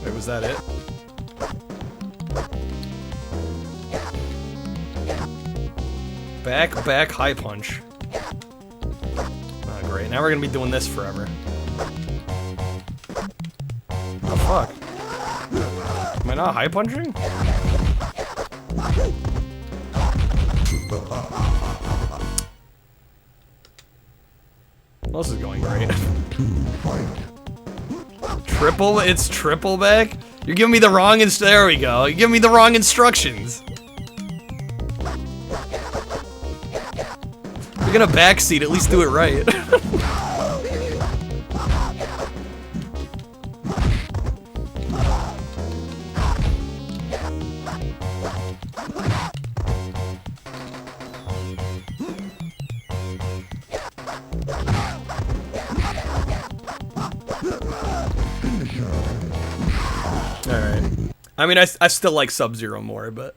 Wait, was that it? Back, high punch. Oh, great. Now we're gonna be doing this forever. Oh, fuck. Am I not high punching? Well, this is going great. It's triple back? You're giving me the wrong there we go. You're giving me the wrong instructions. You're gonna backseat, at least do it right. Alright. I mean, I still like Sub-Zero more, but...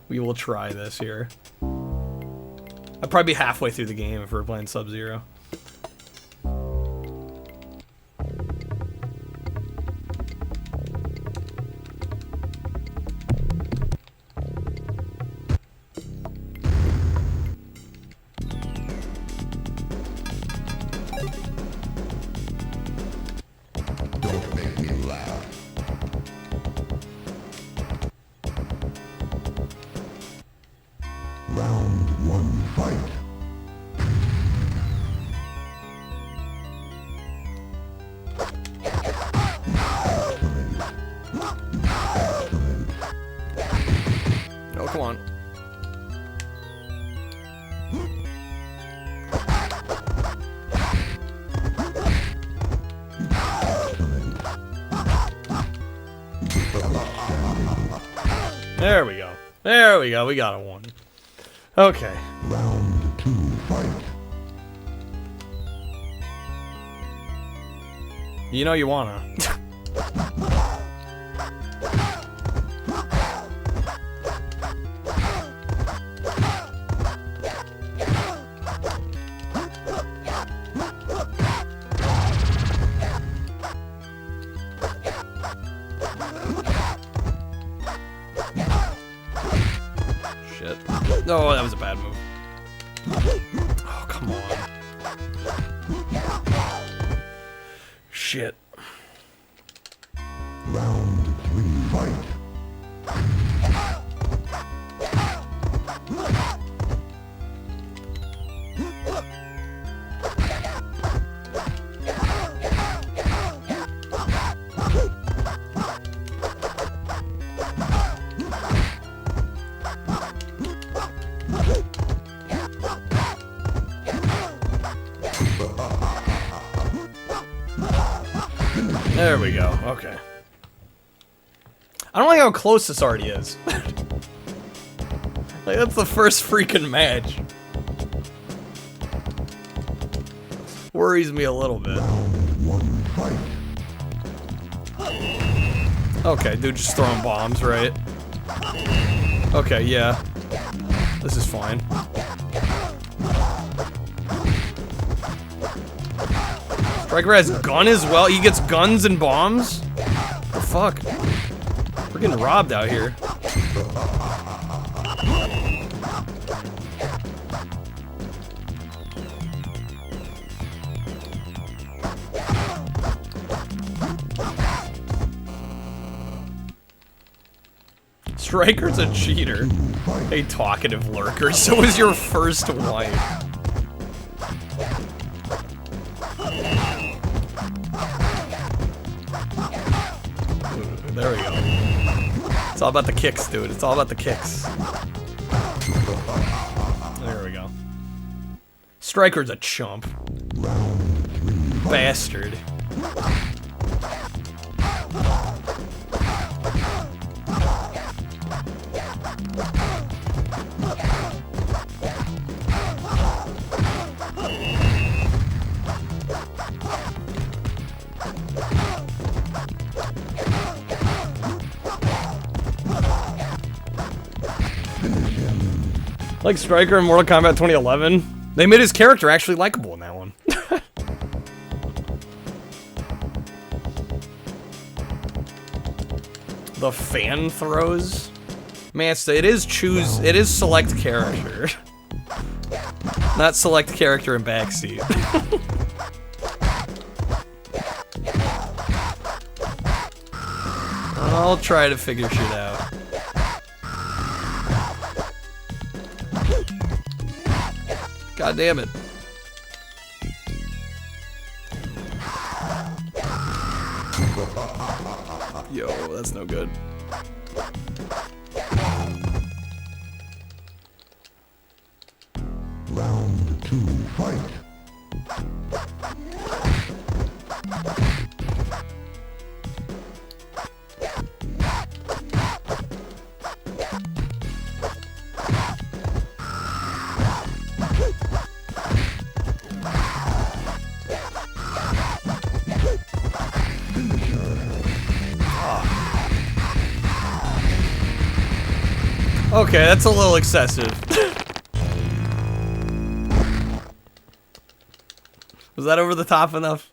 We will try this here. I'll probably be halfway through the game if we're playing Sub-Zero. Don't make me laugh. Round 1, fight. Oh, come on. There we go. There we go. We got a one. Okay. Round 2, fight. You know you wanna. Shit. Oh, that was a bad move. Oh, come on. Shit. Round 3, fight. There we go. Okay. I don't like how close this already is. Like, that's the first freaking match. Worries me a little bit. Okay, dude, just throwing bombs, right? Okay, yeah. This is fine. Striker has gun as well? He gets guns and bombs? What the fuck? We're getting robbed out here. Striker's a cheater. A talkative lurker. So is your first wife. There we go. It's all about the kicks, dude. It's all about the kicks. There we go. Striker's a chump. Bastard. Like Striker in Mortal Kombat 2011. They made his character actually likable in that one. The fan throws. Man, it is select character. Not select character in backseat. I'll try to figure shit out. God damn it. Yo, that's no good. Round 2, fight. Okay, that's a little excessive. Was that over the top enough?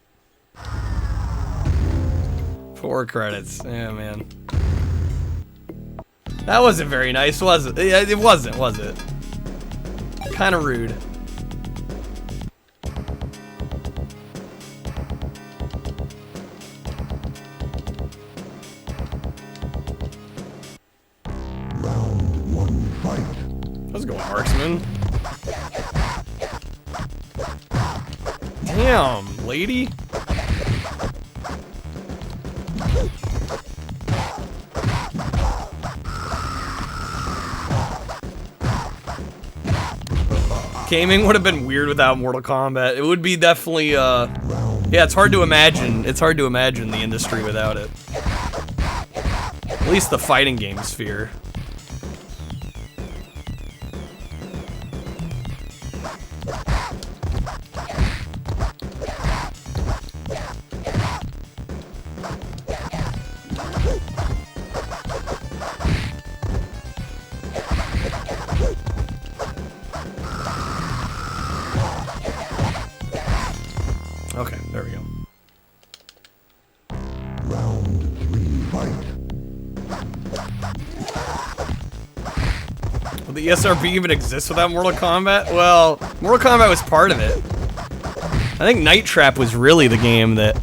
4 credits. Yeah, man. That wasn't very nice, was it? Yeah, it wasn't, was it? Kind of rude. Let's go, marksman. Damn, lady. Gaming would have been weird without Mortal Kombat. It would be definitely, yeah, it's hard to imagine. It's hard to imagine the industry without it. At least the fighting game sphere. Okay, there we go. Round 3, fight. Will the ESRB even exist without Mortal Kombat? Well, Mortal Kombat was part of it. I think Night Trap was really the game that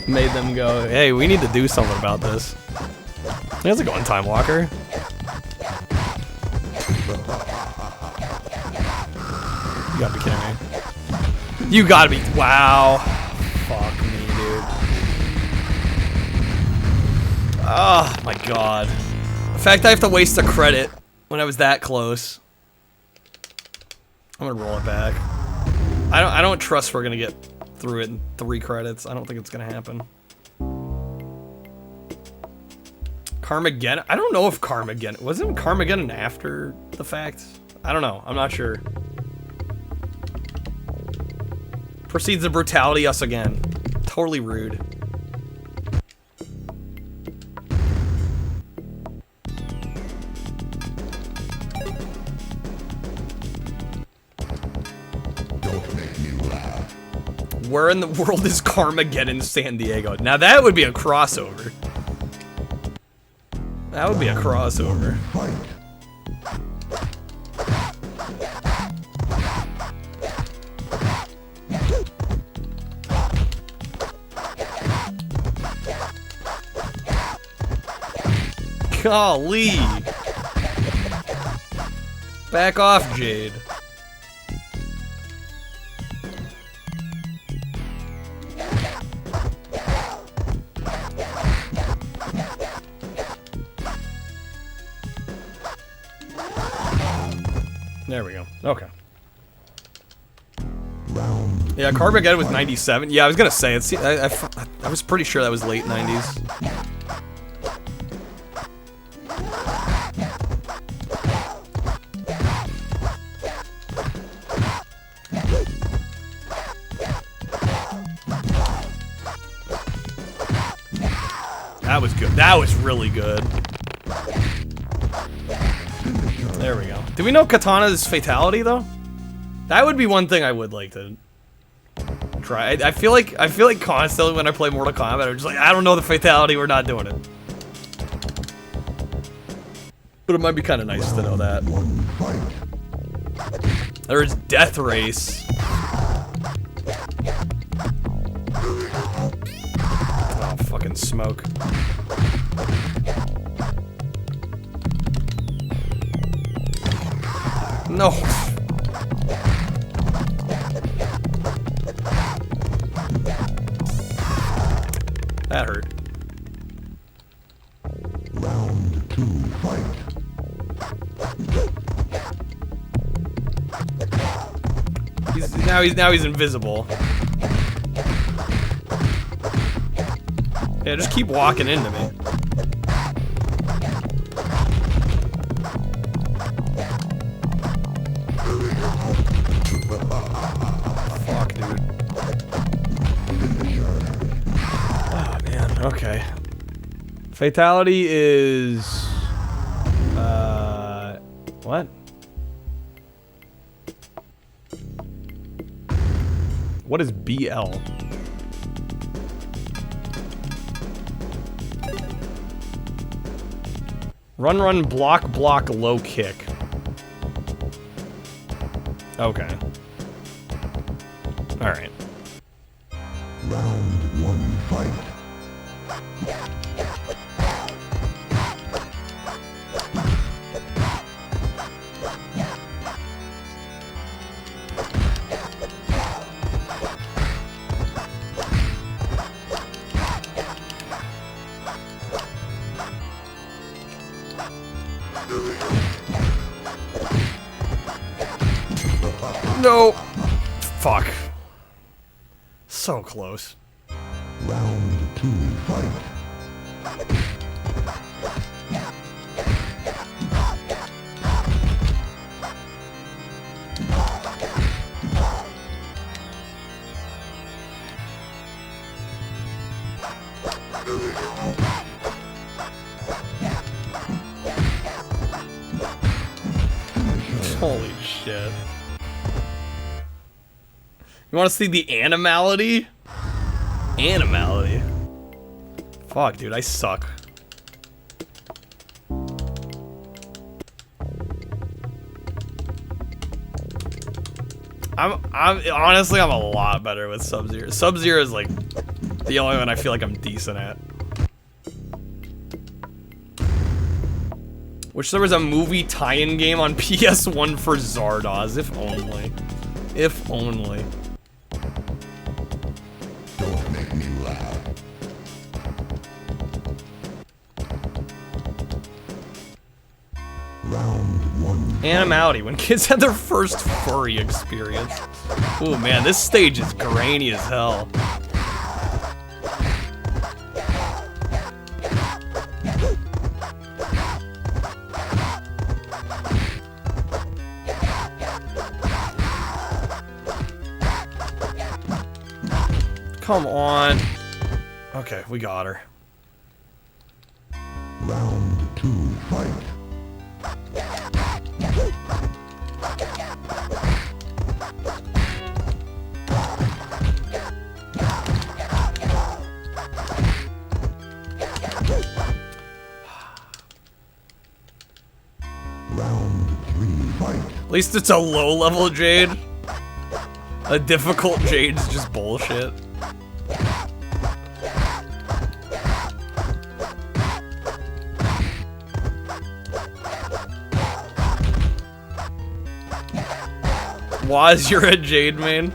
made them go, hey, we need to do something about this. How's it going, Time Walker? You gotta be kidding me. You gotta be, wow. Fuck me, dude. Oh my god. The fact I have to waste a credit when I was that close. I'm gonna roll it back. I don't trust we're gonna get through it in 3 credits. I don't think it's gonna happen. Carmageddon? I don't know if Carmageddon... Wasn't Carmageddon after the fact? I don't know. I'm not sure. Proceeds to brutality us again. Totally rude. Don't make me laugh. Where in the world is Carmageddon San Diego? Now that would be a crossover. That would be a crossover. Golly! Back off, Jade. There we go. Okay. Yeah, Carmageddon was 97. Yeah, I was gonna say it's. I was pretty sure that was late 90s. That was good. That was really good. There we go. Do we know Katana's fatality though? That would be one thing I would like to try. I feel like constantly when I play Mortal Kombat, I'm just like, I don't know the fatality. We're not doing it. But it might be kind of nice to know that. There's Death Race. Oh, fucking smoke. No. That hurt. Round 2, fight. Now he's invisible. Yeah, just keep walking into me. Fuck, dude. Oh, man. Okay. Fatality is... What? What is BL? Run, run, block, block, low kick. Okay. Alright. Round 1, fight. No! Fuck. So close. Round 2, fight. Holy shit. You want to see the animality? Animality. Fuck, dude, I suck. I'm honestly, I'm a lot better with Sub-Zero. Sub-Zero is like the only one I feel like I'm decent at. Wish there was a movie tie-in game on PS1 for Zardoz, if only. If only. Don't make me laugh. Round 1. Animality, when kids had their first furry experience. Ooh man, this stage is grainy as hell. Come on. Okay, we got her. Round 2, fight. Round 3, fight. At least it's a low-level Jade. A difficult Jade's just bullshit. Waz, you're a Jade main.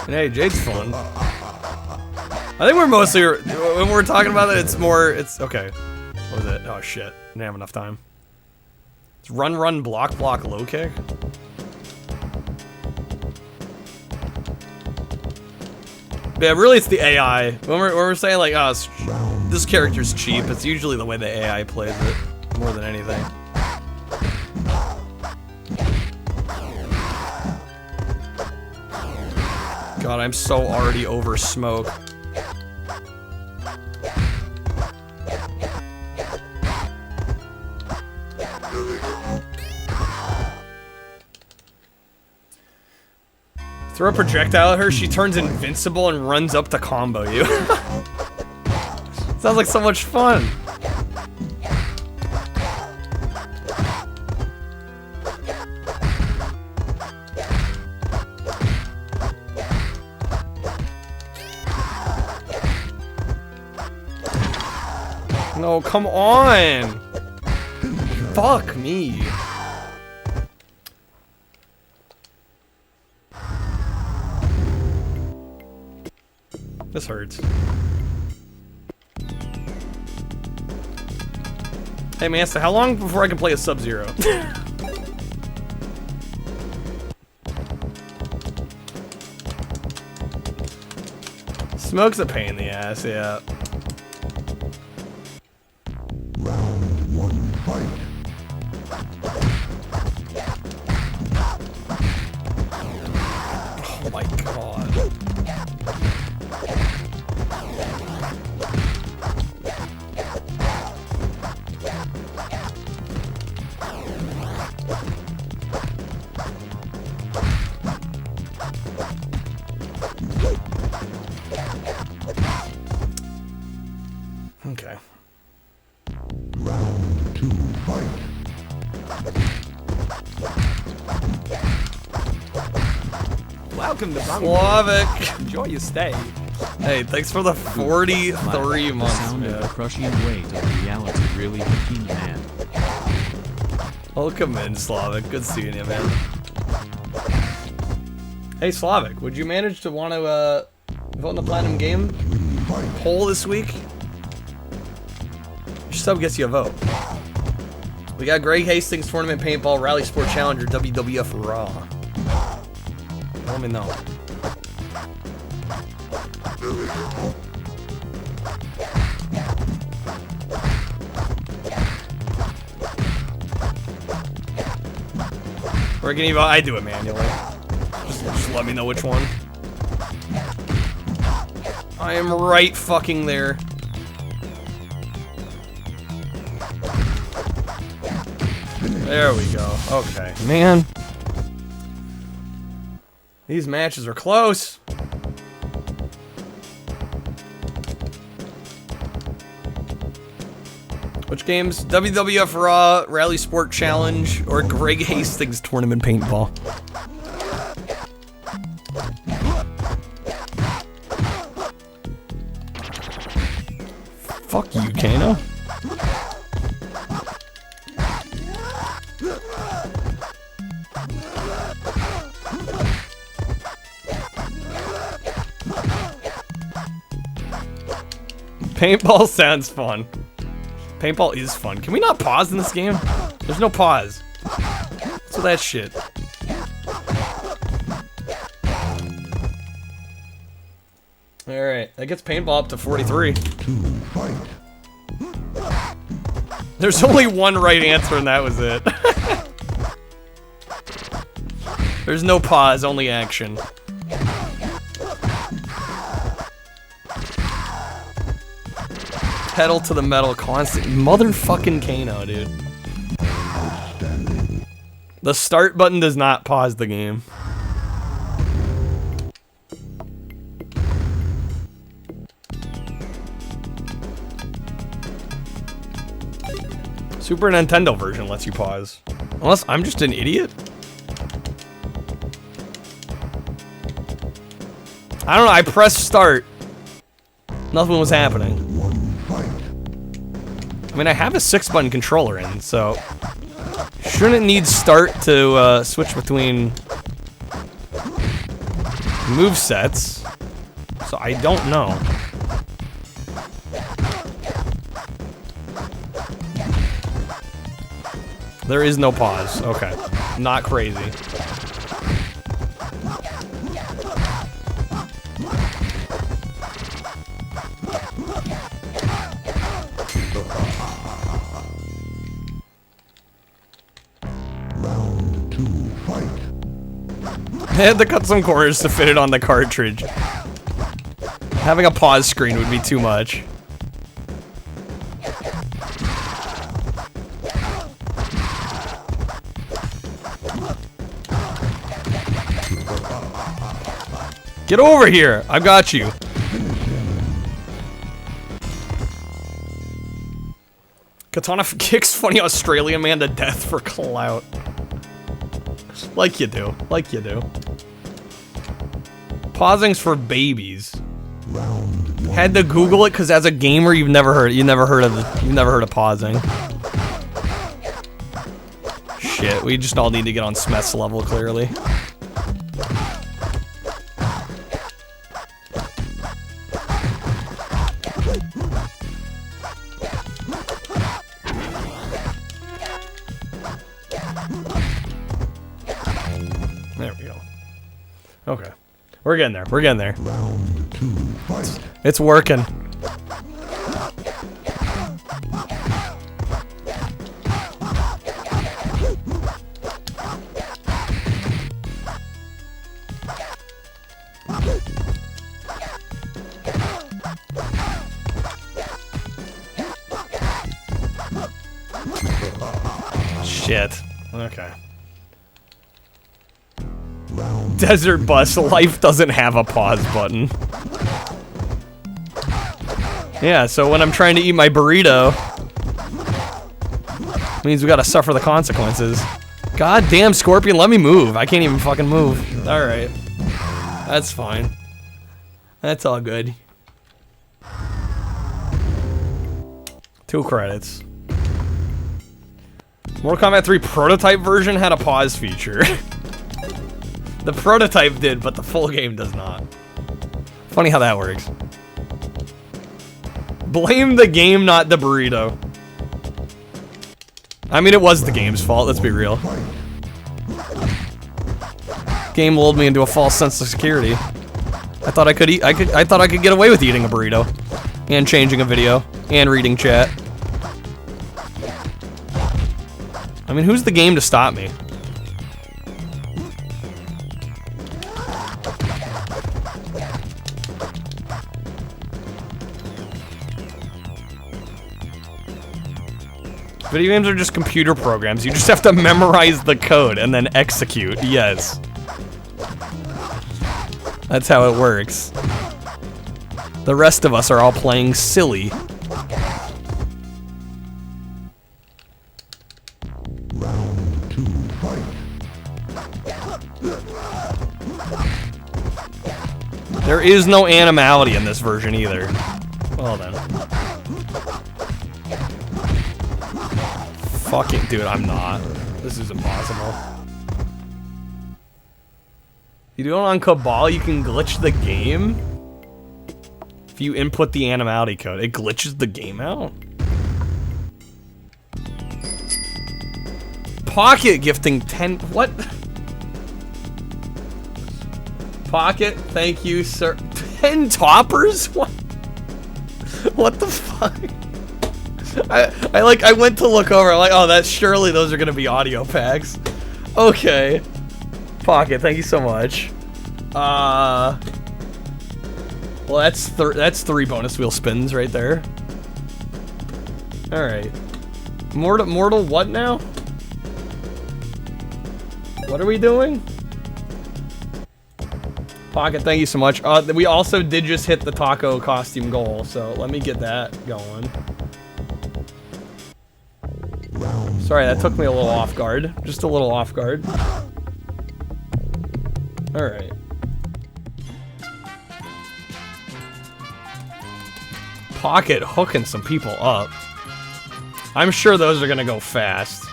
Hey, Jade's fun. I think we're mostly, when we're talking about it, it's more, it's, okay. What was it? Oh shit, didn't have enough time. It's run, run, block, block, low kick. Yeah, really it's the AI. When we're saying like, oh, this character's cheap, it's usually the way the AI plays it, more than anything. God, I'm so already over smoke. Throw a projectile at her, she turns invincible and runs up to combo you. Sounds like so much fun. No, come on! Fuck me. This hurts. Hey man, so how long before I can play a Sub-Zero? Smoke's a pain in the ass, yeah. Round 1, fight. Oh my god. Okay. Round 2, fight. Welcome to Slavic. Enjoy your stay. Hey, thanks for the 43 months, sound man. of the crushing weight of reality really hit man. Welcome in, Slavic. Good seeing you, man. Hey, Slavic, would you manage to want to vote in the Platinum Game poll this week? Your sub gets you a vote. We got Greg Hastings Tournament Paintball Rally Sport Challenger WWF Raw. Let me know. Or can you vote? I do it manually. Just let me know which one. I am right fucking there. There we go. Okay. Man. These matches are close. Which games? WWF Raw, Rally Sport Challenge, or Greg Hastings Tournament Paintball? Fuck you, Kano. Paintball sounds fun. Paintball is fun. Can we not pause in this game? There's no pause. What's with that shit? Alright, that gets paintball up to 43. There's only one right answer and that was it. There's no pause, only action. Pedal to the metal, constant motherfucking Kano, dude. The start button does not pause the game. Super Nintendo version lets you pause. Unless I'm just an idiot. I don't know, I pressed start. Nothing was happening. I mean, I have a 6-button controller in, so... Shouldn't need start to switch between... movesets. So I don't know. There is no pause. Okay. Not crazy. Round 2, fight. I had to cut some corners to fit it on the cartridge. Having a pause screen would be too much. Get over here! I've got you. Katana kicks funny Australian man to death for clout. Like you do. Like you do. Pausing's for babies. Had to Google it because as a gamer you've never heard of pausing. Shit, we just all need to get on Smeth's level clearly. There we go. Okay. We're getting there. We're getting there. Round 2, fight. It's working. Shit. Okay. Desert Bus, life doesn't have a pause button. Yeah, so when I'm trying to eat my burrito, means we gotta suffer the consequences. God damn, Scorpion, let me move. I can't even fucking move. Alright. That's fine. That's all good. 2 credits. Mortal Kombat 3 prototype version had a pause feature. The prototype did, but the full game does not. Funny how that works. Blame the game, not the burrito. I mean, it was the game's fault, let's be real. Game lulled me into a false sense of security. I thought I could get away with eating a burrito. And changing a video. And reading chat. I mean, who's the game to stop me? Video games are just computer programs. You just have to memorize the code and then execute. Yes. That's how it works. The rest of us are all playing silly. Round 2, fight. There is no animality in this version either. Well then. Fucking dude, I'm not. This is impossible. You do it on Cabal, you can glitch the game? If you input the animality code, it glitches the game out? Pocket gifting 10. What? Pocket, thank you, sir. 10 toppers? What? What the fuck? I went to look over. I'm like, oh, that's surely those are gonna be audio packs. Okay. Pocket, thank you so much. Well, that's 3 bonus wheel spins right there. All right. Mortal what now? What are we doing? Pocket, thank you so much. We also did just hit the taco costume goal, so let me get that going. Sorry, that took me a little off guard. Just a little off guard. Alright. Pocket hooking some people up. I'm sure those are gonna go fast.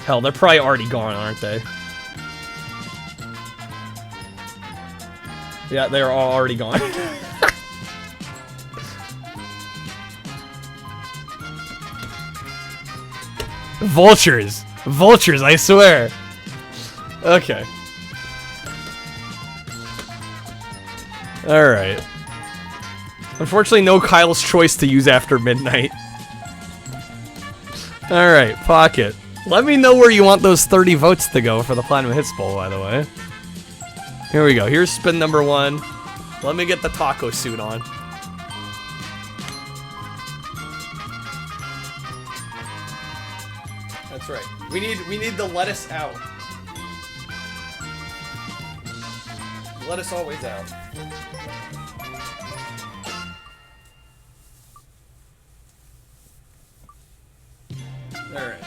Hell, they're probably already gone, aren't they? Yeah, they're all already gone. Vultures! Vultures, I swear! Okay. Alright. Unfortunately, no Kyle's Choice to use after midnight. Alright, Pocket. Let me know where you want those 30 votes to go for the Platinum Hits Bowl, by the way. Here we go. Here's spin number 1. Let me get the taco suit on. That's right. We need the lettuce out. Lettuce always out. Alright.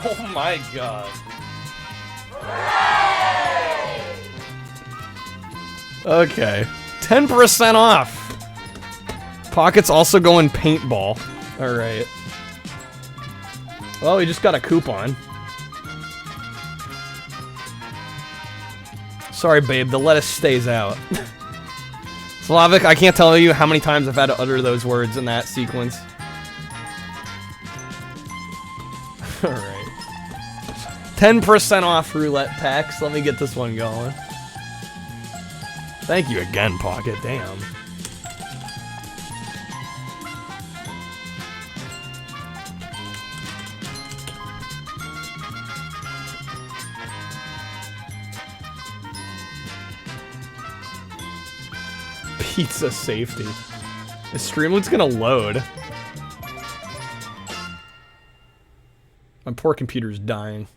Oh my god. Okay. 10% off. Pocket's also going paintball. Alright. Well, we just got a coupon. Sorry, babe, the lettuce stays out. Slavic, I can't tell you how many times I've had to utter those words in that sequence. Alright. 10% off roulette packs. Let me get this one going. Thank you again, Pocket. Damn. Pizza safety. The Streamlet's gonna load. My poor computer's dying.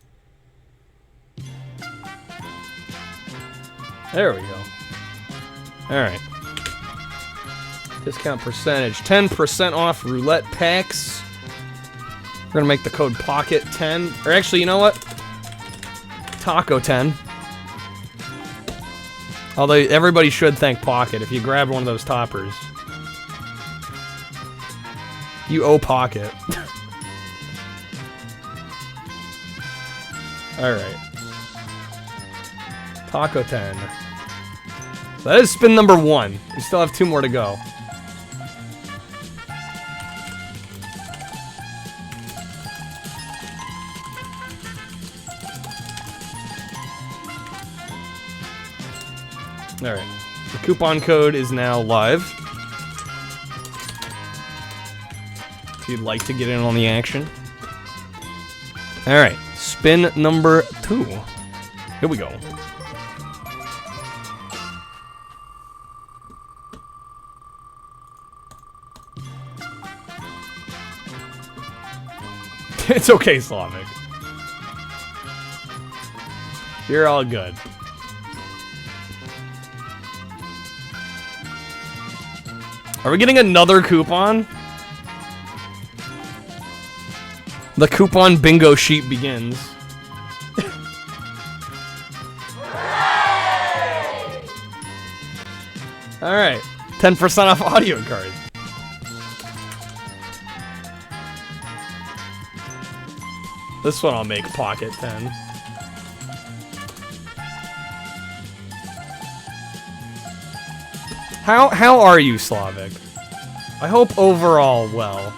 There we go. Alright. Discount percentage. 10% off roulette packs. We're gonna make the code POCKET10. Or actually, you know what? Taco 10. Although everybody should thank Pocket if you grab one of those toppers. You owe Pocket. Alright. Taco 10. So that is spin number 1. We still have 2 more to go. Alright. The coupon code is now live. If you'd like to get in on the action. Alright. Spin number 2. Here we go. It's okay, Slavic. You're all good. Are we getting another coupon? The coupon bingo sheet begins. Alright. 10% off audio cards. This one I'll make Pocket 10. How are you, Slavic? I hope overall well.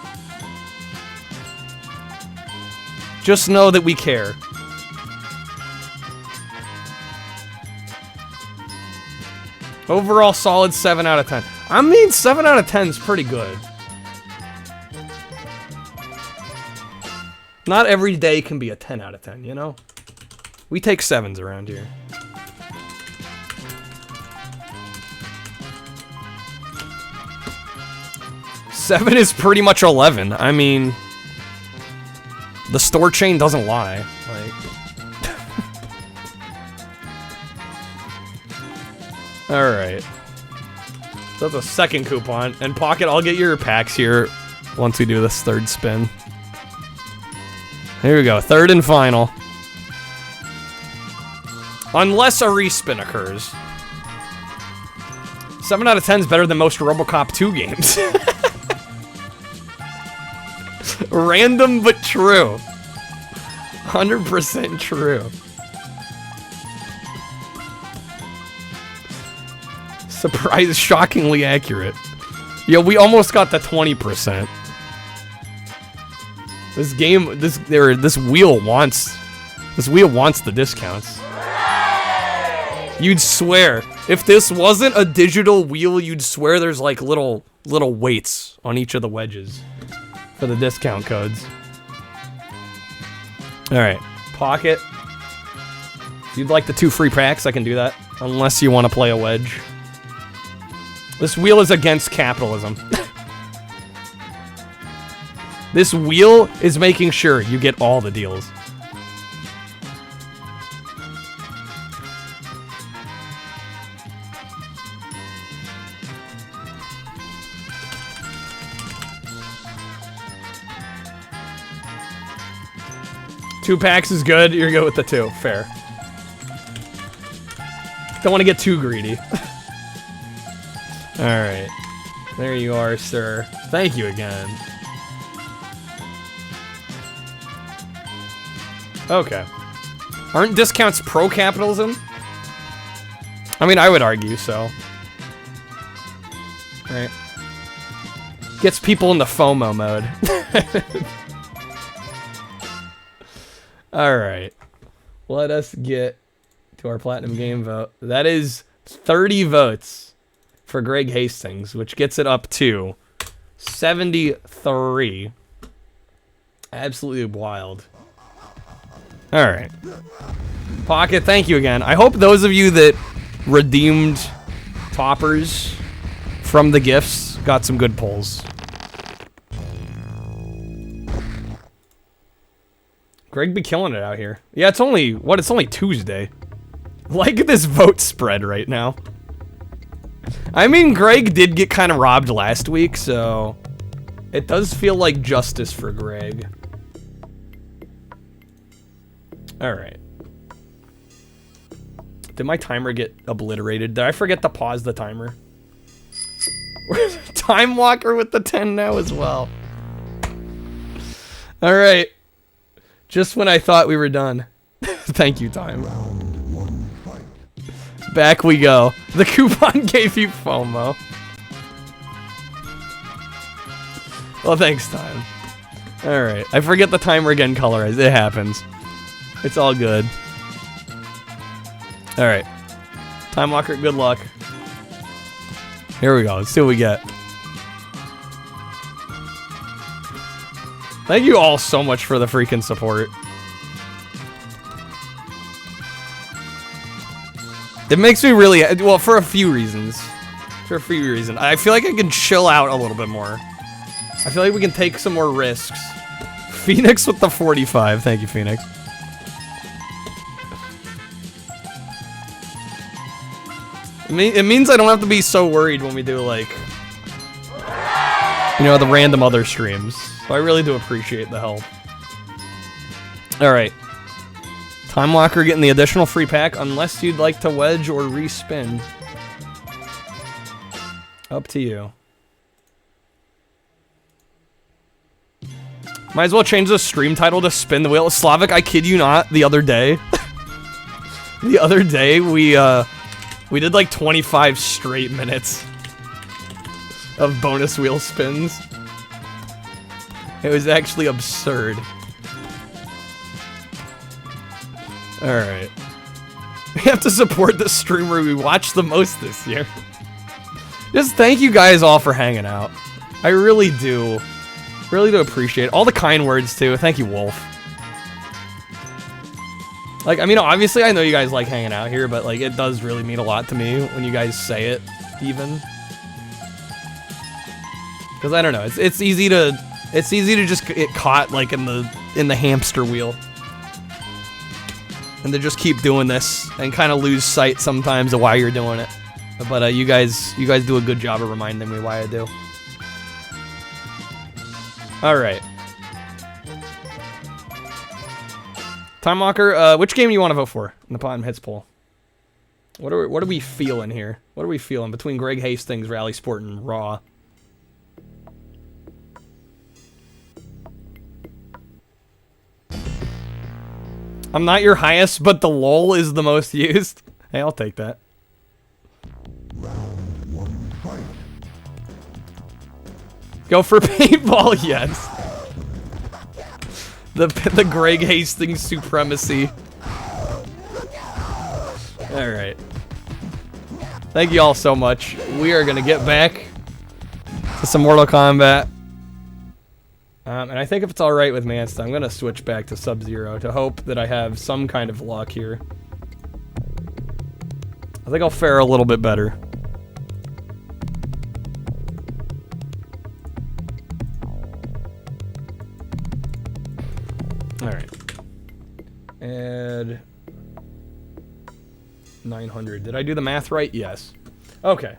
Just know that we care. Overall solid 7 out of 10. I mean, 7 out of 10 is pretty good. Not every day can be a 10 out of 10, you know? We take 7s around here. Seven is pretty much 11. I mean, the store chain doesn't lie. Like, all right. So that's a second coupon. And Pocket, I'll get your packs here once we do this third spin. Here we go, third and final. Unless a respin occurs. 7 out of 10 is better than most RoboCop 2 games. Random but true. 100% true. Surprise, shockingly accurate. Yo, we almost got the 20%. This game, this wheel wants the discounts. You'd swear, if this wasn't a digital wheel, you'd swear there's like little weights on each of the wedges for the discount codes. All right, Pocket. If you'd like the 2 free packs, I can do that. Unless you want to play a wedge. This wheel is against capitalism. This wheel is making sure you get all the deals. Two packs is good. You're good with the 2. Fair. Don't want to get too greedy. Alright. There you are, sir. Thank you again. Okay. Aren't discounts pro-capitalism? I mean, I would argue so. Alright. Gets people in the FOMO mode. Alright. Let us get to our Platinum Game vote. That is 30 votes for Greg Hastings, which gets it up to 73. Absolutely wild. Alright. Pocket, thank you again. I hope those of you that redeemed toppers from the gifts got some good pulls. Greg be killing it out here. Yeah, it's only, what, it's only Tuesday. Like this vote spread right now. I mean, Greg did get kind of robbed last week, so it does feel like justice for Greg. Alright. Did my timer get obliterated? Did I forget to pause the timer? Time Walker with the 10 now as well. Alright. Just when I thought we were done. Thank you, Time. Back we go. The coupon gave you FOMO. Well, thanks, Time. Alright. I forget the timer again colorized. It happens. It's all good. Alright. Time Walker, good luck. Here we go. Let's see what we get. Thank you all so much for the freaking support. It makes me really, well, for a few reasons. I feel like I can chill out a little bit more. I feel like we can take some more risks. Phoenix with the 45. Thank you, Phoenix. It means I don't have to be so worried when we do, like, you know, the random other streams. So I really do appreciate the help. Alright. Time Walker getting the additional free pack, unless you'd like to wedge or respin. Up to you. Might as well change the stream title to Spin the Wheel. Slavic, I kid you not, the other day. The other day, we did like 25 straight minutes of bonus wheel spins. It was actually absurd. Alright. We have to support the streamer we watched the most this year. Just thank you guys all for hanging out. I really do. Really do appreciate it. All the kind words, too. Thank you, Wolf. Like, I mean, obviously, I know you guys like hanging out here, but, like, it does really mean a lot to me when you guys say it, even. Because, I don't know, it's easy to just get caught, like, in the hamster wheel. And to just keep doing this and kind of lose sight sometimes of why you're doing it. But you guys do a good job of reminding me why I do. All right. Time Walker, which game do you want to vote for in the Bottom Hits poll? What are we feeling here? What are we feeling between Greg Hastings, Rally Sport, and Raw? I'm not your highest, but the lol is the most used. Hey, I'll take that. Round 1, fight. Go for paintball, yes. The Greg Hastings supremacy. Alright. Thank you all so much. We are gonna get back to some Mortal Kombat. And I think if it's alright with Mansta, I'm gonna switch back to Sub-Zero to hope that I have some kind of luck here. I think I'll fare a little bit better. Alright. Add 900. Did I do the math right? Yes. Okay.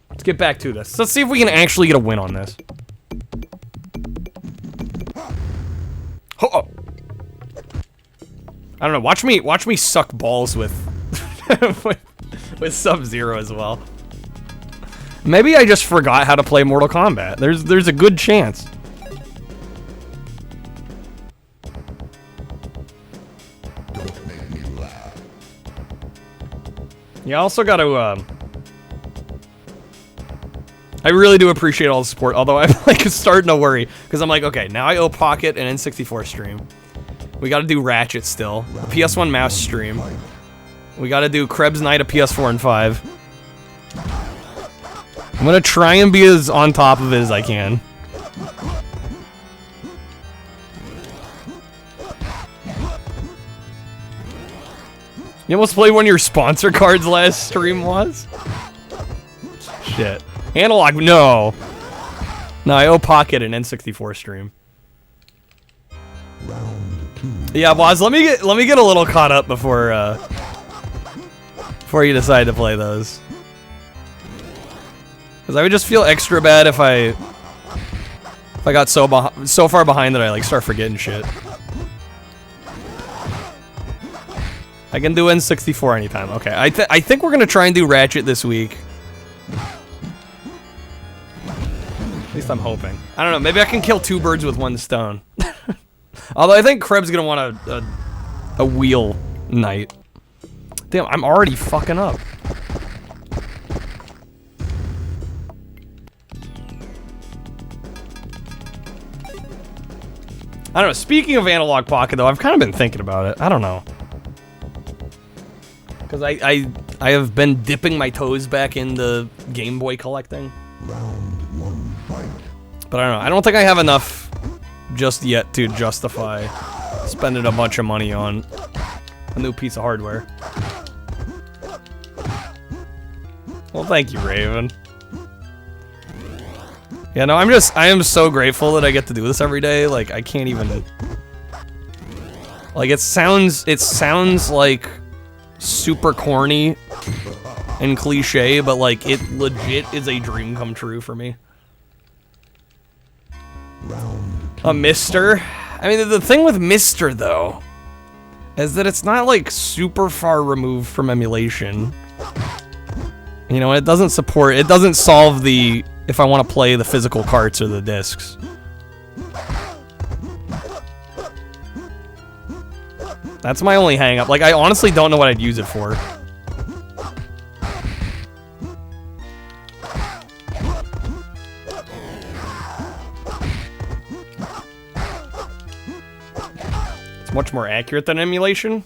Let's get back to this. Let's see if we can actually get a win on this. Oh. I don't know. Watch me suck balls with with Sub-Zero as well. Maybe I just forgot how to play Mortal Kombat. There's a good chance. Don't make me laugh. Yeah, I also got to I really do appreciate all the support, although I'm like starting to worry because I'm like, okay, now I owe Pocket an N64 stream. We got to do Ratchet still, a PS1 mouse stream. We got to do Krebs Night of PS4 and 5. I'm gonna try and be as on top of it as I can. You almost played one of your sponsor cards last stream, was? Shit. Analog, no. No, I owe Pocket an N64 stream. Yeah, Boz, let me get a little caught up before you decide to play those. Because I would just feel extra bad if I got so far behind that I like start forgetting shit. I can do N64 anytime. Okay, I think we're gonna try and do Ratchet this week. At least I'm hoping. I don't know. Maybe I can kill two birds with one stone. Although I think Krebs gonna want a wheel night. Damn, I'm already fucking up. I don't know. Speaking of Analog Pocket, though, I've kind of been thinking about it. I don't know. Because I have been dipping my toes back into Game Boy collecting. Round 1, fight. But I don't know. I don't think I have enough just yet to justify spending a bunch of money on a new piece of hardware. Well, thank you, Raven. Yeah, no, I am so grateful that I get to do this every day. Like, I can't even... Like, it sounds like super corny and cliche, but like, it legit is a dream come true for me. A Mister? I mean, the thing with Mister, though, is that it's not, like, super far removed from emulation. You know, it doesn't solve the, if I want to play the physical carts or the discs. That's my only hang-up. Like, I honestly don't know what I'd use it for. much more accurate than emulation.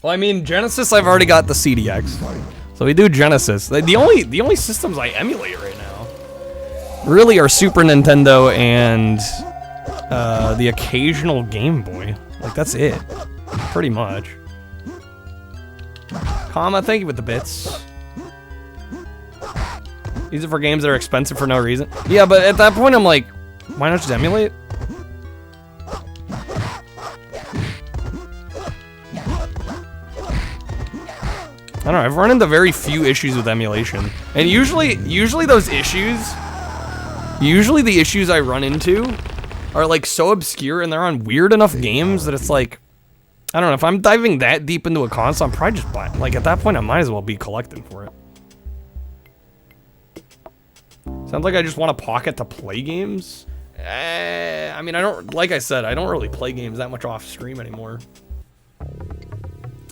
Well, I mean, Genesis, I've already got the CDX. So we do Genesis. The only systems I emulate right now really are Super Nintendo and the occasional Game Boy. Like, that's it. Pretty much. Comma, thank you with the bits. Use it for games that are expensive for no reason. Yeah, but at that point I'm like, why not just emulate? I don't know, I've run into very few issues with emulation. And usually those issues, the issues I run into are like so obscure and they're on weird enough games that it's like, I don't know, if I'm diving that deep into a console, I'm probably just buying, like at that point I might as well be collecting for it. Sounds like I just want a pocket to play games. I mean, I don't, like I said, I don't really play games that much off stream anymore.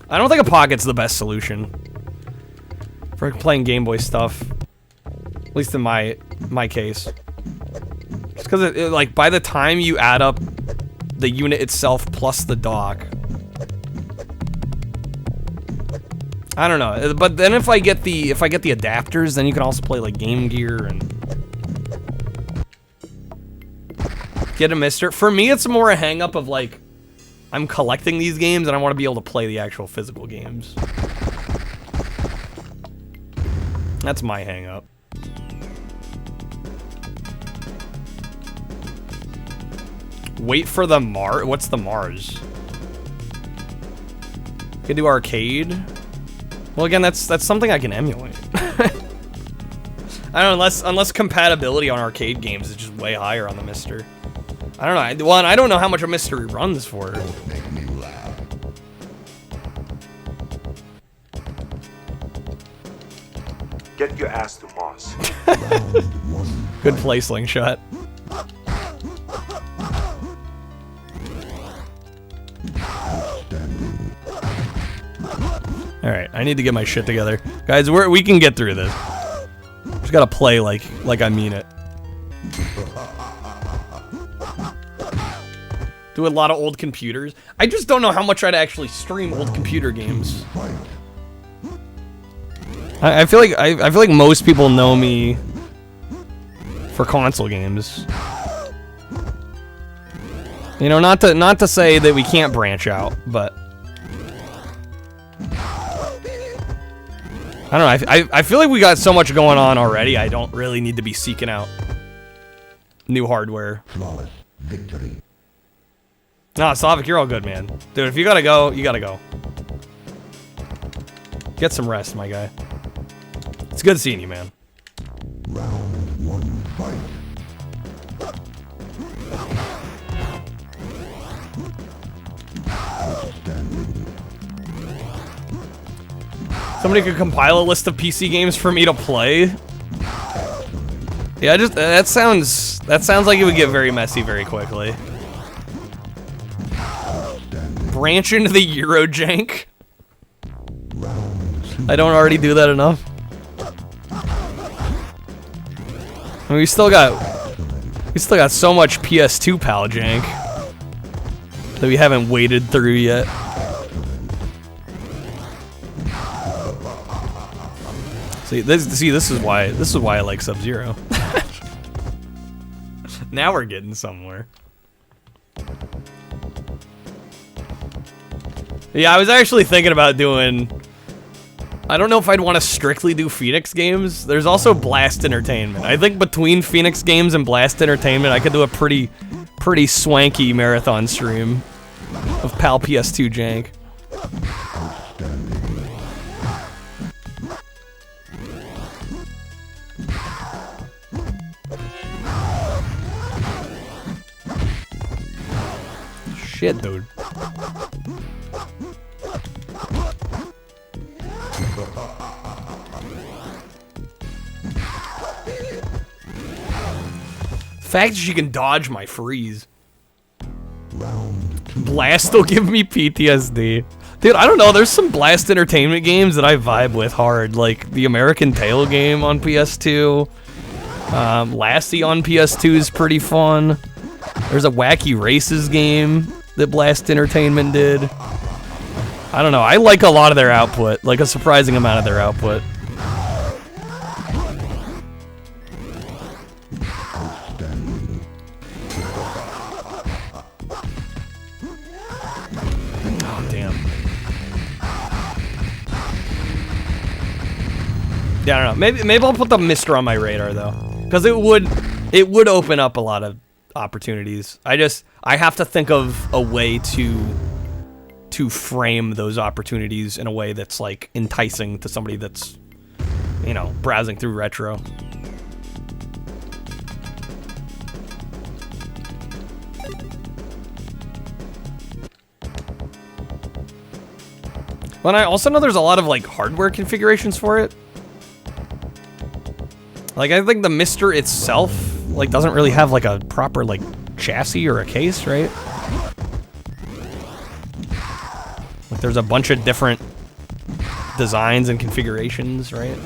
I don't think a pocket's the best solution for playing Game Boy stuff. At least in my case. Just because it, like, by the time you add up the unit itself plus the dock, I don't know. But then if I get the adapters, then you can also play like Game Gear and get a Mister. For me, it's more a hang up of like, I'm collecting these games and I want to be able to play the actual physical games. That's my hang up. Wait for the Mars. What's the Mars? Could do arcade. Well, again, that's something I can emulate. I don't know, unless compatibility on arcade games is just way higher on the Mister. I don't know. Well, I don't know how much a Mystery runs for. Make me laugh. Get your ass to Moss. Good play, Slingshot. Alright, I need to get my shit together. Guys, we can get through this. Just gotta play like I mean it. Do a lot of old computers. I just don't know how much I'd actually stream old computer games. I feel like most people know me for console games. You know, not to say that we can't branch out, but I don't know. I feel like we got so much going on already. I don't really need to be seeking out new hardware. Flawless victory. Nah, Slavic, you're all good, man. Dude, if you gotta go, you gotta go. Get some rest, my guy. It's good seeing you, man. Round one, fight. Somebody could compile a list of PC games for me to play. Yeah, that sounds like it would get very messy very quickly. Branch into the Eurojank. I don't already do that enough. I mean, we still got so much PS2 pal jank that we haven't waded through yet. This is why I like Sub-Zero. Now we're getting somewhere. Yeah, I was actually thinking about doing... I don't know if I'd want to strictly do Phoenix games. There's also Blast Entertainment. I think between Phoenix games and Blast Entertainment, I could do a pretty swanky marathon stream of PAL PS2 jank. Shit, dude. Fact that she can dodge my freeze. Blast will give me PTSD. Dude, I don't know, there's some Blast Entertainment games that I vibe with hard, like the American Tail game on PS2. Lassie on PS2 is pretty fun. There's a Wacky Races game that Blast Entertainment did. I don't know. I like a lot of their output, like a surprising amount of their output. Oh, damn. Yeah, I don't know. Maybe I'll put the Mister on my radar though, because it would open up a lot of opportunities. I have to think of a way to frame those opportunities in a way that's like enticing to somebody that's, you know, browsing through retro. Well, and I also know there's a lot of like hardware configurations for it. Like, I think the Mister itself, like, doesn't really have, like, a proper, like, chassis or a case, right? Like, there's a bunch of different designs and configurations, right?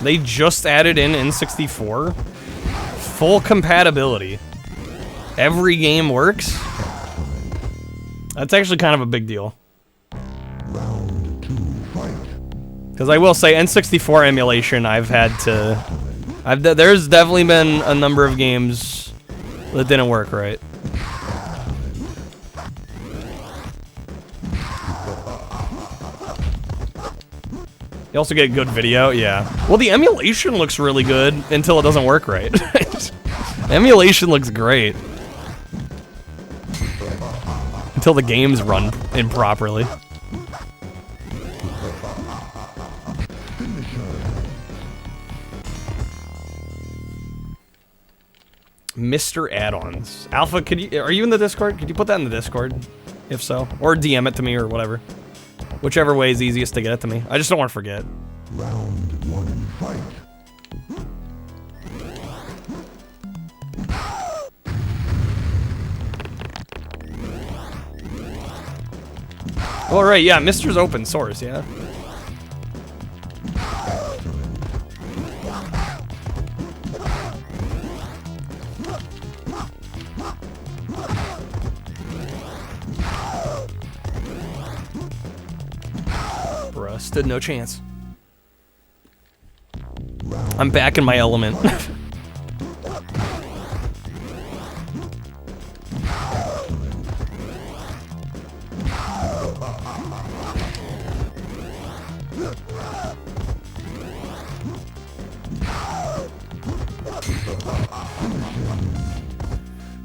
They just added in N64. Full compatibility. Every game works. That's actually kind of a big deal. Because I will say, N64 emulation, there's definitely been a number of games that didn't work right. You also get good video, yeah. Well, the emulation looks really good until it doesn't work right. Emulation looks great. Until the games run improperly. Mr. Add-ons. Alpha, are you in the Discord? Could you put that in the Discord? If so. Or DM it to me or whatever. Whichever way is easiest to get it to me. I just don't want to forget. Round 1, fight. All right, yeah, Mr.'s open source, yeah. Stood no chance. I'm back in my element.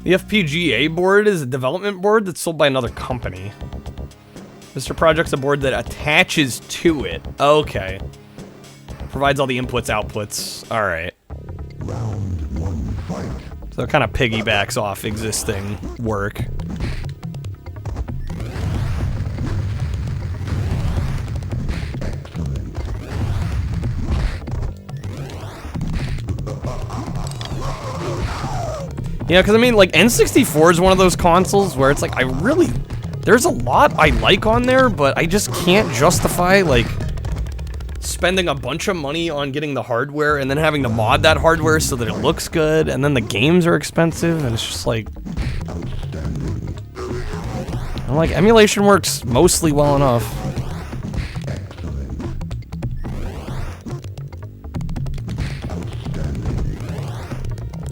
The FPGA board is a development board that's sold by another company. Mr. Project's a board that attaches to it. Okay. Provides all the inputs, outputs. Alright. Round 1, fight. So it kind of piggybacks off existing work. Yeah, because I mean, like, N64 is one of those consoles where it's like, there's a lot I like on there, but I just can't justify, like, spending a bunch of money on getting the hardware and then having to mod that hardware so that it looks good, and then the games are expensive, and it's just like... I'm like, emulation works mostly well enough.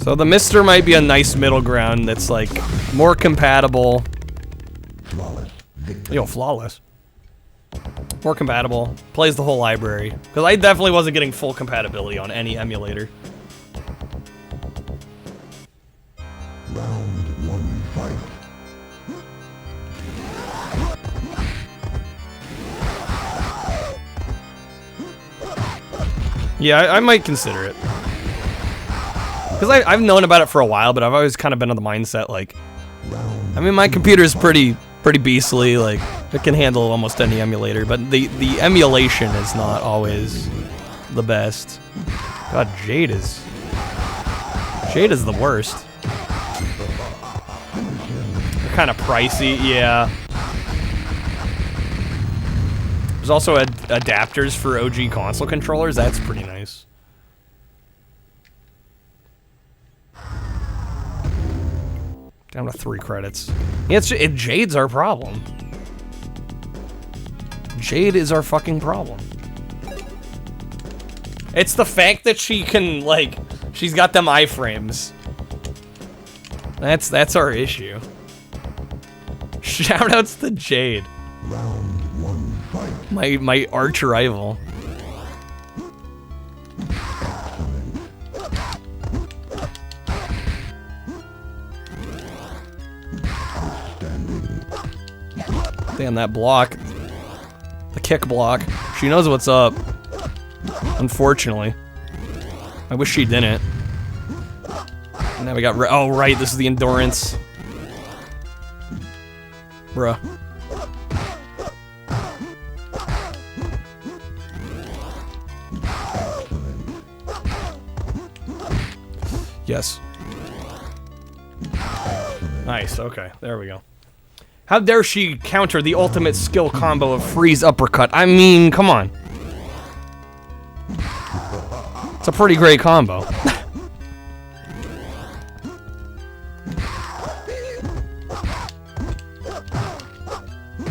So the Mister might be a nice middle ground that's, like, more compatible. Yo, flawless. More compatible. Plays the whole library. Because I definitely wasn't getting full compatibility on any emulator. Round 1, fight. Yeah, I might consider it. Because I've known about it for a while, but I've always kind of been of the mindset, like... I mean, my computer's pretty beastly, like, it can handle almost any emulator, but the emulation is not always the best. God, Jade is the worst. They're kind of pricey, yeah. There's also adapters for OG console controllers, that's pretty nice. Down to 3 credits. Yeah, Jade's our problem. Jade is our fucking problem. It's the fact that she can, like, she's got them iframes. That's our issue. Shoutouts to Jade. Round 1, fight. My arch rival. Damn, that block. The kick block. She knows what's up. Unfortunately. I wish she didn't. And now we got... Oh, right, this is the endurance. Bruh. Yes. Nice, okay. There we go. How dare she counter the ultimate skill combo of freeze uppercut? I mean, come on. It's a pretty great combo.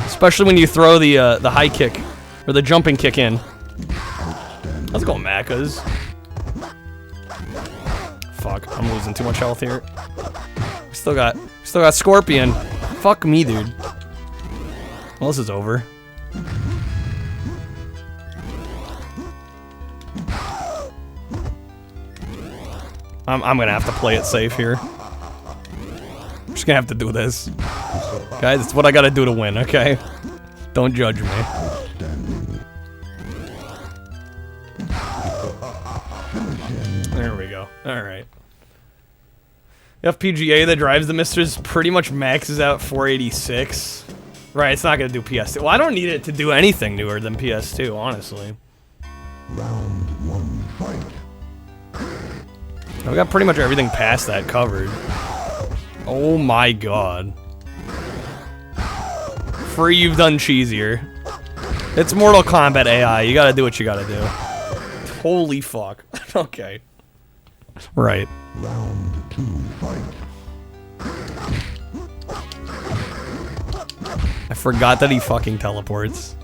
Especially when you throw the high kick or the jumping kick in. Let's go, Macas. Fuck, I'm losing too much health here. We still got Scorpion. Fuck me, dude. Well, this is over. I'm gonna have to play it safe here. I'm just gonna have to do this. Guys, it's what I gotta do to win, okay? Don't judge me. There we go. Alright. FPGA that drives the Misters pretty much maxes out 486. Right, it's not gonna do PS2. Well, I don't need it to do anything newer than PS2, honestly. Round 1, fight. We got pretty much everything past that covered. Oh my god. Free, you've done cheesier. It's Mortal Kombat AI. You gotta do what you gotta do. Holy fuck. Okay. Right. Round 2, fight. I forgot that he fucking teleports.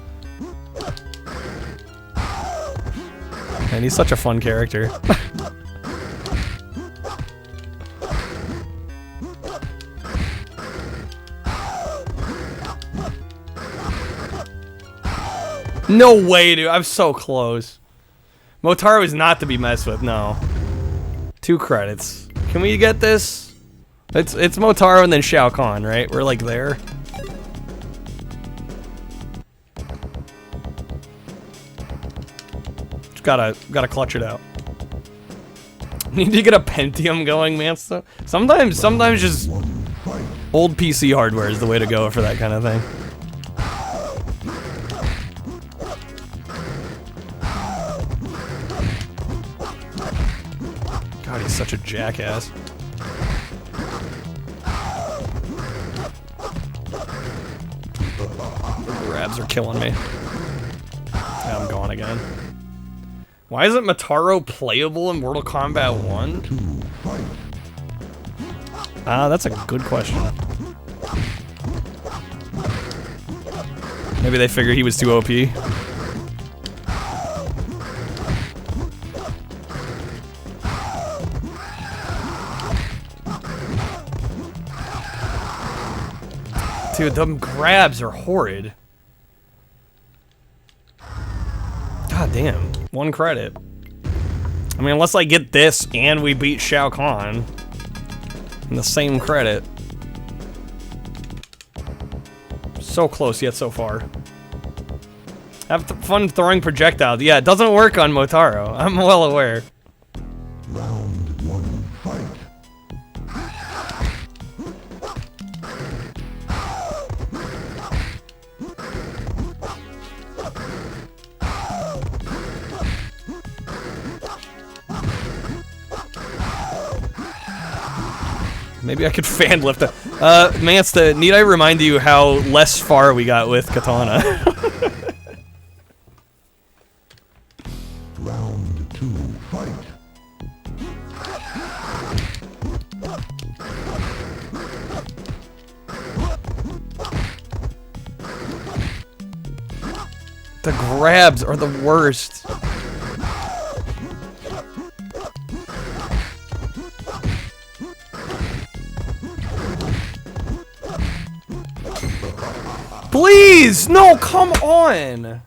And he's such a fun character. No way, dude. I'm so close. Motaro is not to be messed with, no. 2 credits. Can we get this? It's Motaro and then Shao Kahn, right? We're like there. Just gotta clutch it out. Need to get a Pentium going, man. Sometimes just old PC hardware is the way to go for that kind of thing. God, he's such a jackass. The grabs are killing me. Yeah, I'm going again. Why isn't Motaro playable in Mortal Kombat 1? That's a good question. Maybe they figured he was too OP. Dude, them grabs are horrid. God damn. 1 credit. I mean, unless I get this and we beat Shao Kahn in the same credit. So close yet so far. Have fun throwing projectiles. Yeah, it doesn't work on Motaro. I'm well aware. Round 1, fight. Maybe I could fan lift it. Mansta, need I remind you how less far we got with Katana? Round 2, fight. The grabs are the worst. Please! No, come on!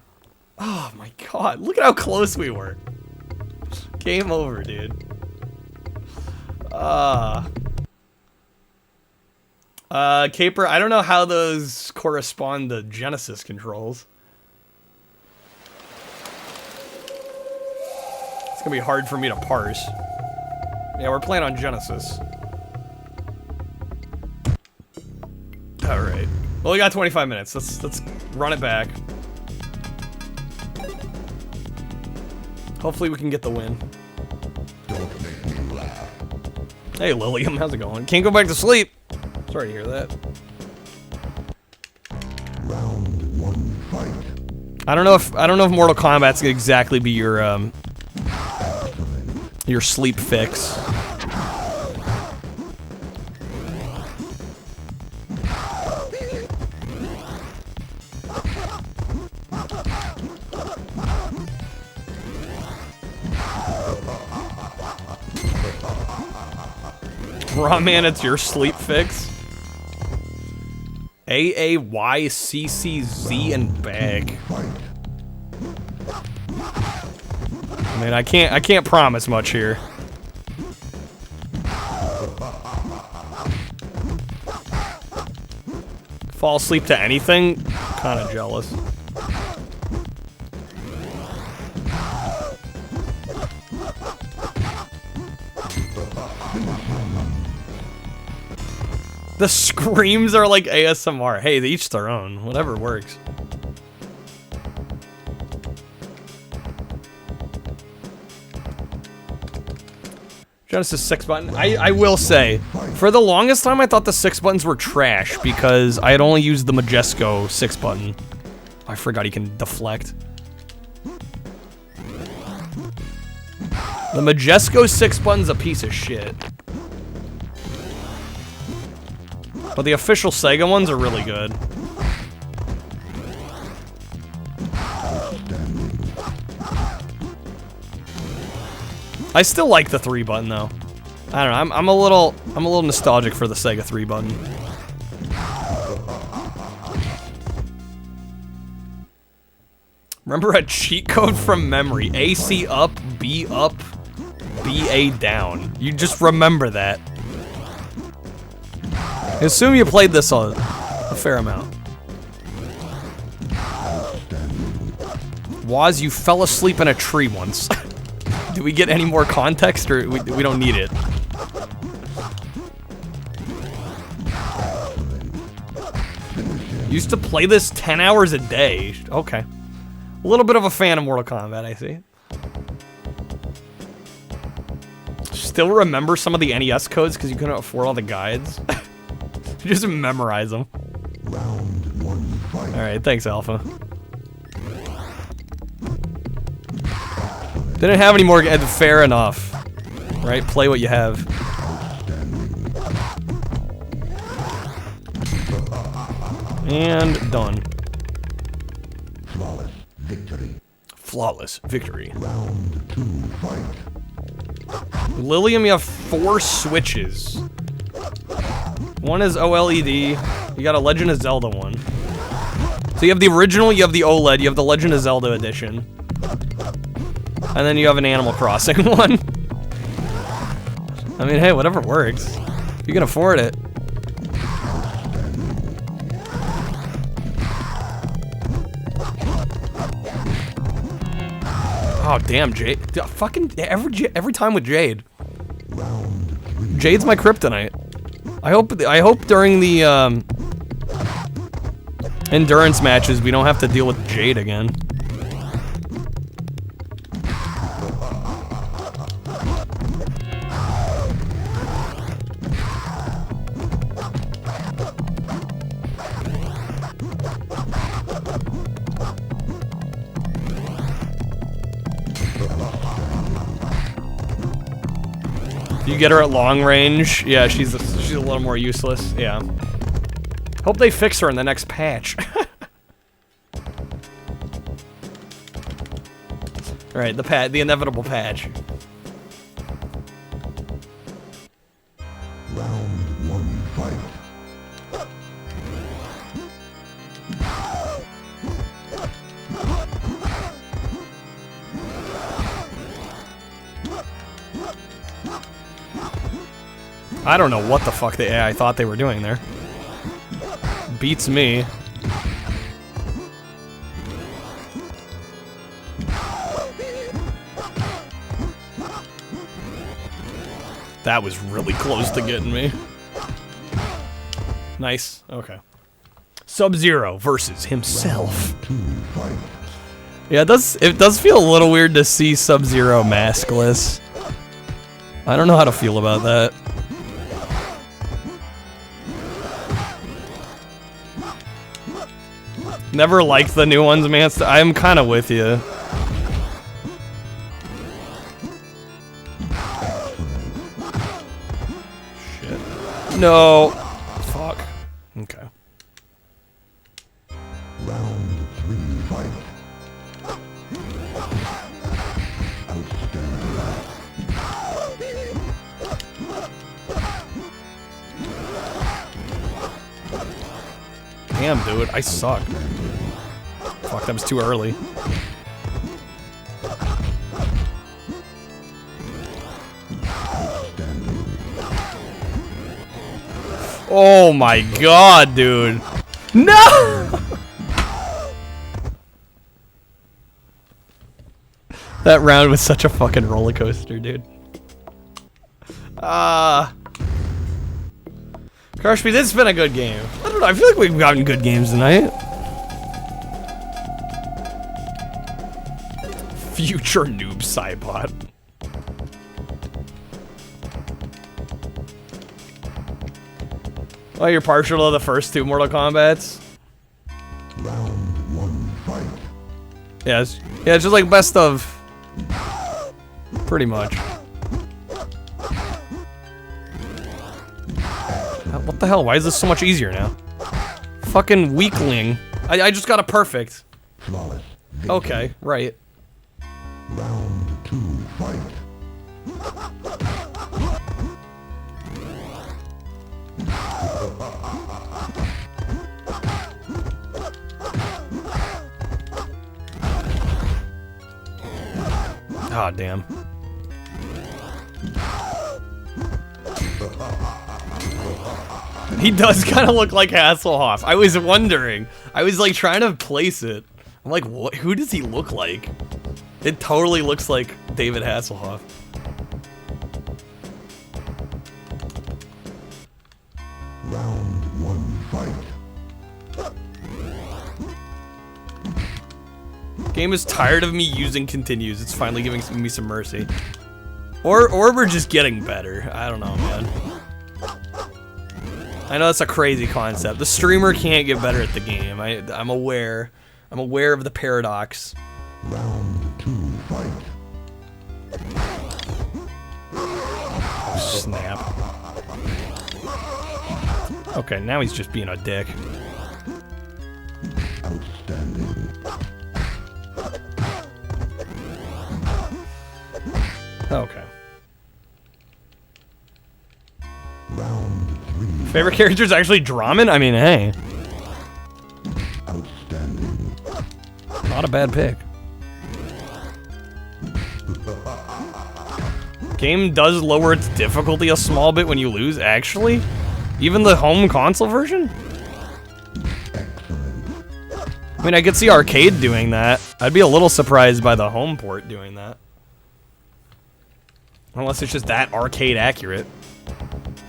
Oh my god, look at how close we were. Game over, dude. Caper, I don't know how those correspond to Genesis controls. It's gonna be hard for me to parse. Yeah, we're playing on Genesis. Alright. Well, we got 25 minutes. Let's run it back. Hopefully we can get the win. Hey, Lilium, how's it going? Can't go back to sleep. Sorry to hear that. Round 1, fight. I don't know if Mortal Kombat's gonna exactly be your sleep fix. Raw man, it's your sleep fix. AAYCCZ and bag. I mean, I can't promise much here. Fall asleep to anything? Kind of jealous. The screams are like ASMR. Hey, they each their own. Whatever works. Genesis 6 button. I will say, for the longest time I thought the 6 buttons were trash because I had only used the Majesco 6 button. I forgot he can deflect. The Majesco 6 button's a piece of shit. But the official SEGA ones are really good. I still like the 3 button though. I don't know. I'm a little nostalgic for the SEGA 3 button. Remember a cheat code from memory: AC up, B up, BA down. You just remember that. I assume you played this a fair amount. Waz, you fell asleep in a tree once. Do we get any more context, or we don't need it? Used to play this 10 hours a day. Okay. A little bit of a fan of Mortal Kombat, I see. Still remember some of the NES codes because you couldn't afford all the guides? Just memorize them. Round 1, fight. Alright, thanks, Alpha. Didn't have any more. Fair enough. Right? Play what you have. And done. Flawless victory. Flawless victory. Round 2, fight. Lilium, you have 4 switches. One is OLED. You got a Legend of Zelda one. So you have the original, you have the OLED, you have the Legend of Zelda edition. And then you have an Animal Crossing one. I mean, hey, whatever works. If you can afford it. Oh, damn, Jade. Fucking every time with Jade. Jade's my kryptonite. I hope during the endurance matches we don't have to deal with Jade again. You get her at long range. Yeah, she's a little more useless. Yeah. Hope they fix her in the next patch. Right, the inevitable patch. Round 1, fight. I don't know what the fuck the AI thought they were doing there. Beats me. That was really close to getting me. Nice. Okay. Sub-Zero versus himself. Yeah, it does feel a little weird to see Sub-Zero maskless. I don't know how to feel about that. Never liked the new ones, man. I'm kind of with you. Shit. No. Fuck. Okay. Round 3, fight. Damn, dude, I suck. Fuck, that was too early. Oh my god, dude. No! That round was such a fucking roller coaster, dude. Crushby, this has been a good game. I don't know, I feel like we've gotten good games tonight. Future noob Cybot. Oh, you're partial to the first two Mortal Kombats? Round 1, fight. Yeah, it's just like best of. Pretty much. What the hell? Why is this so much easier now? Fucking weakling. I just got a perfect. Flawless. Okay, right. Round 2, fight. Ah, damn. He does kind of look like Hasselhoff. I was wondering. I was like trying to place it. I'm like, what? Who does he look like? It totally looks like David Hasselhoff. Round 1, fight. Game is tired of me using continues. It's finally giving me some mercy. Or we're just getting better. I don't know, man. I know that's a crazy concept. The streamer can't get better at the game. I'm aware. I'm aware of the paradox. Round 2, fight. Snap. Okay, now he's just being a dick. Outstanding. Okay. Round 3. Favorite character is actually Draman? I mean, hey. Outstanding. Not a bad pick. Game does lower its difficulty a small bit when you lose, actually? Even the home console version? I mean, I could see arcade doing that. I'd be a little surprised by the home port doing that. Unless it's just that arcade accurate.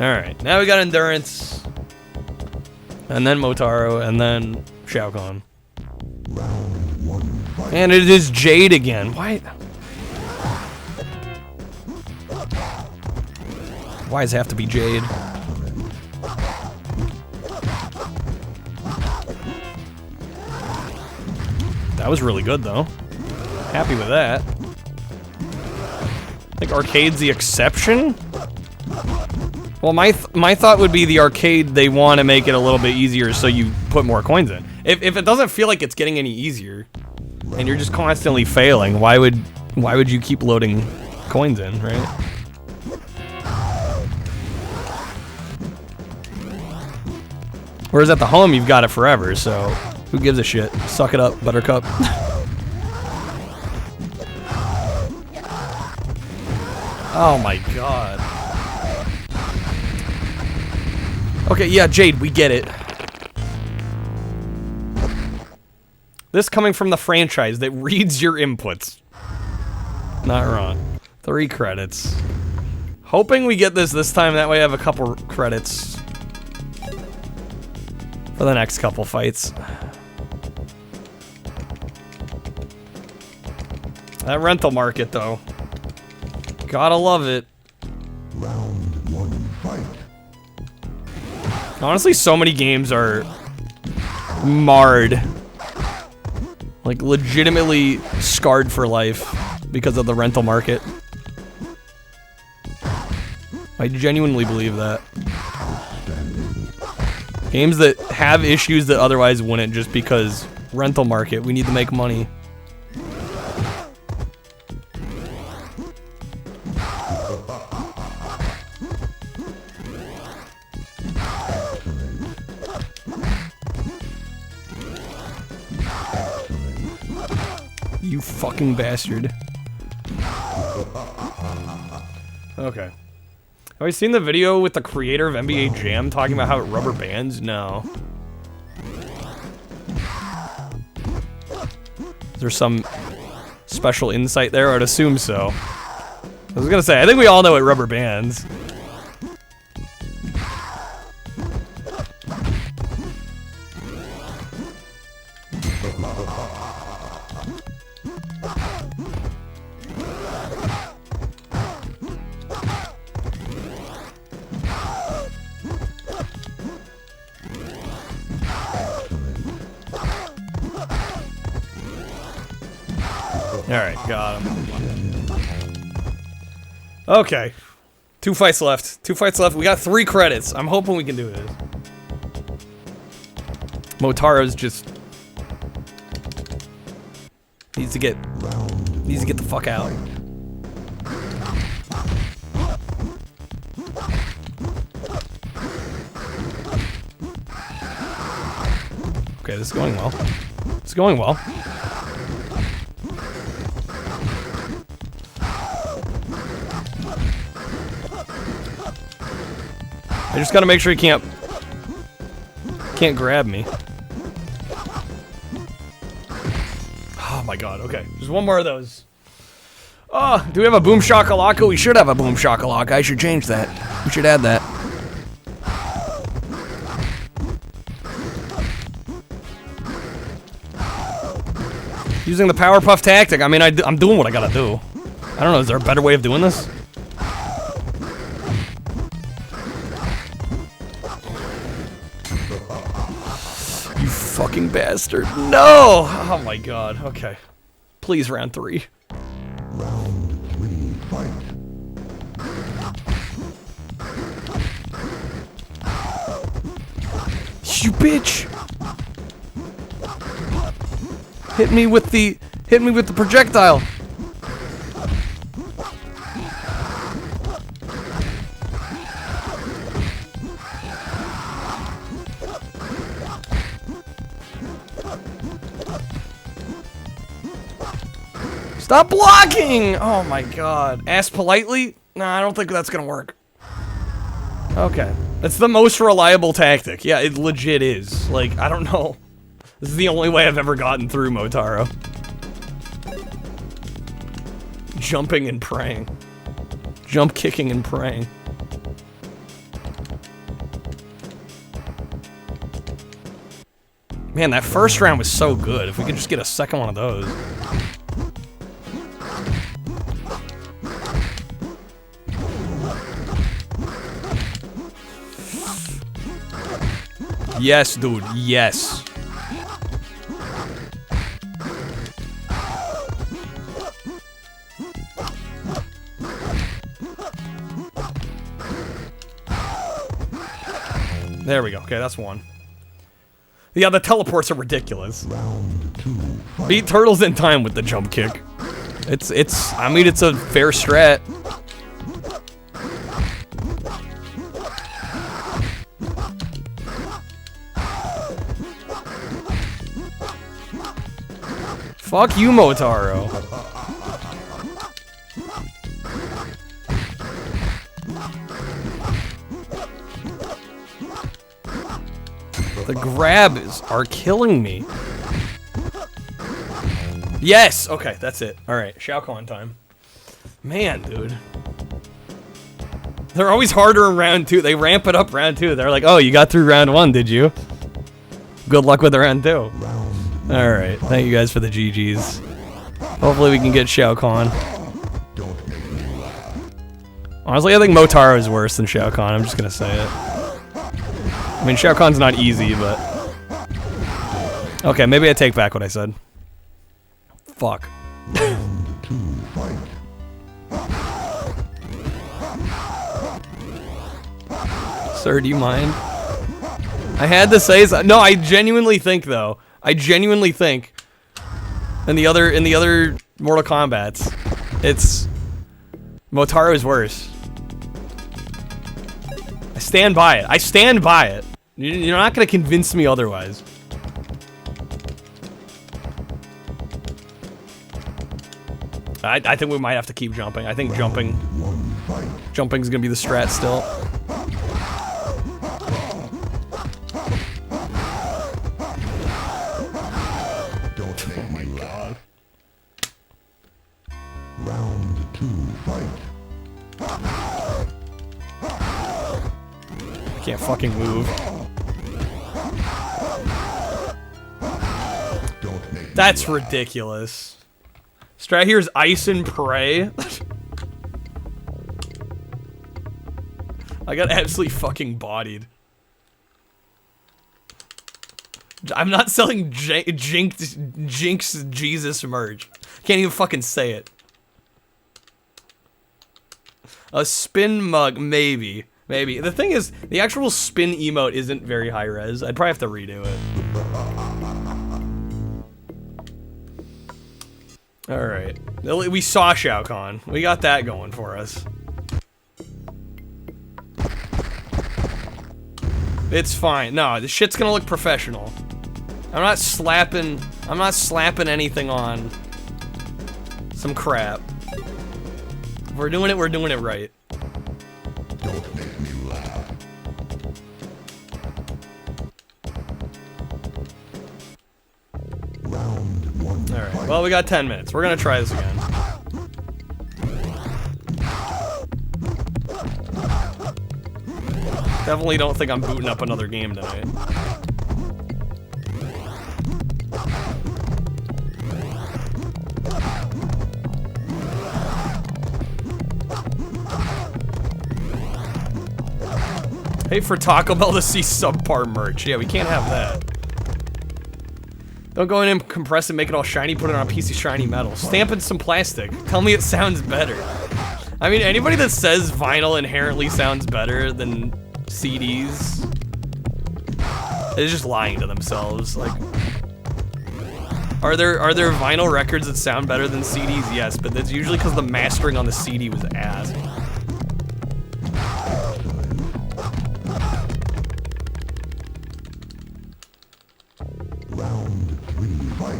Alright, now we got Endurance. And then Motaro, and then Shao Kahn. Round 1, fight. And it is Jade again. Why? Why does it have to be Jade? That was really good, though. Happy with that. I think arcade's the exception? Well, my thought would be the arcade, they want to make it a little bit easier so you put more coins in. If it doesn't feel like it's getting any easier, and you're just constantly failing, why would Why would you keep loading coins in, right? Whereas at the home, you've got it forever, so who gives a shit? Suck it up, Buttercup. Oh my god. Okay, yeah, Jade, we get it. This coming from the franchise that reads your inputs. Not wrong. 3 credits. Hoping we get this time, that way I have a couple credits for the next couple fights. That rental market, though. Gotta love it. Round 1, fight. Honestly, so many games are marred. Like, legitimately scarred for life because of the rental market. I genuinely believe that. Games that have issues that otherwise wouldn't just because rental market, we need to make money. You fucking bastard. Okay. Have you seen the video with the creator of NBA Jam talking about how it rubber bands? No. Is there some special insight there? I'd assume so. I was gonna say, I think we all know it rubber bands. Alright, got him. Okay. 2 fights left. 2 fights left. We got 3 credits. I'm hoping we can do this. Motaro's just needs to get the fuck out. Okay, this is going well. It's going well. I just gotta make sure he can't grab me. Oh my god, okay. Just one more of those. Oh, do we have a Boom Shakalaka? We should have a Boom Shakalaka. I should change that. We should add that. Using the Powerpuff tactic. I mean, I'm doing what I gotta do. I don't know, is there a better way of doing this? You fucking bastard. No! Oh my god, okay. Please, round 3. Round 3, fight. You bitch! Hit me with the projectile. Stop blocking! Oh my god. Ask politely? No, I don't think that's gonna work. Okay. That's the most reliable tactic. Yeah, it legit is. Like, I don't know. This is the only way I've ever gotten through Motaro. Jumping and praying. Jump kicking and praying. Man, that first round was so good. If we could just get a second one of those. Yes, dude, yes. There we go. Okay, that's one. Yeah, the teleports are ridiculous. Round 2, fight. Beat Turtles in time with the jump kick. I mean, it's a fair strat. Fuck you, Motaro. The grabs are killing me. Yes! Okay, that's it. Alright, Shao Kahn time. Man, dude. They're always harder in round 2. They ramp it up round 2. They're like, oh, you got through round 1, did you? Good luck with round 2. Alright, thank you guys for the GGs. Hopefully we can get Shao Kahn. Honestly, I think Motaro is worse than Shao Kahn. I'm just gonna say it. I mean, Shao Kahn's not easy, but... Okay, maybe I take back what I said. Fuck. Sir, do you mind? I had to say so. No, I genuinely think though. I genuinely think in the other Mortal Kombats, it's Motaro is worse. I stand by it. I stand by it. You're not gonna convince me otherwise. I think we might have to keep jumping. I think jumping's gonna be the strat still. Don't make me laugh. Round 2, fight. I can't fucking move. That's ridiculous. Strat here is ice and pray. I got absolutely fucking bodied. I'm not selling Jinx Jesus merch. Can't even fucking say it. A spin mug, maybe. Maybe. The thing is, the actual spin emote isn't very high res. I'd probably have to redo it. Alright. We saw Shao Kahn. We got that going for us. It's fine. No, this shit's gonna look professional. I'm not slapping anything on some crap. If we're doing it right. Don't make me laugh. Round 1. Alright, well, we got 10 minutes. We're gonna try this again. Definitely don't think I'm booting up another game tonight. Hate for Taco Bell to see subpar merch. Yeah, we can't have that. Don't go in and compress it, make it all shiny, put it on a piece of shiny metal. Stamp in some plastic. Tell me it sounds better. I mean, anybody that says vinyl inherently sounds better than CDs is just lying to themselves. Like, are there vinyl records that sound better than CDs? Yes, but that's usually because the mastering on the CD was ass. Round 3, fight.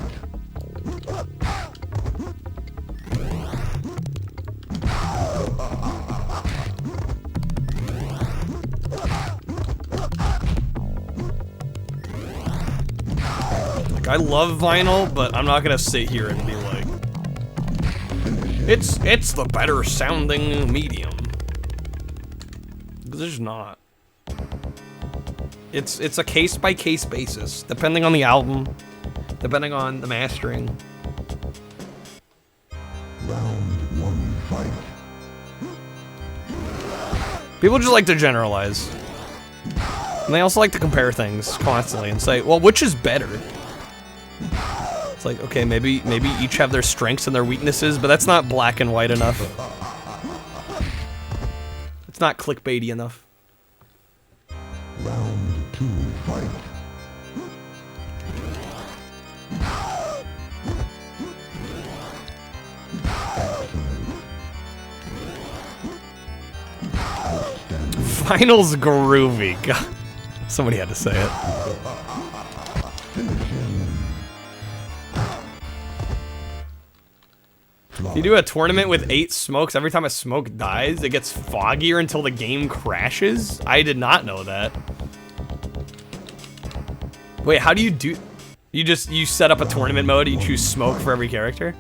Like, I love vinyl, but I'm not gonna sit here and be like, it's the better sounding medium. Because there's not. It's a case-by-case basis, depending on the album, depending on the mastering. Round 1, fight. People just like to generalize. And they also like to compare things constantly and say, well, which is better? It's like, okay, maybe each have their strengths and their weaknesses, but that's not black and white enough. It's not clickbaity enough. Round 2, fight. Finals groovy. God. Somebody had to say it. You do a tournament with 8 smokes. Every time a smoke dies, it gets foggier until the game crashes? I did not know that. Wait, how do you do... You set up a tournament mode and you choose smoke for every character?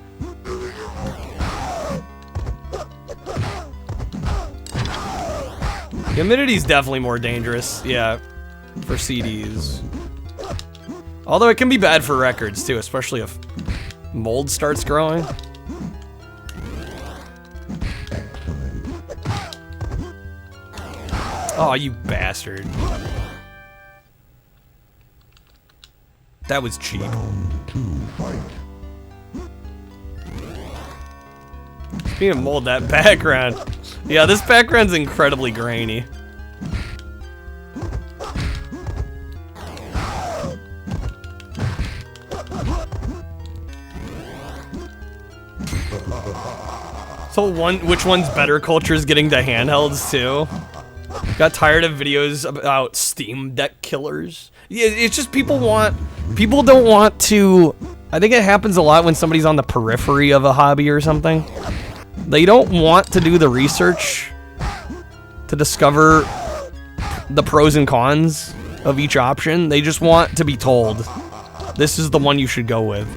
Humidity is definitely more dangerous, yeah, for CDs. Although it can be bad for records too, especially if mold starts growing. Oh, you bastard. That was cheap. Speaking of mold, that background. Yeah, this background's incredibly grainy. So which one's better? Culture's getting to handhelds too. Got tired of videos about Steam Deck killers. Yeah, it's just people don't want to. I think it happens a lot when somebody's on the periphery of a hobby or something. They don't want to do the research to discover the pros and cons of each option. They just want to be told, this is the one you should go with.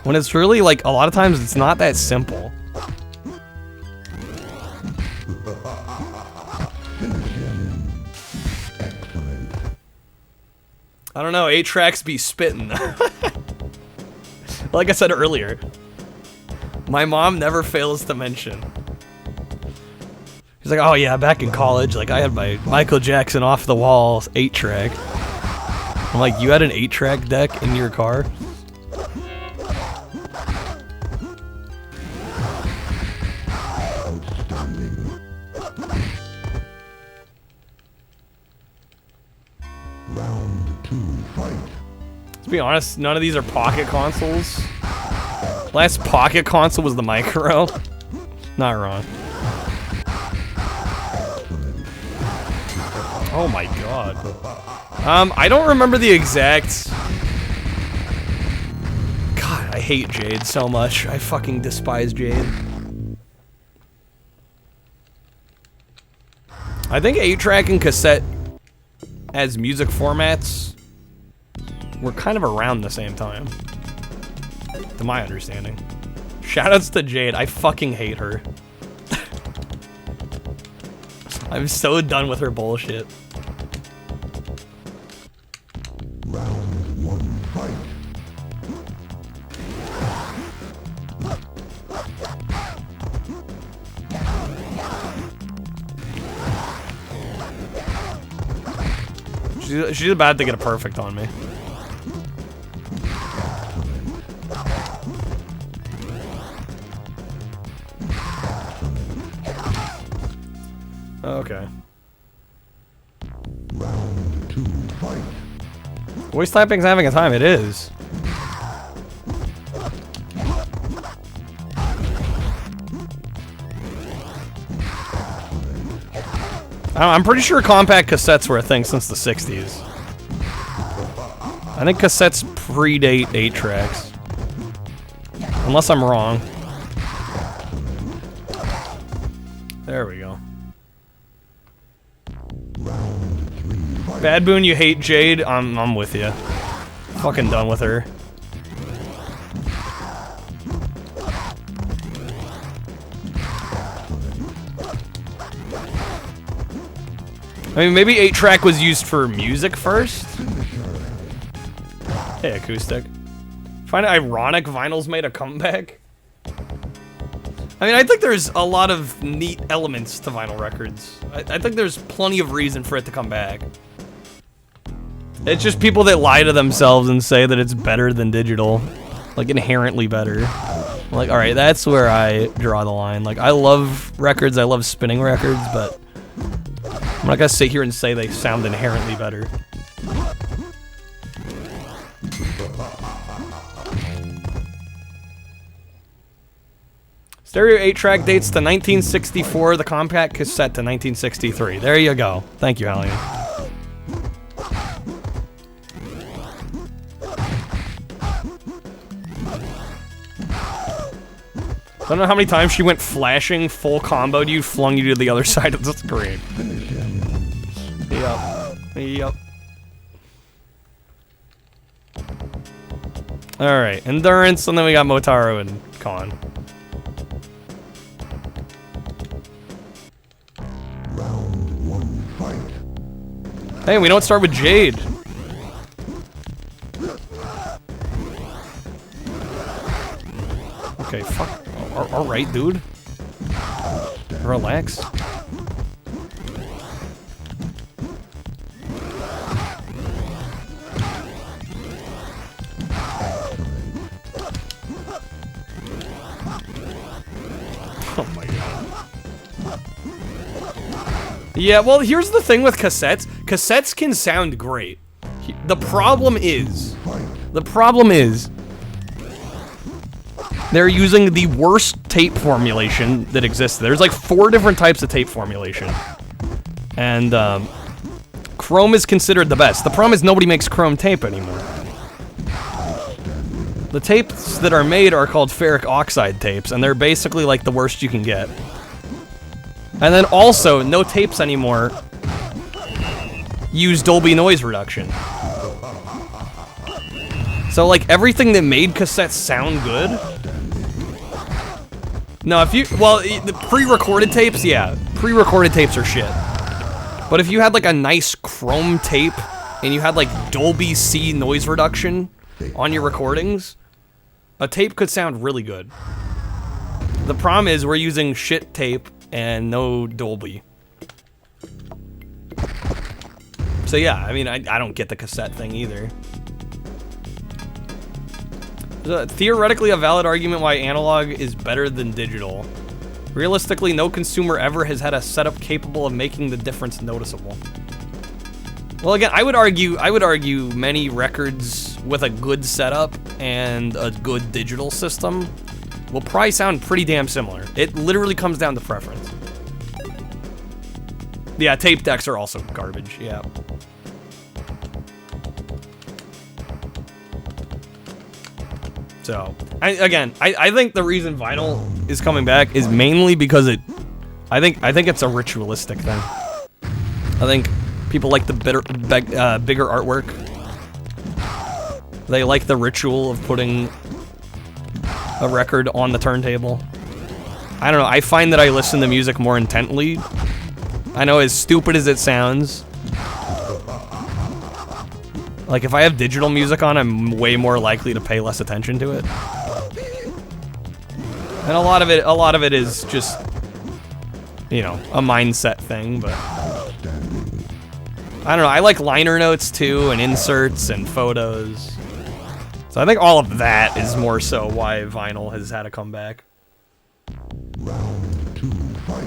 When it's really, like, a lot of times it's not that simple. I don't know, 8-tracks be spittin'. Like I said earlier, my mom never fails to mention. She's like, oh yeah, back in college, like I had my Michael Jackson off the wall 8-track. I'm like, you had an 8-track deck in your car? To be honest, none of these are pocket consoles. Last pocket console was the Micro. Not wrong. Oh my god. I don't remember the exact... God, I hate Jade so much. I fucking despise Jade. I think 8-track and cassette as music formats were kind of around the same time, to my understanding. Shoutouts to Jade. I fucking hate her. I'm so done with her bullshit. Round 1, fight. She's about to get a perfect on me. Okay. Round 2, fight. Voice typing's having a time. It is. I'm pretty sure compact cassettes were a thing since the 60s. I think cassettes predate 8-tracks. Unless I'm wrong. There we go. Bad Boon, you hate Jade? I'm with you. Fucking done with her. I mean, maybe 8-track was used for music first? Hey, acoustic. Find it ironic vinyl's made a comeback? I mean, I think there's a lot of neat elements to vinyl records. I think there's plenty of reason for it to come back. It's just people that lie to themselves and say that it's better than digital. Like, inherently better. Like, alright, that's where I draw the line. Like, I love records, I love spinning records, but I'm not gonna sit here and say they sound inherently better. Stereo 8-track dates to 1964, the compact cassette to 1963. There you go. Thank you, Alien. I don't know how many times she went flashing, full comboed you, flung you to the other side of the screen. Yep. Alright, Endurance, and then we got Motaro and Khan. Round 1, fight. Hey, we don't start with Jade. Okay, fuck. Alright, dude. Relax. Oh my god. Yeah, well, here's the thing with cassettes. Cassettes can sound great. The problem is, they're using the worst tape formulation that exists. There's like 4 different types of tape formulation. And, Chrome is considered the best. The problem is nobody makes Chrome tape anymore. The tapes that are made are called ferric oxide tapes, and they're basically like the worst you can get. And then also, no tapes anymore use Dolby noise reduction. So like everything that made cassettes sound good. No, if you, well, the pre-recorded tapes, yeah, pre-recorded tapes are shit. But if you had like a nice Chrome tape and you had like Dolby C noise reduction on your recordings, a tape could sound really good. The problem is we're using shit tape and no Dolby. So yeah, I mean, I don't get the cassette thing either. Theoretically a valid argument why analog is better than digital. Realistically, no consumer ever has had a setup capable of making the difference noticeable. Well, again, I would argue many records with a good setup and a good digital system will probably sound pretty damn similar. It literally comes down to preference. Yeah, tape decks are also garbage, yeah. So, I think the reason vinyl is coming back is mainly because I think it's a ritualistic thing. I think people like the bigger artwork. They like the ritual of putting a record on the turntable. I don't know, I find that I listen to music more intently. I know, as stupid as it sounds. Like, if I have digital music on, I'm way more likely to pay less attention to it. And a lot of it is just, you know, a mindset thing, but I don't know, I like liner notes too, and inserts, and photos. So I think all of that is more so why vinyl has had a comeback. Round 2, fight.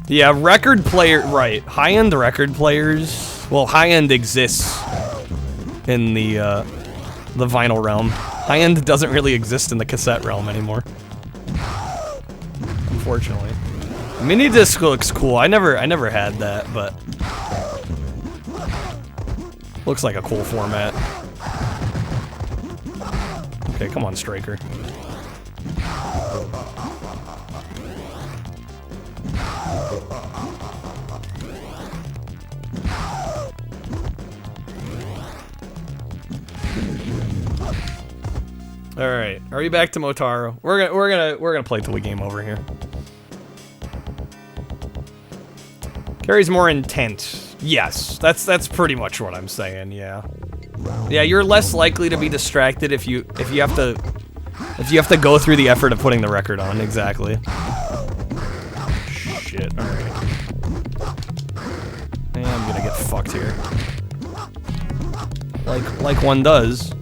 Yeah, record player, right. High-end record players, well, high-end exists in the vinyl realm. High-end doesn't really exist in the cassette realm anymore. Unfortunately. Mini disc looks cool. I never had that, but looks like a cool format. Okay, come on, Striker. All right, are you back to Motaro? We're gonna play till we game over here. Carries more intent. Yes, that's pretty much what I'm saying. Yeah, yeah. You're less likely to be distracted if you have to go through the effort of putting the record on. Exactly. Shit. All right. And I'm gonna get fucked here. Like one does.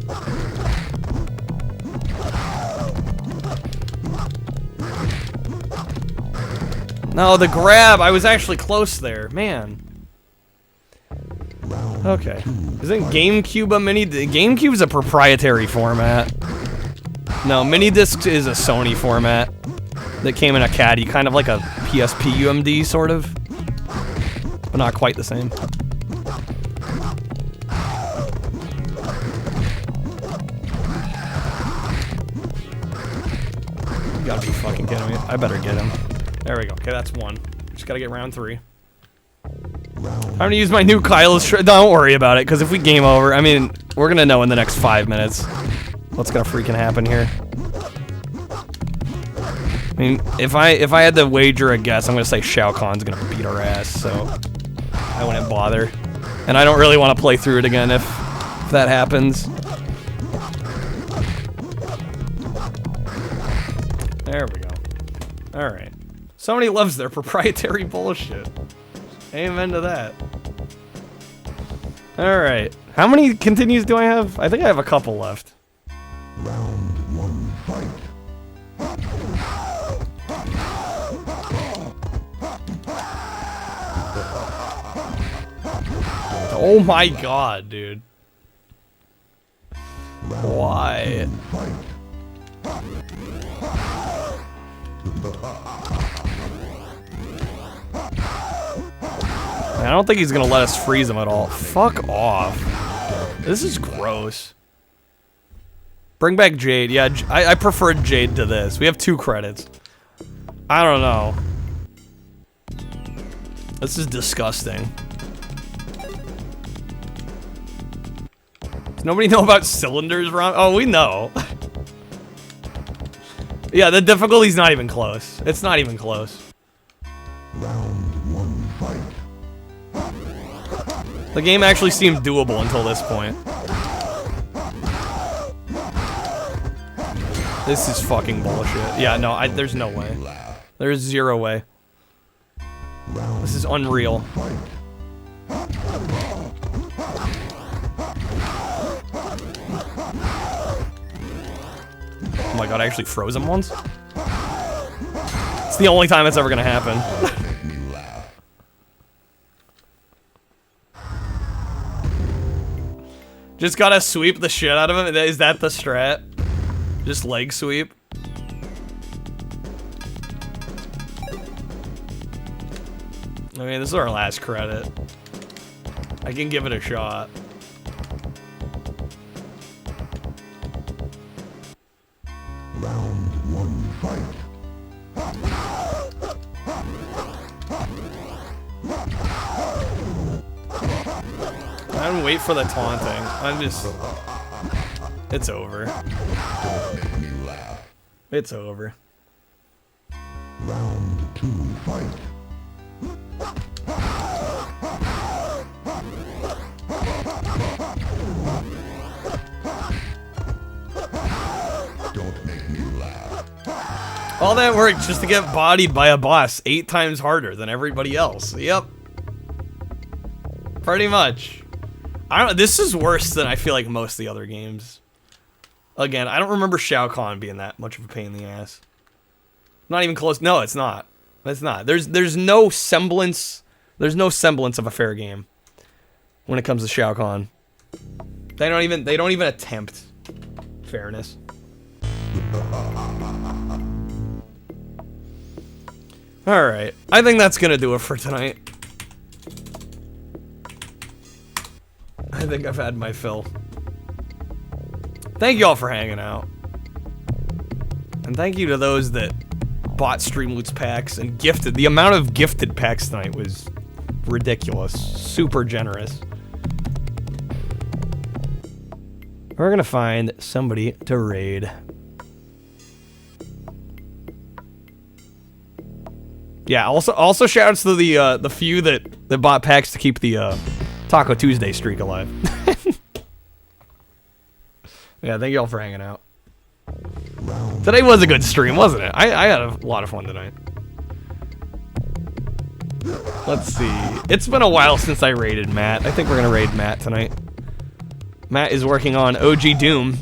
No, the grab! I was actually close there. Man. Round Okay. Isn't GameCube a mini? GameCube's a proprietary format. No, mini discs is a Sony format that came in a caddy, kind of like a PSP UMD, sort of, but not quite the same. You gotta be fucking kidding me. I better get him. There we go. Okay, that's one. Just gotta get round 3. I'm gonna use my new Kylo's. Don't worry about it, because if we game over, I mean, we're gonna know in the next 5 minutes what's gonna freaking happen here. I mean, if I had to wager a guess, I'm gonna say Shao Kahn's gonna beat our ass, so I wouldn't bother. And I don't really want to play through it again if that happens. There we go. Alright. Somebody loves their proprietary bullshit. Amen to that. Alright. How many continues do I have? I think I have a couple left. Round 1, fight. Oh my god, dude. Why? I don't think he's gonna let us freeze him at all. Fuck off. This is gross. Bring back Jade. Yeah, I preferred Jade to this. We have 2 credits. I don't know. This is disgusting. Does nobody know about cylinders, Ron? Oh, we know. Yeah, the difficulty's not even close. It's not even close. Round 1, fight. The game actually seemed doable until this point. This is fucking bullshit. Yeah, no, there's no way. There's 0 way. This is unreal. Oh my god, I actually froze him once? It's the only time it's ever gonna happen. Just gotta sweep the shit out of him? Is that the strat? Just leg sweep? I mean, this is our last credit. I can give it a shot. Round 1, fight. I don't wait for the taunting. I'm just... It's over. It's over. Round 2, fight. Don't make me laugh. All that work just to get bodied by a boss 8 times harder than everybody else. Yep. Pretty much. I don't. This is worse than I feel like most of the other games. Again, I don't remember Shao Kahn being that much of a pain in the ass. Not even close. No, it's not. It's not. There's no semblance. There's no semblance of a fair game when it comes to Shao Kahn. They don't even attempt fairness. All right. I think that's gonna do it for tonight. I think I've had my fill. Thank you all for hanging out. And thank you to those that bought Streamloots packs and gifted. The amount of gifted packs tonight was ridiculous. Super generous. We're gonna find somebody to raid. Yeah, also shoutouts to the few that bought packs to keep the Taco Tuesday streak alive. Yeah, thank you all for hanging out. Today was a good stream, wasn't it? I had a lot of fun tonight. Let's see. It's been a while since I raided Matt. I think we're gonna raid Matt tonight. Matt is working on OG Doom.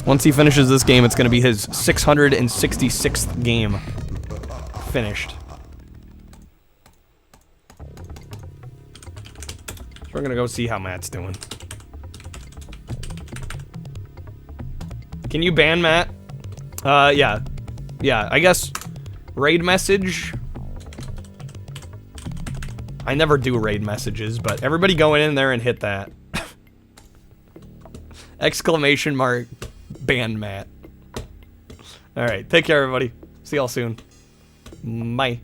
Once he finishes this game, it's gonna be his 666th game finished. We're gonna go see how Matt's doing. Can you ban Matt? Yeah. Yeah, I guess raid message. I never do raid messages, but everybody go in there and hit that. Exclamation mark, ban Matt. Alright, take care everybody. See y'all soon. Bye.